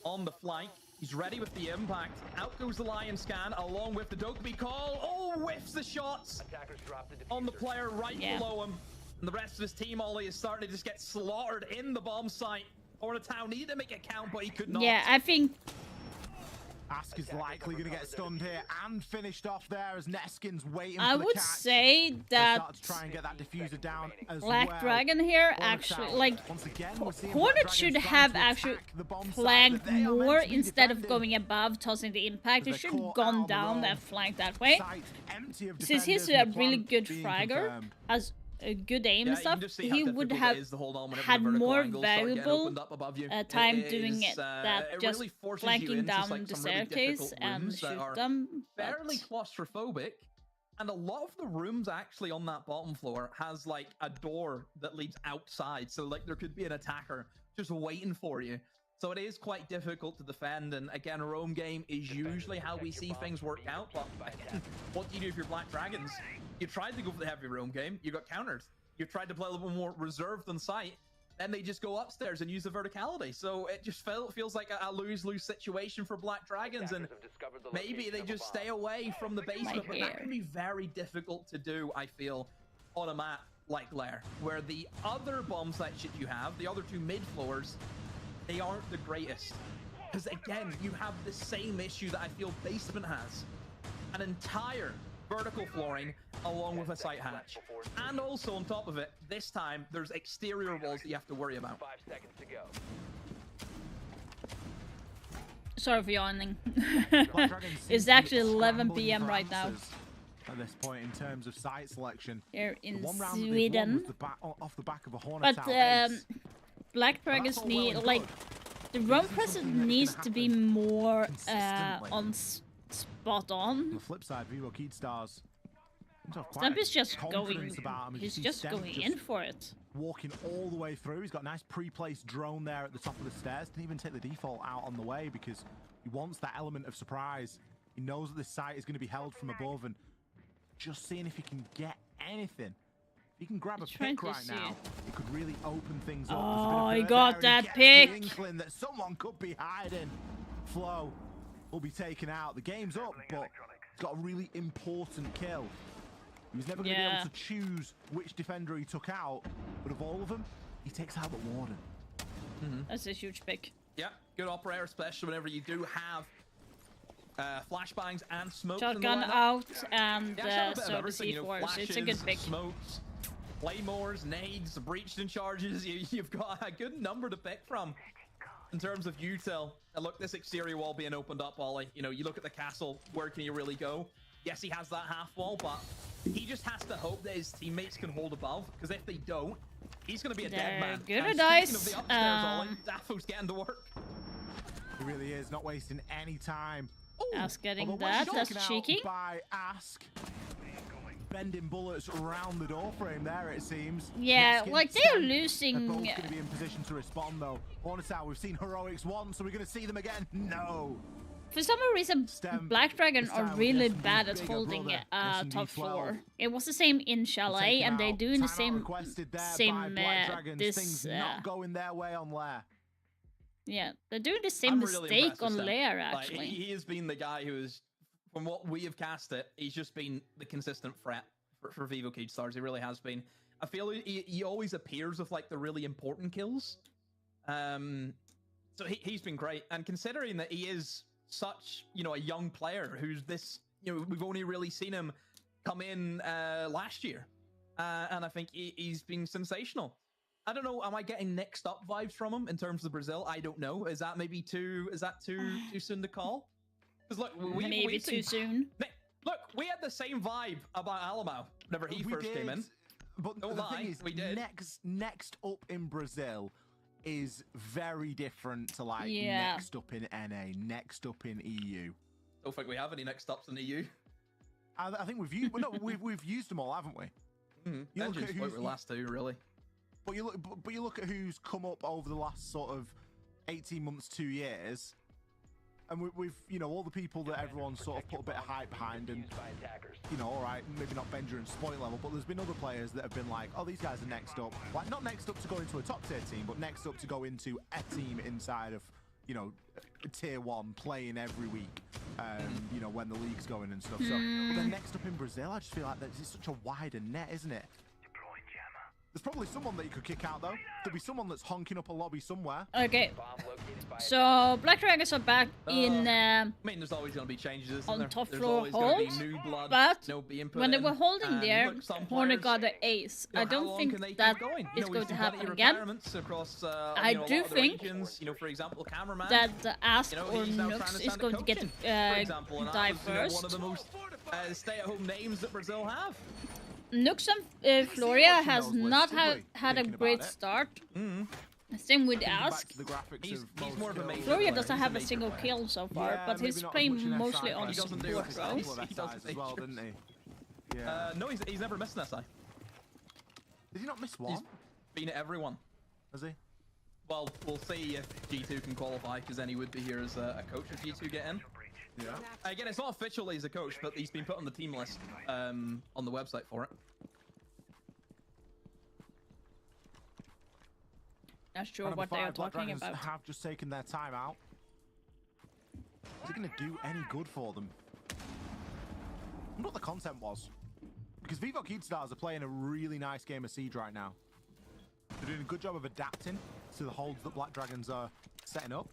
on the flank. He's ready with the impact. Out goes the Lion Scan along with the Dokkaebi call. Oh, whiffs the shots on the player right below him. And the rest of his team, Ollie, is starting to just get slaughtered in the bomb site. Hornetal needed to make it count, but he could not. Yeah, I think Ask is likely going to get stunned here and finished off there as Neskin's waiting I for the would catch. say They that start to try and get that diffuser down as Black well. Dragon here Hornetal, actually, like, once again, we're seeing Black Hornet Dragons should trying have to actually attack the bomb site flanked that they are meant more to be instead of defending. going above, tossing the impact. He They're should have caught gone out on the down roll. that flank that way. Site empty of Since he's defenders a and the really plan good being fragger, confirmed. has a good aim Yeah, and you stuff, can just see how he would difficult have it is to hold on whenever had the vertical more angles start getting valuable opened up above you. time It doing is, that, it just really forces you flanking into, down like, the some really staircase difficult and rooms that shoot are them. fairly claustrophobic, and a lot of the rooms actually on that bottom floor has like a door that leads outside, so like there could be an attacker just waiting for you. So it is quite difficult to defend, and again, a roam game is usually how we see things work out. But again, what do you do if you're Black Dragons? You tried to go for the heavy roam game, you got countered. You tried to play a little bit more reserved than sight, then they just go upstairs and use the verticality. So it just feels like a lose-lose situation for Black Dragons, and maybe they just stay away from the basement, but that can be very difficult to do, I feel, on a map like Lair, where the other bomb sites that you have, the other 2 mid-floors, they aren't the greatest. Because again, you have the same issue that I feel basement has. An entire vertical flooring along with a site hatch. And also on top of it, this time, there's exterior walls that you have to worry about. 5 seconds to go. Sorry for yawning. Black Dragons It's seem to actually be 11 scrambling PM for right now. answers at this point in terms of site selection. Here The in one round that they've won Sweden. was off the back of a But Hornetal ace. Black Dragons need, like, the roam presence needs to be more spot On on. the flip side, Vivo Keystars. Stemp is just going, He's he's just going in for it. Walking all the way through. He's got a nice pre-placed drone there at the top of the stairs. Didn't even take the default out on the way because he wants that element of surprise. He knows that this site is going to be held from above, and just seeing if he can get anything. If he can grab a trying pick to right see. now, it could really open things up. Oh, There's a bit he of got hurt there, that and he gets pick. the inkling that someone could be hiding. Flo will be taken out. The game's up, but he's got a really important kill. He was never going to be able to choose which defender he took out, but of all of them, he takes out the Warden. That's a huge pick. Yeah, good operator, especially whenever you do have flashbangs and smokes. Shotgun out and yeah, so the C4s. It's a good pick. Smokes, claymores, nades, breached in charges. You've got a good number to pick from in terms of util. And look, this exterior wall being opened up, Ollie. You know, you look at the castle. Where can you really go? Yes, he has that half wall, but he just has to hope that his teammates can hold above. Because if they don't, he's going to be a dead man. Good and dice. Speaking of the upstairs, Ollie, Dafo's getting to work. He really is, not wasting any time. Ask getting that. That's cheeky. By Ask. Bending bullets around the door frame there, it seems. Yeah, like they're losing. They're both going to be in position to respond, though. Hornetown, we've seen heroics once, so we're going to see them again. No. For some reason, Black Dragon are really bad at holding top floor. It was the same in Chalet, and they're doing the same Things not going their way on Lair. Yeah, they're doing the same mistake on Lair, actually. Like, he has been the guy who is, from what we have cast it, he's just been the consistent threat for Vivo Cage Stars. He really has been. I feel he always appears with like the really important kills. So he's been great, and considering that he is such, you know, a young player who's this, you know, we've only really seen him come in last year, and I think he's been sensational. I don't know, am I getting next up vibes from him in terms of Brazil? I don't know. Is that maybe too soon to call? Because look, maybe too soon. Look, we had the same vibe about Alamau whenever he first came in. But the thing is, next up in Brazil is very different to like next up in NA, next up in EU. Don't think we have any next ups in EU. I think we've used, we've used them all, haven't we? You look at who's the last two, really. But you look at who's come up over the last sort of 18 months, 2 years, and we've you know, all the people that everyone sort of put a bit of hype behind, and you know, all right, maybe not Benja and Spoit level, but there's been other players that have been like, oh, these guys are next up, like not next up to go into a top tier team, but next up to go into a team inside of, you know, tier 1, playing every week, you know, when the league's going and stuff. So, but then next up in Brazil, I just feel like it's such a wider net, isn't it? There's probably someone that you could kick out, though. There'll be someone that's honking up a lobby somewhere. Okay. So, Black Dragons are back in... I mean, there's always going to be changes, isn't on there? top There's floor always hold, going to be new blood, but no input when they were in, holding and there, look, some Hornet players, got the ace. you know, I don't how long think can they keep that going? is going to happen again. Across, I you know, do a lot of the think regions, you know, for example, cameraman, that the Ask you know, or he's now Nux trying to is stand going to get coaching, for example, and die that was, you know, first. one of the most stay-at-home names that Brazil have. Nux and Floria has not had a great start. Same with Ask. He's more of a main Floria doesn't have a single kill so far, but he's playing mostly on support though. He doesn't as well, didn't he? Yeah. No, he's never missed an SI. Did he not miss one? He's been at everyone. Has he? Well, we'll see if G2 can qualify, because then he would be here as a coach if G2 get in. Yeah. Again, it's not official that he's a coach, but he's been put on the team list on the website for it. Not sure what they are talking about. Have just taken their time out. Is it going to do any good for them? I wonder what the content was. Because Vivo Cage Stars are playing a really nice game of Siege right now. They're doing a good job of adapting to the holds that Black Dragons are setting up.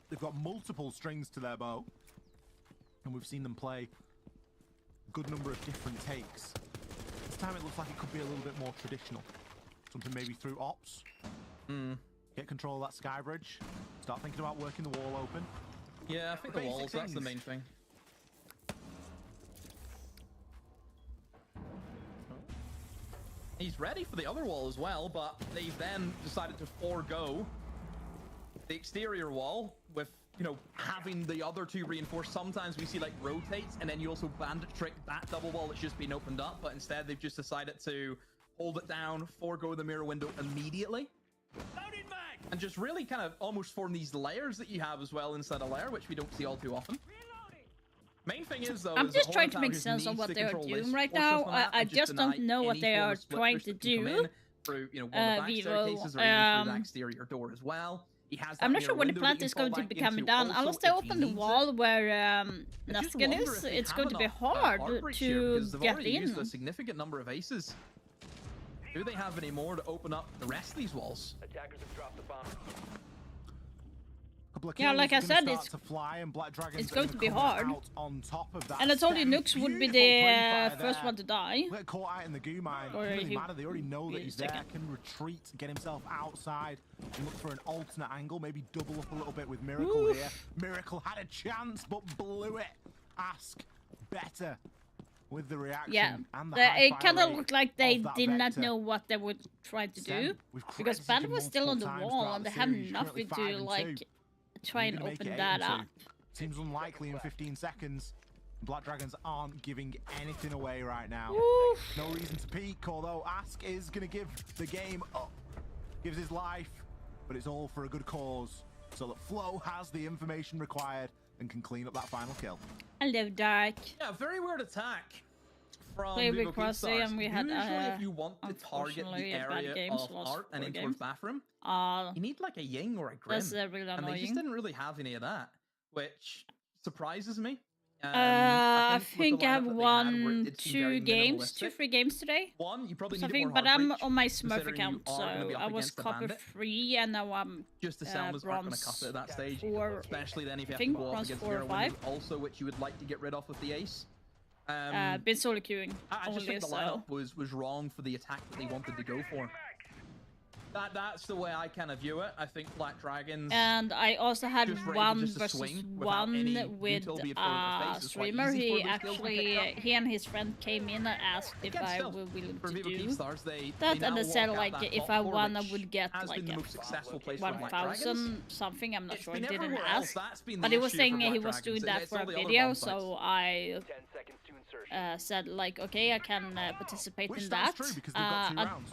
They've got multiple strings to their bow, and we've seen them play a good number of different takes. This time it looks like it could be a little bit more traditional. Something maybe through ops. Get control of that sky bridge. Start thinking about working the wall open. Yeah, I think the walls, that's the main thing. He's ready for the other wall as well, but they've then decided to forego the exterior wall with, you know, having the other two reinforced. Sometimes we see like rotates, and then you also bandit trick that double wall that's just been opened up, but instead they've just decided to hold it down, forego the mirror window immediately, and just really kind of almost form these layers that you have as well inside a layer, which we don't see all too often. Main thing is, though, I'm just trying to make sense of what they are doing right now. I just don't know what they are trying to do. Through, you know, one of the back staircases, or even through the exterior door as well. He has I'm that not sure mirror when the window plant that you is can going fall to back be coming into. down. Also, Unless they if he open the needs wall where I just Naskin wonder is, if they it's have going to be enough, hard hard breach to here, because they've get already used a in. significant number of aces. Do they have any more to open up the rest of these walls? Attackers have dropped the bomb. Yeah, like I said, it's going to be hard. On top of that, And I told you Nux would be the first one to die. Get caught out in the goo mine. Or It doesn't he- matter. They already know that he's there. second. Can retreat, get himself outside, and look for an alternate angle. Maybe double up a little bit with Miracle Oof. here. Miracle had a chance, but blew it. Ask better with the reaction. Yeah, and the it high kind fire of rate looked like they of that did not vector. know what they would try to do, Sen, we've because credited Bad you was still on the multiple wall times and they throughout had the series. You're nothing currently to 5-2. like try and You're gonna make open it that 8-2. up. Seems unlikely in 15 seconds. Black Dragons aren't giving anything away right now. Oof. No reason to peek, although Ask is going to give the game up. Gives his life, but it's all for a good cause. So that Flo has the information required and can clean up that final kill. Hello, Dark. Yeah, very weird attack from Played with Vivo Crossy Keystars. and we had, Usually, if you want to target the unfortunately, a bad area games of last art and 4 in games. towards bathroom, you need like a Ying or a Grim. That's really and they just annoying. didn't really have any of that, which surprises me. I with the think I have lineup that they had, where it won did seem very 3 games today. One, you probably need Something, more but hard I'm breach, on my Smurf considering you account, are gonna be so up I was against the copper bandit. 3 and now I'm Just the Selmas aren't going to cut bronze it at that stage, 4, especially then if you I have think to go off bronze against 4 or Mirror 5. Windows also, which you would like to get rid of with the ace. Been solo queuing I just only, think the so. lineup was wrong for the attack that they wanted to go for. That's the way I kind of view it. I think Black Dragons. And I also had just ready 1 just to versus swing without 1 any with utility for the a face. It's quite streamer. easy for He those skills to pick actually, up. he and his friend came in and asked if Again, I still, were willing for to Vivo do Keystars, they that, now and they said walk out like that if top I four, won, I which would get has like been the a most successful place for Black Dragons. 1,000 something. I'm not It's sure. been He didn't everywhere else. ask, That's been the but he was issue saying for he Black was doing Dragons. that It's for all a the other video, bomb so sites. I 10 seconds to insertion. said like, okay, I can participate Which in sounds that. true because they've got 2 rounds.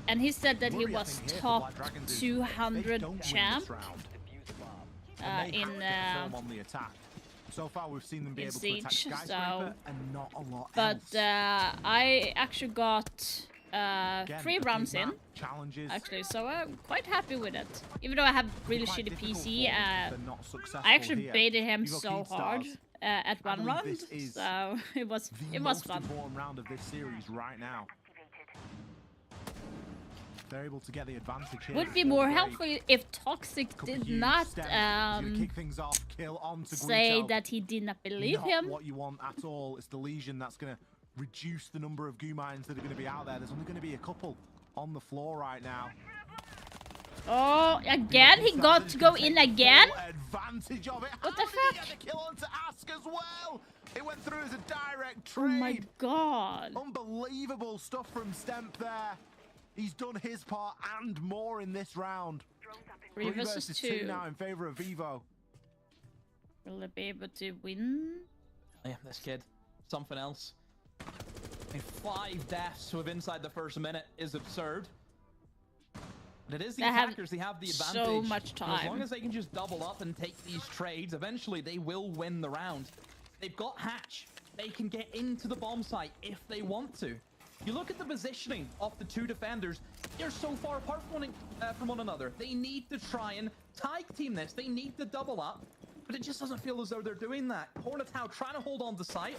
And he said that he Worry, I was think, here for top Black Dragons is if they 200 don't win champ this round, in then they have to perform on the attack. So far, we've seen them be in able to attack Siege, Skyscraper so- and not a lot but else. I actually got Again, 3 a big rounds in map, challenges. actually, so I'm quite happy with it. Even though I have really Quite shitty difficult PC, for them if they're not successful I actually here. baited him Vivo so Keystars, hard at I 1 believe round, this is so it was the most fun. important round of this series right now. They're able to get the advantage here. Would be before more the break. helpful if Toxic Couple did huge not steps. He's gonna kick things off, kill onto say Guito. that he did not believe Not him. what you want at all. It's the Legion that's going to reduce the number of goo mines that are going to be out there. There's only going to be a couple on the floor right now. Oh, again? He got to go in again? Advantage of it. What the How did he fuck? get the kill onto Ask as well? It went through as a direct Oh trade. my god. Unbelievable stuff from Stemp there. He's done his part and more in this round. 3 versus 2. now in favor of Vivo. Will they be able to win? Yeah, this kid. Something else. I mean, 5 deaths within inside the first minute is absurd. But it is the They have attackers, they have the so advantage. much And as long time. as they can just double up and take these trades, eventually they will win the round. They've got Hatch. They can get into the bomb site if they want to. You look at the positioning of the 2 defenders, they're so far apart from one another. They need to try and tag team this. They need to double up, but it just doesn't feel as though they're doing that. Hornetow trying to hold on to site.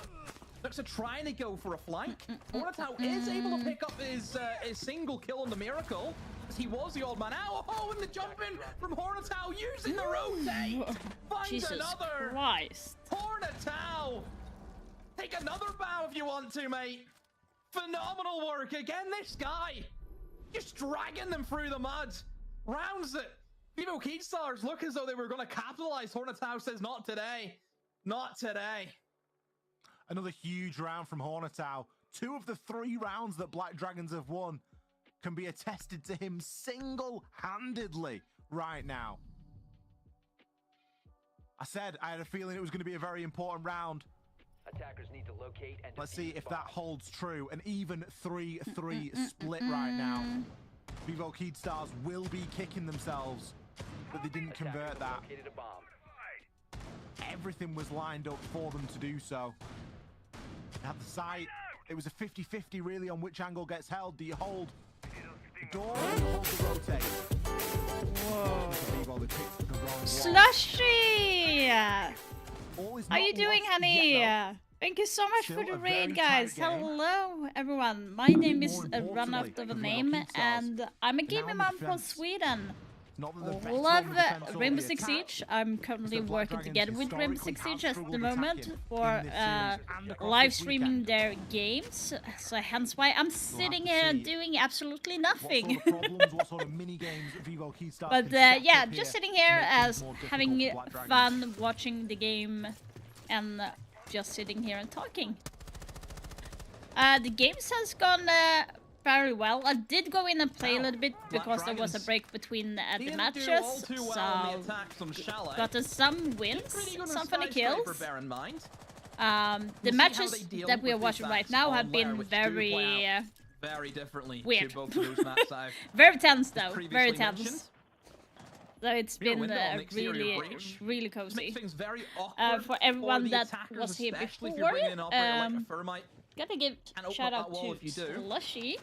Looks like trying to go for a flank. Hornetow is able to pick up his single kill on the Miracle. He was the old man out. Oh, and the jump in from Hornetow using the rotate. Finds Jesus another. Christ. Hornetow. Take another bow if you want to, mate. Phenomenal work. Again, this guy. Just dragging them through the mud. Rounds it. Vivo Keystars look as though they were going to capitalize. Hornetow says not today. Not today. Another huge round from Hornetow. 2 of the 3 rounds that Black Dragons have won can be attested to him single-handedly right now. I said I had a feeling it was going to be a very important round. Attackers need to locate and Let's see defuse if the that bomb. holds true. An even 3-3 split right now. Vivo Keystars will be kicking themselves, but they didn't convert that. Located a bomb. Everything was lined up for them to do so. At the site, it was a 50-50 really on which angle gets held. Do you hold door and hold the rotate. Whoa. Vivo, they picked the wrong one. Slushy! All is How you not doing, lost honey? yet, though. Thank you so much Still for the a very raid, guys. tight game. Hello, everyone. My But I name think is more Run importantly, After the if we're Name, looking stars, and I'm a now gaming in the mom from defense. Sweden. Not that they're better Love on the defense or Rainbow the Six attack. Siege. I'm currently Black working Dragons together with Rainbow historically Six have Siege at the struggled moment attacking for in this series and across live this streaming weekend. their games. So hence why I'm sitting to here see doing absolutely What nothing. sort of problems, what sort of mini games Vivo Keystars But can stack yeah, up just here sitting to here make things as more difficult having for Black Dragons. fun watching the game and just sitting here and talking. The games has gone very well. I did go in and play a little bit because there was a break between the matches, so got some wins, some funny kills. Bear in mind. The matches that we are watching right now have been very very differently weird. to both of those maps I've very tense though, very previously tense. mentioned. So it's Mirror been window on the exterior breach. really Just cozy. makes things very awkward For everyone the that attackers, was here especially if before, you're bringing an operator like a Thermite. gotta give Can't open shout up out that wall to if you do. Slushy.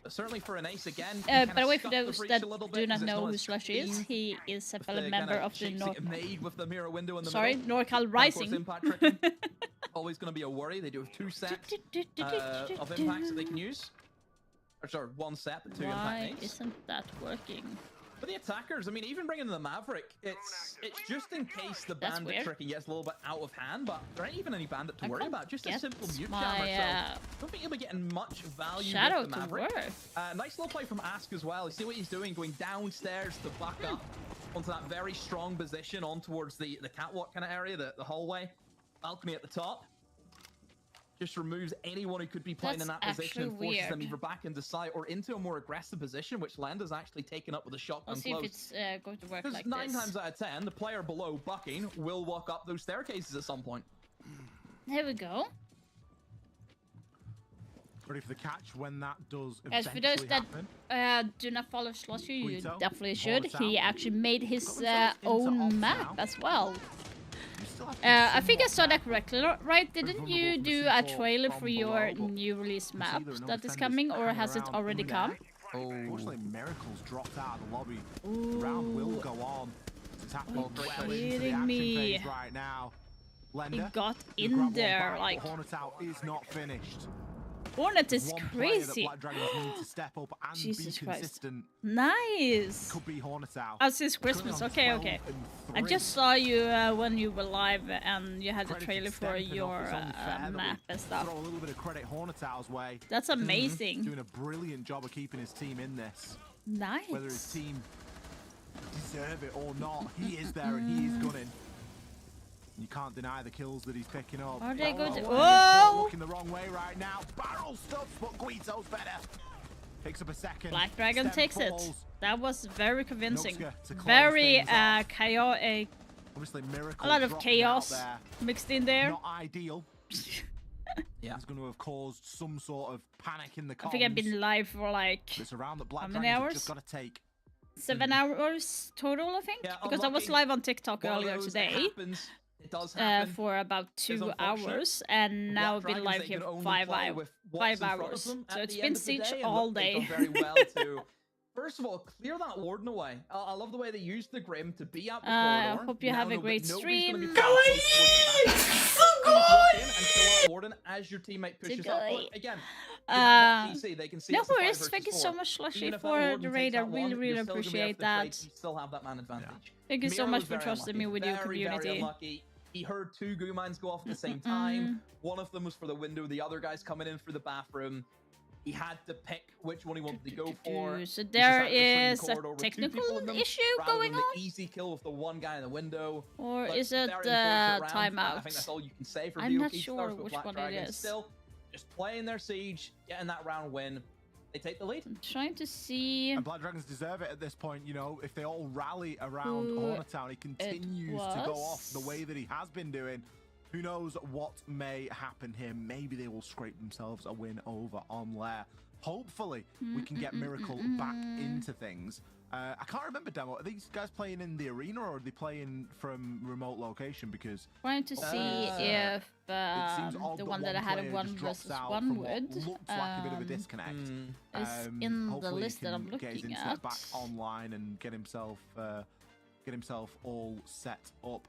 But certainly for an ace again. By the way, for those that do not know who Slushy is, he is a fellow member of the North. Made with the mirror window in the Sorry, middle. NorCal And of Rising. course, impact tricking, always going to be a worry. They do have 2 sets of impacts that they can use. Or sorry, 1 set, but 2 impact Why nades. isn't that working? For the attackers, I mean, even bringing in the Maverick, it's just in case the That's bandit weird. tricking gets a little bit out of hand, but there ain't even any bandit to I worry can't about. Just a get simple mute my, jammer, so I don't think you'll be getting much value Shadow with the to Maverick. work. Nice little play from Ask as well. You see what he's doing, going downstairs to back up onto that very strong position on towards the catwalk kind of area, the hallway. Balcony at the top. Just removes anyone who could be playing in That's that position and actually forces them weird. either back into sight or into a more aggressive position, which Lenda's actually taken up with a shotgun Let's see close. if it's going to work Because like 9 this. times out of 10, the player below bucking will walk up those staircases at some point. There we go. Ready for the catch when that does As for eventually those happen. that do not follow Slushy, you Guido, definitely should. Boris He out. actually made his Got themselves into ops own map now. as well. You still have to be I think I somewhat saw that correctly, right? Didn't vulnerable you from the do a C4 trailer from for your below, but new release you can see map there are no that is defenders coming, or hanging has it around already in come? there. Unfortunately, Miracle's dropped out of the lobby. The round will go on. It's happening well into the kidding action me. phase right now. He Lender, got gonna in grab one there, back, like but Hornet out is not finished. Hornet is One player that crazy. Black Dragons need to step up and Jesus be Christ. consistent. Nice. Could be Hornet out. Oh, since Christmas. Okay, okay. I just saw you when you were live and you had the trailer for your map and stuff. Throw a little bit of credit Hornet out's way. That's amazing. Doing a brilliant job of keeping his team in this. Nice. Whether his team deserve it or not, he is there and he is gunning. You can't deny the kills that he's picking up. Are they good? Oh! Looking the wrong way right now. Barrel stuff, but Guito's better. Picks up a second. Black Dragon Stem takes falls. it. That was very convincing. Noxka to close Very things off. chaotic. Obviously, Miracle A lot of dropped chaos out there. mixed in there. Not ideal. Yeah. It's going to have caused some sort of panic in the comms. I think I've been live for like It's around that Black how many Dragons have hours? just got to take. 7 hours total, I think. Yeah, because I was live on TikTok One of earlier those, today. It happens. It does happen. For about It's 2 unfortunate. hours, and now I've Black been Dragons, live they here can for only 5 play hours. with what's 5 in front of hours. them So at it's the been end of the siege day, and all look, they've day. done very well to, first of all, clear that warden away. I love the way they used the Grim to be out the corridor. Hope you Now have a know that great nobody's gonna be stream. so good! And kill that warden as your teammate pushes up. But again, you have that DC, they can see No it's a 5 worries. versus Thank you 4. so much, Slushy, Even if that for warden the takes raid. I that really, one, really you're still gonna be appreciate able to trade, that. You still have that man advantage. Thank you so Miro much was for very trusting me unlucky, with your very, community. Very unlucky. He heard 2 goo mines go off at the same time. One of them was for the window, the other guy's coming in for the bathroom. He had to pick which one he wanted to go for. So He just there had to swing the is a corridor with 2 people technical in them, issue rather going than on? the easy kill with the one guy in the window. Or But is it very unfortunate round. I timeout? think that's all you can say for I'm VO not Keystars, sure but which Black one it Dragons is. Still just playing their siege, getting that round win. They take the lead. I'm trying to see. And Black Dragons deserve it at this point, you know, if they all rally around Who Hornet Town, he continues to go off the was. way that he has been doing. Who knows what may happen here? Maybe they will scrape themselves a win over on Lair. hopefully we can get Miracle back into things. I can't remember, Demo. Are these guys playing in the arena or are they playing from remote location? Because trying to see if the one that I had a 1 versus 1 with looks like a bit of a disconnect. Is in the hopefully list he that can I'm get his looking internet at. back online and get himself all set up.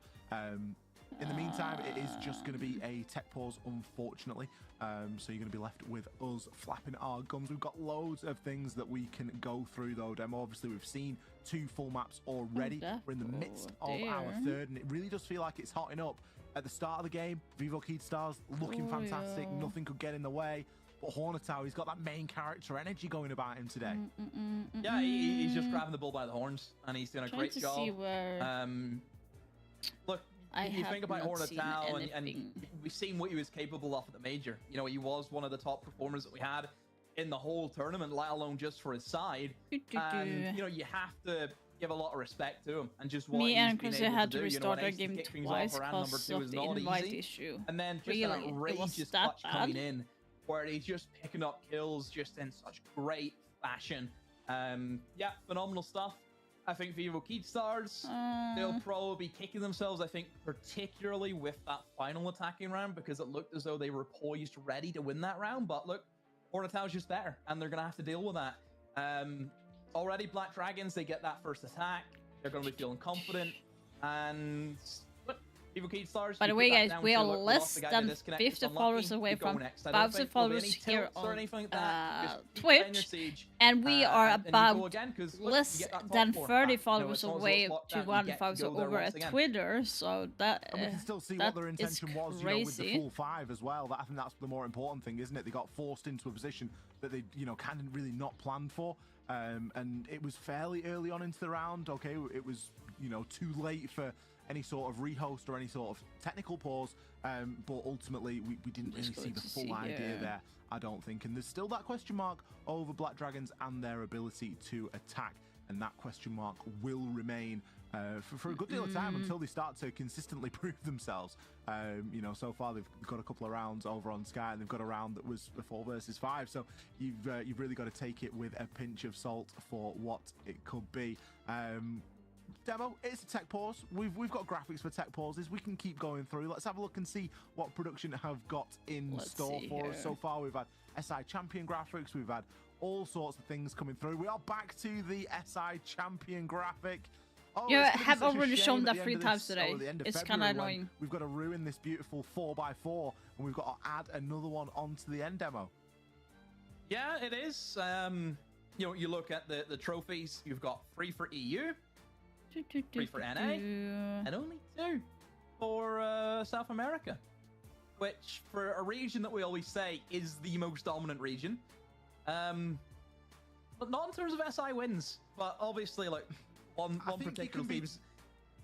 In the meantime, it is just going to be a tech pause, unfortunately. So you're going to be left with us flapping our gums. We've got loads of things that we can go through, though, Demo. Obviously, we've seen 2 full maps already. We're in the midst of our 3rd, and it really does feel like it's hotting up. At the start of the game, Vivo Keyed Stars looking fantastic. Nothing could get in the way. But Hornetow, he's got that main character energy going about him today. Yeah, he's just grabbing the bull by the horns, and he's doing a great job. See where look, you think about Hornetow, and we've seen what he was capable of at the major. You know, he was one of the top performers that we had in the whole tournament, let alone just for his side. And you know, you have to give a lot of respect to him and just what me he's and been Chris able had to to do. restart our Ace to game kick things twice off around because number 2 of is the not invite easy. issue. And then just Really, an it was outrageous that clutch coming bad. in where he's just picking up kills just in such great fashion. Yeah, phenomenal stuff. I think Vivo Keyed Stars, they'll probably be kicking themselves, I think, particularly with that final attacking round, because it looked as though they were poised, ready to win that round. But look, Hornetow's just better, and they're going to have to deal with that. Already, Black Dragons, they get that first attack. They're going to be feeling confident. And look, Vivo Keyed Stars. By the way, guys, we are less than 50 followers away from 1,000 followers here on Twitch, and we are about less than 30 followers away to 1,000 over at Twitter. So that and we can still see what their intention was, you know, with the full 5 as well. I think that's the more important thing, isn't it? They got forced into a position that they, you know, kind of really not planned for. And it was fairly early on into the round. Okay, it was, you know, too late for any sort of rehost or any sort of technical pause, but ultimately we didn't really see the full idea there, I don't think. And there's still that question mark over Black Dragons and their ability to attack, and that question mark will remain for a good deal of time until they start to consistently prove themselves. You know, so far they've got a couple of rounds over on Sky, and they've got a round that was a 4 versus 5. So you've really got to take it with a pinch of salt for what it could be. Demo, it's a tech pause. We've got graphics for tech pauses. We can keep going through. Let's have a look and see what production have got in store for us. So far, we've had SI Champion graphics. We've had all sorts of things coming through. We are back to the SI Champion graphic. Oh, you have already shown that 3 times today. It's kind of annoying. We've got to ruin this beautiful 4x4, and we've got to add another one onto the end Demo. Yeah, it is. You know, you look at the trophies. You've got 3 for EU, 3 for NA, and only 2 for South America, which for a region that we always say is the most dominant region. But not in terms of SI wins, but obviously like one particular team's.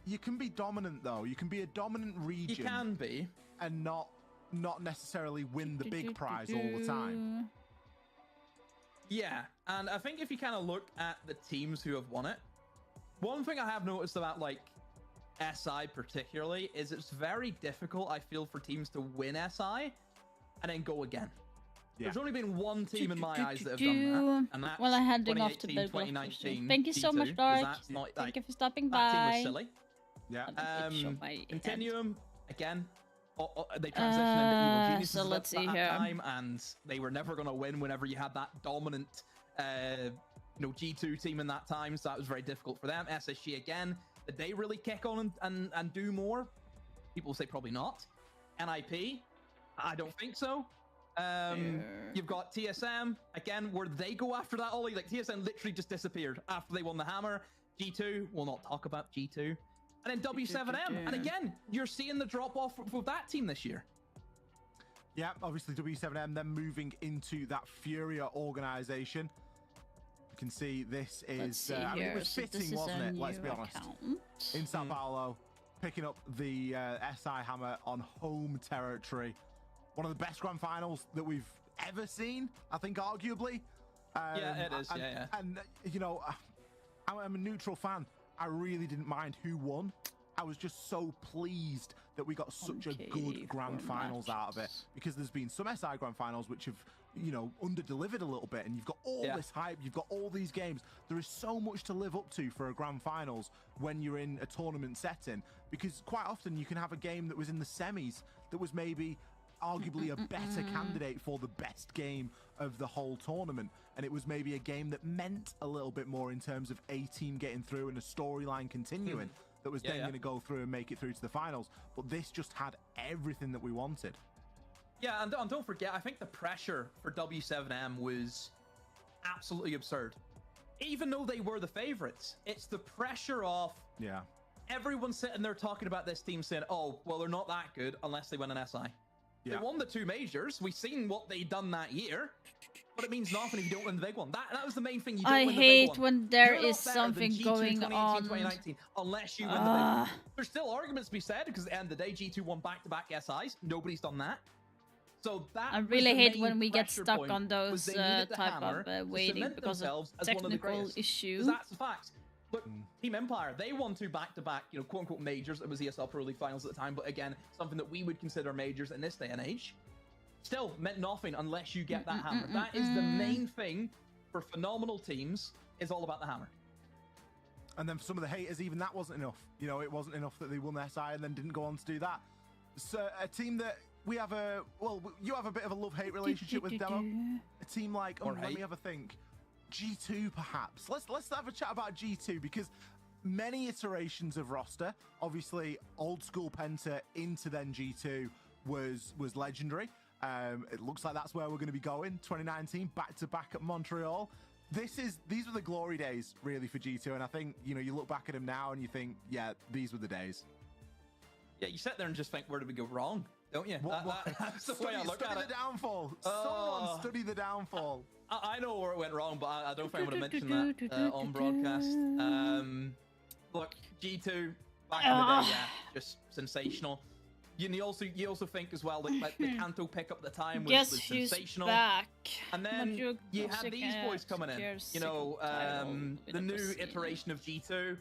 You can be dominant though. You can be a dominant region. You can be, and not necessarily win the big prize all the time. Yeah, and I think if you kind of look at the teams who have won it, one thing I have noticed about like SI particularly is it's very difficult, I feel, for teams to win SI and then go again. Yeah. There's only been one team in my eyes that have done that, and that's well, I handing off to Big 2019. Thank you so much, Dark. Thank you for stopping by. That team was silly. Yeah. Continuum again. They transitioned into Evil Geniuses so let's see here. Time, and they were never going to win whenever you had that dominant, G2 team in that time. So that was very difficult for them. SSG again. Did they really kick on and do more? People say probably not. NIP, I don't think so. You've got TSM again. Where they go after that Ollie? Like TSM literally just disappeared after they won the hammer. G2, we'll not talk about G2. And then W7M, and again, you're seeing the drop off with that team this year. Yeah, obviously W7M then moving into that Furia organization. You can see this is, I mean, it was fitting, wasn't it? Let's be honest. In Sao Paulo, picking up the SI Hammer on home territory. One of the best grand finals that we've ever seen, I think, arguably. Yeah, it is. And you know, I'm a neutral fan. I really didn't mind who won. I was just so pleased that we got such a good grand finals out of it, because there's been some SI grand finals which have, you know, under-delivered a little bit, and you've got all this hype, you've got all these games. There is so much to live up to for a grand finals when you're in a tournament setting, because quite often you can have a game that was in the semis that was maybe arguably a better candidate for the best game of the whole tournament, and it was maybe a game that meant a little bit more in terms of a team getting through and a storyline continuing that was then going to go through and make it through to the finals. But this just had everything that we wanted. Yeah, and don't forget, I think the pressure for W7M was absolutely absurd. Even though they were the favorites, it's the pressure of everyone sitting there talking about this team saying, oh, well, they're not that good unless they win an SI. They won the 2 majors. We've seen what they done that year, but it means nothing if you don't win the big one. That was the main thing. You don't I win the hate big one. when there You're is not better than something G2 going 2018, on. 2019, unless you win the big one. There's still arguments to be said, because at the end of the day, G2 won back-to-back SIs. Nobody's done that. So that I really hate when we get stuck on those type of waiting because of technical issues. That's the facts. Look, Team Empire, they won 2 back-to-back, you know, quote-unquote majors. It was ESL Pro League finals at the time, but again, something that we would consider majors in this day and age. Still meant nothing unless you get that hammer. That is the main thing for phenomenal teams, is all about the hammer. And then for some of the haters, even that wasn't enough. You know, it wasn't enough that they won the SI and then didn't go on to do that. So a team that we have you have a bit of a love-hate relationship with, Demo. A team like, let me have a think. G2 perhaps. Let's have a chat about G2, because many iterations of roster, obviously old school Penta into then G2 was legendary. It looks like that's where we're going to be going. 2019, back-to-back at Montreal. These were the glory days, really, for G2. And I think, you know, you look back at them now and you think, yeah, these were the days. Yeah, you sit there and just think, where did we go wrong? Don't you? That's the way I look at it. Study the downfall. Someone study the downfall. I know where it went wrong, but I don't think I would have mentioned that on broadcast. Look, G2, back in the day, just sensational. You also think as well that like, the Kanto pick up at the time was sensational. Back. And then you had these boys coming in. You know, the new iteration of G2,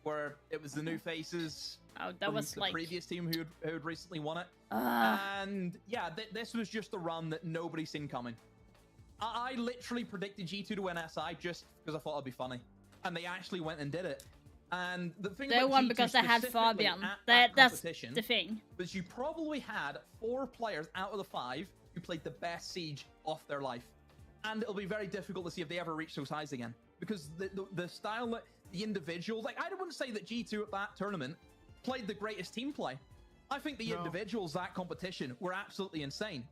where it was the new faces. Oh, that was the like previous team who had recently won it. And yeah, this was just a run that nobody's seen coming. I literally predicted G2 to win SI just because I thought it'd be funny, and they actually went and did it. And the thing they won because they had Fabian. That's the thing. Was you probably had 4 players out of the 5 who played the best Siege off their life, and it'll be very difficult to see if they ever reach those highs again, because the style that the individuals, like, I wouldn't say that G2 at that tournament played the greatest team play. I think the individuals that competition were absolutely insane.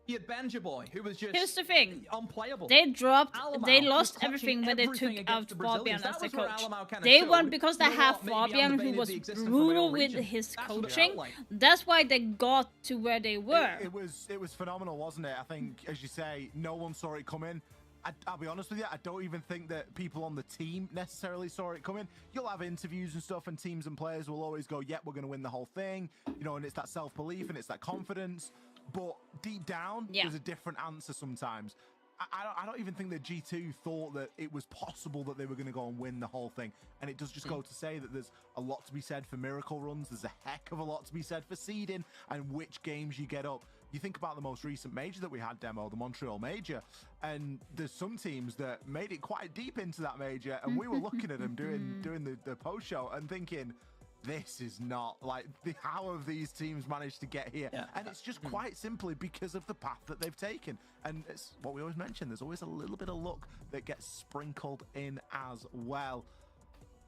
You had Benja Boy, who was just here's the thing, unplayable. They lost everything when they took out Fabian as the coach. They won because they have Fabian, who was brutal with his coaching. That's why they got to where they were. It was phenomenal, wasn't it? I think, as you say, no one saw it coming. I'll be honest with you, I don't even think that people on the team necessarily saw it coming. You'll have interviews and stuff, and teams and players will always go, yep, we're going to win the whole thing. You know, and it's that self-belief and it's that confidence. But deep down, there's a different answer sometimes. I don't even think that G2 thought that it was possible that they were going to go and win the whole thing. And it does just go to say that there's a lot to be said for miracle runs. There's a heck of a lot to be said for seeding and which games you get up. You think about the most recent major that we had, Demo, the Montreal major, and there's some teams that made it quite deep into that major, and we were looking at them doing the post show and thinking, this is not like how have these teams managed to get here? And it's just quite simply because of the path that they've taken. And it's what we always mention, there's always a little bit of luck that gets sprinkled in as well.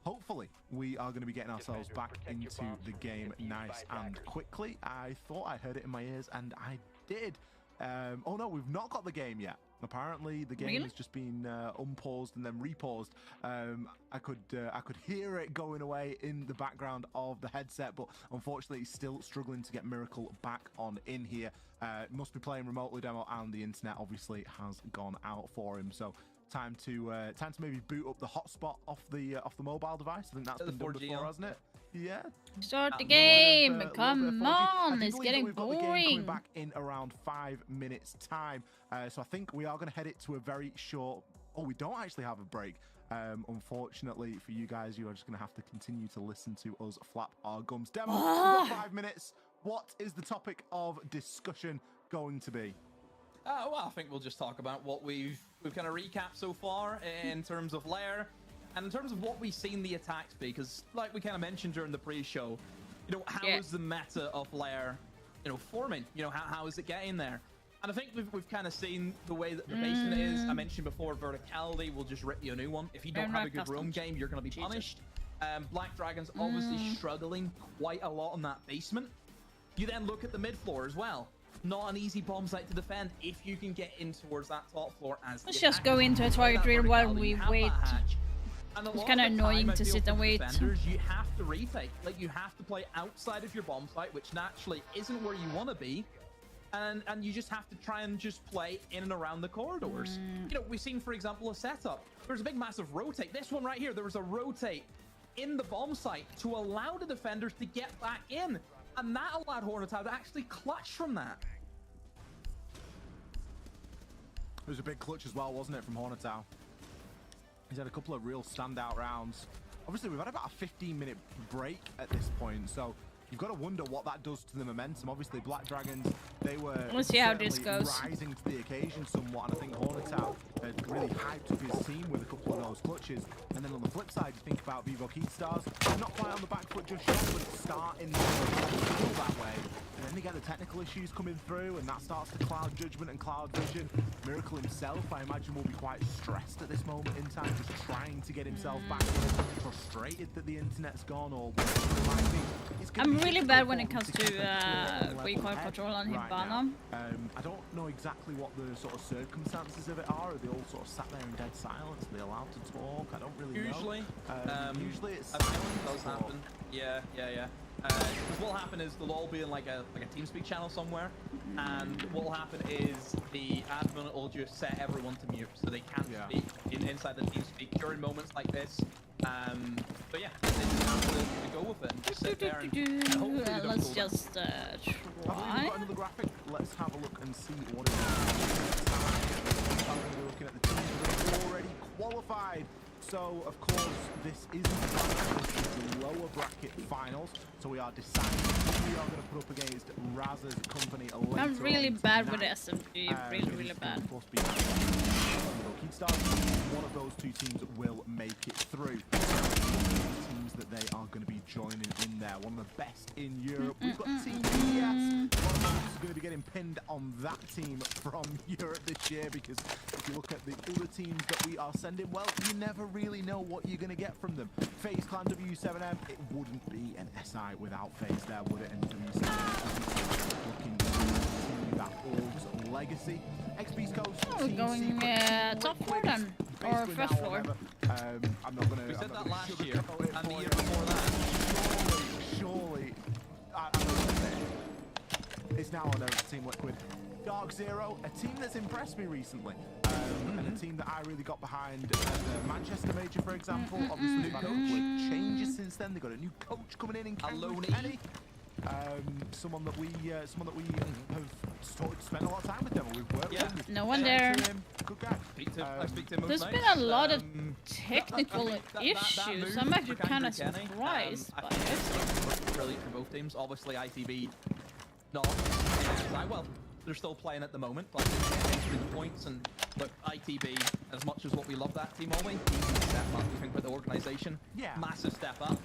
Hopefully, we are going to be getting ourselves back into the game nice and quickly. I thought I heard it in my ears, and I did. Oh no, we've not got the game yet. Apparently, the game has just been unpaused and then repaused. I could hear it going away in the background of the headset, but unfortunately, he's still struggling to get Miracle back on in here. Must be playing remotely, Demo, and the internet obviously has gone out for him. So time to maybe boot up the hotspot off the mobile device. I think that's been done before, hasn't it? Yeah. Start the game. Come on, it's getting boring. Coming back in around 5 minutes time. So I think we are going to head it to a very short Oh, we don't actually have a break. Unfortunately for you guys, you are just going to have to continue to listen to us flap our gums. Demo, we've got 5 minutes. What is the topic of discussion going to be? Well, I think we'll just talk about what we've kind of recapped so far in terms of lair, and in terms of what we've seen the attacks be. Because, like we kind of mentioned during the pre-show, you know, how is the meta of lair, you know, forming? You know, how is it getting there? And I think we've kind of seen the way that the basement is. I mentioned before, verticality will just rip you a new one. If you don't have a good roam game, you're going to be punished. Black Dragon's obviously struggling quite a lot on that basement. You then look at the mid floor as well. Not an easy bomb site to defend if you can get in towards that top floor as Let's just go into a target drill while we wait. It's kind of annoying to sit and wait. You have to retake. Like, you have to play outside of your bomb site, which naturally isn't where you want to be. And you just have to try and just play in and around the corridors. You know, we've seen, for example, a setup. There's a big massive rotate. This one right here, there was a rotate in the bomb site to allow the defenders to get back in. And that allowed Hornetau to actually clutch from that. It was a big clutch as well, wasn't it, from Hornetau? He's had a couple of real standout rounds. Obviously, we've had about a 15-minute break at this point, so you've got to wonder what that does to the momentum. Obviously, Black Dragons, they were Let's see how this goes. rising to the occasion somewhat, and I think Hornetau had really hyped up his team with a couple of those clutches. And then on the flip side, you think about Vivo Keystars. They're not quite on the back foot just yet, but it's starting to feel that way. And then they get the technical issues coming through, and that starts to cloud judgment and cloud vision. Miracle himself, I imagine, will be quite stressed at this moment in time, just trying to get himself back in, frustrated that the internet's gone or whatever it might be. I'm really bad when it comes to recoil control on Hibana. I don't know exactly what the sort of circumstances of it are. Are they all sort of sat there in dead silence? Are they allowed to talk? I don't really know. Usually it's silent. Does happen. Yeah. Because what will happen is they'll all be in like a TeamSpeak channel somewhere, and what will happen is the admin will just set everyone to mute so they can't speak inside the TeamSpeak during moments like this. But yeah, they just have to go with it and just sit there and hopefully they don't let's fall just down. try. We've got another graphic. Let's have a look and see what it is. I'm going to be looking at the teams that have already qualified. So, of course, this isn't the lower bracket finals. So we are deciding who we are going to put up against Raz's company later. I'm really bad with SMG, really bad. Of course, one of those two teams will make it through. Teams that they are going to be joining in there. One of the best in Europe. We've got Team ES. One of those is going to be getting pinned on that team from Europe this year, because if you look at the other teams that we are sending, well, you never really know what you're going to get from them. FaZe Clan W7M, it wouldn't be an SI without FaZe there, would it? And W7M looking to continue that Orgs legacy. XB's Coast. Oh, we're going top floor then, or first floor. I'm not going to. We said that last year, and the year before that. Surely, I'm not going to say it. It's now on over to Team Liquid. Dark Zero, a team that's impressed me recently, and a team that I really got behind at the Manchester Major, for example. Obviously, they've had a couple of changes since then. They've got a new coach coming in Kenny. Someone that we have spent a lot of time with them. We've worked with. No one there. Good guy. I speak to him There's been a lot of technical issues. I'm actually kind of surprised by it. It's brilliant for both teams. Obviously, ITB not well. They're still playing at the moment, but they're getting the points. And look, ITB, as much as what we love that team, always easy step up. You think about the organization, massive step up.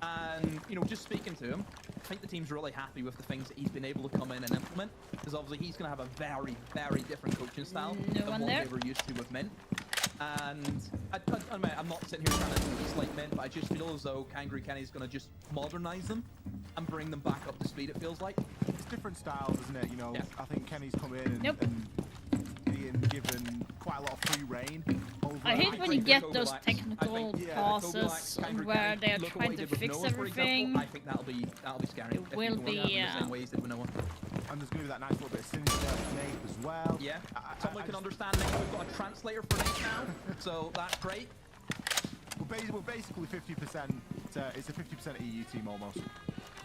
And, you know, just speaking to him, I think the team's really happy with the things that he's been able to come in and implement. Because obviously he's going to have a very, very different coaching style than what they were used to with Mint. And I'm not sitting here trying to dislike Mint, but I just feel as though Kangaroo Kenny's going to just modernize them and bring them back up to speed, it feels like. It's different styles, isn't it? You know, I think Kenny's come in and being given quite a lot of free reign. I hate when you get those technical pauses where they're trying to fix everything. I think that'll be scary. It will be, and there's going to be that nice little bit of synergy there with Nate as well. Yeah, someone can understand Nate. We've got a translator for Nate now, so that's great. We're basically 50%. It's a 50% EU team almost.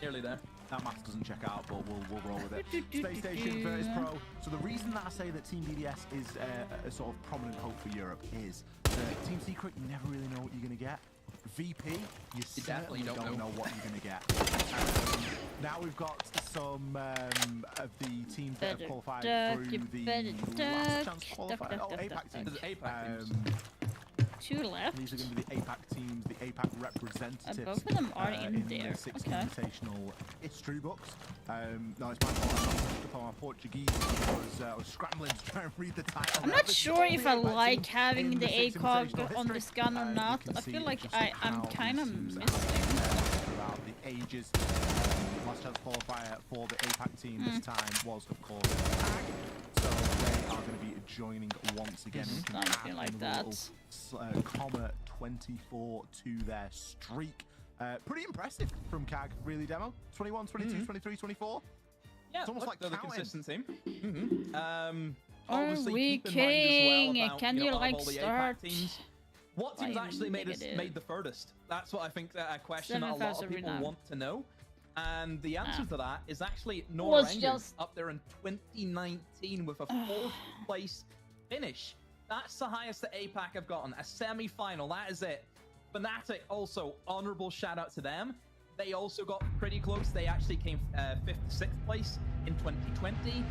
Nearly there. That math doesn't check out, but we'll roll with it. Space Station Virtus Pro. So the reason that I say that Team DDS is a sort of prominent hope for Europe is that Team Secret, you never really know what you're going to get. VP, you certainly don't know what you're going to get. Now we've got some of the teams that have qualified through the last chance qualifier. Oh, APAC teams. 2 left. These are going to be the APAC teams, the APAC representatives. Both of them are in there. The 6 Invitational history books. No, it's my fault. I picked up on my Portuguese. I was scrambling to try and read the title. I'm not sure if I like having the ACOG on this gun or not. I feel like I'm kind of missing. Throughout the ages. Last chance qualifier for the APAC team this time was, of course, TAG. So they are going to be joining once again. Something like that. Comma 24 to their streak. Pretty impressive from CAG, really, Demo. 21, 22, 23, 24. Yeah, it's almost like they're the counting. consistent team. Are we kidding? Can you like start? What teams actually made the furthest? That's what I think a question that a lot of people want to know. And the answer to that is actually Norangu up there in 2019 with a 4th place finish. That's the highest that APAC have gotten, a semi-final. That is it. Fnatic also, honorable shout out to them. They also got pretty close. They actually came 5th to 6th place in 2020.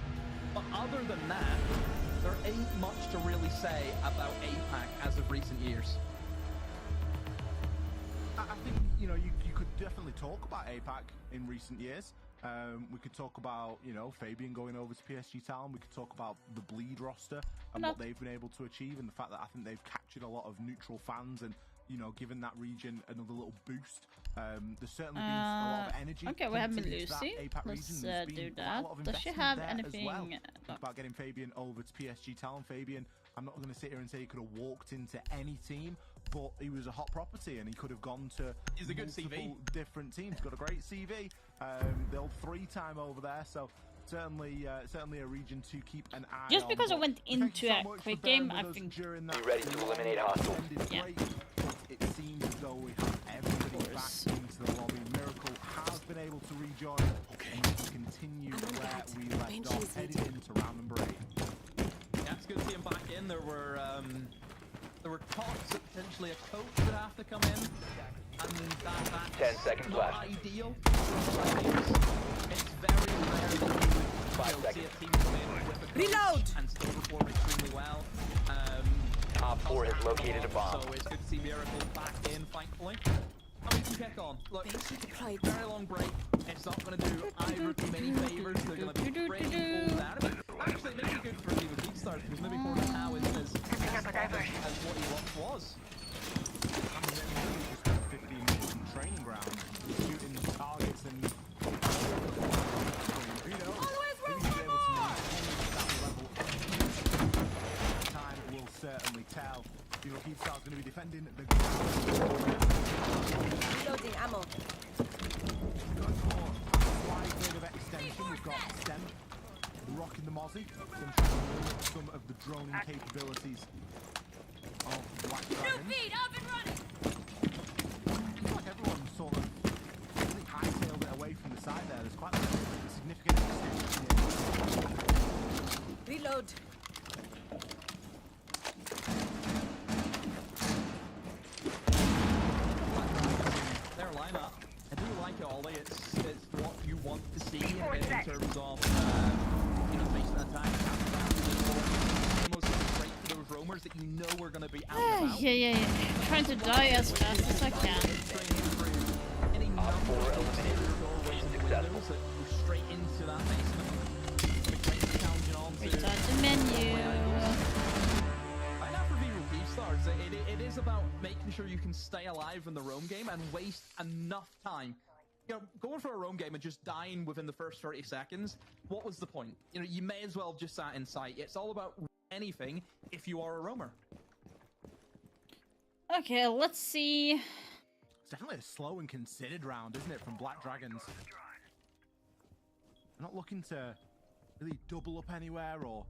But other than that, there ain't much to really say about APAC as of recent years. I think, you know, you could definitely talk about APAC in recent years. We could talk about, you know, Fabian going over to PSG Talon. We could talk about the Bleed roster and what they've been able to achieve, and the fact that I think they've captured a lot of neutral fans and, you know, given that region another little boost. There's certainly been a lot of energy. Okay, we have Lucy. Let's do that. Does she have anything? Well. About getting Fabian over to PSG Talon. Fabian, I'm not going to sit here and say he could have walked into any team, but he was a hot property and he could have gone to He's a good CV. different teams. Got a great CV. The old 3-time over there, so certainly a region to keep an eye on. Just because I went into a quick game, I think. Be ready to eliminate hostiles. Yeah. It seems as though we have everybody back into the lobby. Miracle has been able to rejoin. Okay. And we can continue where we left off, heading into round number 8. Yeah, it's good to see him back in. There were talks that potentially a coach would have to come in, and that's 10 seconds not left. ideal for players. It's very rare that you would see a team come in with a coach and still perform extremely well. Op 4 has located a bomb. So it's good to see Miracle back in, thankfully. And we can kick on. Look, very long break. It's not going to do either team any favors. They're going to be pretty pulled out. Actually, maybe good for Team of Stars because maybe Porter now is as what he once was. I mean, really just spent 15 minutes in training ground, shooting targets and... You know, maybe he's able to maintain that level of time will certainly tell. You know, Keepstar's going to be defending the ground. Reloading ammo. Going for a slight bit of extension. We've got Stem rocking the Mozzie. Going to try and limit some of the droning capabilities of Black Dragon. Up and running. I feel like everyone's sort of really hightailed it away from the side there. There's quite a significant extension here. Reload. Their lineup, I do like it, Ollie. It's what you want to see in terms of you know, facing an attack, almost straight to those roamers that you know are going to be out and about. Yeah. Trying to die as fast as I can. Any number of doorways and windows that go straight into that basement. Challenging on to Restart the menu. I know for VRP Stars, it is about making sure you can stay alive in the roam game and waste enough time. You know, going for a roam game and just dying within the first 30 seconds, what was the point? You know, you may as well have just sat in sight. It's all about anything if you are a roamer. Okay, let's see. It's definitely a slow and considered round, isn't it, from Black Dragons? They're not looking to really double up anywhere or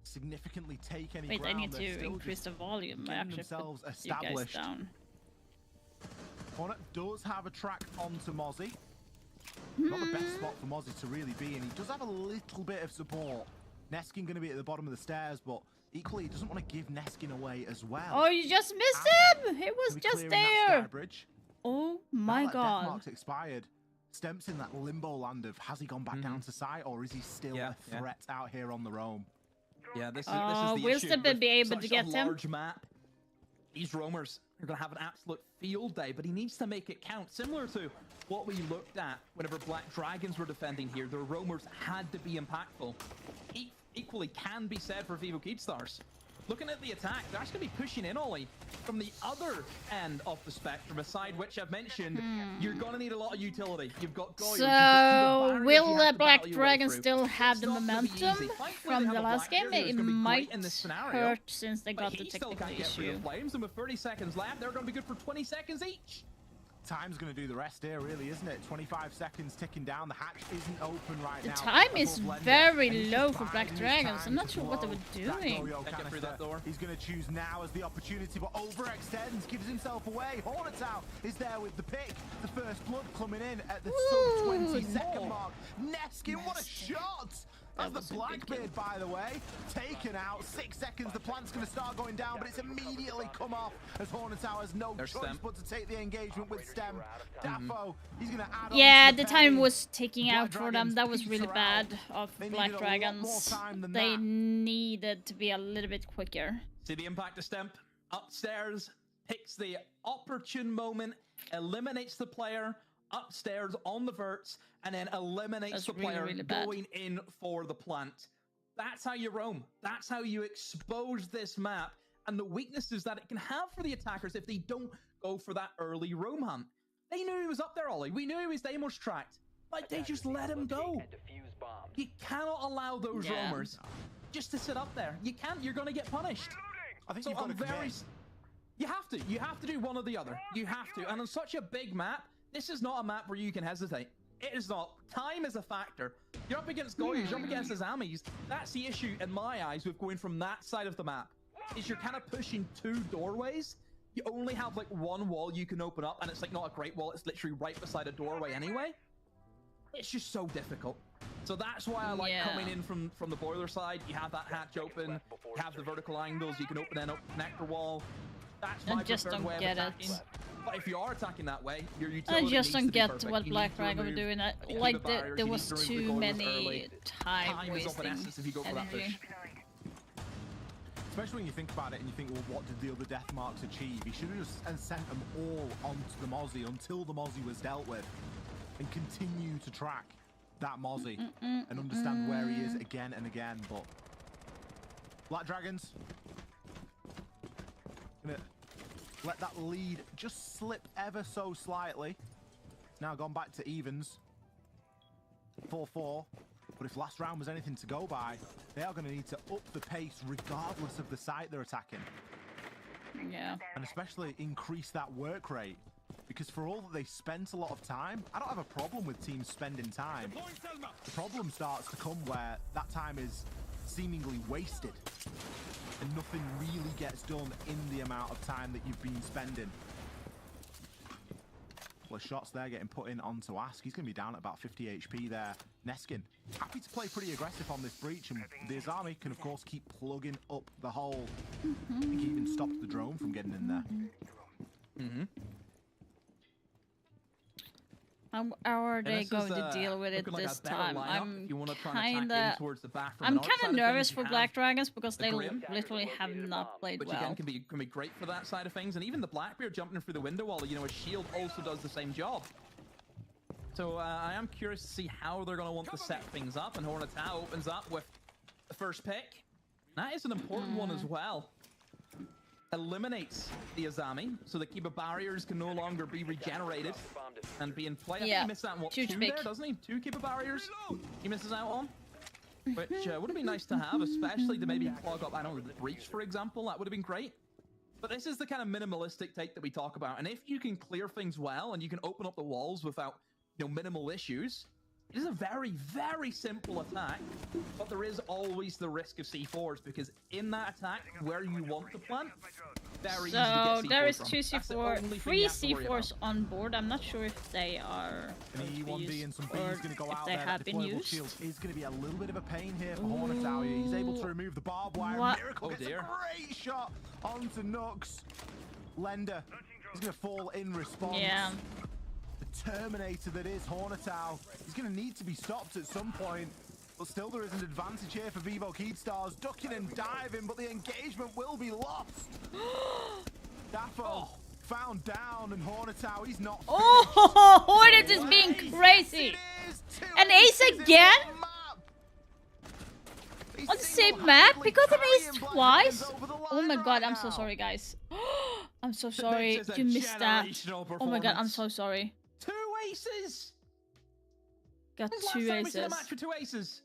significantly take any ground. Wait, I need They're to still increase just the volume. I getting actually themselves put you guys established. down. Hornet does have a track onto Mozzie. Not the best spot for Mozzie to really be in. He does have a little bit of support. Neskin going to be at the bottom of the stairs, but equally he doesn't want to give Neskin away as well. Oh, you just missed him! He was just there! Oh my god. Deathmark's expired. Stemp's in that limbo land of, has he gone back down to site, or is he still a threat out here on the roam? Yeah, this is the will issue. Stemp With be able such to get a him? large map, these roamers are going to have an absolute field day, but he needs to make it count. Similar to what we looked at whenever Black Dragons were defending here, their roamers had to be impactful. Equally can be said for Vivo Keedstars. Looking at the attack, they're actually going to be pushing in, Ollie, from the other end of the spectrum, aside which I've mentioned, you're going to need a lot of utility. You've got Goyles, So, will the Black Dragon still have the momentum from the last game? It might hurt since they got the technical issue. Flames, and with 30 seconds left, they're going to be good for 20 seconds each. Time's going to do the rest here, really, isn't it? 25 seconds ticking down. The hatch isn't open right now. The time is very low for Black Dragons. I'm not sure what they were doing. He's going to choose now as the opportunity, but overextends, gives himself away. Hornetown is there with the pick. The first blood coming in at the sub-20-second mark. Neskin, what a shot! That's the Blackbeard, by the way, taken out. 6 seconds, the plant's going to start going down, but it's immediately come off as Hornetown has no choice but to take the engagement with Stem. Daffo, he's going to add on. Yeah, the time was ticking out for them. That was really bad of Black Dragons. They needed to be a little bit quicker. See the impact of Stemp upstairs, picks the opportune moment, eliminates the player upstairs on the verts, and then eliminates the player going in for the plant. That's how you roam. That's how you expose this map and the weaknesses that it can have for the attackers if they don't go for that early roam hunt. They knew he was up there, Ollie. We knew he was Deimos tracked. Like, they just let him go. You cannot allow those roamers just to sit up there. You can't. You're going to get punished. I think so you've got to commit. You have to. You have to do one or the other. You have to. And on such a big map, this is not a map where you can hesitate. It is not. Time is a factor. You're up against Goyas, you're up against Azamis. That's the issue in my eyes with going from that side of the map. Is you're kind of pushing 2 doorways. You only have like 1 wall you can open up, and it's like not a great wall. It's literally right beside a doorway anyway. It's just so difficult. So that's why I like coming in from the boiler side. You have that hatch open. You have the vertical angles. You can open an connector wall. That's my preferred way of attacking. But if you are attacking that way, your utility I just don't needs to be get perfect. what You Black need to Dragon were remove doing. any Like, barriers, there you was need to remove too the goals many early. time is of an wasting essence if you go for that push. energy. Especially when you think about it and you think, well, what did the other Deathmarks achieve? He should have just sent them all onto the Mozzie until the Mozzie was dealt with and continue to track that Mozzie and understand where he is again and again. But Black Dragons gonna let that lead just slip ever so slightly. It's now gone back to evens. 4-4. But if last round was anything to go by, they are going to need to up the pace regardless of the site they're attacking. Yeah. And especially increase that work rate. Because for all that they spent a lot of time, I don't have a problem with teams spending time. The problem starts to come where that time is seemingly wasted. And nothing really gets done in the amount of time that you've been spending. Couple of shots there getting put in onto Ask. He's going to be down at about 50 HP there. Neskin, happy to play pretty aggressive on this breach, and the Azami can of course keep plugging up the hole. I think he even stopped the drone from getting in there. How are they going to deal with it this time? I'm kind of nervous for Black Dragons because they literally have not played Which well. again can be great for that side of things, and even the Blackbeard jumping through the window wall, you know, his shield also does the same job. So I am curious to see how they're going to want to set things up, and Hornetown opens up with the first pick. That is an important one as well. Eliminates the Azami, so the Kiba barriers can no longer be regenerated and be in play. I think he missed out on what, 2 there, doesn't he? 2 Kiba barriers he misses out on, which would have been nice to have, especially to maybe clog up, I don't know, the breach, for example. That would have been great. But this is the kind of minimalistic take that we talk about, and if you can clear things well and you can open up the walls without, you know, minimal issues, it is a very, very simple attack, but there is always the risk of C4s, because in that attack, where you want to plant, very easy to get So C4 there is from. 2 That's the C4, only thing 3 you have to worry about. C4s on board. I'm not sure if they are An going to be E1D and some used B or is going to go if out they there. have That been deployable used. shield is going to be a little bit of a pain here for Hornetower. He's able to remove the barbed wire. What? Miracle Oh, gets dear. a great shot onto Nux. Lender is going to fall in response. Yeah. The Terminator that is Hornetower. He's going to need to be stopped at some point. But still, there is an advantage here for Vivo Keystars. Ducking and diving, but the engagement will be lost. Daffo found down, and Hornetower, he's not. Oh, Hornet is being crazy. An ace again? On the same map? He got an ace twice? Oh my god, I'm so sorry, guys. I'm so sorry. This is a You missed that. generational Oh my god, I'm performance. so sorry. 2 aces! Got When's the 2 last time we seen a aces. match with 2 aces?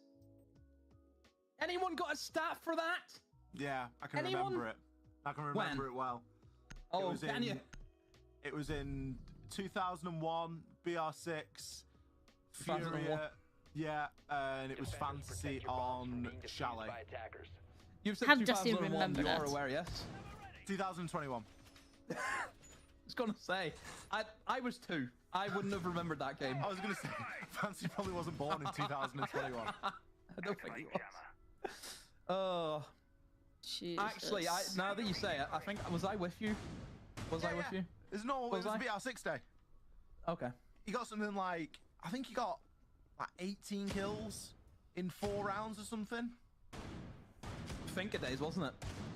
Anyone got a stat for that? Yeah, I can Anyone? remember it. I can remember it well. Oh, it was can in, you? It was in 2001, BR6, 2001. Furia, yeah, and it was Fantasy on Chalet. You've said Have Jesse 2001, remember you are that. aware, yes? 2021. I was gonna say, I was 2. I wouldn't have remembered that game. I was gonna say, Fantasy probably wasn't born in 2021. I don't think he was. Oh. Jesus. Actually, now that you say it, I think, was I with you? Was I with you? It's not, it was I? BR6 day. Okay. He got something like, I think he got like 18 kills in 4 rounds or something. Finker days, wasn't it?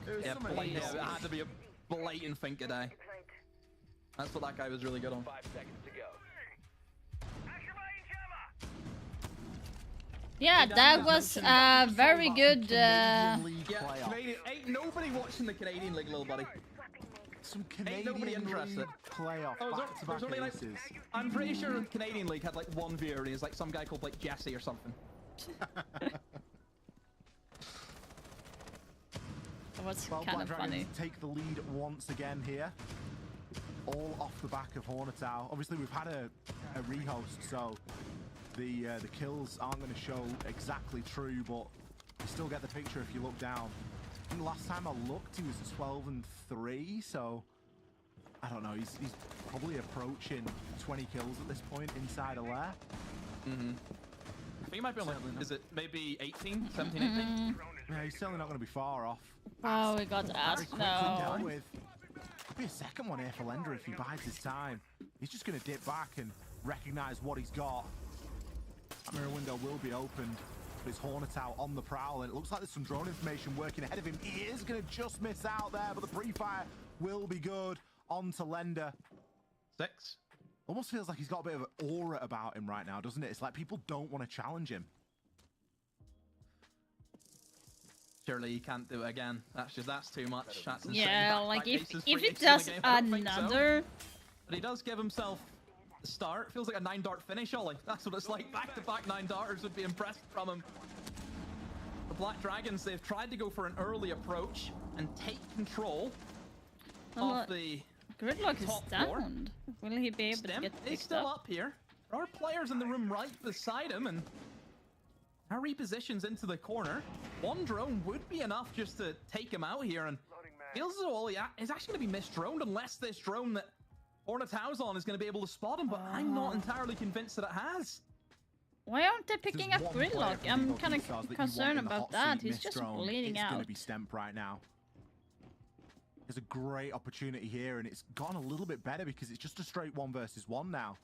It was Yeah, something blatant, easy. it had to be a blatant Finker day. That's what that guy was really good on. 5 seconds to go. Yeah, that was a very good. Yeah, Canadian, ain't nobody watching the Canadian League, little buddy. Some Ain't nobody Canadian interested. League playoff Oh, back-to-back there's only like, aces. I'm pretty sure the Canadian League had like 1 viewer, and he's like some guy called like Jesse or something. That was Well, kind Black of Dragons funny. take the lead once again here. All off the back of Hornetower. Obviously, we've had a rehost, so the kills aren't going to show exactly true, but you still get the picture if you look down. I think last time I looked, he was 12-3, so I don't know. He's probably approaching 20 kills at this point inside a lair. Mm-hmm. I think he might be on like, is it maybe 18, 17, 18? Yeah, he's certainly not going to be far off. Oh, we got Very asked. quickly dealt No. with. Could be a second one here for Lender if he bides his time. He's just going to dip back and recognize what he's got. That mirror window will be opened, but it's Hornetower on the prowl, and it looks like there's some drone information working ahead of him. He is going to just miss out there, but the pre-fire will be good. On to Lender. 6. Almost feels like he's got a bit of an aura about him right now, doesn't it? It's like people don't want to challenge him. Surely he can't do it again. That's too much. That's insane. Yeah, Back-to-back like if aces, he 3 aces in the does game. I don't think so. another. But he does give himself the start. Feels like a 9-dart finish, Ollie. That's what it's like. Back-to-back 9-darters would be impressed from him. The Black Dragons, they've tried to go for an early approach and take control of the Gridlock is top floor. down. Will he be able to Stem get is picked still up? up here. There are players in the room right beside him, and now repositions into the corner. 1 drone would be enough just to take him out here, and feels as though Ollie is actually going to be misdroned unless this drone that Hornetower's on is going to be able to spot him, but I'm not entirely convinced that it has. Why aren't they picking up There's one player Gridlock? from I'm Vivo kind Keystars of that you want concerned in the about hot that. seat He's just mid-drone. bleeding It's out. going to be Stemp right now. There's a great opportunity here, and it's gone a little bit better because it's just a straight 1 versus 1 now.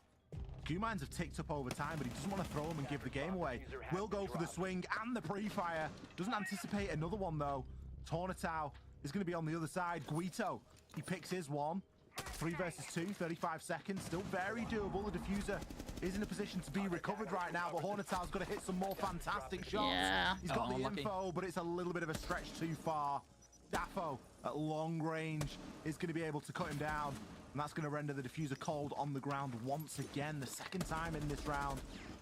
Gumines have ticked up over time, but he doesn't want to throw him and give the game away. Will go for the swing and the pre-fire. Doesn't anticipate another one, though. Hornetower is going to be on the other side. Guito, he picks his one. 3 versus 2, 35 seconds. Still very doable. The diffuser is in a position to be recovered right now, but Hornetower's got to hit some more fantastic shots. Yeah. He's got the unlucky. info, but it's a little bit of a stretch too far. Daffo at long range is going to be able to cut him down, and that's going to render the diffuser cold on the ground once again, the 2nd time in this round.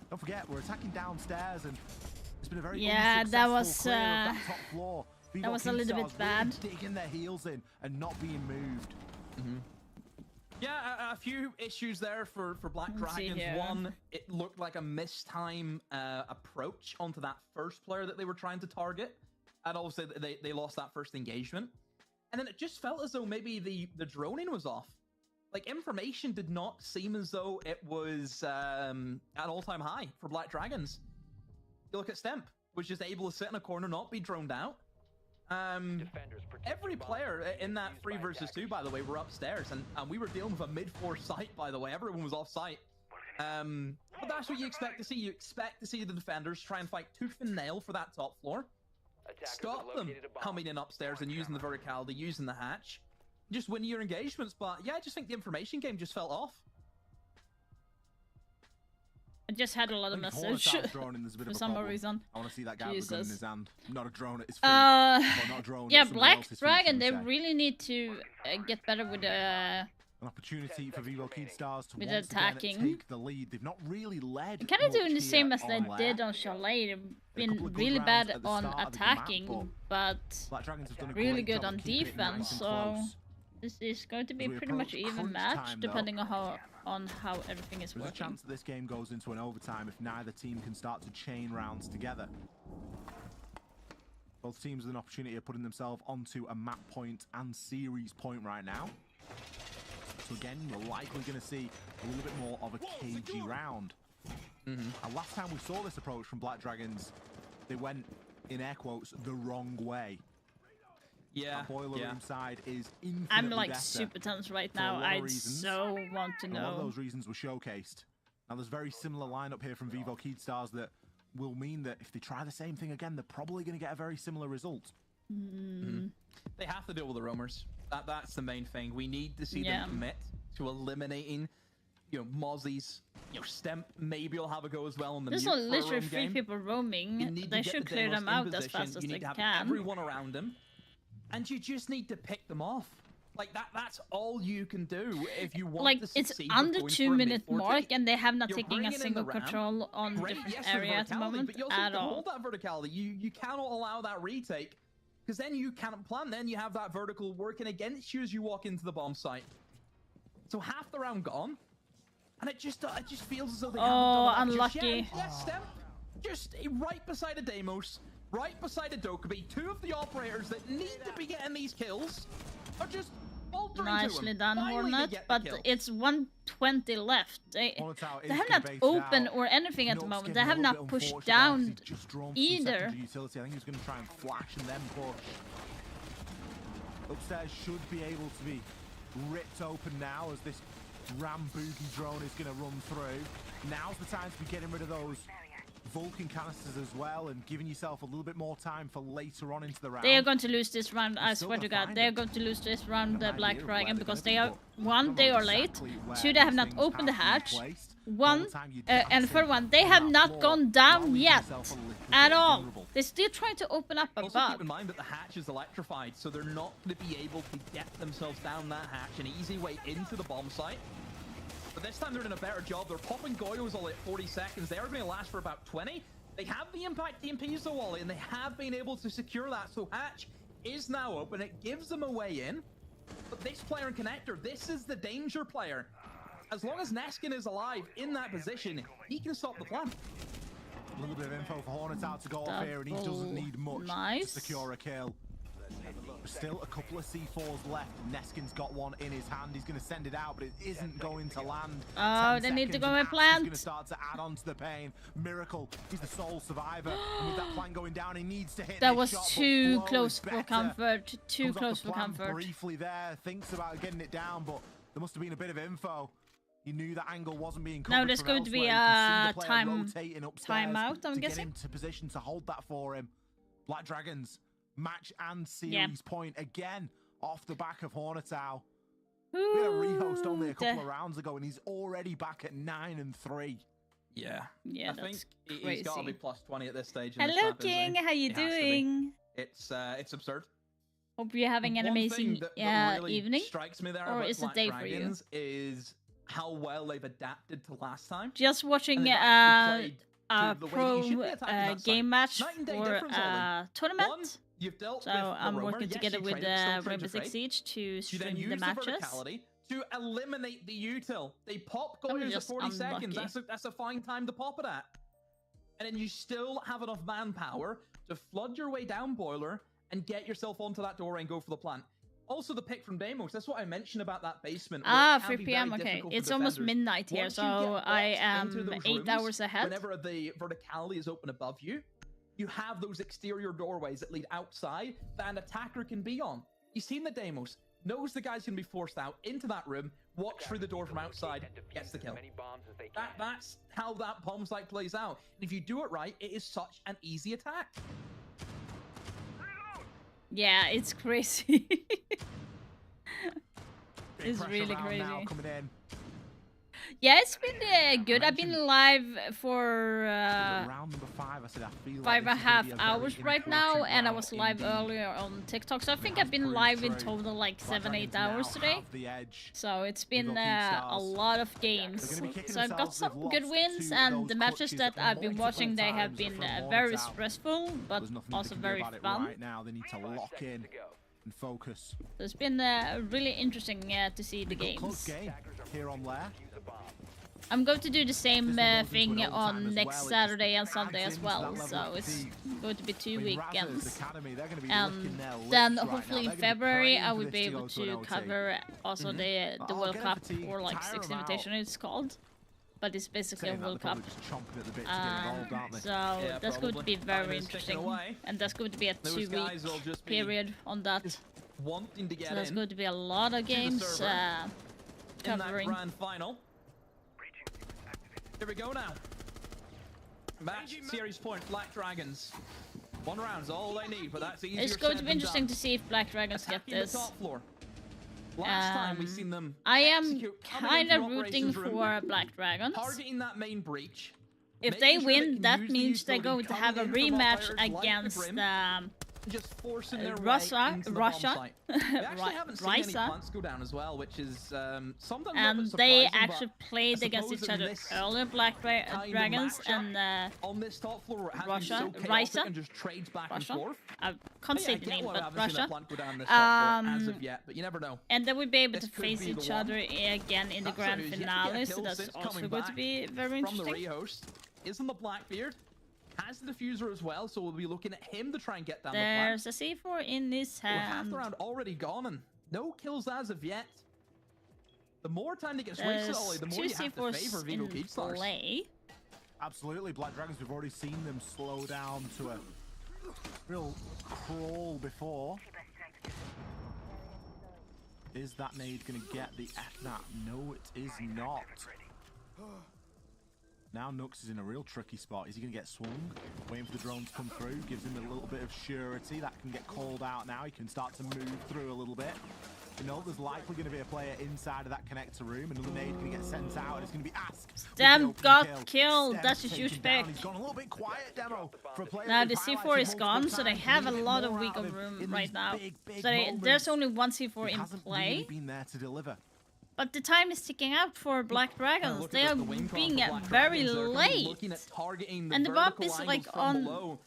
Don't forget, we're attacking downstairs, and it's been a very Yeah, that was, clear of that top floor. that was a little bit Keystars bad. really digging their heels in and not being moved. Yeah, a few issues there for Black Let's see Dragons. here. One, it looked like a mistime approach onto that first player that they were trying to target, and obviously they lost that first engagement. and then it just felt as though maybe the droning was off. Like, information did not seem as though it was at an all-time high for Black Dragons. You look at Stemp, was just able to sit in a corner, not be droned out. Every player in that 3 versus 2, by the way, were upstairs, and we were dealing with a mid-floor site, by the way. Everyone was off-site. But that's what you expect to see. You expect to see the defenders try and fight tooth and nail for that top floor. Stop them coming in upstairs and using the verticality, using the hatch. Just win your engagements, but yeah, I just think the information game just felt off. I just had a lot of message for some reason. I want to see that guy with a gun in his hand. Not a drone at his feet. Well, not a drone yeah, at somebody Black else's feet, Dragon, should we they say. really need to get better with An opportunity for Vivo Keystars to with once attacking. again take the lead. They've not really led. Kind of doing the much same here as they on did left. on Chalet. They've A couple been of good really rounds bad at the on start of the map, attacking, but Black Dragons have done a really great good job on of keeping it defense. nice and So close. this is going to be As we pretty much approach even crunch match, time, though, depending on how everything is There's a working. chance that this game goes into an overtime if neither team can start to chain rounds together. Both teams with an opportunity of putting themselves onto a map point and series point right now. So again, you're likely going to see a little bit more of a cagey round. And last time we saw this approach from Black Dragons, they went, in air quotes, the wrong way. Yeah, That boiler room side is infinitely I'm like better super tense right for a now. lot of I reasons. so want to And a lot of know. those reasons were showcased. Now there's very similar lineup here from Vivo Keystars that will mean that if they try the same thing again, they're probably going to get a very similar result. They have to deal with the roamers. That's the main thing. We need to see Yeah. them commit to eliminating, Mozzies. Stemp maybe will have a go as well on the There's mute for a literally roam 3 game. people You roaming. need They to get should the clear demos them in out as position. fast as You they need to have can. everyone around them, and you just need to pick them off. Like that's all you can do if you want Like, to it's succeed under with 2-minute going for a mark, mid-40. and they have not You're taken a bringing in single the ram. control on Great, different yes, there's area at the verticality, moment but you also at have to all. hold that verticality. You cannot allow that retake, because then you can't plan. Then you have that vertical working against you as you walk into the bomb site. So half the round gone, and it just feels as though they haven't done that just unlucky. yet. Yes, Stemp, just right beside a Deimos, right beside a Dokkaebi, 2 of the operators that need to be getting these kills are just faltering to Nicely him. done, Finally, they Hornet, get the but kill. it's 120 left. They is have gonna not base opened out. or anything at the Nuts moment. getting They have a little not bit pushed unfortunate down there 'cause he's just drawn some either. secondary utility. I think he was going to try and flash and then push. Upstairs should be able to be ripped open now as this Ram Boogie drone is going to run through. Now's the time to be getting rid of those Vulcan canisters as well and giving yourself a little bit more time for later on into the round. They are going to lose this round, I still swear to gonna God. find They are it. going to lose this round, the An Black idea of where Dragon, they're because gonna they be, are, but 1, don't they know are late, exactly where 2, they have these not things opened the have to be hatch, placed. 1, All the time you're and for dancing 1, they on have that not floor gone while down leaving yet yourself a little at bit all. vulnerable. They're still trying to open up Also above. keep in mind that the hatch is electrified, so they're not going to be able to get themselves down that hatch, an easy way into the bomb site. But this time they're doing a better job. They're popping Goyos all at 40 seconds. They are going to last for about 20. They have the impact TMPs though, Wally, and they have been able to secure that. So hatch is now open. It gives them a way in. But this player in connector, this is the danger player. As long as Neskin is alive in that position, he can stop the plan. A little bit of info for Hornet out to go off here, and he doesn't need much Nice. to secure a kill. There's still a couple of C4s left. Neskin's got one in his hand. He's going to send it out, but it isn't going to land. Oh, 10 they need to seconds, go and and Axe is plant. going to start to add on to the pain. Miracle, he's the sole survivor. And with that plan going down, he needs to hit That this was shot, but too Flow close is for better. comfort. Too Comes off close the for plan comfort. briefly there, thinks about getting it down, but there must have been a bit of info. He knew that angle wasn't being covered. Now there's from going to be elsewhere. You can see a the player time rotating upstairs timeout, I'm to get guessing. him to position to hold that for him. Black Dragons, match and series Yeah. point again off the back of Hornetow. We had a rehost only a couple of rounds ago, and he's already back at 9-3. Yeah. Yeah, I that's think he's got to be crazy. plus 20 at this stage. in this Hello, map, isn't he? King. How you It has to be. doing? It's absurd. Hope you're having an One amazing thing that really evening. strikes me there Or about is it Black day for you? Dragons is how well they've adapted to last time. Just watching And they've actually played a to the way that pro you should be attacking that site. game match Night and day for difference, Ollie. a tournament. One, you've dealt So with the I'm roamer. working Yes, together you with trade it, still trade Rainbow to Six trade. Siege to You then stream use the the matches. verticality to eliminate the util. They pop That was Goyos at just 40 seconds. unlucky. That's a fine time to pop it at. And then you still have enough manpower to flood your way down boiler and get yourself onto that door and go for the plant. Also, the pick from Deimos. That's what I mentioned about that basement. Ah, 3 p.m. Okay, it's almost midnight here, so I am 8 hours ahead. Whenever the verticality is open above you, you have those exterior doorways that lead outside that an attacker can be on. You've seen the Deimos, knows the guy's going to be forced out into that room, walks through the door from outside, gets the kill. That's how that bomb site plays out. And if you do it right, it is such an easy attack. Yeah, it's crazy. It's really crazy. Now coming in. Yeah, it's been good. I've been live for round number 5. I said I feel 5.5 hours right now, and I was live earlier on TikTok. So I think I've been live in total like 7-8 hours today. So it's been a lot of games. So I've got some good wins, and the matches that I've been watching, they have been very stressful, but also very fun. Right now, they need to lock in and focus. So it's been really interesting to see the games. Close game here on Lair. I'm going to do the same thing on next Saturday and Sunday as well, so it's going to be 2 weekends. And then hopefully in February I will be able to cover also the World Cup, or like 6 Invitational it's called. But it's basically a World Cup. So that's going to be very interesting. And that's going to be a 2-week period on that. So there's going to be a lot of games covering. Here we go now. Match series point, Black Dragons. 1 round's all they need, but that's easier. It's going to be interesting to see if Black Dragons get this. The top floor. Last time we seen them. I am kind of rooting for Black Dragons. Targeting that main breach. If they win, that means they're going to have a rematch against just forcing their Russia. We actually haven't seen any plants go down as well, which is sometimes and they actually played against each other earlier, Black Dragons and on this top floor, Russia. And just trades back and forth. I can't say the name, but Russia. As of yet, but you never know. And then we'll be able to face each other again in the grand finale, so that's also going to be very interesting. From the rehost isn't the Blackbeard. Has the diffuser as well, so we'll be looking at him to try and get down the plant. There's a C4 in his hand. Half the round already gone, and no kills as of yet. The more time that gets wasted, Ollie, the more you have to favor Vigo Beatstars. Absolutely, Black Dragons, we've already seen them slow down to a real crawl before. Is that nade going to get the FNAT? No, it is not. Now Nux is in a real tricky spot. Is he going to get swung? Waiting for the drone to come through. Gives him a little bit of surety. That can get called out now. He can start to move through a little bit. You know, there's likely going to be a player inside of that connector room. Another nade going to get sent out. And it's going to be asked. Stem got killed. That's a huge pick. He's gone a little bit quiet, Demo. For a player now the C4 is gone, so they have a lot of wiggle room right now. So there's only one C4 in play. Really been there to deliver. But the time is ticking out for Black Dragons. They are being very late. And the bomb is like on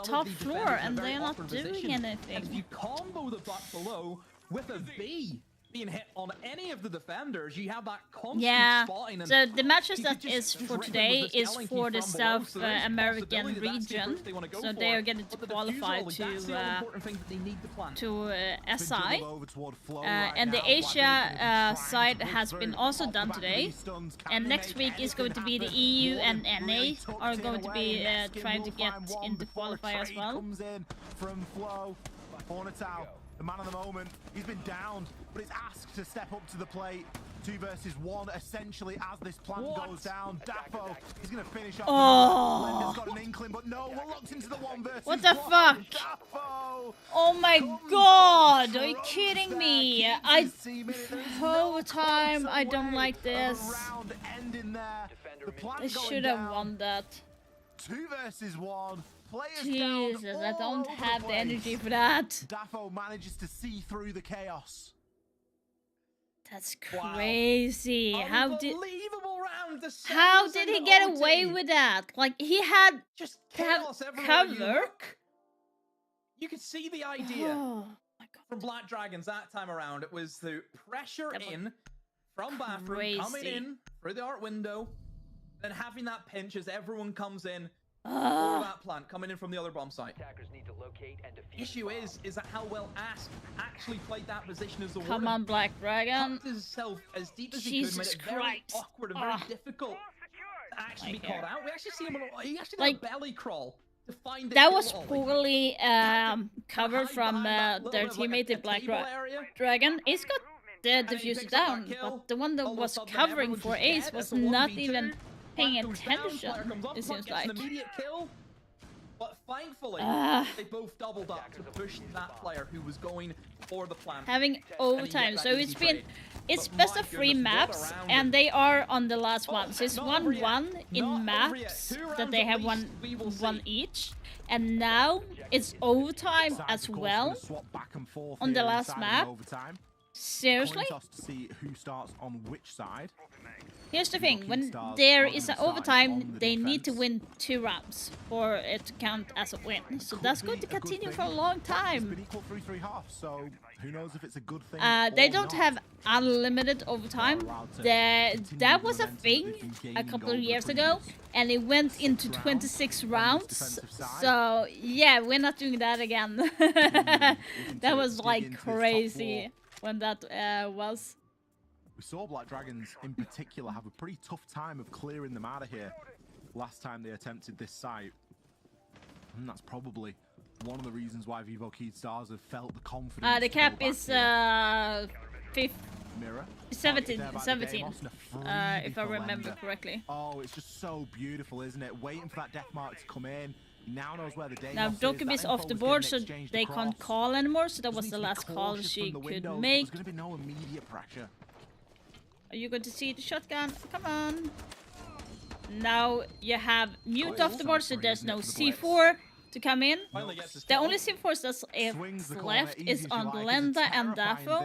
top floor and they're not doing anything. And if you combo the butt below with a B being hit on any of the defenders, you have that constant spotting. So the matches that is for today is for the South American region. So they are getting to qualify to SI. And the Asia side has been also done today. And next week is going to be the EU and NA are going to be trying to get into qualify as well. Comes in from Flo. Hornetau, the man of the moment, he's been downed, but is asked to step up to the plate. 2 versus 1, essentially, as this plant goes down. Daffo, he's going to finish up. Oh! Blender's got an inkling, but no, we're locked into the 1 versus 1. What the fuck? Daffo oh my god, are you kidding me? Whole time, I don't like this. They should have won that. 2 versus 1. Jesus, I don't have the energy for that. Daffo manages to see through the chaos. That's crazy. Wow. How did he get away with that? Like, he had just chaos cover. You could see the idea from Black Dragons that time around. It was the pressure in from bathroom, coming in through the art window, then having that pinch as everyone comes in. Or that plant coming in from the other bomb site. Attackers need to locate and defuse Issue is that how well Ask actually played that position as the Come warden. on, Black Dragon. Tucked himself as deep as he could, made Jesus it very Christ. awkward and very difficult to actually be caught out. We actually see him he actually did Like, a belly crawl to find the That kill was Ollie. poorly covered from their teammate, the Black Dragon. Ace got the diffuser down, but the one that was covering for Ace was not even paying attention, it seems like. But thankfully, they both doubled up to push that player who was going for the plant. Having overtime, so it's best of 3 maps, and they are on the last one. So it's 1-1 in maps that they have won each, and now it's overtime as well on the last map. Seriously? To see who starts on which side. Here's the thing, when there is an overtime, they need to win 2 rounds for it to count as a win. So that's going to continue for a long time. Equal 3-3 halves, so who knows if it's a good thing. They don't have unlimited overtime. That was a thing a couple of years ago, and it went into 26 rounds. So yeah, we're not doing that again. That was like crazy when that was. We saw Black Dragons in particular have a pretty tough time of clearing them out of here last time they attempted this site. And that's probably one of the reasons why Vivo Keystars have felt the confidence. The cap is 17, if I remember correctly. Oh, it's just so beautiful, isn't it? Waiting for that death mark to come in. He now knows where the Deimos now Dokumi is off the board, so they across. can't call anymore. So that was the last call she could make. There's going to be no immediate pressure. Are you going to see the shotgun? Come on. Now you have mute off the board, so there's no C4 to come in. The only C4s that's left is on Glenda and Dafo.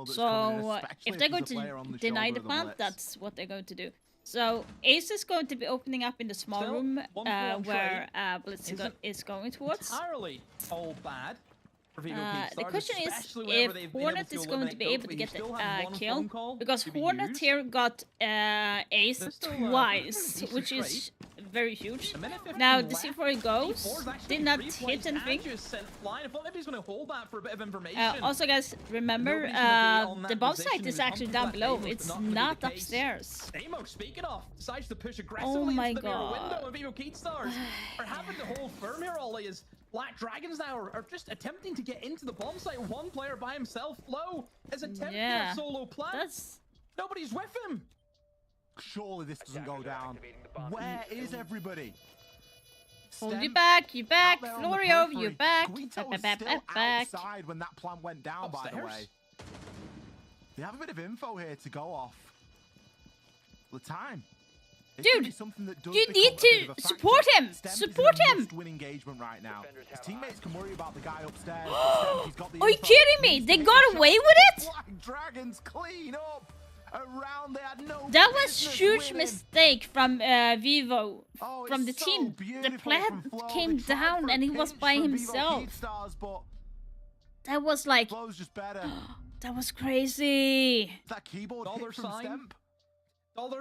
So if they're going to deny the plant, that's what they're going to do. So Ace is going to be opening up in the small room where Blitz is going towards. Entirely all bad. The question is if Hornet is going to be able to get the kill, because Hornet here got Ace twice, which is very huge. Now the C4 goes, did not hit anything. Also guys, remember the bomb site is actually down below, it's not upstairs. Oh my god. Black Dragons now are just attempting to get into the bomb site. One player by himself, low, is attempting a solo plant. Nobody's with him. Surely this doesn't go down. Where is everybody? Hold you back, Florio, you're back. Back. Outside when that plant went down, by the way. They have a bit of info here to go off. The time. Dude, you need to support him! Support him! Win engagement right now. His teammates can worry about the guy upstairs. Are you kidding me? They got away with it? Black Dragons clean up around. They had no. That was a huge mistake from Vivo, from the team. The plant came down and he was by himself. That was like. That was crazy. That keyboard hit from Stemp.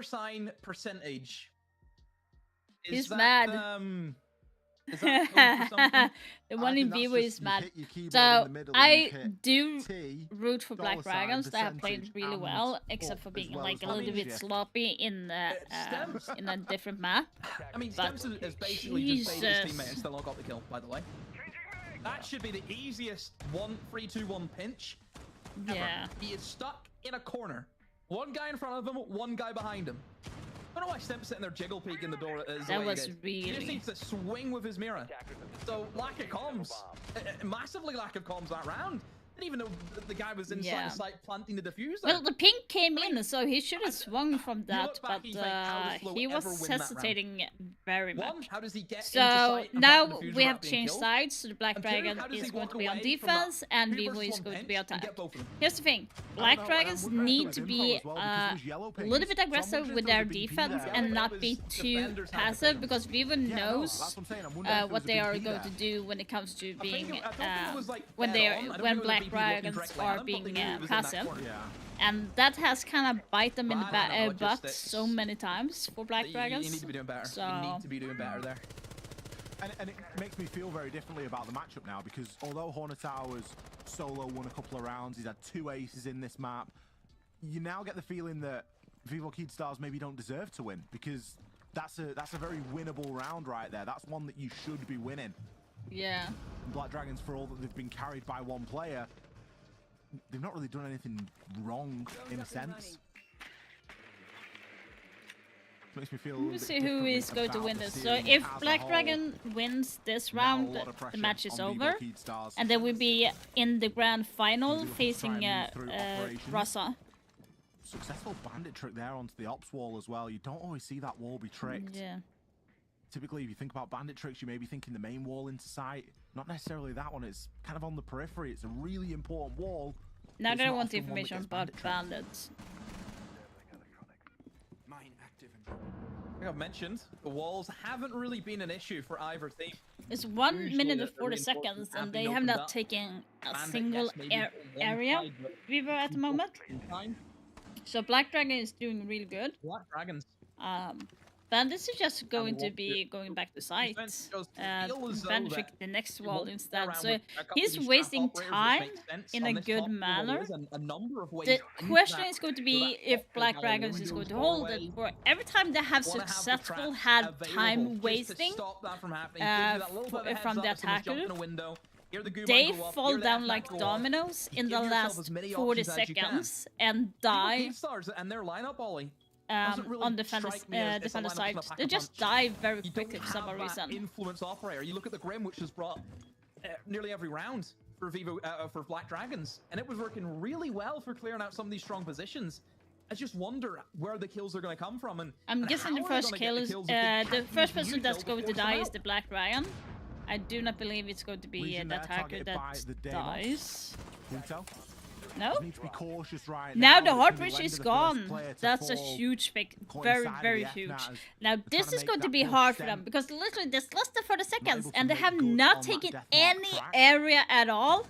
$sign percentage. He's mad. Is that code for something? The one in Vivo is mad. So I do root for Black Dragons. They have played really well, except for being like a little bit sloppy in a different map. I mean, Stemps has basically just baited his teammate and still not got the kill, by the way. That should be the easiest 3-2-1 pinch ever. Yeah. He is stuck in a corner. One guy in front of him, one guy behind him. I don't know why Stem's sitting there jiggle peeking the door. That was really. He just needs to swing with his mirror. So lack of comms, massively lack of comms that round. Didn't even know the guy was inside the site planting the diffuser. Well, the pink came in, so he should have swung from that, but he was hesitating very much. How does he get so now we have changed sides, so the Black Dragon is going to be on defense, and Vivo is going to be attack. Here's the thing, Black Dragons need to be a little bit aggressive with their defense and not be too passive, because Vivo knows what they are going to do when it comes to being, when Black Dragons are being passive, and that has kind of bite them in the butt so many times for Black Dragons. You need to be doing better. So you need to be doing better there. And it makes me feel very differently about the matchup now, because although Hornetower's solo won a couple of rounds, he's had 2 aces in this map, you now get the feeling that Vivo Keydstars maybe don't deserve to win, because that's a very winnable round right there. That's one that you should be winning. Yeah. Black Dragons, for all that they've been carried by one player, they've not really done anything wrong in a sense. Makes me feel. We'll see who is going to win this. So if Black Dragon wins this round, the match is over, and then we'll be in the grand final facing Rasa. Successful bandit trick there onto the ops wall as well. You don't always see that wall be tricked. Yeah. Typically, if you think about bandit tricks, you may be thinking the main wall into sight. Not necessarily that one. It's kind of on the periphery. It's a really important wall. Now that I want the information about bandits. Like I've mentioned, the walls haven't really been an issue for either team. It's 1 minute and 40 seconds, and they have not taken a single area Vivo at the moment. So Black Dragon is doing really good. Black Dragons. Bandits is just going to be going back to site. Bandit trick the next wall instead. So he's wasting time in a good manner. The question is going to be if Black Dragons is going to hold it. For every time they have successful had time wasting from the attacker, they fall down like dominoes in the last 40 seconds and die. And their lineup, Ollie. On defender side, they just die very quickly for some reason. Influence operator. You look at the Grim, which has brought nearly every round for Vivo for Black Dragons, and it was working really well for clearing out some of these strong positions. I just wonder where the kills are going to come from, and I'm guessing the first kill is the first person that's going to die is the Black Dragon. I do not believe it's going to be the attacker that dies. No? Need to be cautious right now the heart bridge is gone. That's a huge pick. Very, very huge. Now this is going to be hard for them because literally there's less than 40 seconds and they have not taken any area at all.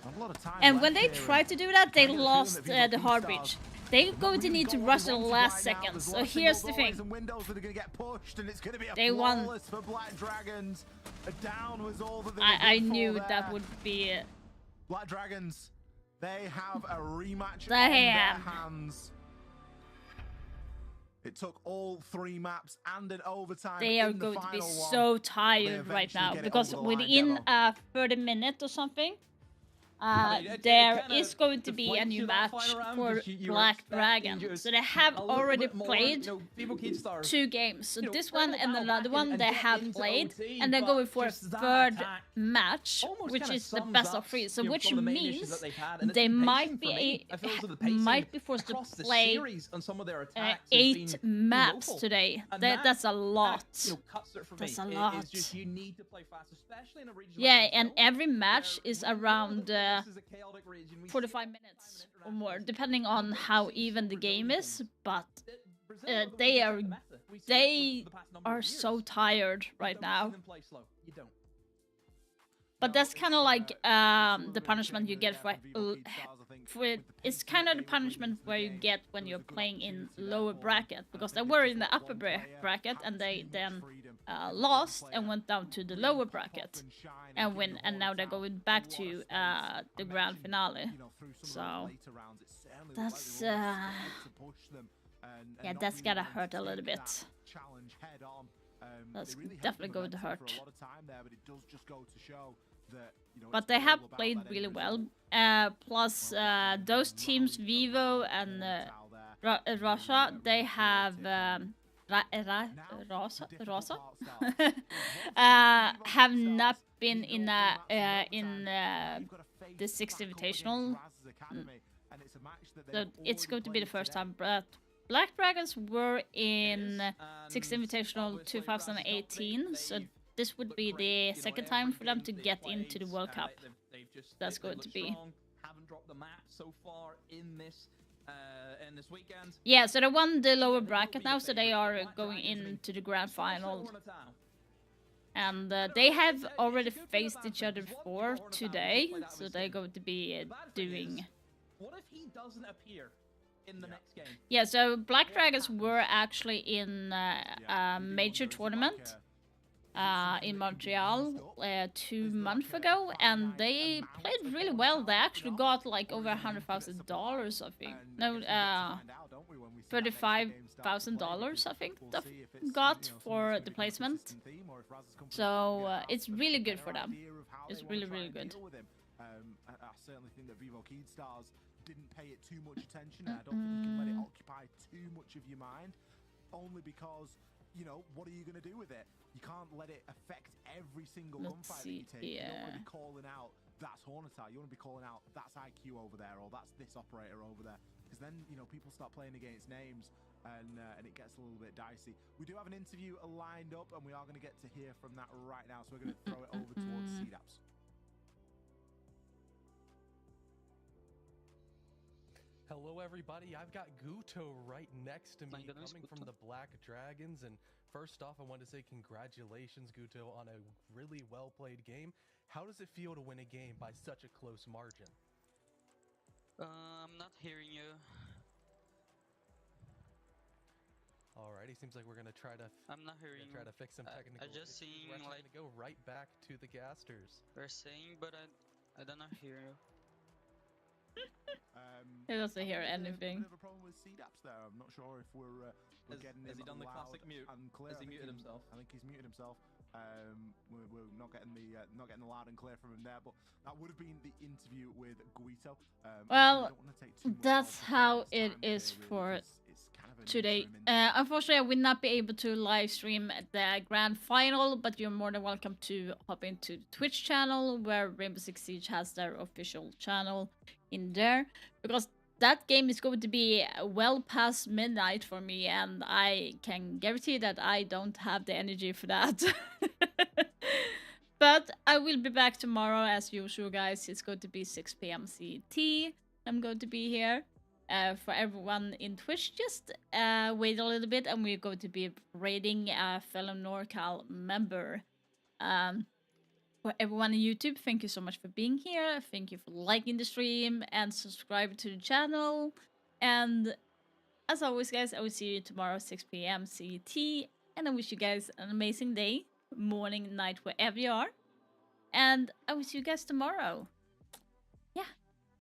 And when they tried to do that, they lost the heart bridge. They're going to need to rush the last seconds. So here's the thing. They won. I knew that would be it. Black Dragons. They have a rematch on their hands. It took all 3 maps and an overtime. They are going to be so tired right now because within 30 minutes or something, there is going to be a new match for Black Dragon. So they have already played 2 games. So this one and another one they have played, and they're going for a 3rd match, which is the best of 3. So which means they might be forced to play 8 maps today. That's a lot. That's a lot. Yeah, and every match is around 45 minutes or more, depending on how even the game is. But they are so tired right now. But that's kind of like the punishment you get for it's kind of the punishment where you get when you're playing in lower bracket, because they were in the upper bracket and they then lost and went down to the lower bracket and now they're going back to the grand finale. So that's yeah, that's gotta hurt a little bit. That's definitely going to hurt. But they have played really well. Plus, those teams, Vivo and Russia, they have Rosa have not been in the 6th Invitational. So it's going to be the first time. But Black Dragons were in 6th Invitational 2018, so this would be the 2nd time for them to get into the World Cup. That's going to be. Yeah, so they won the lower bracket now, so they are going into the grand final. And they have already faced each other before today, so they're going to be doing. What if he doesn't appear in the next game? Yeah, so Black Dragons were actually in a major tournament. in Montreal 2 months ago, and they played really well. They actually got like over $100,000, I think. No, $35,000, I think. They got for the placement. So it's really good for them. It's really good. I certainly think that Vivo Keystars didn't pay it too much attention. I don't think you can let it occupy too much of your mind, only because, you know, what are you going to do with it? You can't let it affect every single gunfight that you take. You don't want to be calling out, that's Hornetar. You want to be calling out, that's IQ over there, or that's this operator over there. Because then, you know, people start playing against names, and it gets a little bit dicey. We do have an interview lined up, and we are going to get to hear from that right now, so we're going to throw it over towards CDAPS. Hello, everybody. I've got Guto right next to me, coming from the Black Dragons. And first off, I want to say congratulations, Guto, on a really well-played game. How does it feel to win a game by such a close margin? I'm not hearing you. Alrighty, seems like we're gonna try to. I'm not hearing. Try to fix some technical. I just seeing we're like gonna go right back to the Gasters. They're saying, but I don't hear you. He doesn't hear anything. A bit of a problem with CDAPS there. I'm not sure if we're getting him he done the classic mute? and clear. Has he muted himself? I think he's muted himself. We're not getting the loud and clear from him there, but that would have been the interview with Guito. Well, that's how it is for today. Unfortunately, I will not be able to live stream the grand final, but you're more than welcome to hop into the Twitch channel where Rainbow Six Siege has their official channel in there, because that game is going to be well past midnight for me, and I can guarantee that I don't have the energy for that. But I will be back tomorrow as usual, guys. It's going to be 6 p.m. CT. I'm going to be here. For everyone in Twitch, just wait a little bit, and we're going to be raiding a fellow NorCal member. For everyone on YouTube, thank you so much for being here. Thank you for liking the stream and subscribing to the channel. And as always, guys, I will see you tomorrow 6 p.m. CT. And I wish you guys an amazing day, morning, night, wherever you are. And I will see you guys tomorrow.